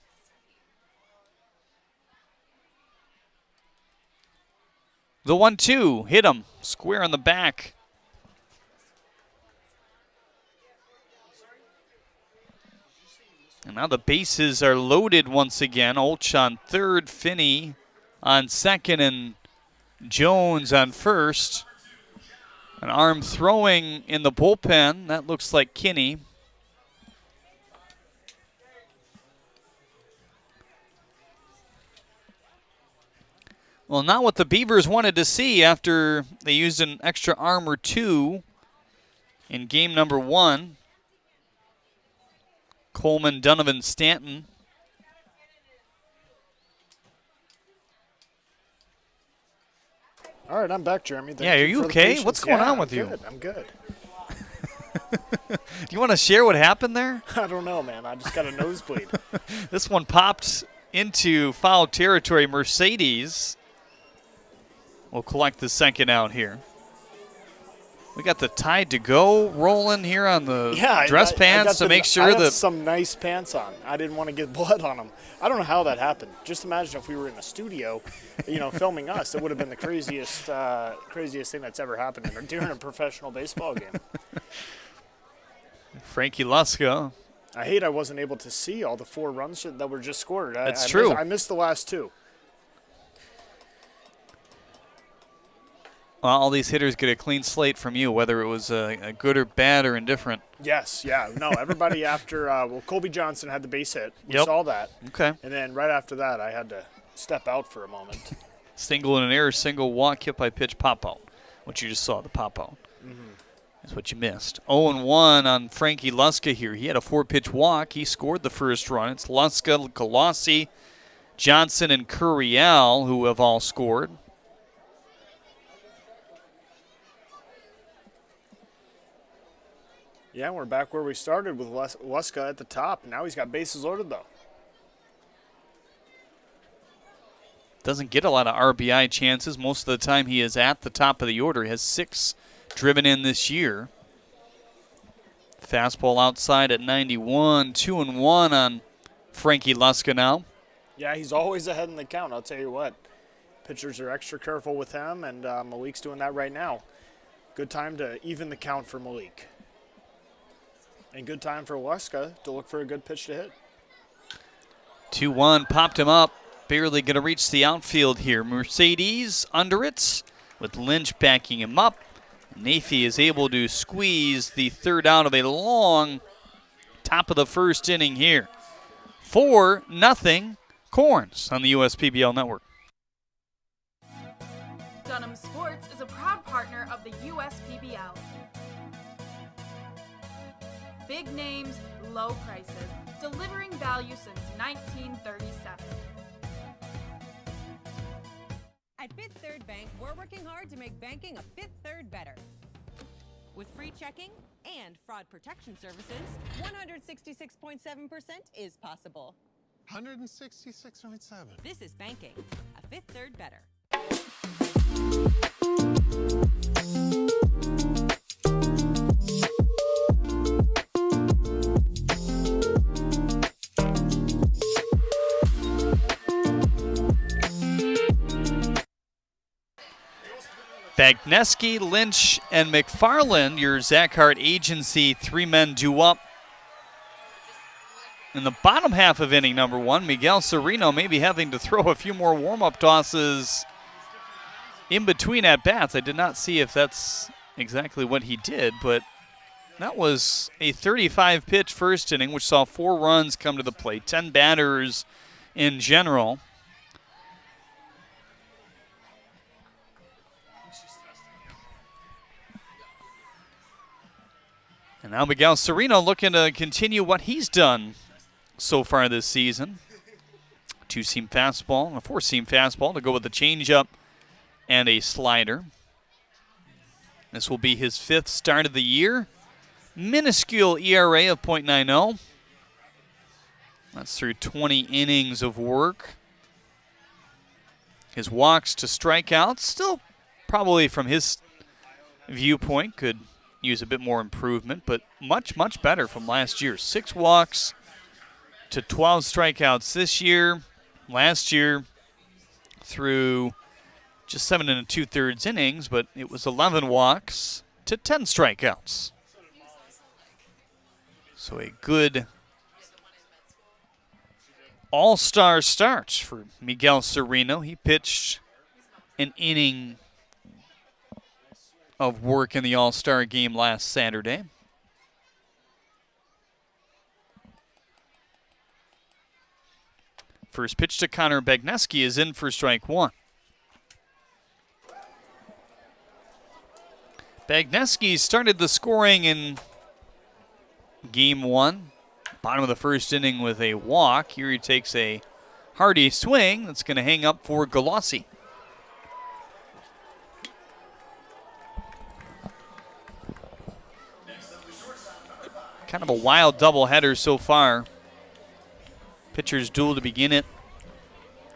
The 1-2 hit him square on the back. And now the bases are loaded once again. Olch on third, Finney on second, and Jones on first. An arm throwing in the bullpen. That looks like Kinney. Well, not what the Beavers wanted to see after they used an extra arm or two in game number 1. Coleman, Donovan, Stanton. All right, I'm back, Jeremy. Thank are you okay? What's going on with you? I'm good. Do you want to share what happened there? I don't know, man. I just got a nosebleed. This one popped into foul territory. Mercedes will collect the second out here. We got the Tide to Go rolling here on the dress pants to make sure I that had some nice pants on. I didn't want to get blood on them. I don't know how that happened. Just imagine if we were in a studio, filming us. It would have been the craziest thing that's ever happened during a professional baseball game. Frankie Luska. I hate I wasn't able to see all the 4 runs that were just scored. That's true. I missed the last 2. Well, all these hitters get a clean slate from you, whether it was a good or bad or indifferent. Yes, yeah. No, everybody after, Colby Johnson had the base hit. We saw that. Okay. And then right after that, I had to step out for a moment. Single and an error, single walk, hit by pitch, pop out. What you just saw, the pop out. That's what you missed. 0-1 on Frankie Luska here. He had a 4-pitch walk. He scored the first run. It's Luska, Colossi, Johnson, and Curiel who have all scored. Yeah, we're back where we started with Luska at the top. Now he's got bases loaded, though. Doesn't get a lot of RBI chances. Most of the time he is at the top of the order. He has 6 driven in this year. Fastball outside at 91. 2-1 on Frankie Luska now. Yeah, he's always ahead in the count, I'll tell you what. Pitchers are extra careful with him, and Malik's doing that right now. Good time to even the count for Malik. And good time for Luska to look for a good pitch to hit. 2-1, popped him up. Barely going to reach the outfield here. Mercedes under it with Lynch backing him up. Nafee is able to squeeze the third out of a long top of the first inning here. 4-0 Corns on the USPBL Network. USPBL. Big names, low prices, delivering value since 1937. At Fifth Third Bank, we're working hard to make banking a Fifth Third better. With free checking and fraud protection services, 166.7% is possible. 166.7. This is banking, a Fifth Third better. Bagneski, Lynch, and McFarland, your Zach Hart agency three-men due up. In the bottom half of inning number 1, Miguel Sereno maybe having to throw a few more warm-up tosses in between at-bats. I did not see if that's exactly what he did, but that was a 35-pitch first inning, which saw 4 runs come to the plate, 10 batters in general. And now Miguel Sereno looking to continue what he's done so far this season. 2-seam fastball, a 4-seam fastball to go with a changeup and a slider. This will be his 5th start of the year. Minuscule ERA of .90. That's through 20 innings of work. His walks to strikeouts, still probably from his viewpoint could use a bit more improvement, but much, much better from last year. 6 walks to 12 strikeouts this year. Last year, through just 7 2/3 innings, but it was 11 walks to 10 strikeouts. So a good all-star start for Miguel Sereno. He pitched an inning of work in the All-Star game last Saturday. First pitch to Connor Bagneski is in for strike 1. Bagneski started the scoring in game 1, bottom of the first inning with a walk. Here he takes a hearty swing that's going to hang up for Galassi. Kind of a wild doubleheader so far. Pitchers duel to begin it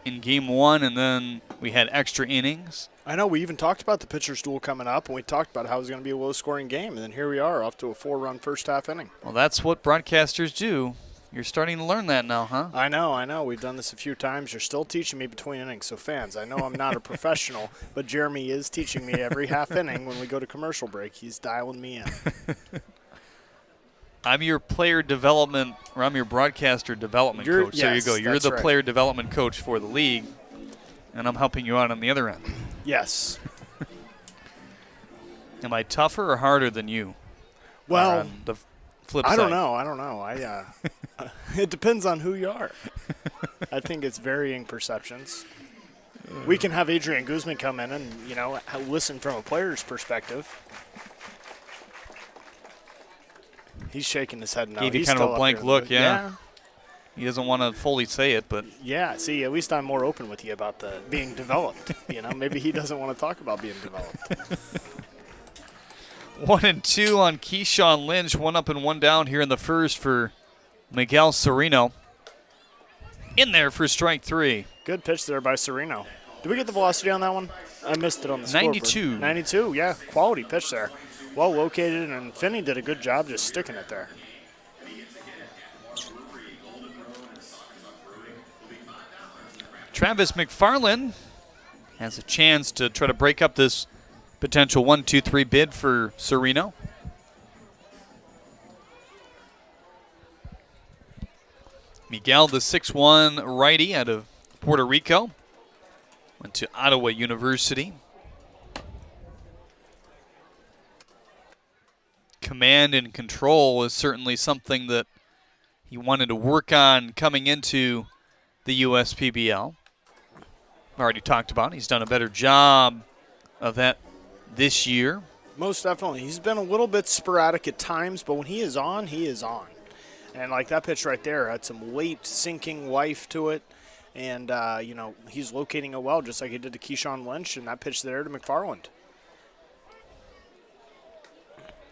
in game 1, and then we had extra innings. I know, we even talked about the pitcher's duel coming up, and we talked about how it was going to be a low-scoring game, and then here we are, off to a 4-run first-half inning. Well, that's what broadcasters do. You're starting to learn that now, huh? I know. We've done this a few times. You're still teaching me between innings. So, fans, I know I'm not a professional, but Jeremy is teaching me every half inning when we go to commercial break. He's dialing me in. I'm your player development, or I'm your broadcaster development coach. Yes, there you go. You're the right. player development coach for the league, and I'm helping you out on the other end. Yes. Am I tougher or harder than you? Well, on the flip side? I don't know. It depends on who you are. I think it's varying perceptions. We can have Adrian Guzman come in and, listen from a player's perspective. He's shaking his head no. Gave you He's kind of still a blank up look, there. yeah. He doesn't want to fully say it, but. Yeah, see, at least I'm more open with you about the being developed. Maybe he doesn't want to talk about being developed. 1-2 on Keyshawn Lynch. 1 up and 1 down here in the first for Miguel Sereno. In there for strike 3. Good pitch there by Sereno. Did we get the velocity on that one? I missed it on the scoreboard. 92. 92, yeah. Quality pitch there. Well located, and Finney did a good job just sticking it there. Travis McFarland has a chance to try to break up this potential 1-2-3 bid for Sereno. Miguel, the 6'1 righty out of Puerto Rico, went to Ottawa University. Command and control is certainly something that he wanted to work on coming into the USPBL. Already talked about. He's done a better job of that this year. Most definitely. He's been a little bit sporadic at times, but when he is on, he is on. And like that pitch right there had some late sinking life to it. And, he's locating it well, just like he did to Keyshawn Lynch, and that pitch there to McFarland.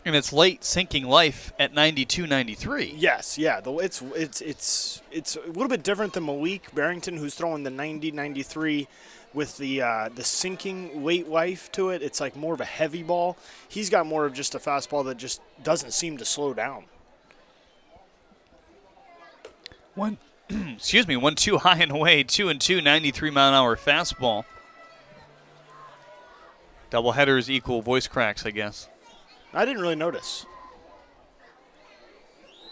And it's late sinking life at 92-93. Yes, yeah. It's a little bit different than Malik Barrington, who's throwing the 90-93 with the sinking late life to it. It's like more of a heavy ball. He's got more of just a fastball that just doesn't seem to slow down. 1-2 high and away, 2-2, 93-mile-an-hour fastball. Doubleheaders equal voice cracks, I guess. I didn't really notice.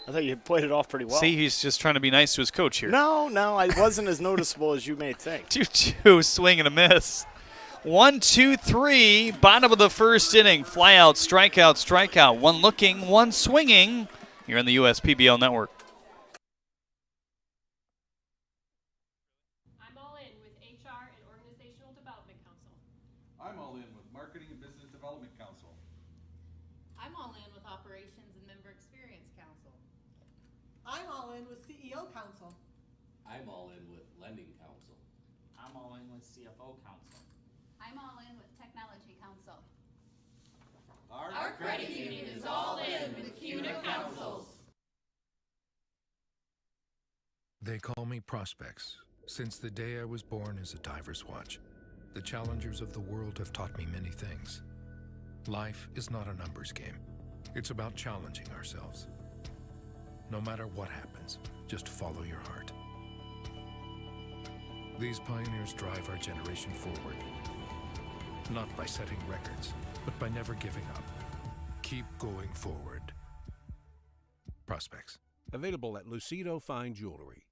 I thought you played it off pretty well. See, he's just trying to be nice to his coach here. No, I wasn't as noticeable as you may think. 2-2, swing and a miss. 1-2-3, bottom of the first inning. Fly out, strikeout. One looking, one swinging. You're on the USPBL Network. I'm all in with HR and Organizational Development Council. I'm all in with Marketing and Business Development Council. I'm all in with Operations and Member Experience Council. I'm all in with CEO Council. I'm all in with Lending Council. I'm all in with CFO Council. I'm all in with Technology Council. Our credit union is all in with CUNA Councils. They call me Prospects. Since the day I was born as a diver's watch, the challengers of the world have taught me many things. Life is not a numbers game. It's about challenging ourselves. No matter what happens, just follow your heart. These pioneers drive our generation forward. Not by setting records, but by never giving up. Keep going forward. Prospects. Available at Lucido Fine Jewelry.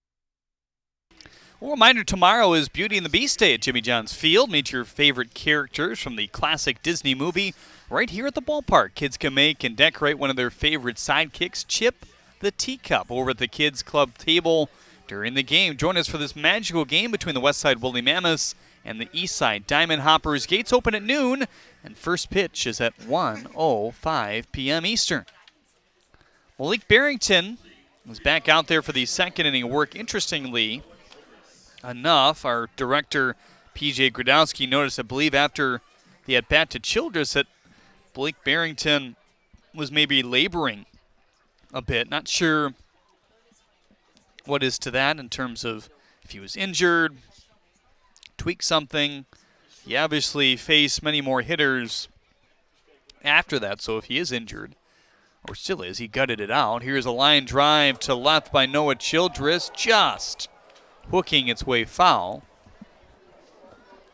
A reminder, tomorrow is Beauty and the Beast Day at Jimmy John's Field. Meet your favorite characters from the classic Disney movie right here at the ballpark. Kids can make and decorate one of their favorite sidekicks, Chip the Teacup, over at the Kids Club table during the game. Join us for this magical game between the Westside Woolly Mammoths and the Eastside Diamond Hoppers. Gates open at noon, and first pitch is at 1:05 p.m. Eastern. Malik Barrington was back out there for the second inning of work. Interestingly enough, our director, P.J. Gradowski, noticed, I believe, after the at-bat to Childress, that Blake Barrington was maybe laboring a bit. Not sure what is to that in terms of if he was injured, tweaked something. He obviously faced many more hitters after that, so if he is injured, or still is, he gutted it out. Here's a line drive to left by Noah Childress, just hooking its way foul.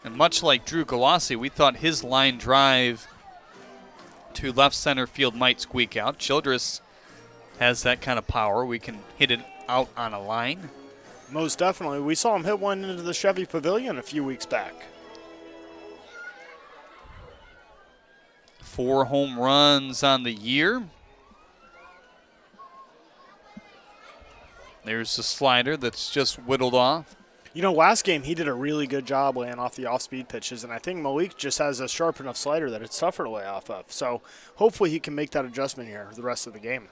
And much like Drew Galassi, we thought his line drive to left center field might squeak out. Childress has that kind of power. We can hit it out on a line. Most definitely. We saw him hit one into the Chevy Pavilion a few weeks back. 4 home runs on the year. There's the slider that's just whittled off. You know, last game he did a really good job laying off the off-speed pitches, and I think Malik just has a sharp enough slider that it's tougher to lay off of. So hopefully he can make that adjustment here the rest of the game.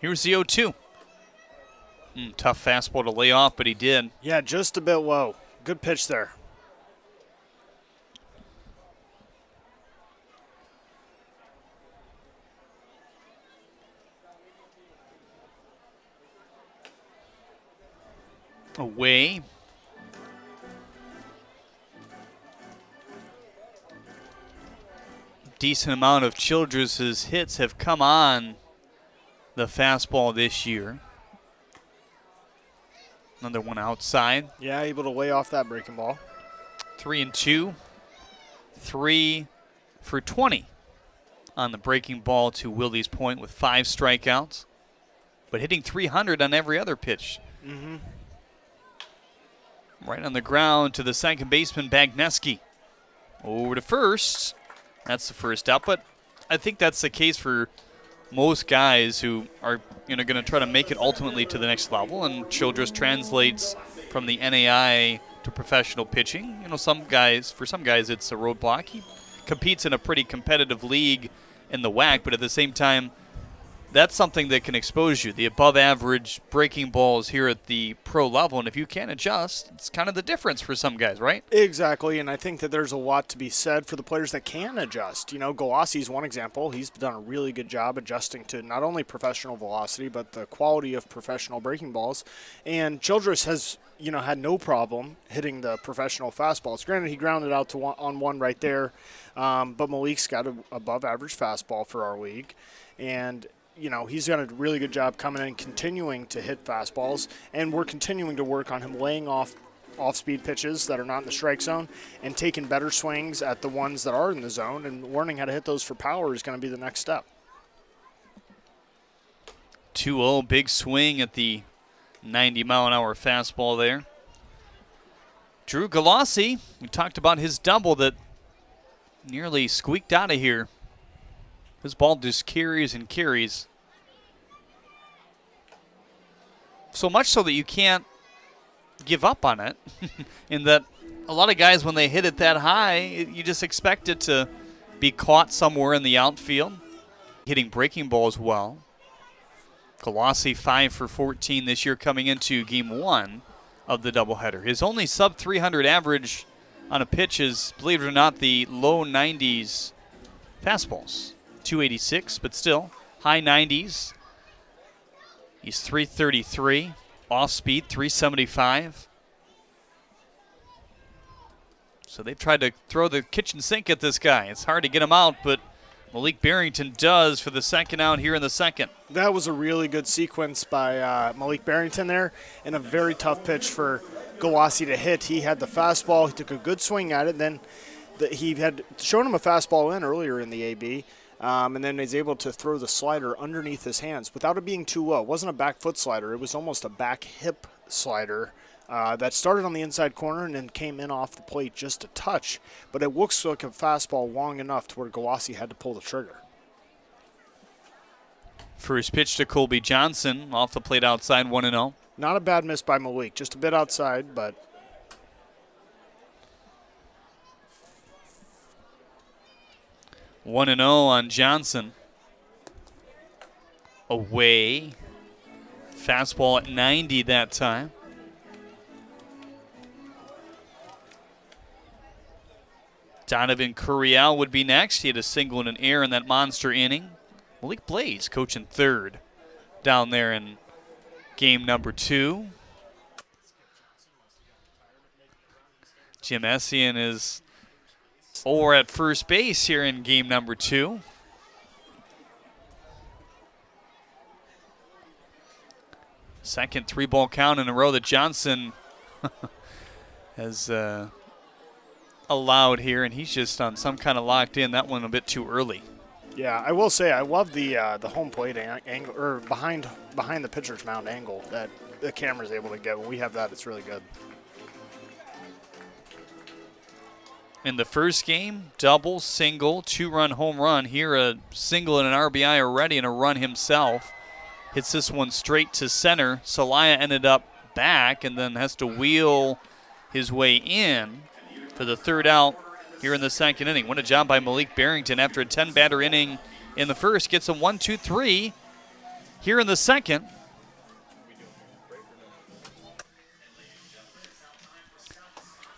Here's the 0-2. Tough fastball to lay off, but he did. Yeah, just a bit low. Good pitch there. Away. Decent amount of Childress's hits have come on the fastball this year. Another one outside. Yeah, able to lay off that breaking ball. 3-2. 3 for 20 on the breaking ball to Willie's point with 5 strikeouts, but hitting 300 on every other pitch. Mm-hmm. Right on the ground to the second baseman, Bagneski. Over to first. That's the first out, but I think that's the case for most guys who are going to try to make it ultimately to the next level, and Childress translates from the NAI to professional pitching. For some guys, it's a roadblock. He competes in a pretty competitive league in the WAC, but at the same time, that's something that can expose you. The above-average breaking balls here at the pro level, and if you can't adjust, it's kind of the difference for some guys, right? Exactly, and I think that there's a lot to be said for the players that can adjust. Golassi's one example. He's done a really good job adjusting to not only professional velocity, but the quality of professional breaking balls. And Childress has, had no problem hitting the professional fastballs. Granted, he grounded out to one right there, but Malik's got an above-average fastball for our league, and he's done a really good job coming in, continuing to hit fastballs, and we're continuing to work on him laying off-speed pitches that are not in the strike zone and taking better swings at the ones that are in the zone, and learning how to hit those for power is going to be the next step. 2-0, big swing at the 90-mile-an-hour fastball there. Drew Galassi, we talked about his double that nearly squeaked out of here. This ball just carries and carries. So much so that you can't give up on it. In that a lot of guys, when they hit it that high, you just expect it to be caught somewhere in the outfield. Hitting breaking balls well. Galassi 5 for 14 this year coming into game 1 of the doubleheader. His only sub-300 average on a pitch is, believe it or not, the low 90s fastballs. 286, but still high 90s. He's 333, off speed 375. So they've tried to throw the kitchen sink at this guy. It's hard to get him out, but Malik Barrington does for the second out here in the second. That was a really good sequence by Malik Barrington there, and a very tough pitch for Galassi to hit. He had the fastball. He took a good swing at it. Then he had shown him a fastball in earlier in the AB. And then he's able to throw the slider underneath his hands without it being too low. It wasn't a back foot slider. It was almost a back hip slider that started on the inside corner and then came in off the plate just a touch. But it looks like a fastball long enough to where Galassi had to pull the trigger. First pitch to Colby Johnson off the plate outside, 1-0. Not a bad miss by Malik. Just a bit outside, but... 1-0 on Johnson. Away. Fastball at 90 that time. Donovan Curiel would be next. He had a single and an error in that monster inning. Malik Blaze coaching third down there in game number 2. Jim Essien is over at first base here in game number 2. Second 3-ball count in a row that Johnson has allowed here, and he's just on some kind of locked in. That one a bit too early. Yeah, I will say I love the home plate angle, or behind the pitcher's mound angle that the camera's able to get. When we have that, it's really good. In the first game, double, single, 2-run home run. Here a single and an RBI already and a run himself. Hits this one straight to center. Celaya ended up back and then has to wheel his way in for the third out here in the second inning. What a job by Malik Barrington after a 10-batter inning in the first. Gets a 1-2-3 here in the second.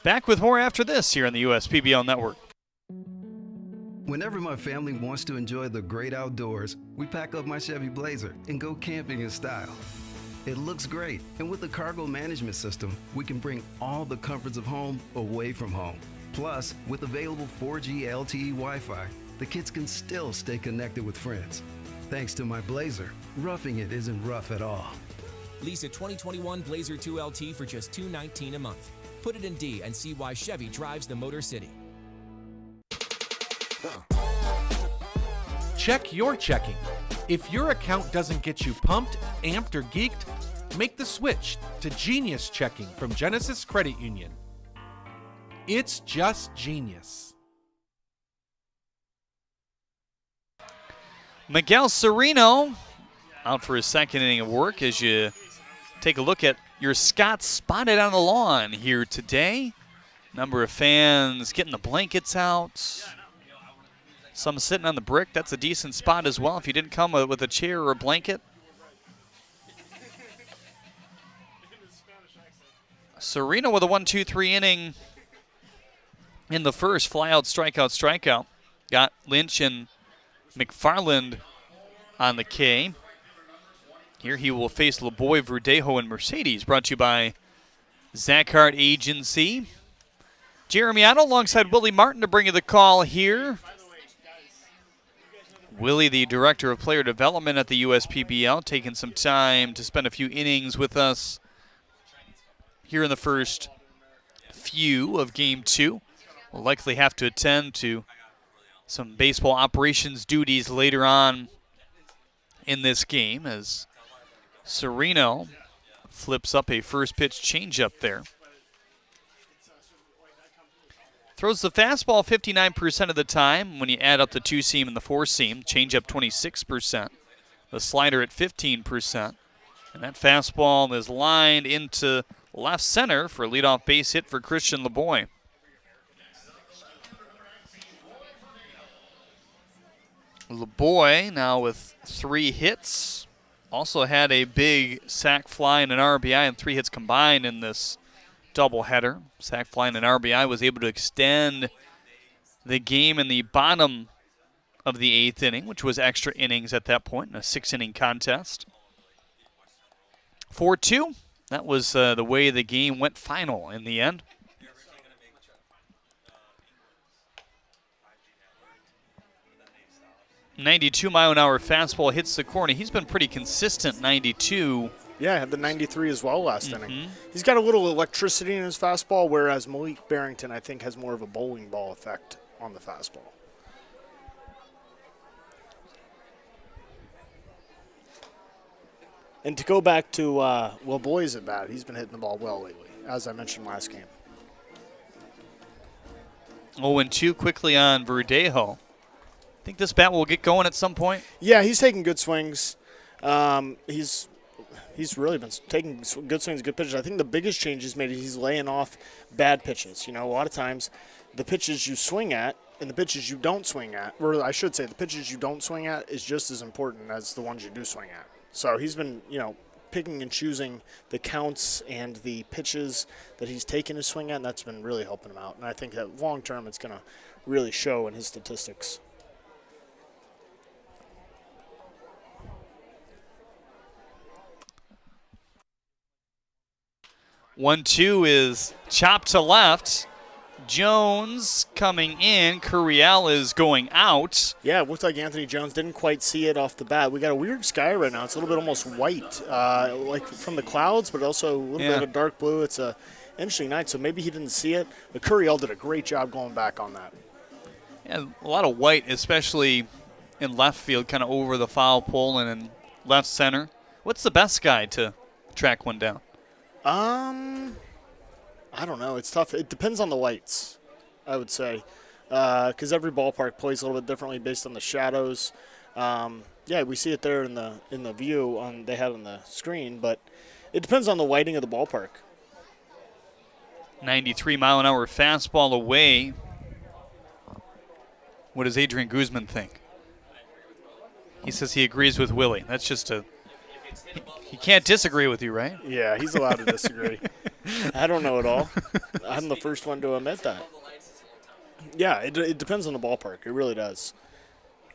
Back with more after this here on the USPBL Network. Whenever my family wants to enjoy the great outdoors, we pack up my Chevy Blazer and go camping in style. It looks great, and with the cargo management system, we can bring all the comforts of home away from home. Plus, with available 4G LTE Wi-Fi, the kids can still stay connected with friends. Thanks to my Blazer, roughing it isn't rough at all. Lease a 2021 Blazer 2 LT for just $219 a month. Put it in D and see why Chevy drives the Motor City. Check your checking. If your account doesn't get you pumped, amped, or geeked, make the switch to Genius Checking from Genesis Credit Union. It's just genius. Miguel Sereno out for his second inning of work as you take a look at your Scots spotted on the lawn here today. Number of fans getting the blankets out. Some sitting on the brick. That's a decent spot as well if you didn't come with a chair or a blanket. Serena with a 1-2-3 inning in the first. Fly out, strikeout, strikeout. Got Lynch and McFarland on the K. Here he will face LeBoy, Verdejo, and Mercedes. Brought to you by Zach Hart Agency. Jeremy Otto alongside Willie Martin to bring you the call here. Willie, the Director of Player Development at the USPBL, taking some time to spend a few innings with us here in the first few of Game 2. We'll likely have to attend to some baseball operations duties later on in this game as Sereno flips up a first pitch changeup there. Throws the fastball 59% of the time when you add up the two-seam and the four-seam. Changeup 26%. The slider at 15%. And that fastball is lined into left center for a leadoff base hit for Christian LeBoy. LeBoy now with 3 hits. Also had a big sac fly and an RBI and 3 hits combined in this doubleheader. Sac fly and an RBI was able to extend the game in the bottom of the 8th inning, which was extra innings at that point in a 6-inning contest. 4-2. That was the way the game went final in the end. .92-mile-an-hour fastball hits the corner. He's been pretty consistent, 92. Yeah, had the 93 as well last inning. He's got a little electricity in his fastball, whereas Malik Barrington, I think, has more of a bowling ball effect on the fastball. And to go back to, well, Boy's at bat. He's been hitting the ball well lately, as I mentioned last game. 0-2 quickly on Verdejo. Think this bat will get going at some point? Yeah, he's taking good swings. He's really been taking good swings, good pitches. I think the biggest change he's made is he's laying off bad pitches. You know, a lot of times the pitches you swing at and the pitches you don't swing at, or I should say the pitches you don't swing at is just as important as the ones you do swing at. So he's been, you know, picking and choosing the counts and the pitches that he's taken his swing at, and that's been really helping him out. And I think that long term it's going to really show in his statistics. 1-2 is chopped to left. Jones coming in. Curiel is going out. Yeah, it looks like Anthony Jones didn't quite see it off the bat. We got a weird sky right now. It's a little bit almost white, like from the clouds, but also a little bit of a dark blue. It's an interesting night, so maybe he didn't see it. But Curiel did a great job going back on that. Yeah, a lot of white, especially in left field, kind of over the foul pole and in left center. What's the best guy to track one down? I don't know. It's tough. It depends on the lights, I would say, because every ballpark plays a little bit differently based on the shadows. Yeah, we see it there in the view they had on the screen, but it depends on the lighting of the ballpark. 93-mile-an-hour fastball away. What does Adrian Guzman think? He says he agrees with Willie. That's just he can't disagree with you, right? Yeah, he's allowed to disagree. I don't know at all. I'm the first one to admit that. Yeah, it depends on the ballpark. It really does.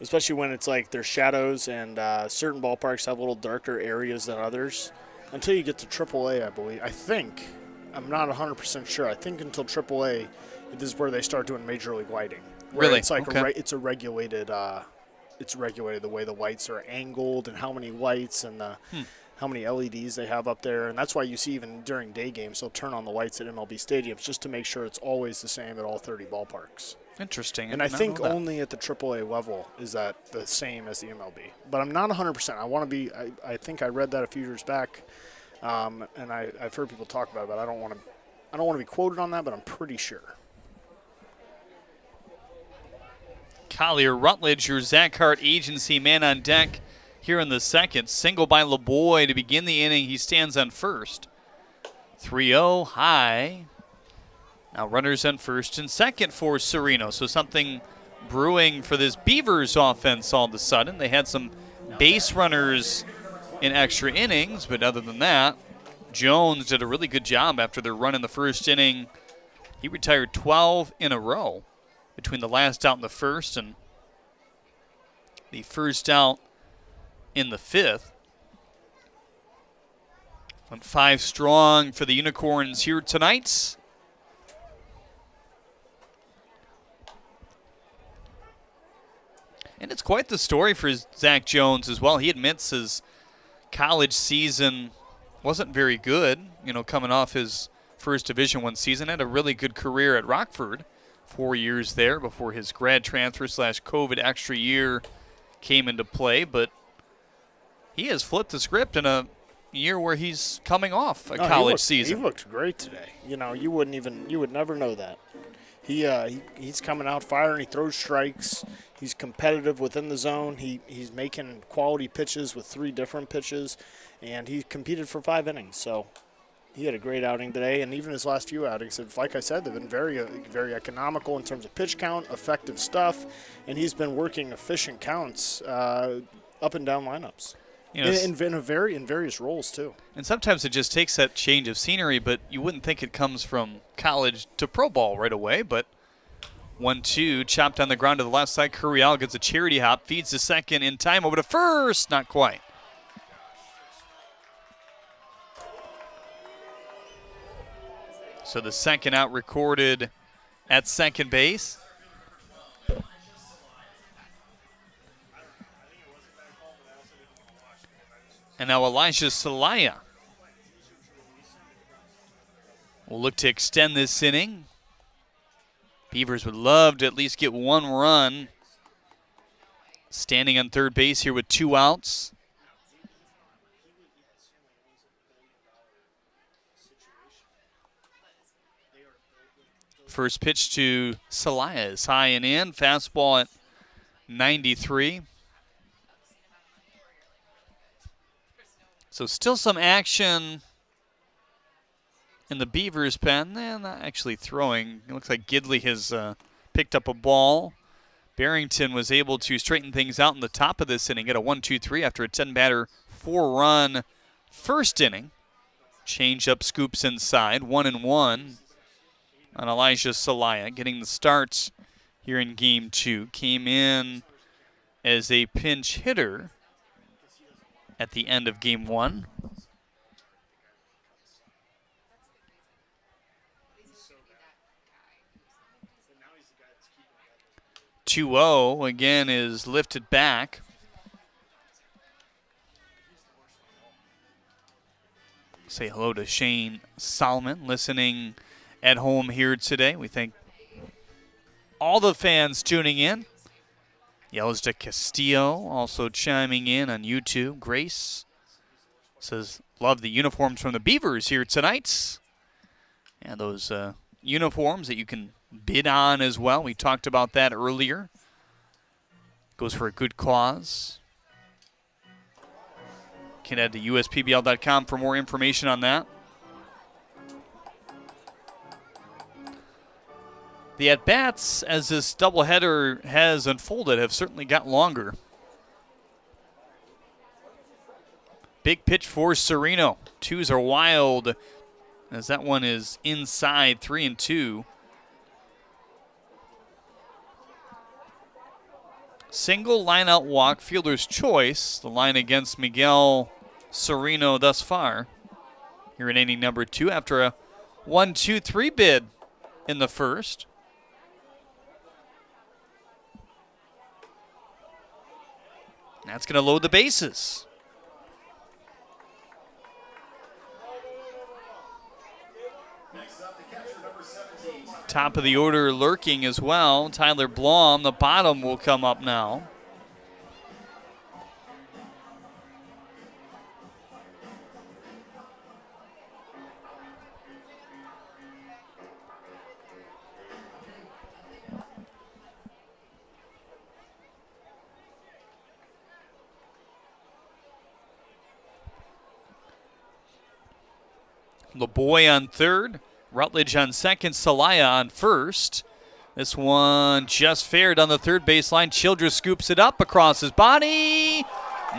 Especially when it's like there's shadows and certain ballparks have a little darker areas than others. Until you get to AAA, I believe. I'm not 100% sure. I think until AAA, this is where they start doing major league lighting. Really? It's like it's a regulated. It's regulated the way the lights are angled and how many lights and how many LEDs they have up there. And that's why you see even during day games, they'll turn on the lights at MLB stadiums just to make sure it's always the same at all 30 ballparks. Interesting. And I think only at the AAA level is that the same as the MLB. But I'm not 100%. I want to be. I think I read that a few years back, and I've heard people talk about it, but I don't want to be quoted on that, but I'm pretty sure. Collier Rutledge, your Zach Hart Agency man on deck here in the second. Single by LeBoy to begin the inning. He stands on first. 3-0 high. Now runners on first and second for Sereno. So something brewing for this Beavers offense all of a sudden. They had some base runners in extra innings, but other than that, Jones did a really good job after their run in the first inning. He retired 12 in a row between the last out in the first and the first out in the fifth. Went 5 strong for the Unicorns here tonight. And it's quite the story for Zach Jones as well. He admits his college season wasn't very good, coming off his first Division I season. Had a really good career at Rockford, 4 years there before his grad transfer / COVID extra year came into play. But he has flipped the script in a year where he's coming off a college season. He looked great today. You would never know that. He's coming out firing. He throws strikes. He's competitive within the zone. He's making quality pitches with 3 different pitches, and he competed for 5 innings. So he had a great outing today, and even his last few outings, like I said, they've been very, very economical in terms of pitch count, effective stuff, and he's been working efficient counts up and down lineups. In various roles too. And sometimes it just takes that change of scenery, but you wouldn't think it comes from college to pro ball right away. But 1-2, chopped on the ground to the left side. Curiel gets a charity hop, feeds to second in time, over to first, not quite. So the second out recorded at second base. And now Elijah Salaya will look to extend this inning. Beavers would love to at least get 1 run. Standing on third base here with 2 outs. First pitch to Salaya is high and in. Fastball at 93. So still some action in the Beavers' pen. Not actually throwing. It looks like Gidley has picked up a ball. Barrington was able to straighten things out in the top of this inning. Get a 1-2-3 after a 10-batter, 4-run first inning. Change up scoops inside. 1-1 on Elijah Salaya. Getting the starts here in Game 2. Came in as a pinch hitter at the end of Game 1. (2-0) again is lifted back. Say hello to Shane Solomon listening at home here today. We thank all the fans tuning in. Yells to Castillo, also chiming in on YouTube. Grace says, love the uniforms from the Beavers here tonight. And those uniforms that you can bid on as well. We talked about that earlier. Goes for a good cause. Can head to uspbl.com for more information on that. The at-bats, as this doubleheader has unfolded, have certainly got longer. Big pitch for Sereno. 2s are wild, as that one is inside, 3-2. Single line-out walk, fielder's choice. The line against Miguel Sereno thus far. Here in inning number 2 after a 1-2-3 bid in the first. That's going to load the bases. Top of the order lurking as well. Tyler Blom, the bottom, will come up now. LeBoy on third. Rutledge on second. Salaya on first. This one just fair down the third baseline. Childress scoops it up across his body.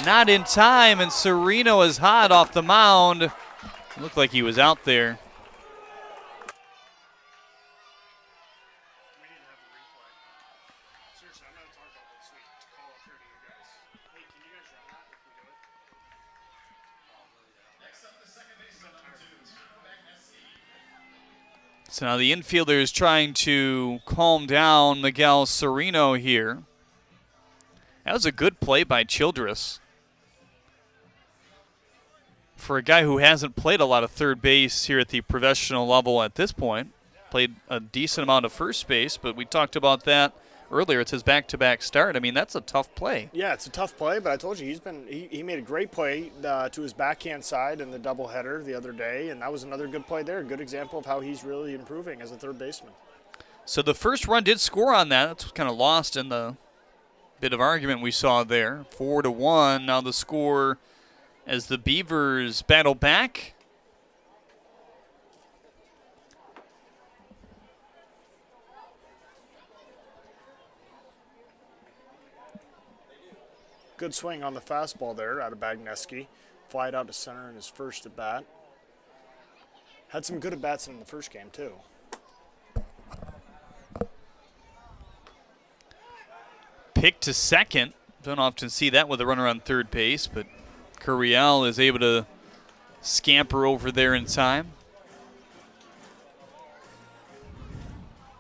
Not in time, and Sereno is hot off the mound. Looked like he was out there. So now the infielder is trying to calm down Miguel Sereno here. That was a good play by Childress. For a guy who hasn't played a lot of third base here at the professional level at this point. Played a decent amount of first base, but we talked about that earlier. It's his back-to-back start. I mean, that's a tough play. Yeah, it's a tough play, but I told you he made a great play to his backhand side in the doubleheader the other day, and that was another good play there. A good example of how he's really improving as a third baseman. So the first run did score on that. That's kind of lost in the bit of argument we saw there. 4-1. Now the score as the Beavers battle back. Good swing on the fastball there out of Bagneski. Flied out to center in his first at bat. Had some good at bats in the first game too. Pick to second. Don't often see that with a runner on third base, but Curiel is able to scamper over there in time.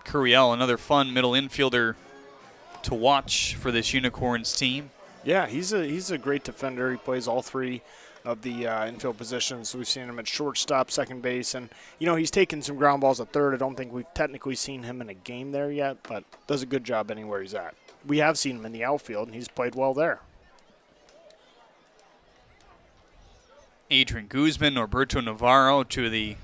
Curiel, another fun middle infielder to watch for this Unicorns team. Yeah, he's a great defender. He plays all three of the infield positions. We've seen him at shortstop, second base, and he's taken some ground balls at third. I don't think we've technically seen him in a game there yet, but does a good job anywhere he's at. We have seen him in the outfield, and he's played well there. Adrian Guzman, Norberto Navarro, two of the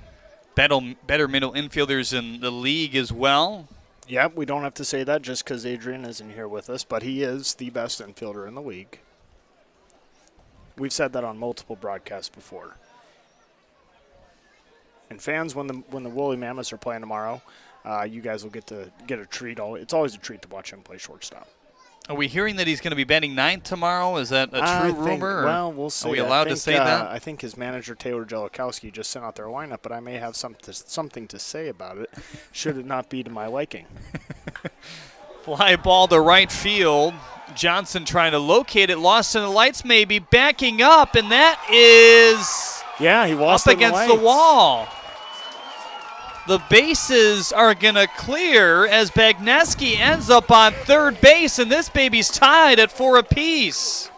better middle infielders in the league as well. Yep, we don't have to say that just because Adrian isn't here with us, but he is the best infielder in the league. We've said that on multiple broadcasts before. And fans, when the Woolly Mammoths are playing tomorrow, you guys will get a treat. It's always a treat to watch him play shortstop. Are we hearing that he's going to be batting ninth tomorrow? Is that a true rumor? Well, we'll see. Are we allowed to say that? I think his manager, Taylor Jellikowski, just sent out their lineup, but I may have something to say about it, should it not be to my liking. Fly ball to right field. Johnson trying to locate it. Lost in the lights maybe. Backing up, and that is he lost up against the wall. The bases are going to clear as Bagneski ends up on third base, and this baby's tied at 4 apiece.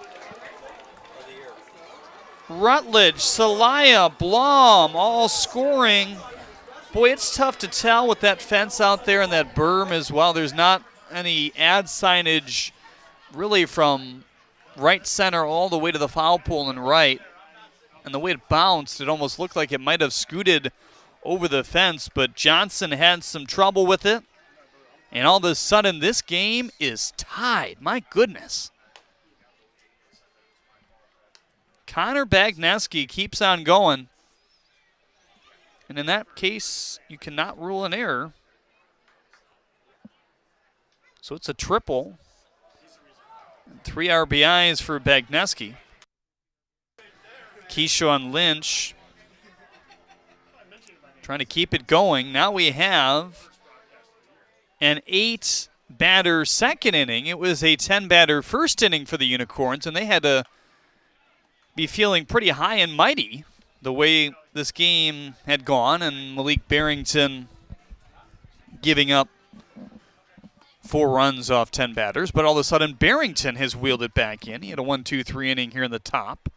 Rutledge, Salaya, Blom all scoring. Boy, it's tough to tell with that fence out there and that berm as well. There's not any ad signage really from right center all the way to the foul pole and right. And the way it bounced, it almost looked like it might have scooted over the fence, but Johnson had some trouble with it. And all of a sudden, this game is tied. My goodness. Connor Bagneski keeps on going. And in that case, you cannot rule an error. So it's a triple. 3 RBIs for Bagneski. Keyshawn Lynch trying to keep it going. Now we have an 8-batter second inning. It was a 10-batter first inning for the Unicorns, and they had to be feeling pretty high and mighty the way this game had gone, and Malik Barrington giving up 4 runs off 10 batters. But all of a sudden, Barrington has wheeled it back in. He had a 1-2-3 inning here in the top.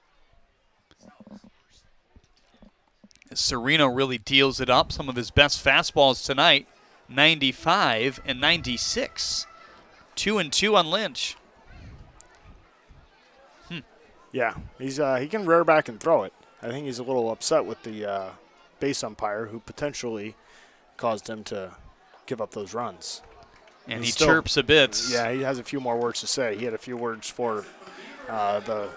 Sereno really deals it up. Some of his best fastballs tonight, 95 and 96. 2-2 on Lynch. Yeah, he can rear back and throw it. I think he's a little upset with the base umpire who potentially caused him to give up those runs. And he chirps a bit. Yeah, he has a few more words to say. He had a few words for the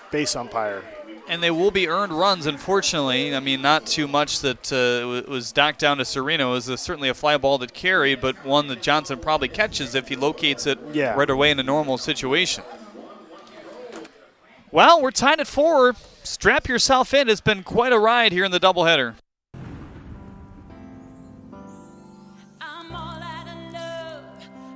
base umpire And they will be earned runs, unfortunately. I mean, not too much that was knocked down to Sereno. It was certainly a fly ball that carried, but one that Johnson probably catches if he locates it right away in a normal situation. Well, we're tied at 4. Strap yourself in. It's been quite a ride here in the doubleheader. I'm all out of love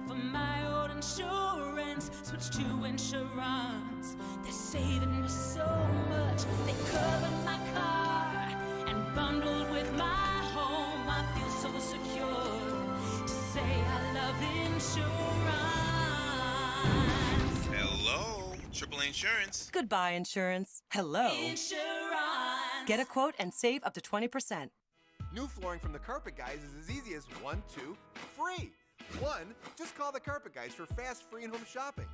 for my old insurance. Switch to insurance. They're saving me so much. They covered my car and bundled with my home. I feel so secure to say I love insurance. Hello, AAA Insurance. Goodbye, insurance. Hello. Insurance. Get a quote and save up to 20%. New flooring from the Carpet Guys is as easy as 1, 2, free. 1, just call the Carpet Guys for fast, free, and home shopping.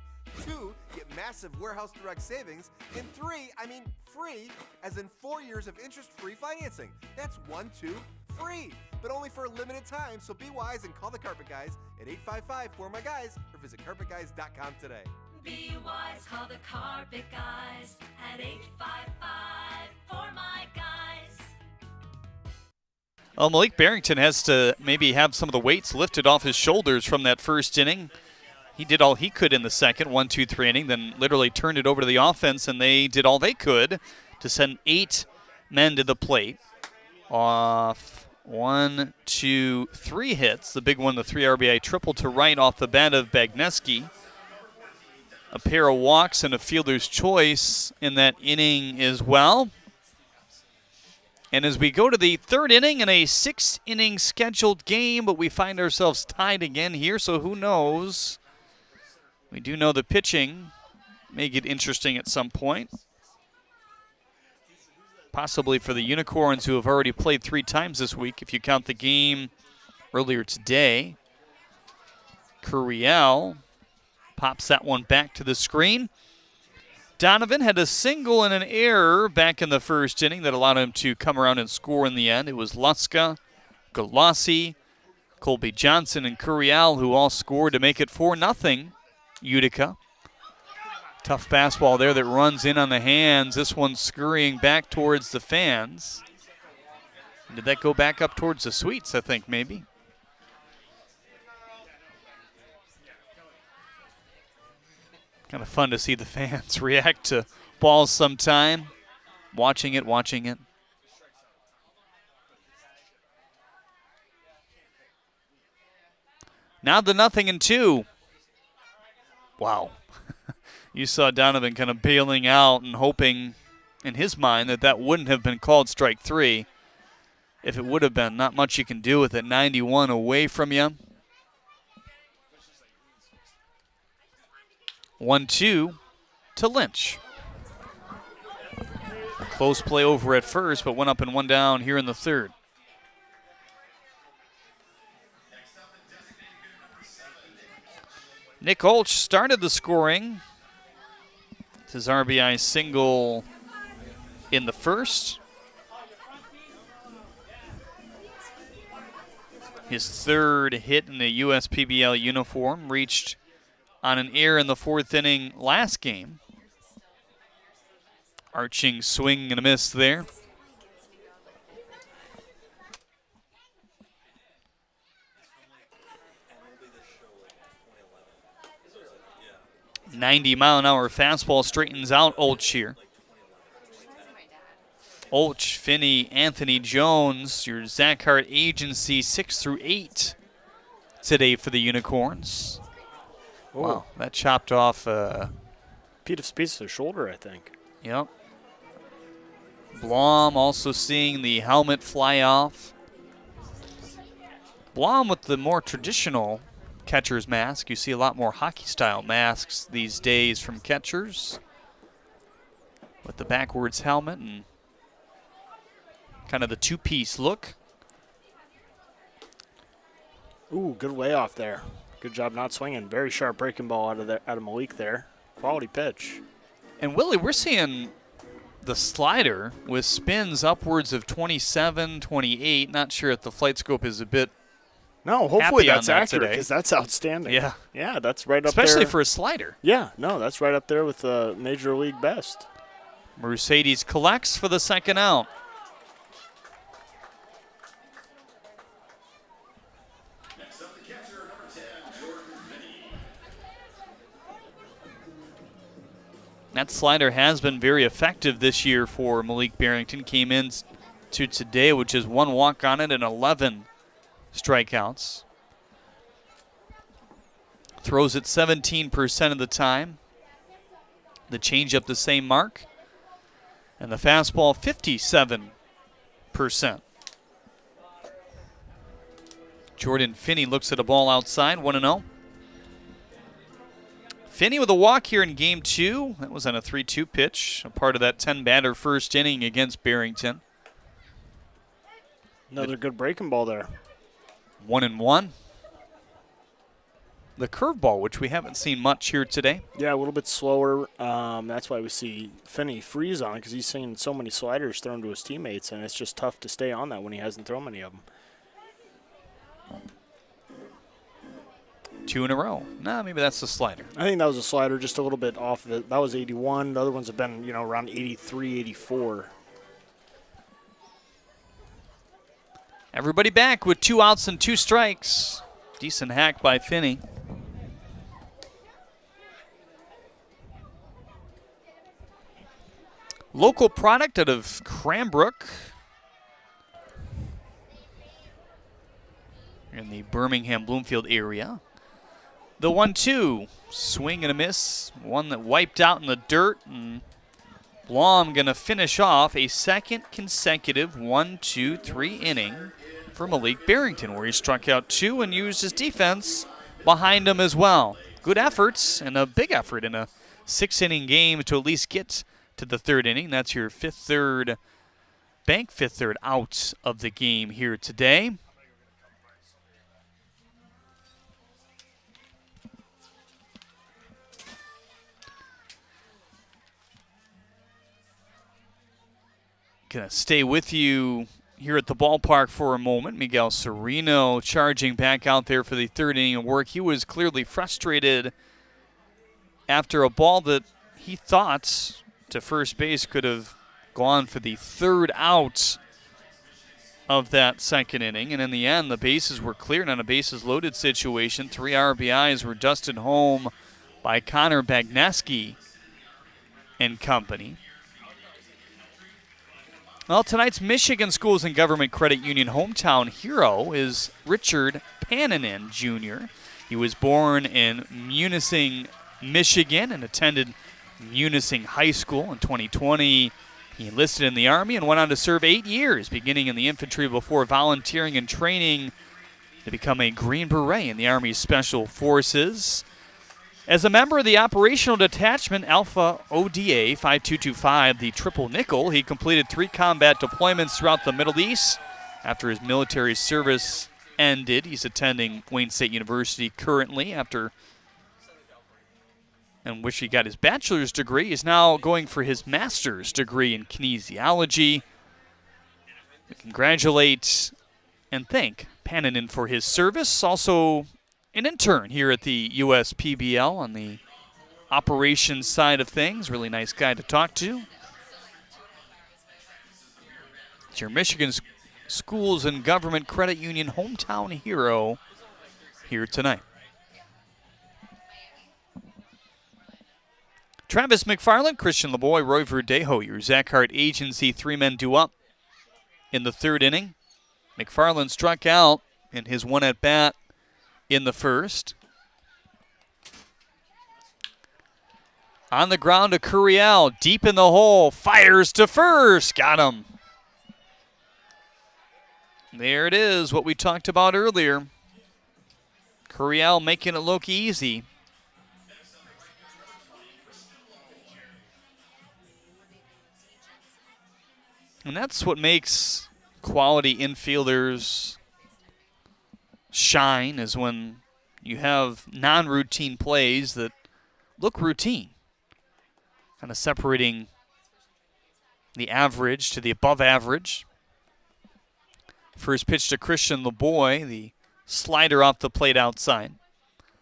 2, get massive warehouse direct savings. And 3, I mean free, as in 4 years of interest-free financing. That's 1, 2, free, but only for a limited time. So be wise and call the Carpet Guys at 855-4MY-GUYS or visit carpetguys.com today. Be wise, call the Carpet Guys at 855-4MY-GUYS. Well, Malik Barrington has to maybe have some of the weights lifted off his shoulders from that first inning. He did all he could in the second, 1-2-3 inning, then literally turned it over to the offense, and they did all they could to send 8 men to the plate. Off 1, 2, 3 hits. The big one, the 3 RBI triple to right off the bat of Bagneski. A pair of walks and a fielder's choice in that inning as well. And as we go to the third inning in a 6-inning scheduled game, but we find ourselves tied again here, so who knows? We do know the pitching may get interesting at some point. Possibly for the Unicorns, who have already played 3 times this week, if you count the game earlier today. Curiel pops that one back to the screen. Donovan had a single and an error back in the first inning that allowed him to come around and score in the end. It was Luska, Galassi, Colby Johnson, and Curiel who all scored to make it 4-0 Utica. Tough fastball there that runs in on the hands. This one scurrying back towards the fans. Did that go back up towards the suites, I think, maybe? Kind of fun to see the fans react to balls sometime. Watching it. Now the 0-2. Wow. You saw Donovan kind of bailing out and hoping in his mind that wouldn't have been called strike 3. If it would have been, not much you can do with it. 91 away from you. 1-2 to Lynch. A close play over at first, but 1 up and 1 down here in the third. Nick Olch started the scoring. His RBI single in the first. His third hit in the USPBL uniform, reached on an error in the 4th inning last game. Arching swing and a miss there. "90-mile-an-hour fastball straightens out Olch here. Olch, Finney, Anthony Jones, your Zach Hart agency, 6 through 8 today for the Unicorns. Wow, that chopped off Pete Spiezer's shoulder, I think. Yep. Blom also seeing the helmet fly off. Blom with the more traditional catcher's mask. You see a lot more hockey-style masks these days from catchers with the backwards helmet and kind of the 2-piece look. Ooh, good way off there. Good job not swinging. Very sharp breaking ball out of Malik there. Quality pitch. And Willie, we're seeing the slider with spins upwards of 27, 28. Not sure if the flight scope is a bit No, hopefully that's that accurate today. because that's outstanding. Yeah. Yeah, that's right up there. Especially for a slider. Yeah, no, that's right up there with the Major League best. Mercedes collects for the second out. That slider has been very effective this year for Malik Barrington. Came in to today, which is 1 walk on it and 11 strikeouts. Throws it 17% of the time. The changeup the same mark. And the fastball 57%. Jordan Finney looks at a ball outside, 1-0. Finney with a walk here in game 2. That was on a 3-2 pitch, a part of that 10-batter first inning against Barrington. Another good breaking ball there. 1-1. The curveball, which we haven't seen much here today. Yeah, a little bit slower. That's why we see Finney freeze on it, because he's seen so many sliders thrown to his teammates, and it's just tough to stay on that when he hasn't thrown many of them. 2 in a row. Nah, maybe that's the slider. I think that was a slider, just a little bit off of it. That was 81. The other ones have been, around 83, 84. Everybody back with 2 outs and 2 strikes. Decent hack by Finney. Local product out of Cranbrook in the Birmingham, Bloomfield area. The 1-2, swing and a miss. One that wiped out in the dirt, and Blom going to finish off a second consecutive 1-2-3 inning for Malik Barrington, where he struck out 2 and used his defense behind him as well. Good efforts, and a big effort in a 6-inning game to at least get to the 3rd inning. That's your fifth third out of the game here today. Gonna stay with you here at the ballpark for a moment. Miguel Sereno charging back out there for the 3rd inning of work. He was clearly frustrated after a ball that he thought to first base could have gone for the 3rd out of that 2nd inning. And in the end, the bases were cleared on a bases loaded situation. 3 RBIs were dusted home by Connor Bagneski and company. Well, tonight's Michigan Schools and Government Credit Union hometown hero is Richard Pananen Jr. He was born in Munising, Michigan, and attended Munising High School in 2020. He enlisted in the Army and went on to serve 8 years, beginning in the infantry before volunteering and training to become a Green Beret in the Army's Special Forces. As a member of the Operational Detachment Alpha ODA 5225, the Triple Nickel, he completed 3 combat deployments throughout the Middle East. After his military service ended, he's attending Wayne State University currently and wish he got his bachelor's degree. He's now going for his master's degree in kinesiology. We congratulate and thank Pananen for his service. Also an intern here at the USPBL on the operations side of things. Really nice guy to talk to. It's your Michigan Schools and Government Credit Union hometown hero here tonight. Travis McFarland, Christian LeBoy, Roy Verdejo, your Zach Hart Agency 3-men due up in the 3rd inning. McFarland struck out in his 1 at-bat in the 1st. On the ground to Curiel, deep in the hole, fires to first, got him. There it is, what we talked about earlier. Curiel making it look easy. And that's what makes quality infielders shine, is when you have non-routine plays that look routine. Kind of separating the average to the above average. First pitch to Christian LeBoy, the slider off the plate outside.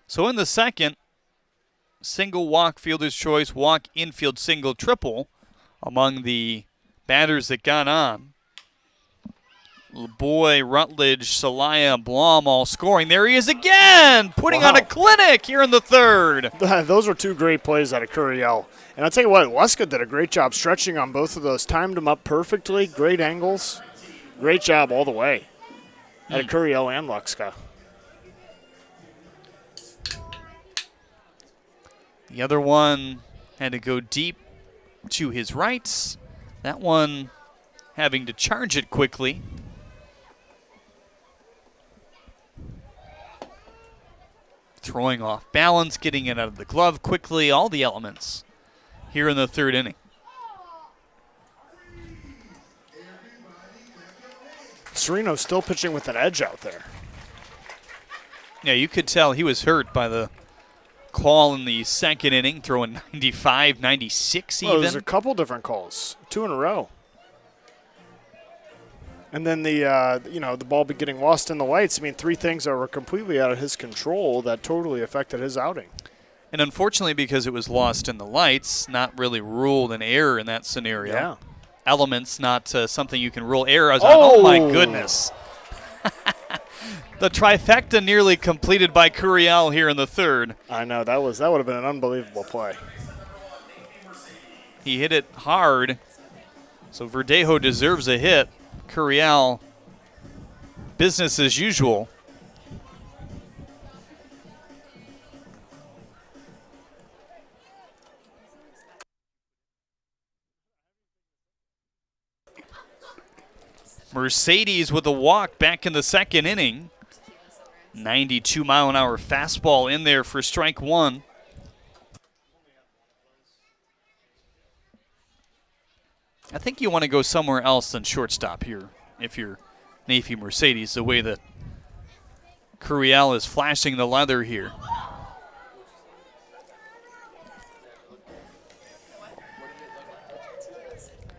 So in the 2nd, single walk, fielder's choice, walk, infield, single, triple. among the batters that got on. Boy, Rutledge, Celaya, Blom all scoring. There he is again, putting on a clinic here in the third. Those were two great plays out of Curiel. And I'll tell you what, Leska did a great job stretching on both of those. Timed them up perfectly, great angles. Great job all the way out of Curiel and Leska. The other one had to go deep to his right. That one having to charge it quickly. Throwing off balance, getting it out of the glove quickly, all the elements here in the third inning. Sereno's still pitching with an edge out there. Yeah, you could tell he was hurt by the call in the second inning, throwing 95, 96 even. There's a couple different calls, 2 in a row. And then the ball be getting lost in the lights. I mean, 3 things that were completely out of his control that totally affected his outing. And unfortunately, because it was lost in the lights, not really ruled an error in that scenario. Yeah. Elements, not something you can rule errors on. Oh my goodness. The trifecta nearly completed by Curiel here in the third. I know, that would have been an unbelievable play. He hit it hard, so Verdejo deserves a hit. Curiel, business as usual. Mercedes with a walk back in the second inning. 92-mile-an-hour fastball in there for strike one. I think you want to go somewhere else than shortstop here if you're Nafy Mercedes, the way that Curiel is flashing the leather here.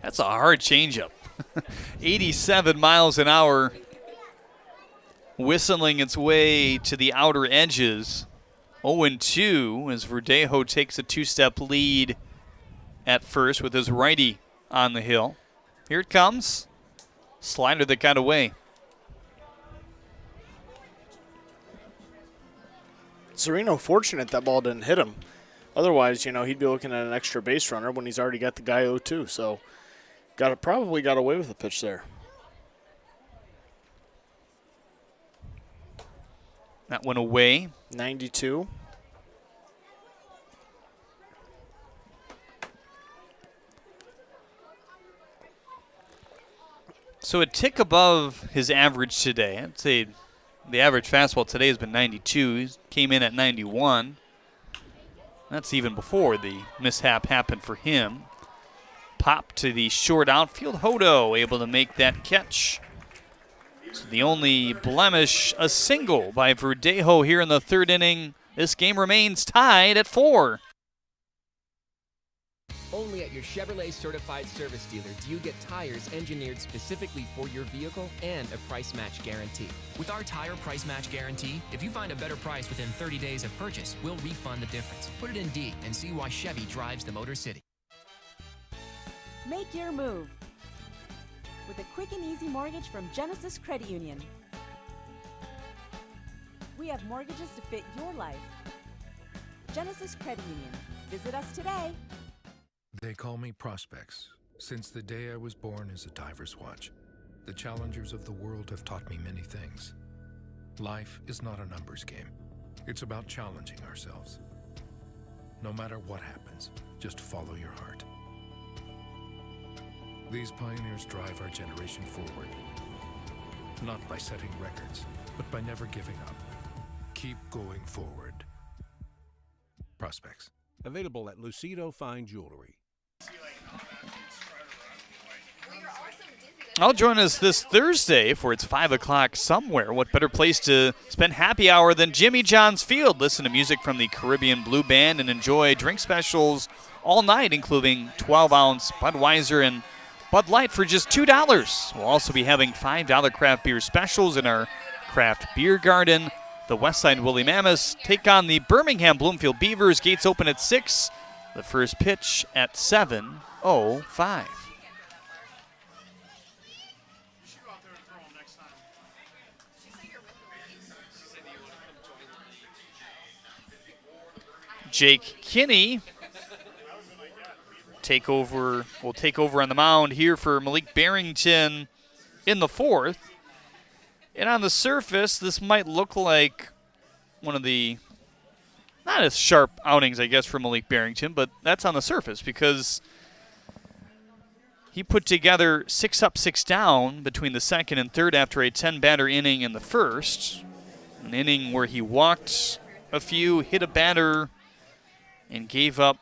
That's a hard changeup. 87 miles an hour, whistling its way to the outer edges. 0-2 as Verdejo takes a 2-step lead at first with his righty on the hill. Here it comes. Slider that got away. Sereno fortunate that ball didn't hit him. Otherwise, he'd be looking at an extra base runner when he's already got the guy 0-2. So probably got away with the pitch there. That went away. 92. So a tick above his average today. I'd say the average fastball today has been 92. He came in at 91. That's even before the mishap happened for him. Pop to the short outfield. Hodo able to make that catch. So the only blemish, a single by Verdejo here in the third inning. This game remains tied at 4. Only at your Chevrolet certified service dealer do you get tires engineered specifically for your vehicle and a price match guarantee. With our tire price match guarantee, if you find a better price within 30 days of purchase, we'll refund the difference. Put it in D and see why Chevy drives the Motor City. Make your move with a quick and easy mortgage from Genesis Credit Union. We have mortgages to fit your life. Genesis Credit Union. Visit us today. They call me Prospects. Since the day I was born is a diver's watch. The challengers of the world have taught me many things. Life is not a numbers game. It's about challenging ourselves. No matter what happens, just follow your heart. These pioneers drive our generation forward. Not by setting records, but by never giving up. Keep going forward. Prospects. Available at Lucido Fine Jewelry. I'll join us this Thursday for its 5 o'clock somewhere. What better place to spend happy hour than Jimmy John's Field? Listen to music from the Caribbean Blue Band and enjoy drink specials all night, including 12-ounce Budweiser and Bud Light for just $2. We'll also be having $5 craft beer specials in our craft beer garden. The Westside Woolly Mammoths take on the Birmingham Bloomfield Beavers. Gates open at 6. The first pitch at 7:05. Jake Kinney will take over on the mound here for Malik Barrington in the 4th. And on the surface, this might look like one of the not as sharp outings, I guess, for Malik Barrington, but that's on the surface because he put together 6 up, 6 down between the 2nd and 3rd after a 10-batter inning in the 1st. An inning where he walked a few, hit a batter, and gave up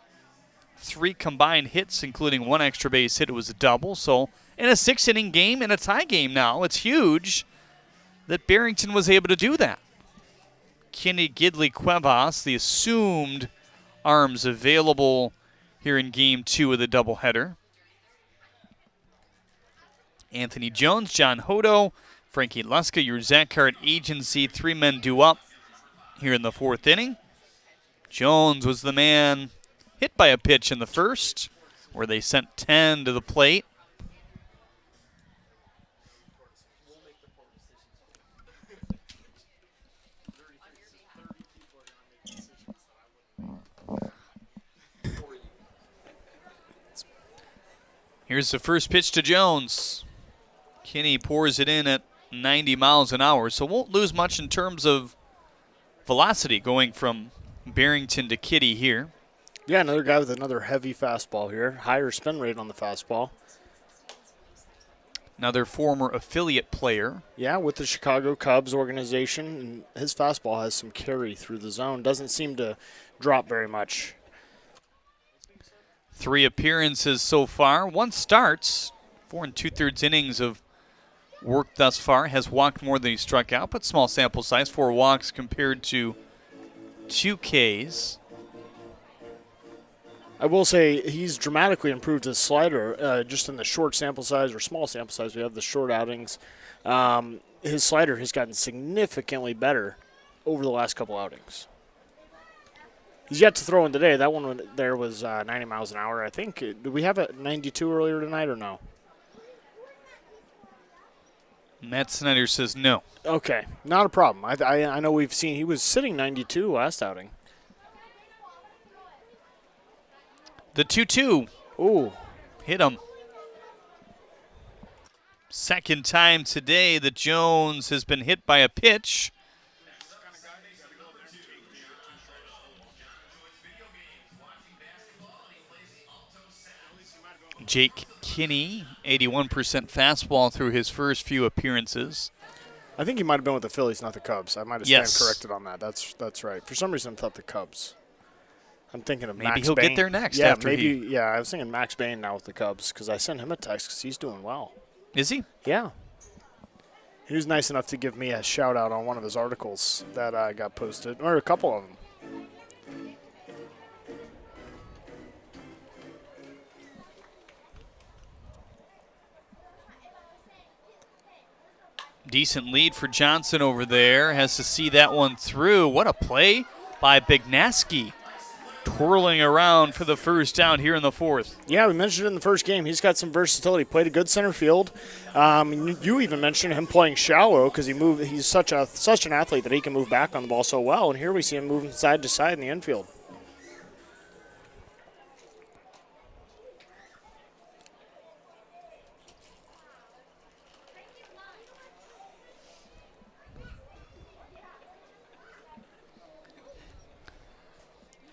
3 combined hits, including 1 extra base hit. It was a double. So in a 6-inning game, in a tie game now, it's huge that Barrington was able to do that. Kinney, Gidley, Cuevas, the assumed arms available here in Game 2 of the doubleheader. Anthony Jones, John Hodo, Frankie Luska, your Zach Hart agency, 3 men due up here in the 4th inning. Jones was the man hit by a pitch in the 1st, where they sent 10 to the plate. Here's the first pitch to Jones. Kinney pours it in at 90 miles an hour, so won't lose much in terms of velocity going from Barrington to Kitty here. Yeah, another guy with another heavy fastball here. Higher spin rate on the fastball. Another former affiliate player. Yeah, with the Chicago Cubs organization. And his fastball has some carry through the zone. Doesn't seem to drop very much. 3 appearances so far. 1 starts. 4 2/3 innings of work thus far. Has walked more than he struck out, but small sample size. 4 walks compared to 2 Ks. I will say he's dramatically improved his slider just in the short sample size or small sample size. We have the short outings. His slider has gotten significantly better over the last couple outings. He's yet to throw in today. That one there was 90 miles an hour, I think. Did we have a 92 earlier tonight or no? Matt Snyder says no. Okay, not a problem. I know we've seen he was sitting 92 last outing. The 2-2. Ooh. Hit him. Second time today that Jones has been hit by a pitch. Jake Kinney, 81% fastball through his first few appearances. I think he might have been with the Phillies, not the Cubs. I might have stand corrected on that. That's right. For some reason, I thought the Cubs. I'm thinking of maybe Max he'll Bain. get there next. Yeah, after maybe. Yeah, I was thinking Max Bain now with the Cubs because I sent him a text because he's doing well. Is he? Yeah. He was nice enough to give me a shout out on one of his articles that got posted, or a couple of them. Decent lead for Johnson over there. Has to see that one through. What a play by Bignaski. Twirling around for the first down here in the 4th. Yeah, we mentioned it in the first game. He's got some versatility. Played a good center field. You even mentioned him playing shallow because he's such an athlete that he can move back on the ball so well. And here we see him moving side to side in the infield.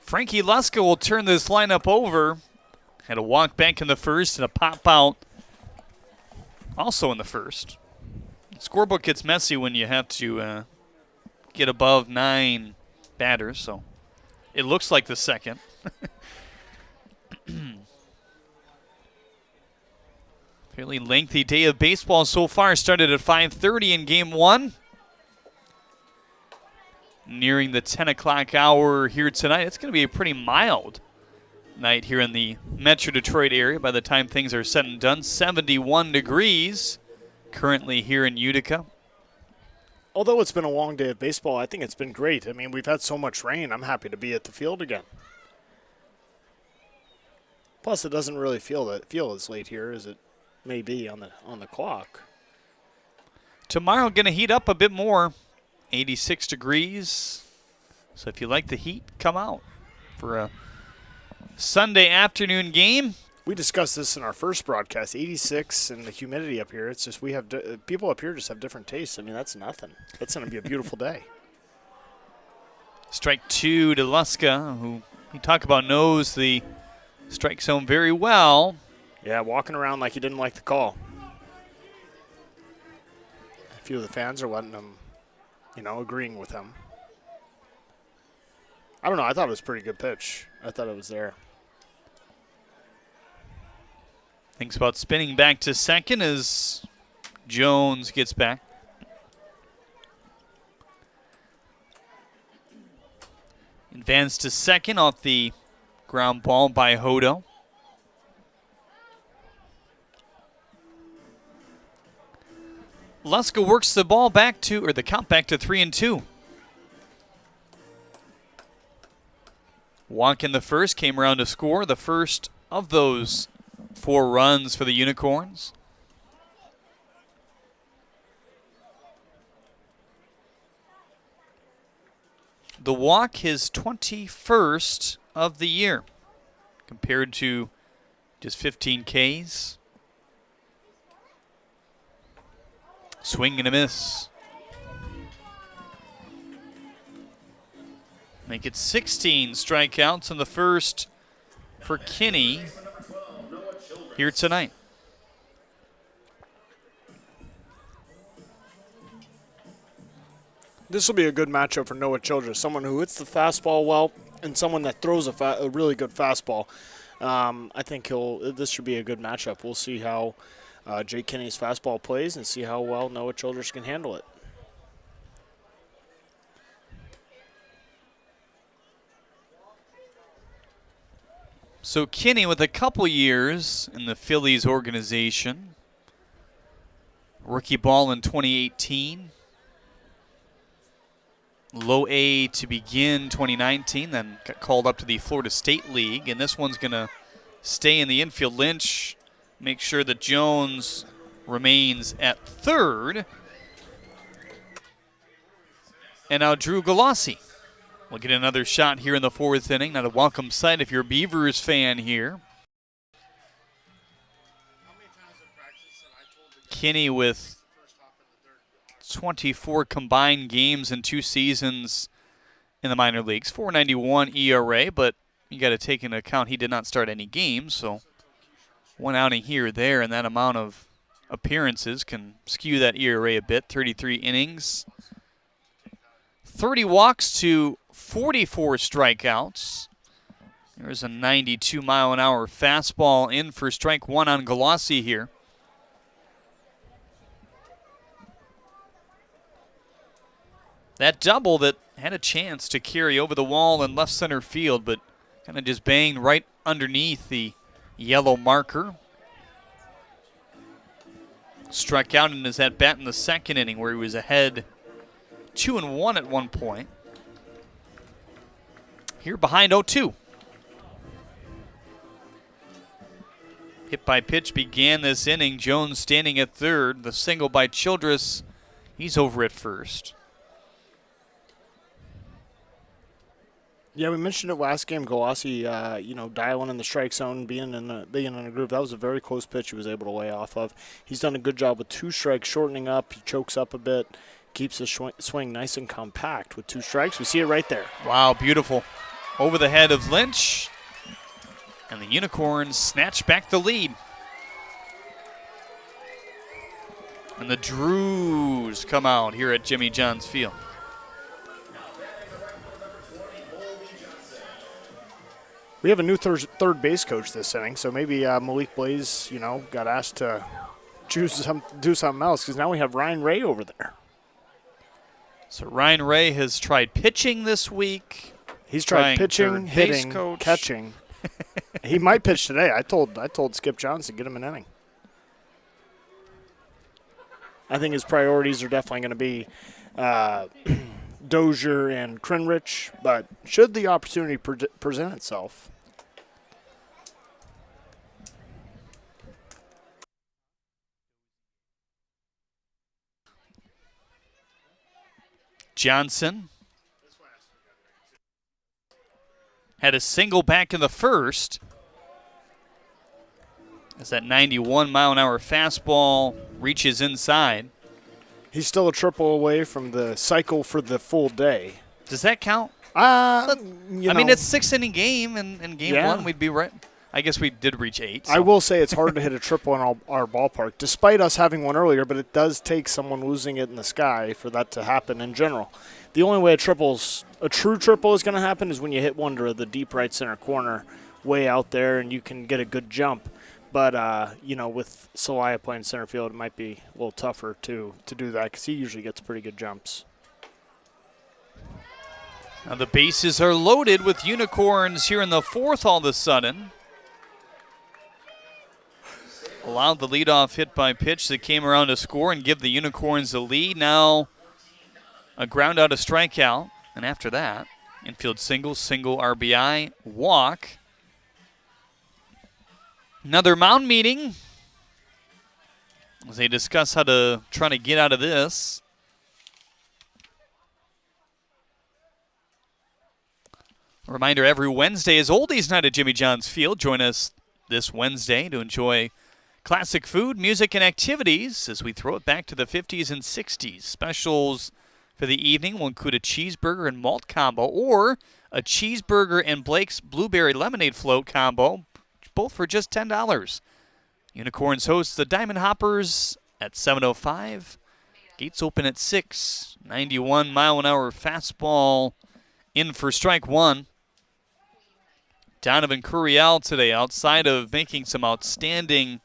Frankie Luska will turn this lineup over. Had a walk back in the first and a pop out also in the first. The scorebook gets messy when you have to get above 9 batters, so it looks like the second. Fairly lengthy day of baseball so far. Started at 5:30 in Game 1. Nearing the 10 o'clock hour here tonight. It's going to be a pretty mild night here in the Metro Detroit area by the time things are said and done. 71 degrees currently here in Utica. Although it's been a long day of baseball, I think it's been great. I mean, we've had so much rain. I'm happy to be at the field again. Plus, it doesn't really feel as late here as it may be on the clock. Tomorrow going to heat up a bit more, 86 degrees. So if you like the heat, come out for a Sunday afternoon game. We discussed this in our first broadcast, 86 and the humidity up here. It's just we have people up here just have different tastes. I mean, that's nothing. That's going to be a beautiful day. Strike 2 to Luska, who you talk about knows the strike zone very well. Yeah, walking around like he didn't like the call. A few of the fans are letting him, agreeing with him. I don't know. I thought it was a pretty good pitch. I thought it was there. Thinks about spinning back to second as Jones gets back. Advanced to second off the ground ball by Hodo. Luska works the count back to 3-2. Walk in the first, came around to score the first of those 4 runs for the Unicorns. The walk, his 21st of the year, compared to just 15 Ks. Swing and a miss. Make it 16 strikeouts in the first for Kinney here tonight. This will be a good matchup for Noah Childress, someone who hits the fastball well and someone that throws a really good fastball. I think this should be a good matchup. We'll see how Jake Kinney's fastball plays and see how well Noah Childress can handle it. So Kinney with a couple years in the Phillies organization. Rookie ball in 2018. Low A to begin 2019, then got called up to the Florida State League, and this one's going to stay in the infield. Lynch make sure that Jones remains at third. And now Drew Galassi will get another shot here in the 4th inning. Not a welcome sight if you're a Beavers fan here. Kinney with 24 combined games in 2 seasons in the minor leagues. 4.91 ERA, but you got to take into account he did not start any games, so 1 outing here or there, and that amount of appearances can skew that ERA a bit. 33 innings. 30 walks to 44 strikeouts. There's a 92-mile-an-hour fastball in for strike 1 on Galassi here. That double that had a chance to carry over the wall in left center field, but kind of just banged right underneath the yellow marker. Struck out in his at-bat in the 2nd inning where he was ahead 2-1 at one point. Here behind 0-2. Hit by pitch began this inning. Jones standing at third. The single by Childress. He's over at first. Yeah, we mentioned it last game. Galassi, dialing in the strike zone, being in a groove. That was a very close pitch he was able to lay off of. He's done a good job with 2 strikes, shortening up. He chokes up a bit, keeps the swing nice and compact with 2 strikes. We see it right there. Wow, beautiful. Over the head of Lynch, and the Unicorns snatch back the lead. And the Drews come out here at Jimmy John's Field. We have a new third base coach this inning, so maybe Malik Blaze, got asked to do something else because now we have Ryan Ray over there. So Ryan Ray has tried pitching this week. He's tried pitching, hitting, catching. He might pitch today. I told Skip Johnson to get him an inning. I think his priorities are definitely going to be Dozier and Krenrich, but should the opportunity present itself. Johnson had a single back in the first. As that 91-mile-an-hour fastball reaches inside. He's still a triple away from the cycle for the full day. Does that count? I mean, it's a 6-inning game, and in game one we'd be right. I guess we did reach 8. So. I will say it's hard to hit a triple in our ballpark, despite us having one earlier, but it does take someone losing it in the sky for that to happen in general. The only way a true triple is going to happen is when you hit one to the deep right center corner way out there and you can get a good jump. But, with Celaya playing center field, it might be a little tougher to do that because he usually gets pretty good jumps. Now the bases are loaded with Unicorns here in the fourth all of a sudden. Allowed the leadoff hit by pitch that came around to score and give the Unicorns the lead. Now a ground out, a strikeout. And after that, infield single RBI, walk. Another mound meeting as they discuss how to try to get out of this. A reminder, every Wednesday is Oldies Night at Jimmy John's Field. Join us this Wednesday to enjoy classic food, music, and activities as we throw it back to the 50s and 60s. Specials for the evening will include a cheeseburger and malt combo or a cheeseburger and Blake's Blueberry Lemonade Float combo, both for just $10. Unicorns host the Diamond Hoppers at 7:05. Gates open at 6. 91-mile-an-hour fastball in for strike one. Donovan Curiel today, outside of making some outstanding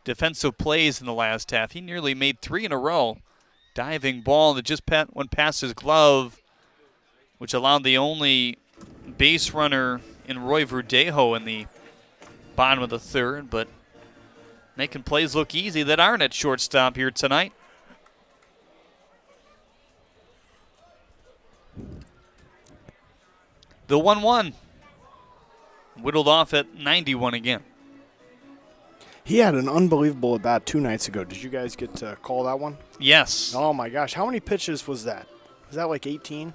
defensive plays in the last half, he nearly made 3 in a row. Diving ball that just went past his glove, which allowed the only base runner in Roy Verdejo in the bottom of the third, but making plays look easy that aren't at shortstop here tonight. The 1-1 whittled off at 91 again. He had an unbelievable at-bat 2 nights ago. Did you guys get to call that one? Yes. Oh, my gosh. How many pitches was that? Was that like 18?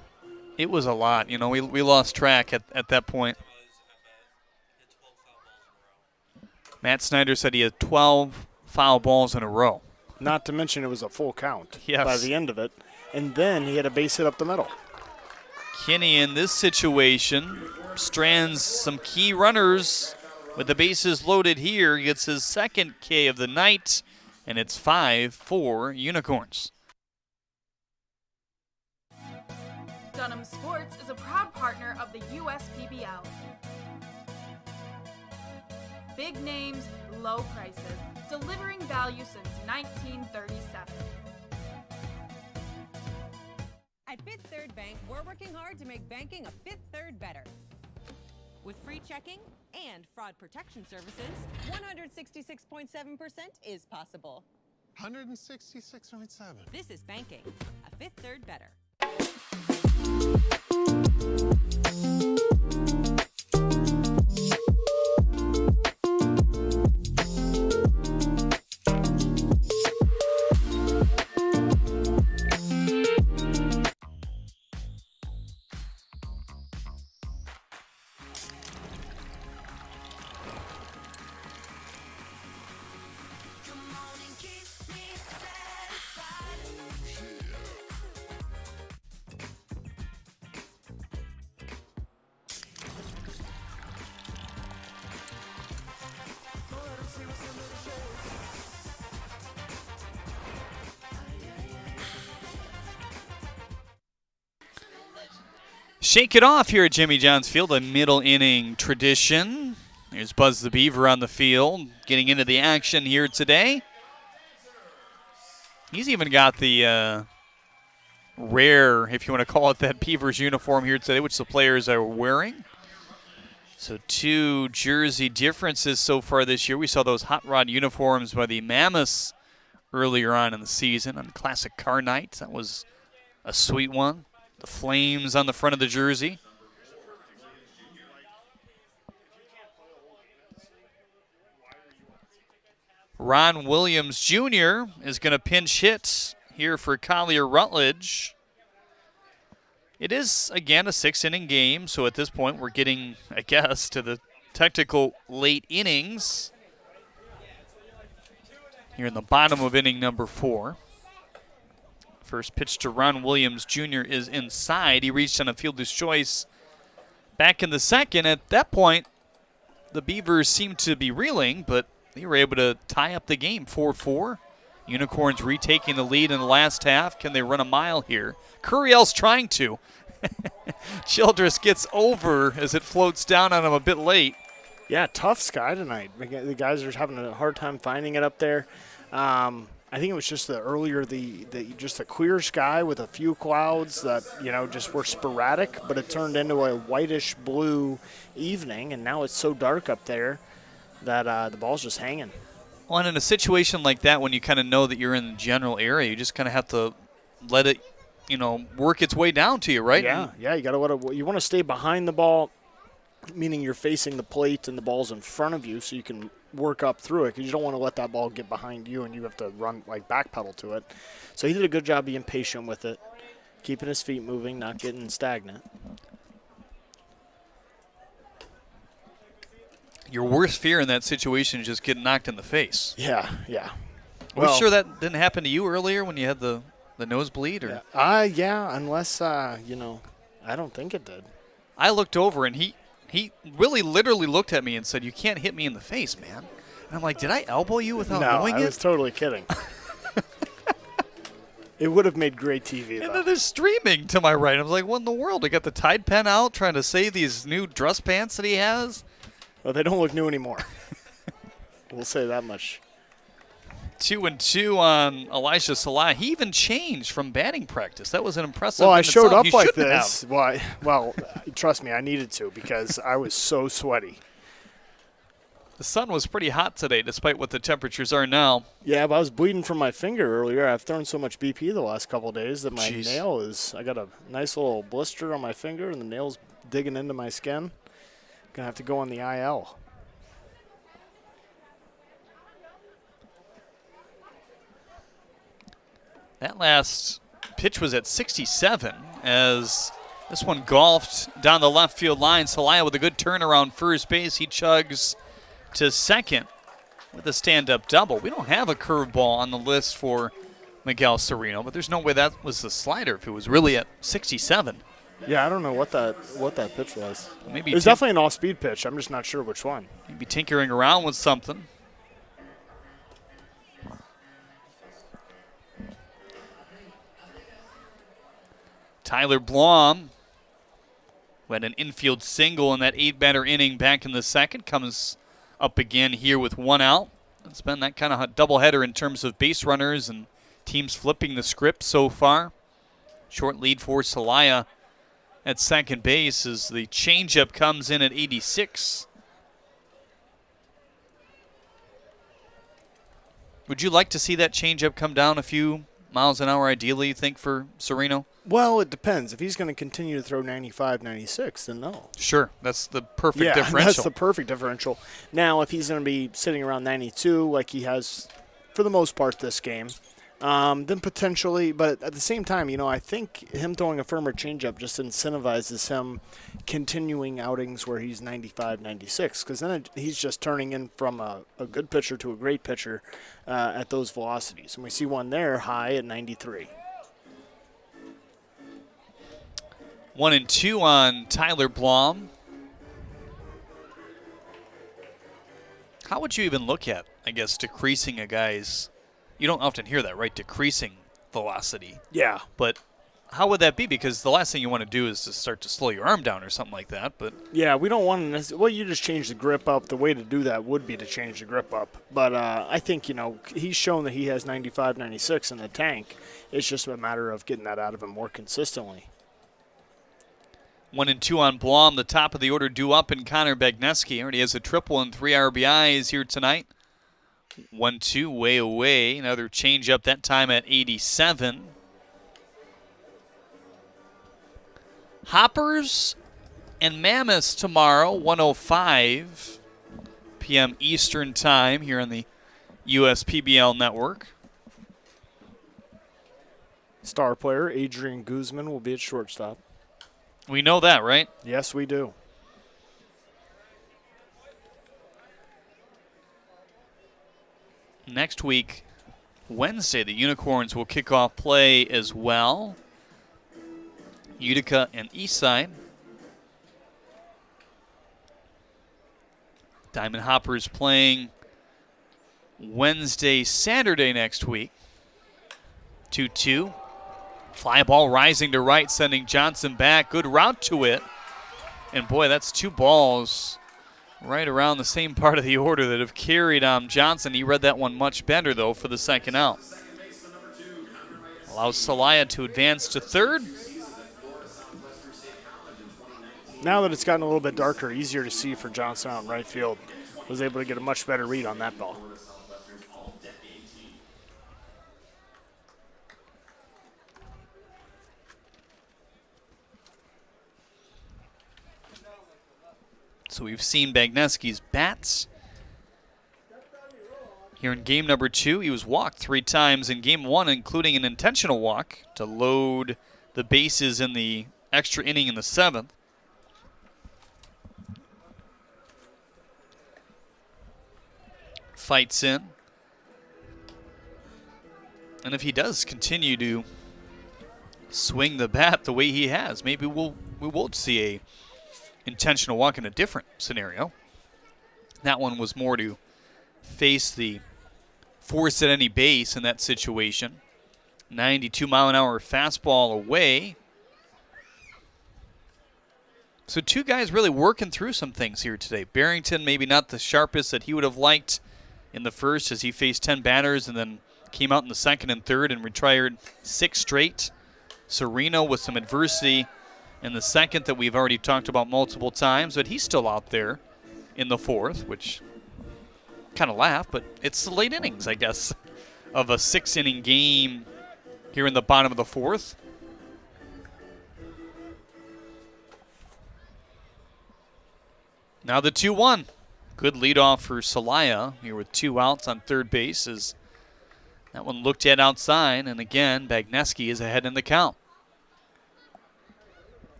It was a lot. We lost track at that point. Matt Snyder said he had 12 foul balls in a row. Not to mention it was a full count yes. by the end of it. And then he had a base hit up the middle. Kinney in this situation strands some key runners with the bases loaded here. He gets his second K of the night, and it's 5-4 Unicorns. Dunham Sports is a proud partner of the USPBL. Big names, low prices, delivering value since 1937. At Fifth Third Bank, we're working hard to make banking a Fifth Third better. With free checking and fraud protection services, 166.7% is possible. 166.7. This is banking, a Fifth Third better. Shake it off here at Jimmy John's Field, a middle inning tradition. Here's Buzz the Beaver on the field, getting into the action here today. He's even got the rare, if you want to call it that, Beavers uniform here today, which the players are wearing. So 2 jersey differences so far this year. We saw those hot rod uniforms by the Mammoths earlier on in the season on Classic Car Night. That was a sweet one. The flames on the front of the jersey. Ron Williams Jr. is going to pinch hit here for Collier Rutledge. It is, again, a 6-inning game, so at this point we're getting, I guess, to the technical late innings here in the bottom of inning number 4. First pitch to Ron Williams Jr. is inside. He reached on a fielder's choice back in the second. At that point, the Beavers seemed to be reeling, but they were able to tie up the game 4-4. Unicorns retaking the lead in the last half. Can they run a mile here? Curiel's trying to. Childress gets over as it floats down on him a bit late. Yeah, tough sky tonight. The guys are having a hard time finding it up there. I think it was just the clear sky with a few clouds that, just were sporadic, but it turned into a whitish blue evening, and now it's so dark up there that the ball's just hanging. Well, and in a situation like that, when you kind of know that you're in the general area, you just kind of have to let it, work its way down to you, right? Yeah, you want to stay behind the ball, meaning you're facing the plate and the ball's in front of you, so you can work up through it, because you don't want to let that ball get behind you and you have to run, backpedal to it. So he did a good job being patient with it, keeping his feet moving, not getting stagnant. Your worst fear in that situation is just getting knocked in the face. Yeah. Are you sure that didn't happen to you earlier when you had the nosebleed? Or? Yeah, unless, I don't think it did. I looked over, and he really literally looked at me and said, "You can't hit me in the face, man." And I'm like, did I elbow you without knowing it? No, I was totally kidding. It would have made great TV, though. And then they're streaming to my right. I was like, what in the world? I got the Tide pen out trying to save these new dress pants that he has. Well, they don't look new anymore. We'll say that much. 2-2 on Elijah Salah. He even changed from batting practice. That was an impressive. Well, I showed itself. up like this. Well, trust me, I needed to, because I was so sweaty. The sun was pretty hot today, despite what the temperatures are now. Yeah, but I was bleeding from my finger earlier. I've thrown so much BP the last couple of days that my nail is. I got a nice little blister on my finger, and the nail's digging into my skin. Gonna have to go on the IL. That last pitch was at 67 as this one golfed down the left field line. Salaya with a good turnaround first base. He chugs to second with a stand-up double. We don't have a curveball on the list for Miguel Sereno, but there's no way that was the slider if it was really at 67. Yeah, I don't know what that pitch was. Maybe it was definitely an off-speed pitch. I'm just not sure which one. Maybe tinkering around with something. Tyler Blom, who had an infield single in that 8-batter inning back in the second, comes up again here with one out. It's been that kind of a doubleheader in terms of base runners and teams flipping the script so far. Short lead for Salaya at second base as the changeup comes in at 86. Would you like to see that changeup come down a few miles an hour ideally, you think, for Sereno? Well, it depends. If he's going to continue to throw 95, 96, then no. Sure. That's the perfect differential. Yeah, that's the perfect differential. Now, if he's going to be sitting around 92 like he has for the most part this game, then potentially, but at the same time, I think him throwing a firmer changeup just incentivizes him continuing outings where he's 95, 96, because then he's just turning in from a good pitcher to a great pitcher at those velocities. And we see one there high at 93. 1-2 on Tyler Blom. How would you even look at, I guess, decreasing a guy's, you don't often hear that, right? Decreasing velocity. Yeah. But how would that be? Because the last thing you want to do is to start to slow your arm down or something like that. But yeah, we don't want to. Well, you just change the grip up. The way to do that would be to change the grip up. But I think, he's shown that he has 95, 96 in the tank. It's just a matter of getting that out of him more consistently. 1-2 on Blom. The top of the order due up in Connor Bagneski. Already has a triple and 3 RBIs here tonight. 1-2 way away. Another changeup that time at 87. Hoppers and Mammoths tomorrow, 1:05 p.m. Eastern Time here on the USPBL Network. Star player Adrian Guzman will be at shortstop. We know that, right? Yes, we do. Next week, Wednesday, the Unicorns will kick off play as well. Utica and Eastside. Diamond Hoppers playing Wednesday, Saturday next week. 2-2. Fly ball rising to right, sending Johnson back. Good route to it. And boy, that's 2 balls right around the same part of the order that have carried Johnson. He read that one much better, though, for the second out. Allows Celaya to advance to third. Now that it's gotten a little bit darker, easier to see for Johnson out in right field. Was able to get a much better read on that ball. So we've seen Bagneski's bats. Here in game number 2, he was walked 3 times in game 1, including an intentional walk to load the bases in the extra inning in the 7th. Fights in. And if he does continue to swing the bat the way he has, maybe we will see a intentional walk in a different scenario. That one was more to face the force at any base in that situation. 92-mile-an-hour fastball away. So 2 guys really working through some things here today. Barrington maybe not the sharpest that he would have liked in the first as he faced 10 batters and then came out in the second and third and retired 6 straight. Sereno with some adversity in the second that we've already talked about multiple times, but he's still out there in the 4th, which kind of laugh, but it's the late innings, I guess, of a 6-inning game here in the bottom of the 4th. Now the 2-1. Good leadoff for Celaya here with 2 outs on third base as that one looked at outside, and again, Bagneski is ahead in the count.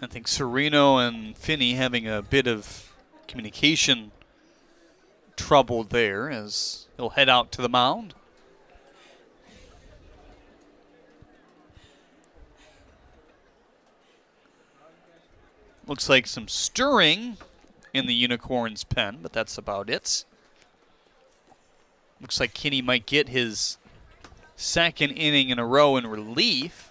I think Sereno and Finney having a bit of communication trouble there as he'll head out to the mound. Looks like some stirring in the Unicorns' pen, but that's about it. Looks like Kinney might get his 2nd inning in a row in relief.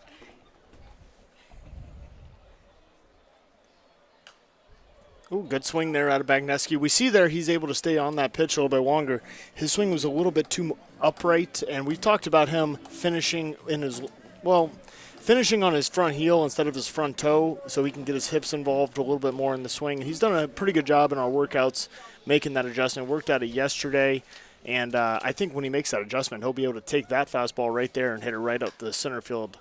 Ooh, good swing there out of Bagneski. We see there he's able to stay on that pitch a little bit longer. His swing was a little bit too upright, and we talked about him finishing in his, finishing on his front heel instead of his front toe so he can get his hips involved a little bit more in the swing. He's done a pretty good job in our workouts making that adjustment. Worked at it yesterday, and I think when he makes that adjustment, he'll be able to take that fastball right there and hit it right up the center field.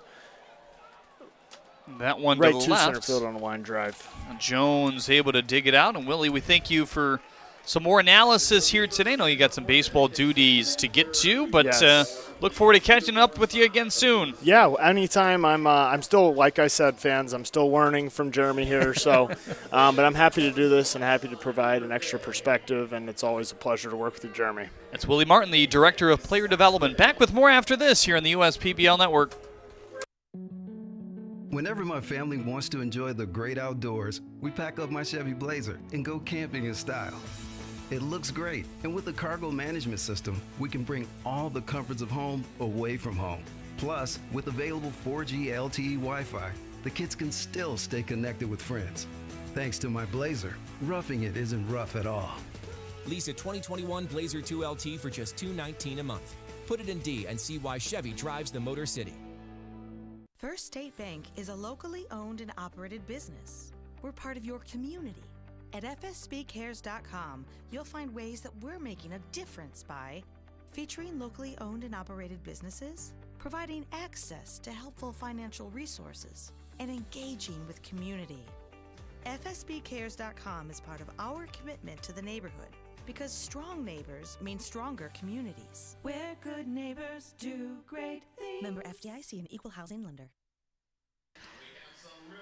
That one right to the to left. center field on a line drive. Jones able to dig it out. And Willie, we thank you for some more analysis here today. I know you got some baseball duties to get to, but Yes. Look forward to catching up with you again soon. Yeah, anytime. I'm still, like I said, fans, I'm still learning from Jeremy here. So, but I'm happy to do this and happy to provide an extra perspective, and it's always a pleasure to work with you, Jeremy. That's Willie Martin, the Director of Player Development. Back with more after this here on the USPBL Network. Whenever my family wants to enjoy the great outdoors, we pack up my Chevy Blazer and go camping in style. It looks great, and with the cargo management system, we can bring all the comforts of home away from home. Plus, with available 4G LTE Wi-Fi, the kids can still stay connected with friends. Thanks to my Blazer, roughing it isn't rough at all. Lease a 2021 Blazer 2 LT for just $219 a month. Put it in D and see why Chevy drives the Motor City. First State Bank is a locally owned and operated business. We're part of your community. At fsbcares.com, you'll find ways that we're making a difference by featuring locally owned and operated businesses, providing access to helpful financial resources, and engaging with community. FSBcares.com is part of our commitment to the neighborhood because strong neighbors mean stronger communities. Where good neighbors do great things. Member FDIC, an equal housing lender.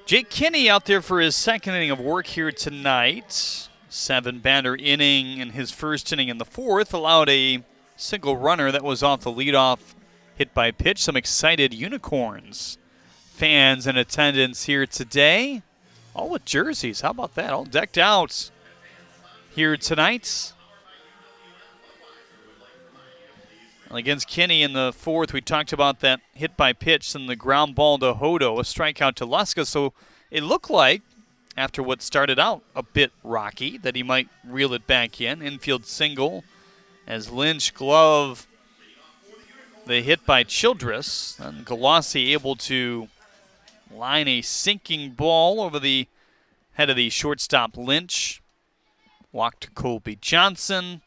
Jake Kinney out there for his second inning of work here tonight. 7-batter inning in his first inning in the fourth. Allowed a single runner that was off the leadoff hit by pitch. Some excited Unicorns fans in attendance here today. All with jerseys. How about that? All decked out here tonight. Against Kinney in the fourth, we talked about that hit by pitch and the ground ball to Hodo, a strikeout to Luska. So it looked like, after what started out a bit rocky, that he might reel it back in. Infield single as Lynch glove the hit by Childress. And Galassi able to line a sinking ball over the head of the shortstop Lynch. Walk to Colby Johnson.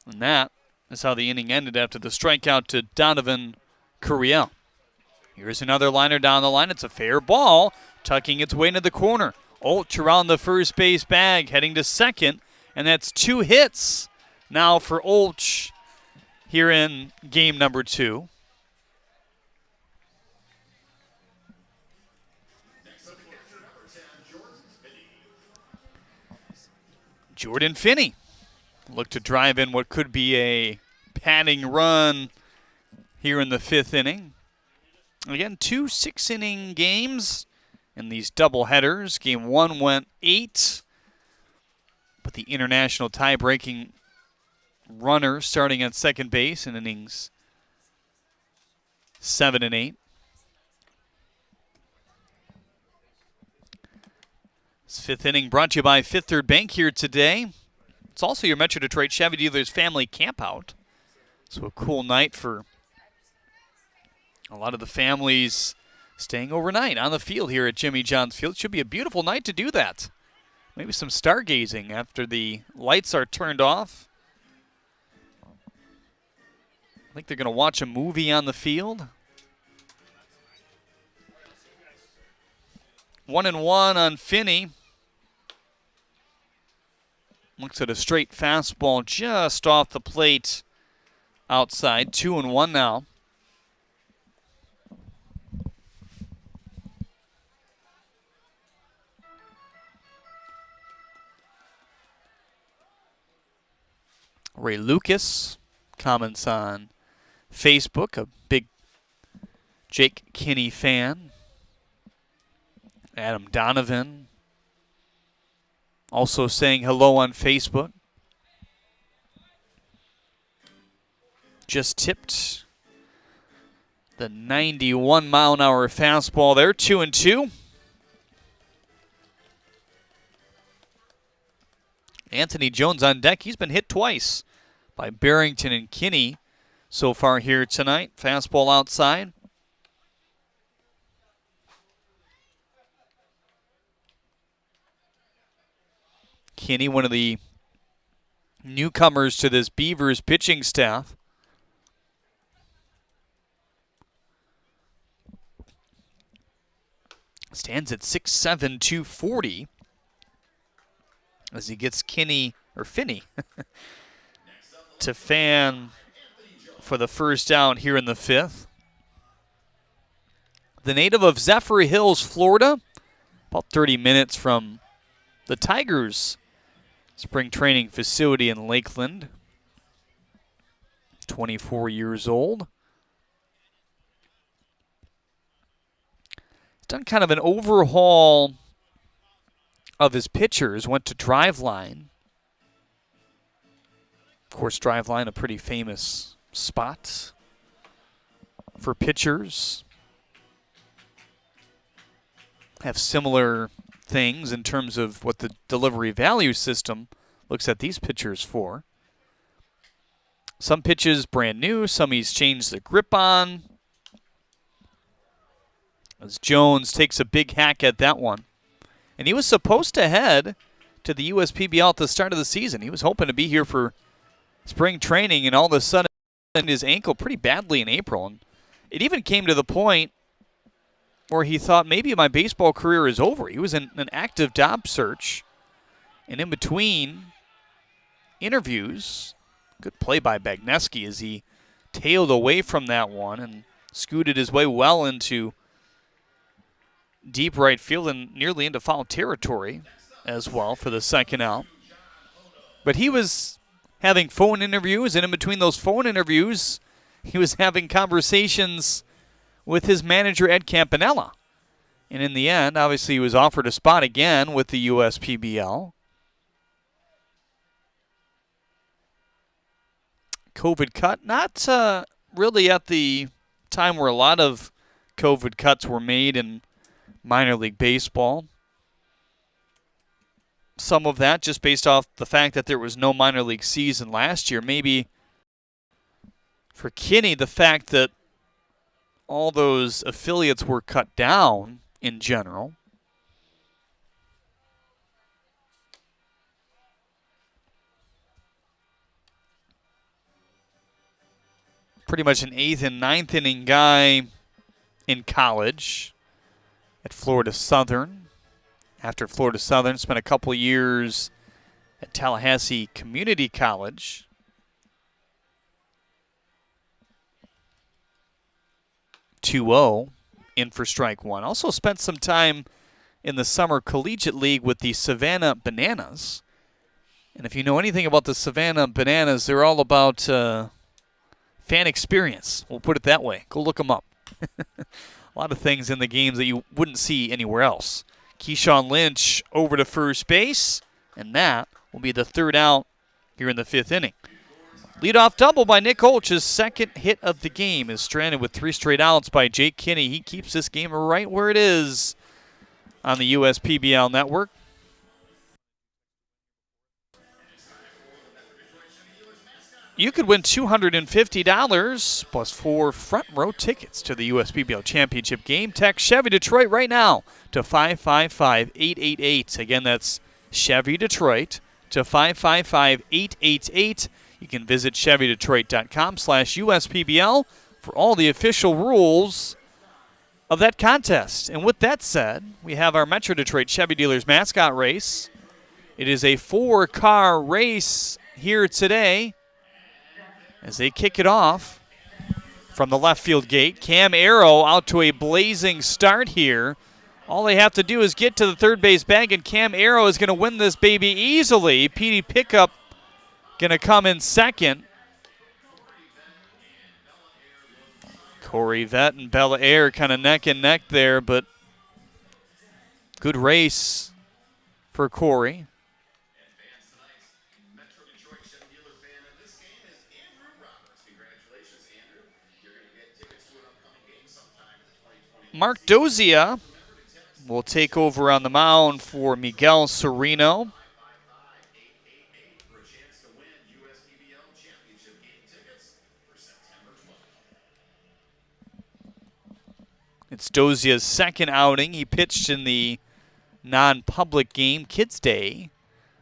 And that is how the inning ended after the strikeout to Donovan Curiel. Here's another liner down the line. It's a fair ball, tucking its way into the corner. Olch around the first base bag, heading to second, and that's 2 hits now for Olch here in game number 2. Jordan Finney looked to drive in what could be a padding run here in the 5th inning. Again, 2 6-inning games in these doubleheaders. Game 1 went 8, but the international tie-breaking runner starting at second base in innings 7 and 8. This 5th inning brought to you by Fifth Third Bank here today. It's also your Metro Detroit Chevy Dealers family campout. So a cool night for a lot of the families staying overnight on the field here at Jimmy John's Field. Should be a beautiful night to do that. Maybe some stargazing after the lights are turned off. I think they're going to watch a movie on the field. 1-1 on Finney. Looks at a straight fastball just off the plate outside. 2-1 now. Ray Lucas comments on Facebook, a big Jake Kinney fan. Adam Donovan also saying hello on Facebook. Just tipped the 91-mile-an-hour fastball there, 2-2. Anthony Jones on deck. He's been hit twice by Barrington and Kinney so far here tonight. Fastball outside. Kinney, one of the newcomers to this Beavers pitching staff. Stands at 6'7", 240 as he gets Finney to fan for the first out here in the 5th. The native of Zephyr Hills, Florida, about 30 minutes from the Tigers' spring training facility in Lakeland. 24 years old. He's done kind of an overhaul of his pitchers, went to Driveline. Of course, Driveline, a pretty famous spot for pitchers. Have similar things in terms of what the delivery value system looks at these pitchers for. Some pitches brand new, some he's changed the grip on. As Jones takes a big hack at that one. And he was supposed to head to the USPBL at the start of the season. He was hoping to be here for spring training, and all of a sudden his ankle pretty badly in April. And it even came to the point where he thought maybe my baseball career is over. He was in an active job search, and in between interviews, good play by Bagneski as he tailed away from that one and scooted his way well into deep right field and nearly into foul territory as well for the second out. But he was having phone interviews, and in between those phone interviews, he was having conversations with his manager, Ed Campanella. And in the end, obviously, he was offered a spot again with the USPBL. COVID cut, not really at the time where a lot of COVID cuts were made in minor league baseball. Some of that just based off the fact that there was no minor league season last year. Maybe for Kinney, the fact that all those affiliates were cut down in general. Pretty much an 8th and 9th inning guy in college at Florida Southern. After Florida Southern, spent a couple of years at Tallahassee Community College. .2-0 in for strike one. Also spent some time in the Summer Collegiate League with the Savannah Bananas. And if you know anything about the Savannah Bananas, they're all about fan experience. We'll put it that way. Go look them up. A lot of things in the games that you wouldn't see anywhere else. Keyshawn Lynch over to first base, and that will be the third out here in the 5th inning. Leadoff double by Nick Holch, his second hit of the game, is stranded with 3 straight outs by Jake Kinney. He keeps this game right where it is on the USPBL network. You could win $250 plus 4 front row tickets to the USPBL Championship game. Text Chevy Detroit right now to 555-888. Again, that's Chevy Detroit to 555-888. You can visit ChevyDetroit.com/USPBL for all the official rules of that contest. And with that said, we have our Metro Detroit Chevy Dealers mascot race. It is a 4-car race here today. As they kick it off from the left field gate, Cam Arrow out to a blazing start here. All they have to do is get to the third base bag, and Cam Arrow is going to win this baby easily. Petey Pickup going to come in second. Corey Vett and Bella Air kind of neck and neck there, but good race for Corey. Mark Dozia will take over on the mound for Miguel Sereno. It's Dozia's second outing. He pitched in the non-public game, Kids Day.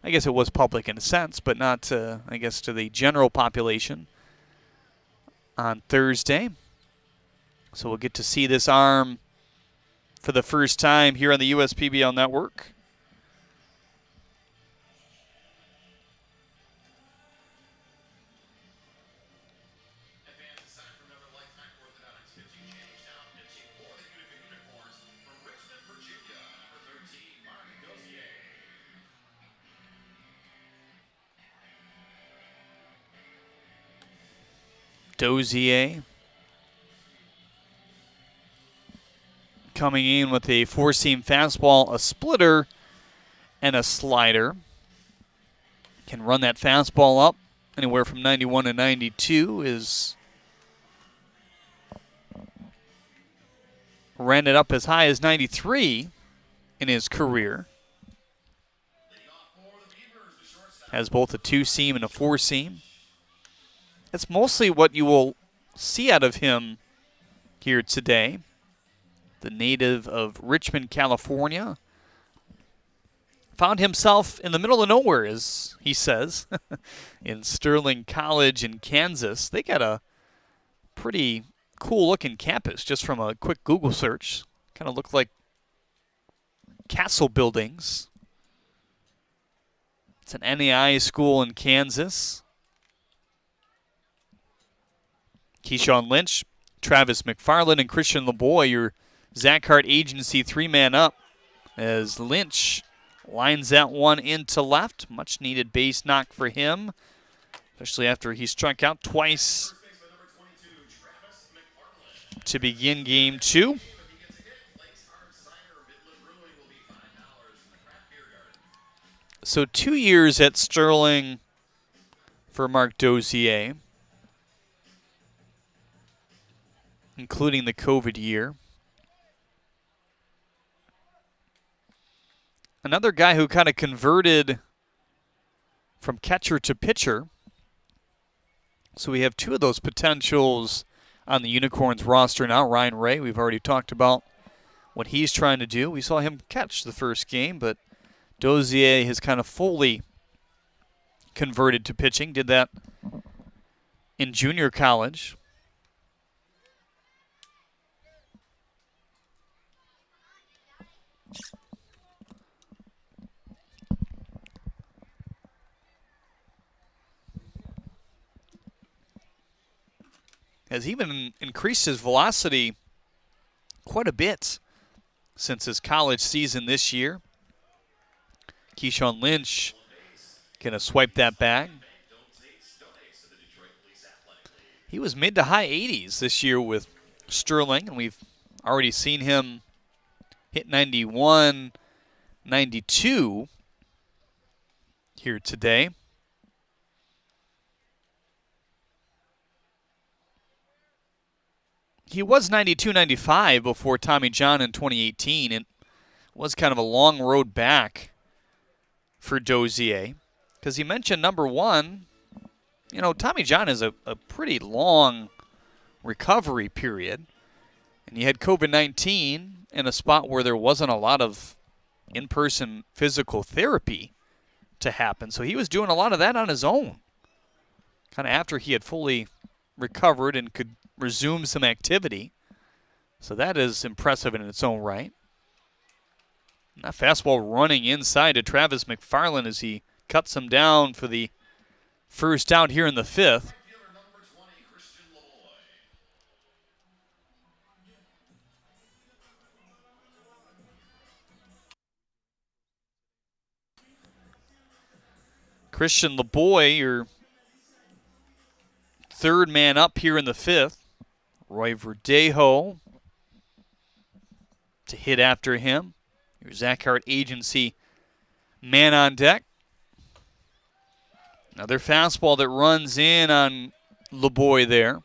I guess it was public in a sense, but not, I guess, to the general population on Thursday. So we'll get to see this arm for the first time here on the USPBL network. Dozier coming in with a 4-seam fastball, a splitter, and a slider. Can run that fastball up anywhere from 91 to 92. Ran it up as high as 93 in his career. Has both a 2-seam and a 4-seam. That's mostly what you will see out of him here today. The native of Richmond, California. found himself in the middle of nowhere, as he says, in Sterling College in Kansas. They got a pretty cool-looking campus just from a quick Google search. Kind of looked like castle buildings. It's an NAI school in Kansas. Keyshawn Lynch, Travis McFarland, and Christian LeBoy, your Zach Hart agency three-man up, as Lynch lines that one into left. Much needed base knock for him, especially after he struck out twice to begin game 2. So 2 years at Sterling for Mark Dozier, including the COVID year. Another guy who kind of converted from catcher to pitcher. So we have 2 of those potentials on the Unicorns roster now. Ryan Ray, we've already talked about what he's trying to do. We saw him catch the first game, but Dozier has kind of fully converted to pitching. Did that in junior college. Has even increased his velocity quite a bit since his college season this year. Keyshawn Lynch gonna swipe that back. He was mid to high 80s this year with Sterling, and we've already seen him hit 91, 92 here today. He was 92, 95 before Tommy John in 2018. It was kind of a long road back for Dozier, because he mentioned number 1, you know, Tommy John is a pretty long recovery period, and you had COVID-19 in a spot where there wasn't a lot of in-person physical therapy to happen, so he was doing a lot of that on his own, kind of after he had fully recovered and could resume some activity. So that is impressive in its own right. And that fastball running inside to Travis McFarland as he cuts him down for the first out here in the 5th. Christian LeBoy, your third man up here in the 5th. Roy Verdejo to hit after him. Your Zach Hart agency man on deck. Another fastball that runs in on LeBoy there.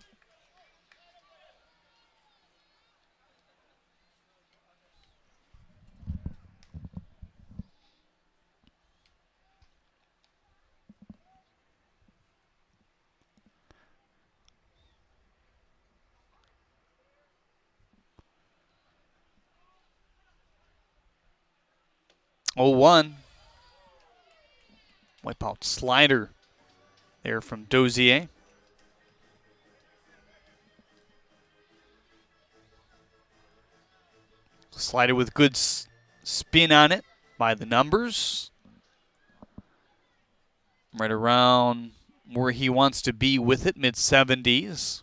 Oh, 1. Wipeout slider there from Dozier. Slider with good spin on it by the numbers. Right around where he wants to be with it, mid-70s.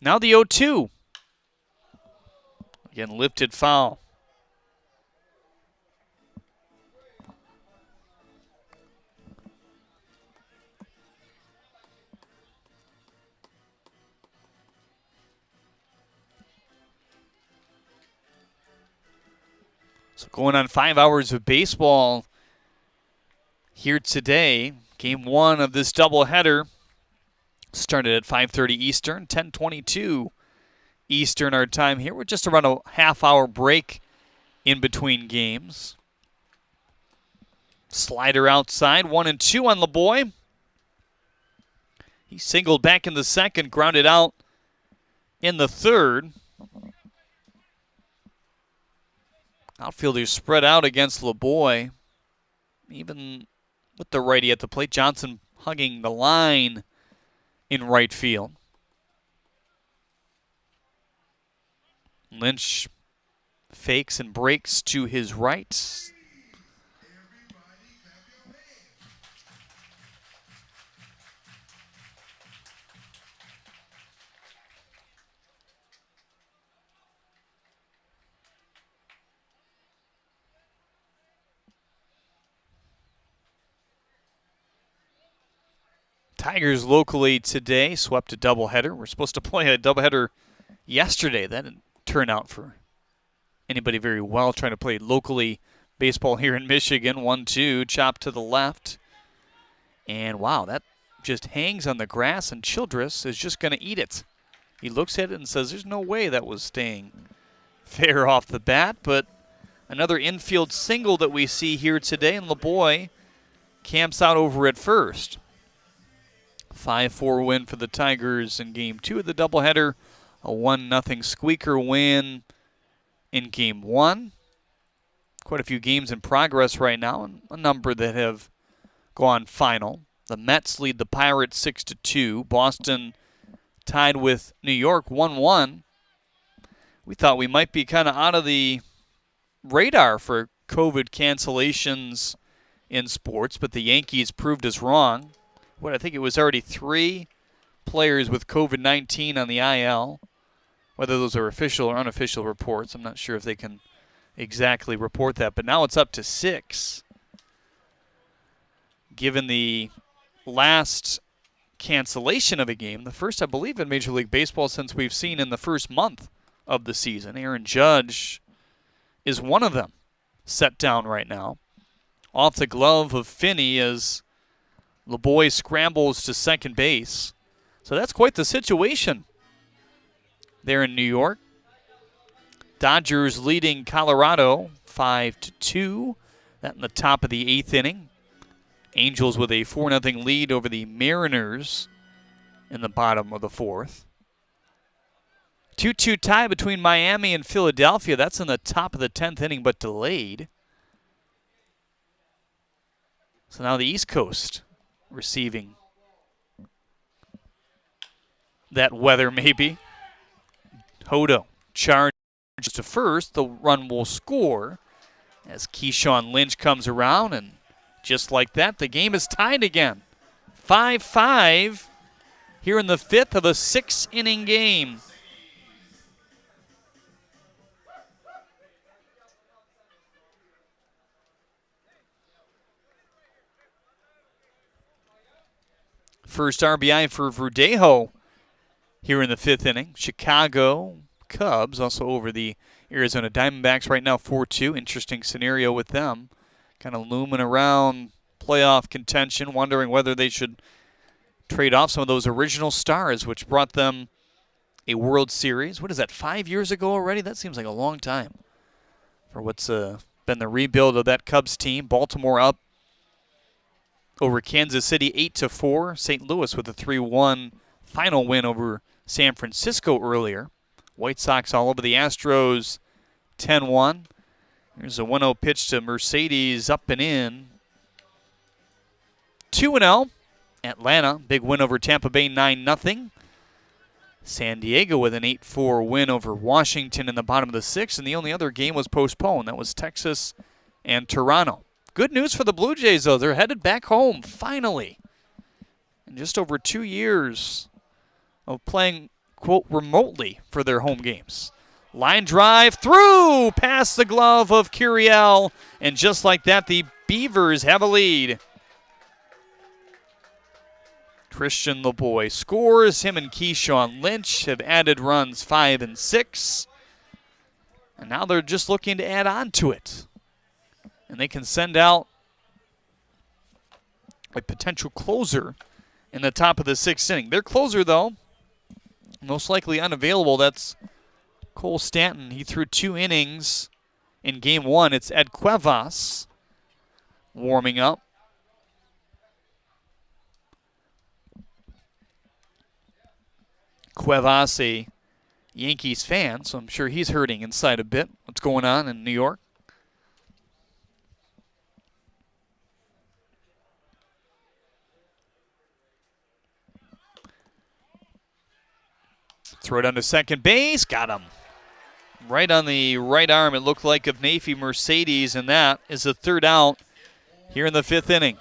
Now the 0-2. Again, lifted foul. So going on 5 hours of baseball here today. Game 1 of this doubleheader started at 5:30 Eastern, 10:22 Eastern our time here. We're just around a half-hour break in between games. Slider outside, 1-2 on LeBoy. He singled back in the second, grounded out in the third. Outfielders spread out against LeBoy. Even with the righty at the plate, Johnson hugging the line in right field. Lynch fakes and breaks to his right. Tigers locally today swept a doubleheader. We're supposed to play a doubleheader yesterday. That didn't turn out for anybody very well. Trying to play locally baseball here in Michigan. 1-2, chop to the left. And wow, that just hangs on the grass, and Childress is just going to eat it. He looks at it and says, there's no way that was staying fair off the bat, but another infield single that we see here today, and LeBoy camps out over at first. 5-4 win for the Tigers in Game 2 of the doubleheader. A 1-0 squeaker win in Game 1. Quite a few games in progress right now, and a number that have gone final. The Mets lead the Pirates 6-2. Boston tied with New York 1-1. We thought we might be kind of out of the radar for COVID cancellations in sports, but the Yankees proved us wrong. I think it was already 3 players with COVID-19 on the IL. Whether those are official or unofficial reports, I'm not sure if they can exactly report that. But now it's up to 6. Given the last cancellation of a game, the first, I believe, in Major League Baseball since we've seen in the first month of the season. Aaron Judge is one of them set down right now. Off the glove of Finney as LeBoy scrambles to second base. So that's quite the situation there in New York. Dodgers leading Colorado 5-2. That in the top of the 8th inning. Angels with a 4-0 lead over the Mariners in the bottom of the 4th. 2-2 tie between Miami and Philadelphia. That's in the top of the 10th inning, but delayed. So now the East Coast receiving that weather maybe. Hodo charges to first. The run will score as Keyshawn Lynch comes around, and just like that, the game is tied again. 5-5 here in the 5th of a 6-inning game. First RBI for Verdejo here in the 5th inning. Chicago Cubs also over the Arizona Diamondbacks right now 4-2. Interesting scenario with them. Kind of looming around playoff contention, wondering whether they should trade off some of those original stars, which brought them a World Series. What is that, 5 years ago already? That seems like a long time for what's been the rebuild of that Cubs team. Baltimore up over Kansas City 8-4. St. Louis with a 3-1 final win over San Francisco earlier. White Sox all over the Astros 10-1. Here's a 1-0 pitch to Mercedes, up and in. 2-0. Atlanta, big win over Tampa Bay 9-0. San Diego with an 8-4 win over Washington in the bottom of the 6th, and the only other game was postponed. That was Texas and Toronto. Good news for the Blue Jays, though. They're headed back home, finally. In just over 2 years of playing, quote, remotely for their home games. Line drive through, past the glove of Curiel, and just like that, the Beavers have a lead. Christian LeBoy scores. Him and Keyshawn Lynch have added runs 5 and 6. And now they're just looking to add on to it. And they can send out a potential closer in the top of the 6th inning. Their closer, though, most likely unavailable. That's Cole Stanton. He threw 2 innings in Game 1. It's Ed Cuevas warming up. Cuevas, a Yankees fan, so I'm sure he's hurting inside a bit. What's going on in New York? Throw it on to second base. Got him. Right on the right arm, it looked like, of Nafi Mercedes, and that is the third out here in the 5th inning.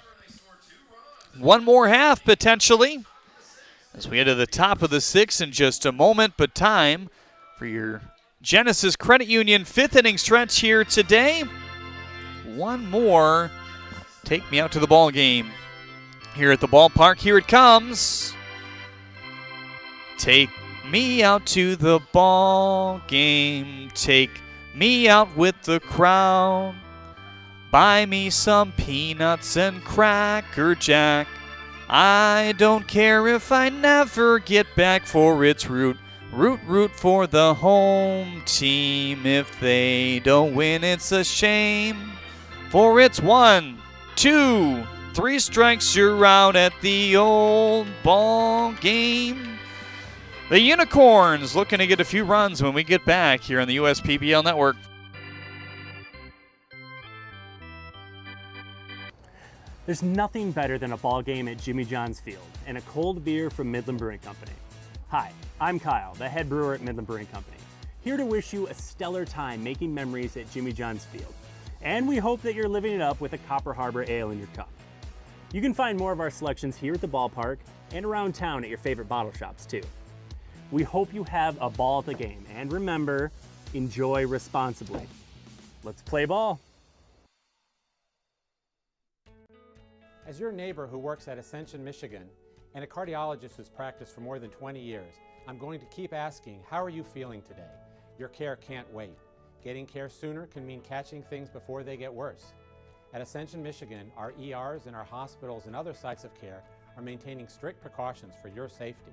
One more half, potentially, as we head to the top of the 6th in just a moment, but time for your Genesis Credit Union 5th inning stretch here today. One more. Take me out to the ball game. Here at the ballpark, here it comes. Take me out to the ball game. Take me out with the crowd. Buy me some peanuts and Cracker Jack. I don't care if I never get back, for it's root for the home team. If they don't win, it's a shame. For it's 1, 2, 3 strikes, you're out at the old ball game. The Unicorns looking to get a few runs when we get back here on the USPBL Network. There's nothing better than a ball game at Jimmy John's Field and a cold beer from Midland Brewing Company. Hi, I'm Kyle, the head brewer at Midland Brewing Company, here to wish you a stellar time making memories at Jimmy John's Field. And we hope that you're living it up with a Copper Harbor Ale in your cup. You can find more of our selections here at the ballpark and around town at your favorite bottle shops too. We hope you have a ball at the game, and remember, enjoy responsibly. Let's play ball. As your neighbor who works at Ascension, Michigan, and a cardiologist who's practiced for more than 20 years, I'm going to keep asking, how are you feeling today? Your care can't wait. Getting care sooner can mean catching things before they get worse. At Ascension, Michigan, our ERs and our hospitals and other sites of care are maintaining strict precautions for your safety.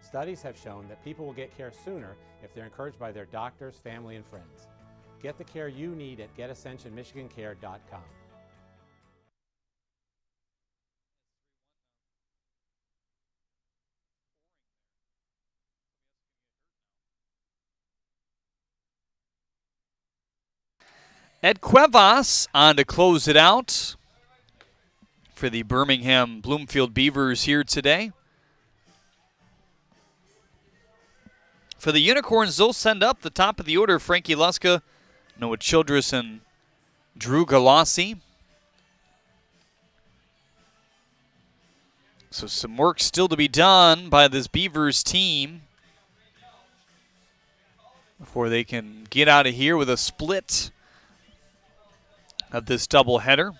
Studies have shown that people will get care sooner if they're encouraged by their doctors, family, and friends. Get the care you need at getascensionmichigancare.com. Ed Cuevas on to close it out for the Birmingham Bloomfield Beavers here today. For the Unicorns, they'll send up the top of the order: Frankie Luska, Noah Childress, and Drew Galassi. So some work still to be done by this Beavers team before they can get out of here with a split of this doubleheader.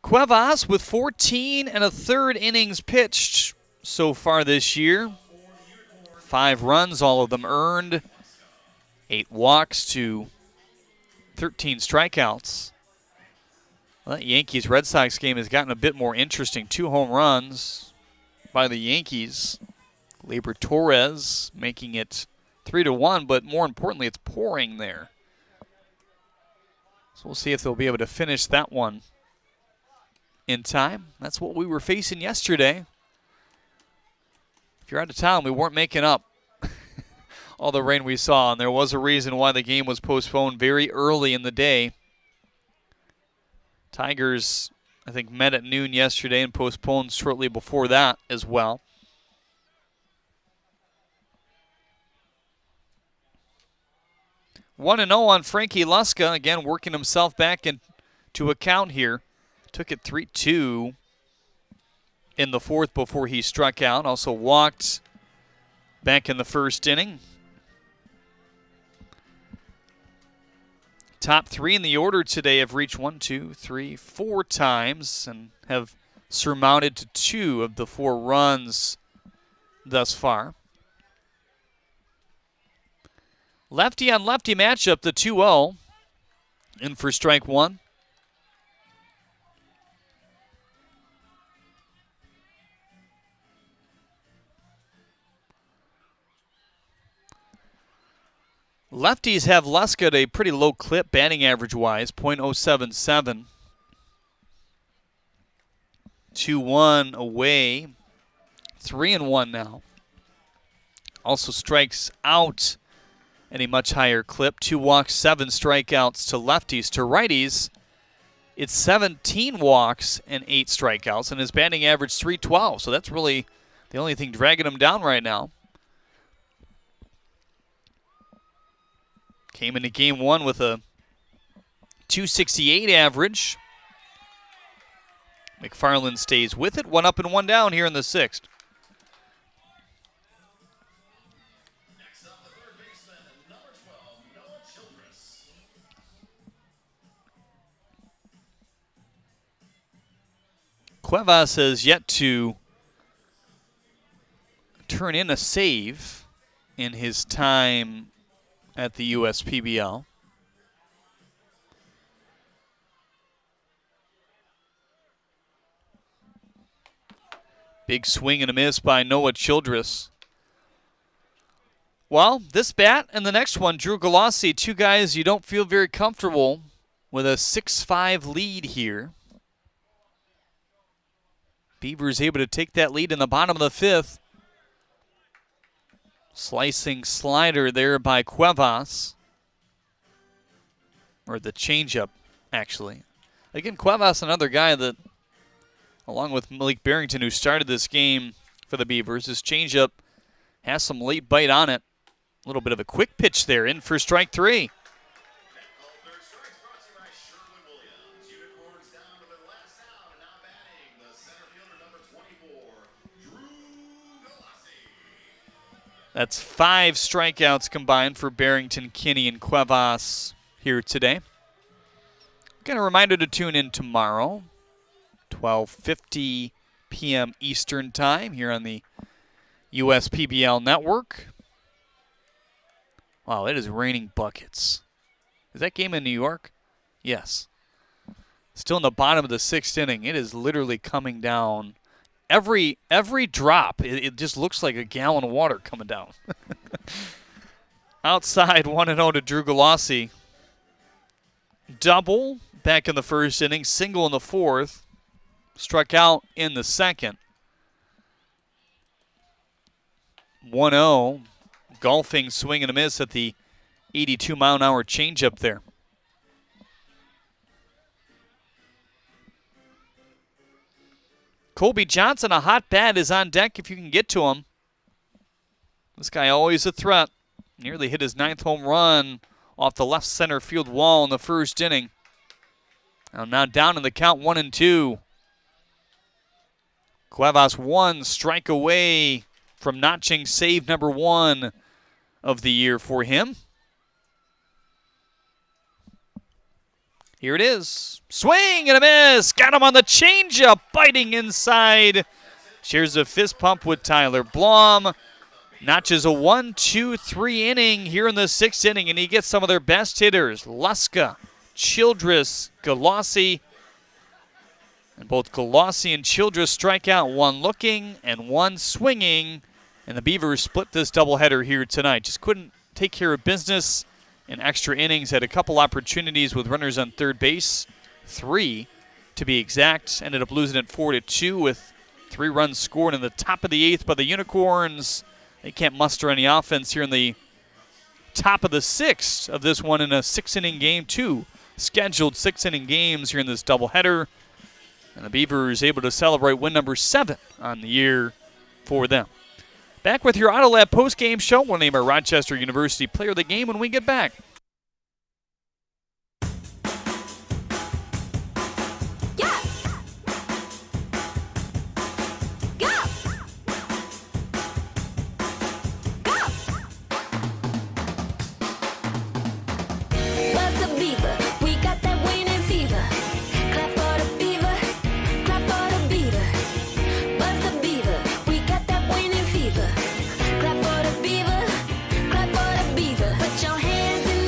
Cuevas with 14 1/3 innings pitched so far this year. 5 runs, all of them earned. 8 walks to 13 strikeouts. Well, that Yankees-Red Sox game has gotten a bit more interesting. 2 home runs by the Yankees. Gleyber Torres making it 3-1, but more importantly, it's pouring there. So we'll see if they'll be able to finish that one in time. That's what we were facing yesterday. If you're out of town, we weren't making up all the rain we saw, and there was a reason why the game was postponed very early in the day. Tigers, I think, met at noon yesterday and postponed shortly before that as well. One 1-0 on Frankie Luska, again working himself back into account here. Took it 3-2 in the 4th before he struck out. Also walked back in the 1st inning. Top 3 in the order today have reached 1, 2, 3, 4 times and have surmounted to 2 of the 4 runs thus far. Lefty on lefty matchup, the 2-0. In for strike 1. Lefties have Luska at a pretty low clip batting average-wise, .077. 2-1 away. 3-1 now. Also strikes out at a much higher clip. 2 walks, 7 strikeouts to lefties. To righties, it's 17 walks and 8 strikeouts, and his batting average .312. So that's really the only thing dragging him down right now. Came into game one with a .268 average. McFarland stays with it. 1 up and 1 down here in the 6th. Cuevas has yet to turn in a save in his time at the USPBL. Big swing and a miss by Noah Childress. Well, this bat and the next one, Drew Galassi, two guys you don't feel very comfortable with a 6-5 lead here. Beavers able to take that lead in the bottom of the 5th. Slicing slider there by Cuevas. Or the changeup, actually. Again, Cuevas, another guy that, along with Malik Barrington, who started this game for the Beavers, his changeup has some late bite on it. A little bit of a quick pitch there, in for strike 3. That's 5 strikeouts combined for Barrington, Kinney, and Cuevas here today. Again, a reminder to tune in tomorrow, 12:50 p.m. Eastern Time here on the USPBL Network. Wow, it is raining buckets. Is that game in New York? Yes. Still in the bottom of the 6th inning. It is literally coming down. Every drop, it just looks like a gallon of water coming down. Outside, 1-0 to Drew Galassi. Double back in the 1st inning, single in the 4th. Struck out in the 2nd. 1-0. Golfing swing and a miss at the 82-mile-an-hour changeup there. Colby Johnson, a hot bat, is on deck if you can get to him. This guy always a threat. Nearly hit his 9th home run off the left center field wall in the 1st inning. Now down in the count, 1-2. Cuevas 1 strike away from notching save number 1 of the year for him. Here it is. Swing and a miss. Got him on the changeup, biting inside. Shares a fist pump with Tyler Blom. Notches a 1-2-3 inning here in the 6th inning, and he gets some of their best hitters. Luska, Childress, Galassi. And both Galassi and Childress strike out, 1 looking and 1 swinging. And the Beavers split this doubleheader here tonight. Just couldn't take care of business in extra innings. Had a couple opportunities with runners on third base. 3 to be exact. Ended up losing it 4-2 with 3 runs scored in the top of the 8th by the Unicorns. They can't muster any offense here in the top of the 6th of this one in a 6-inning game. 2 scheduled 6-inning games here in this doubleheader. And the Beavers able to celebrate win number 7 on the year for them. Back with your Auto Lab post-game show. We'll name our Rochester University Player of the Game when we get back. Put your hands in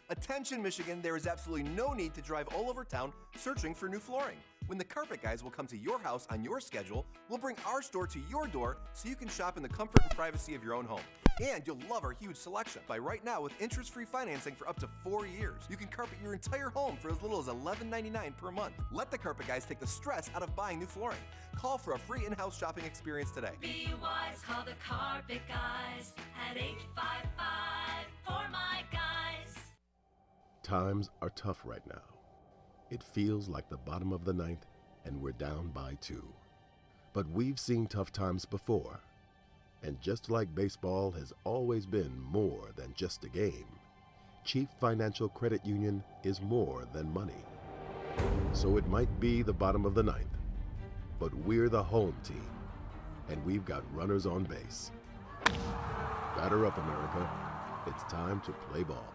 Attention, Michigan, there is absolutely no need to drive all over town searching for new flooring. When the carpet guys will come to your house on your schedule, we'll bring our store to your door so you can shop in the comfort and privacy of your own home. And you'll love our huge selection. Buy right now with interest-free financing for up to 4 years. You can carpet your entire home for as little as $11.99 per month. Let the carpet guys take the stress out of buying new flooring. Call for a free in-house shopping experience today. Be wise, call the carpet guys at 855 for my guys. Times are tough right now. It feels like the bottom of the ninth and we're down by 2. But we've seen tough times before. And just like baseball has always been more than just a game, Chief Financial Credit Union is more than money. So it might be the bottom of the ninth, but we're the home team, and we've got runners on base. Batter up, America. It's time to play ball.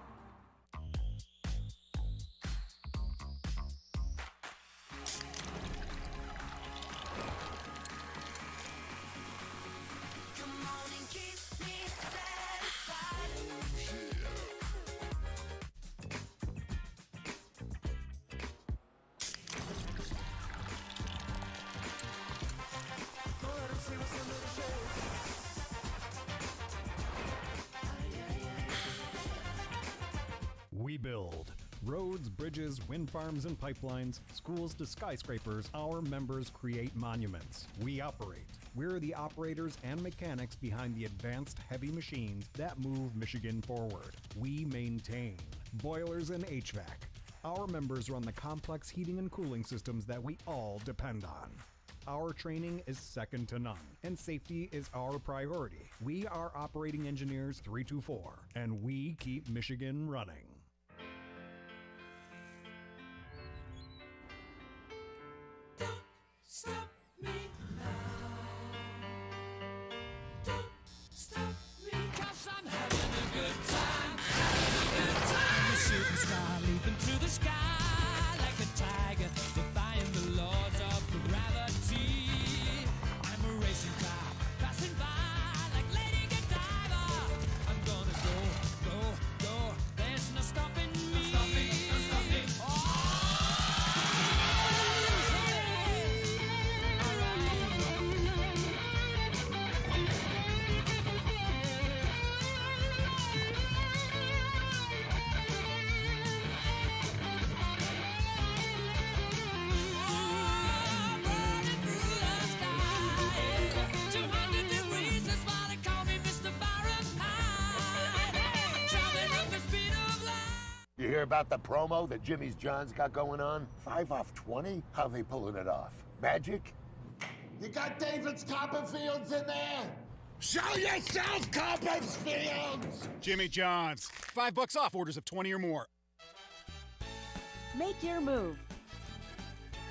We build roads, bridges, wind farms and pipelines, schools to skyscrapers. Our members create monuments. We operate. We're the operators and mechanics behind the advanced heavy machines that move Michigan forward. We maintain boilers and HVAC. Our members run the complex heating and cooling systems that we all depend on. Our training is second to none, and safety is our priority. We are Operating Engineers 324, and we keep Michigan running. Stop me now. Don't stop me, 'cause I'm having a good time. Having a good time. I'm a shooting star leaping through the sky like a tiger, defying the laws of gravity. I'm a racing car passing by like Lady Godiva. I'm gonna go, go, go. There's no stopping me. No stopping, no stopping. You hear about the promo that Jimmy's John's got going on? 5 off 20? How they pulling it off? Magic? You got David's Copperfields in there? Show yourself, Copperfields! Jimmy John's. $5 off orders of 20 or more. Make your move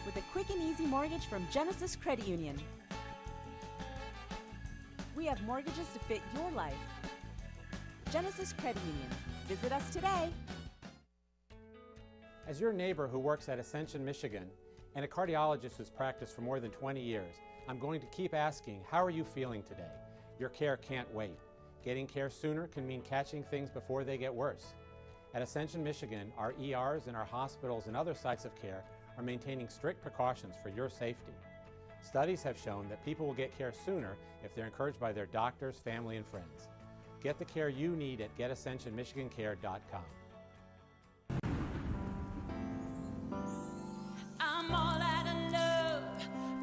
with a quick and easy mortgage from Genesis Credit Union. We have mortgages to fit your life. Genesis Credit Union. Visit us today. As your neighbor who works at Ascension, Michigan, and a cardiologist who's practiced for more than 20 years, I'm going to keep asking, how are you feeling today? Your care can't wait. Getting care sooner can mean catching things before they get worse. At Ascension, Michigan, our ERs and our hospitals and other sites of care are maintaining strict precautions for your safety. Studies have shown that people will get care sooner if they're encouraged by their doctors, family, and friends. Get the care you need at getascensionmichigancare.com. I'm all out of love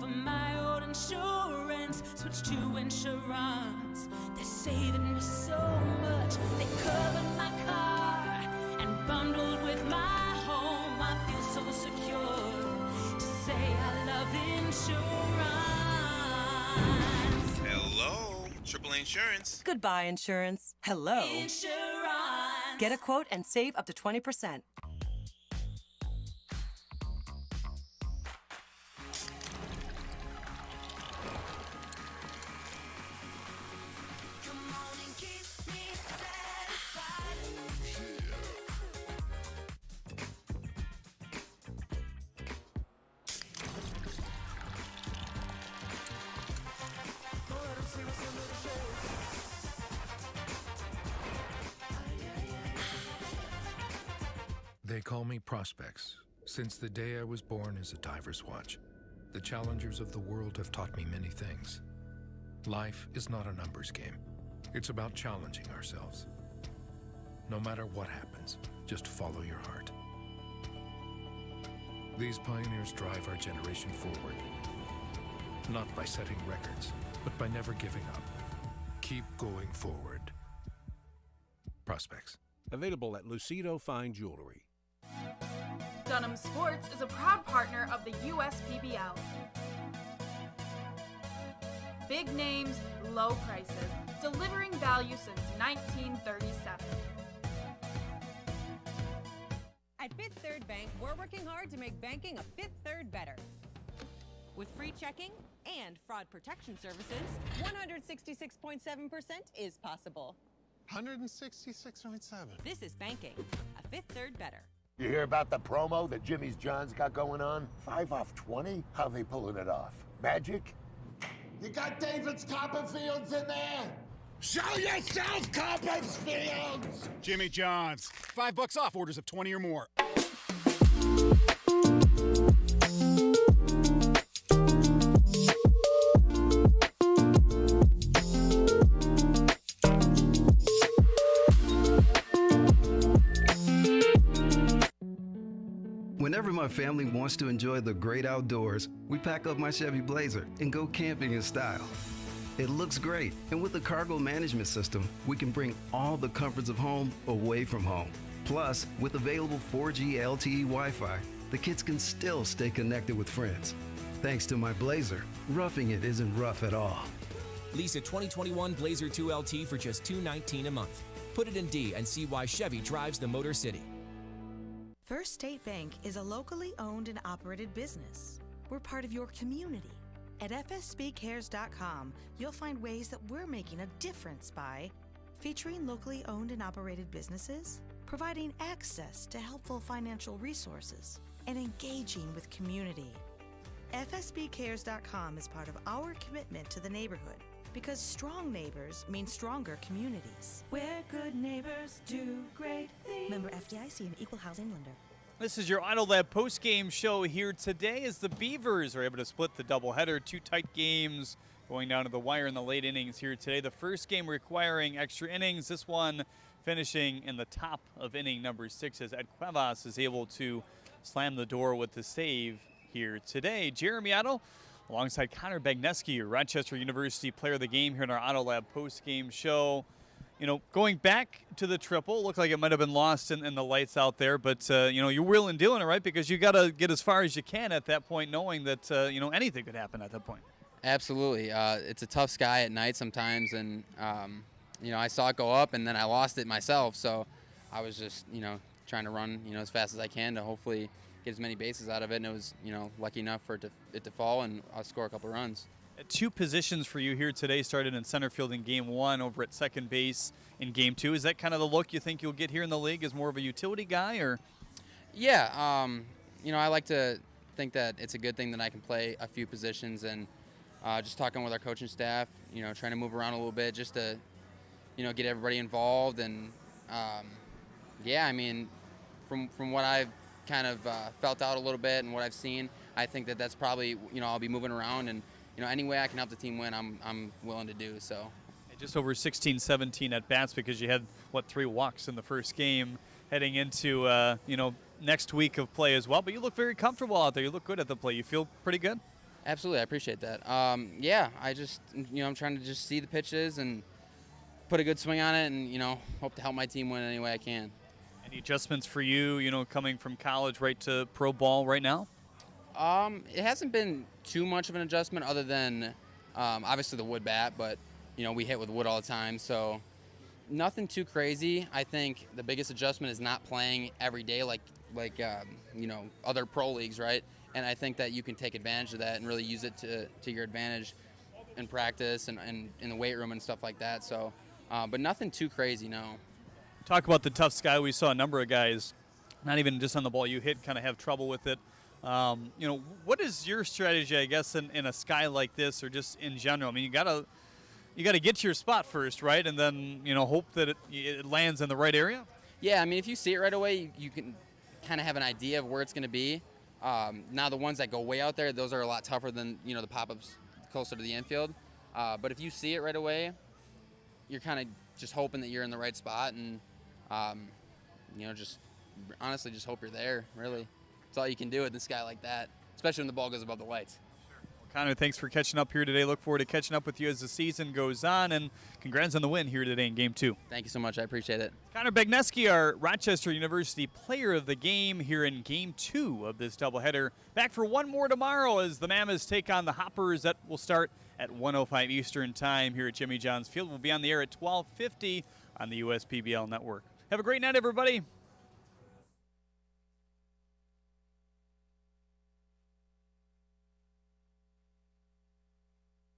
for my old insurance. Switch to insurance. They're saving me so much. They covered my car and bundled with my home. I feel so secure to say I love insurance. Hello, AAA Insurance. Goodbye, insurance. Hello. Insurance. Get a quote and save up to 20%. They call me Prospects. Since the day I was born as a diver's watch, the challengers of the world have taught me many things. Life is not a numbers game. It's about challenging ourselves. No matter what happens, just follow your heart. These pioneers drive our generation forward. Not by setting records, but by never giving up. Keep going forward. Prospects. Available at Lucido Fine Jewelry. Dunham Sports is a proud partner of the USPBL. Big names, low prices, delivering value since 1937. At Fifth Third Bank, we're working hard to make banking a Fifth Third better. With free checking and fraud protection services, 166.7% is possible. 166.7. This is banking a Fifth Third better. You hear about the promo that Jimmy's John's got going on? 5 off 20? How they pulling it off? Magic? You got David's Copperfields in there? Show yourself, Copperfields! Jimmy John's. $5 off orders of 20 or more. Whenever my family wants to enjoy the great outdoors, we pack up my Chevy Blazer and go camping in style. It looks great, and with the cargo management system, we can bring all the comforts of home away from home. Plus, with available 4G LTE Wi-Fi, the kids can still stay connected with friends. Thanks to my Blazer, roughing it isn't rough at all. Lease a 2021 Blazer 2LT for just $219 a month. Put it in D and see why Chevy drives the Motor City. First State Bank is a locally owned and operated business. We're part of your community. At fsbcares.com, you'll find ways that we're making a difference by featuring locally owned and operated businesses, providing access to helpful financial resources, and engaging with community. fsbcares.com is part of our commitment to the neighborhood because strong neighbors mean stronger communities. Where good neighbors do great things. Member FDIC and Equal Housing Lender. This is your Auto Lab postgame show here today as the Beavers are able to split the doubleheader. 2 tight games going down to the wire in the late innings here today. The first game requiring extra innings. This one finishing in the top of inning number 6 as Ed Cuevas is able to slam the door with the save here today. Jeremy Otto alongside Connor Bagneski, your Rochester University player of the game here in our Auto Lab postgame show. You know, going back to the triple, looked like it might have been lost in the lights out there, but, you know, you're wheeling and dealing it, right? Because you got to get as far as you can at that point, knowing that, you know, anything could happen at that point. Absolutely. It's a tough sky at night sometimes, and, you know, I saw it go up, and then I lost it myself, so I was just, you know, trying to run, you know, as fast as I can to hopefully get as many bases out of it, and it was, you know, lucky enough for it to fall, and I'll score a couple runs. 2 positions for you here today, started in center field in game 1, over at second base in game 2. Is that kind of the look you think you'll get here in the league as more of a utility guy, or? Yeah, you know, I like to think that it's a good thing that I can play a few positions, and just talking with our coaching staff, you know, trying to move around a little bit just to, you know, get everybody involved. And, yeah, I mean, from what I've kind of felt out a little bit and what I've seen, I think that that's probably, you know, I'll be moving around, and you know, any way I can help the team win, I'm willing to do so. Just over 16, 17 at bats because you had, what, 3 walks in the first game heading into, you know, next week of play as well. But you look very comfortable out there. You look good at the plate. You feel pretty good? Absolutely. I appreciate that. Yeah, I just, you know, I'm trying to just see the pitches and put a good swing on it and, you know, hope to help my team win any way I can. Any adjustments for you, you know, coming from college right to pro ball right now? It hasn't been too much of an adjustment other than obviously the wood bat, but, you know, we hit with wood all the time, so nothing too crazy. I think the biggest adjustment is not playing every day like you know, other pro leagues, right? And I think that you can take advantage of that and really use it to your advantage in practice and in the weight room and stuff like that. So, but nothing too crazy, no. Talk about the tough sky. We saw a number of guys, not even just on the ball you hit, kind of have trouble with it. You know, what is your strategy, I guess, in a sky like this, or just in general? I mean, you gotta get to your spot first, right, and then, you know, hope that it lands in the right area. Yeah, I mean, if you see it right away, you can kind of have an idea of where it's going to be. Now the ones that go way out there, those are a lot tougher than, you know, the pop-ups closer to the infield. But if you see it right away, you're kind of just hoping that you're in the right spot, and you know, just honestly just hope you're there, really. That's all you can do with the sky like that, especially when the ball goes above the lights. Connor, thanks for catching up here today. Look forward to catching up with you as the season goes on, and congrats on the win here today in Game 2. Thank you so much. I appreciate it. Connor Begneski, our Rochester University player of the game here in Game 2 of this doubleheader. Back for one more tomorrow as the Mammoths take on the Hoppers. That will start at 1:05 Eastern Time here at Jimmy John's Field. We'll be on the air at 12:50 on the USPBL Network. Have a great night, everybody.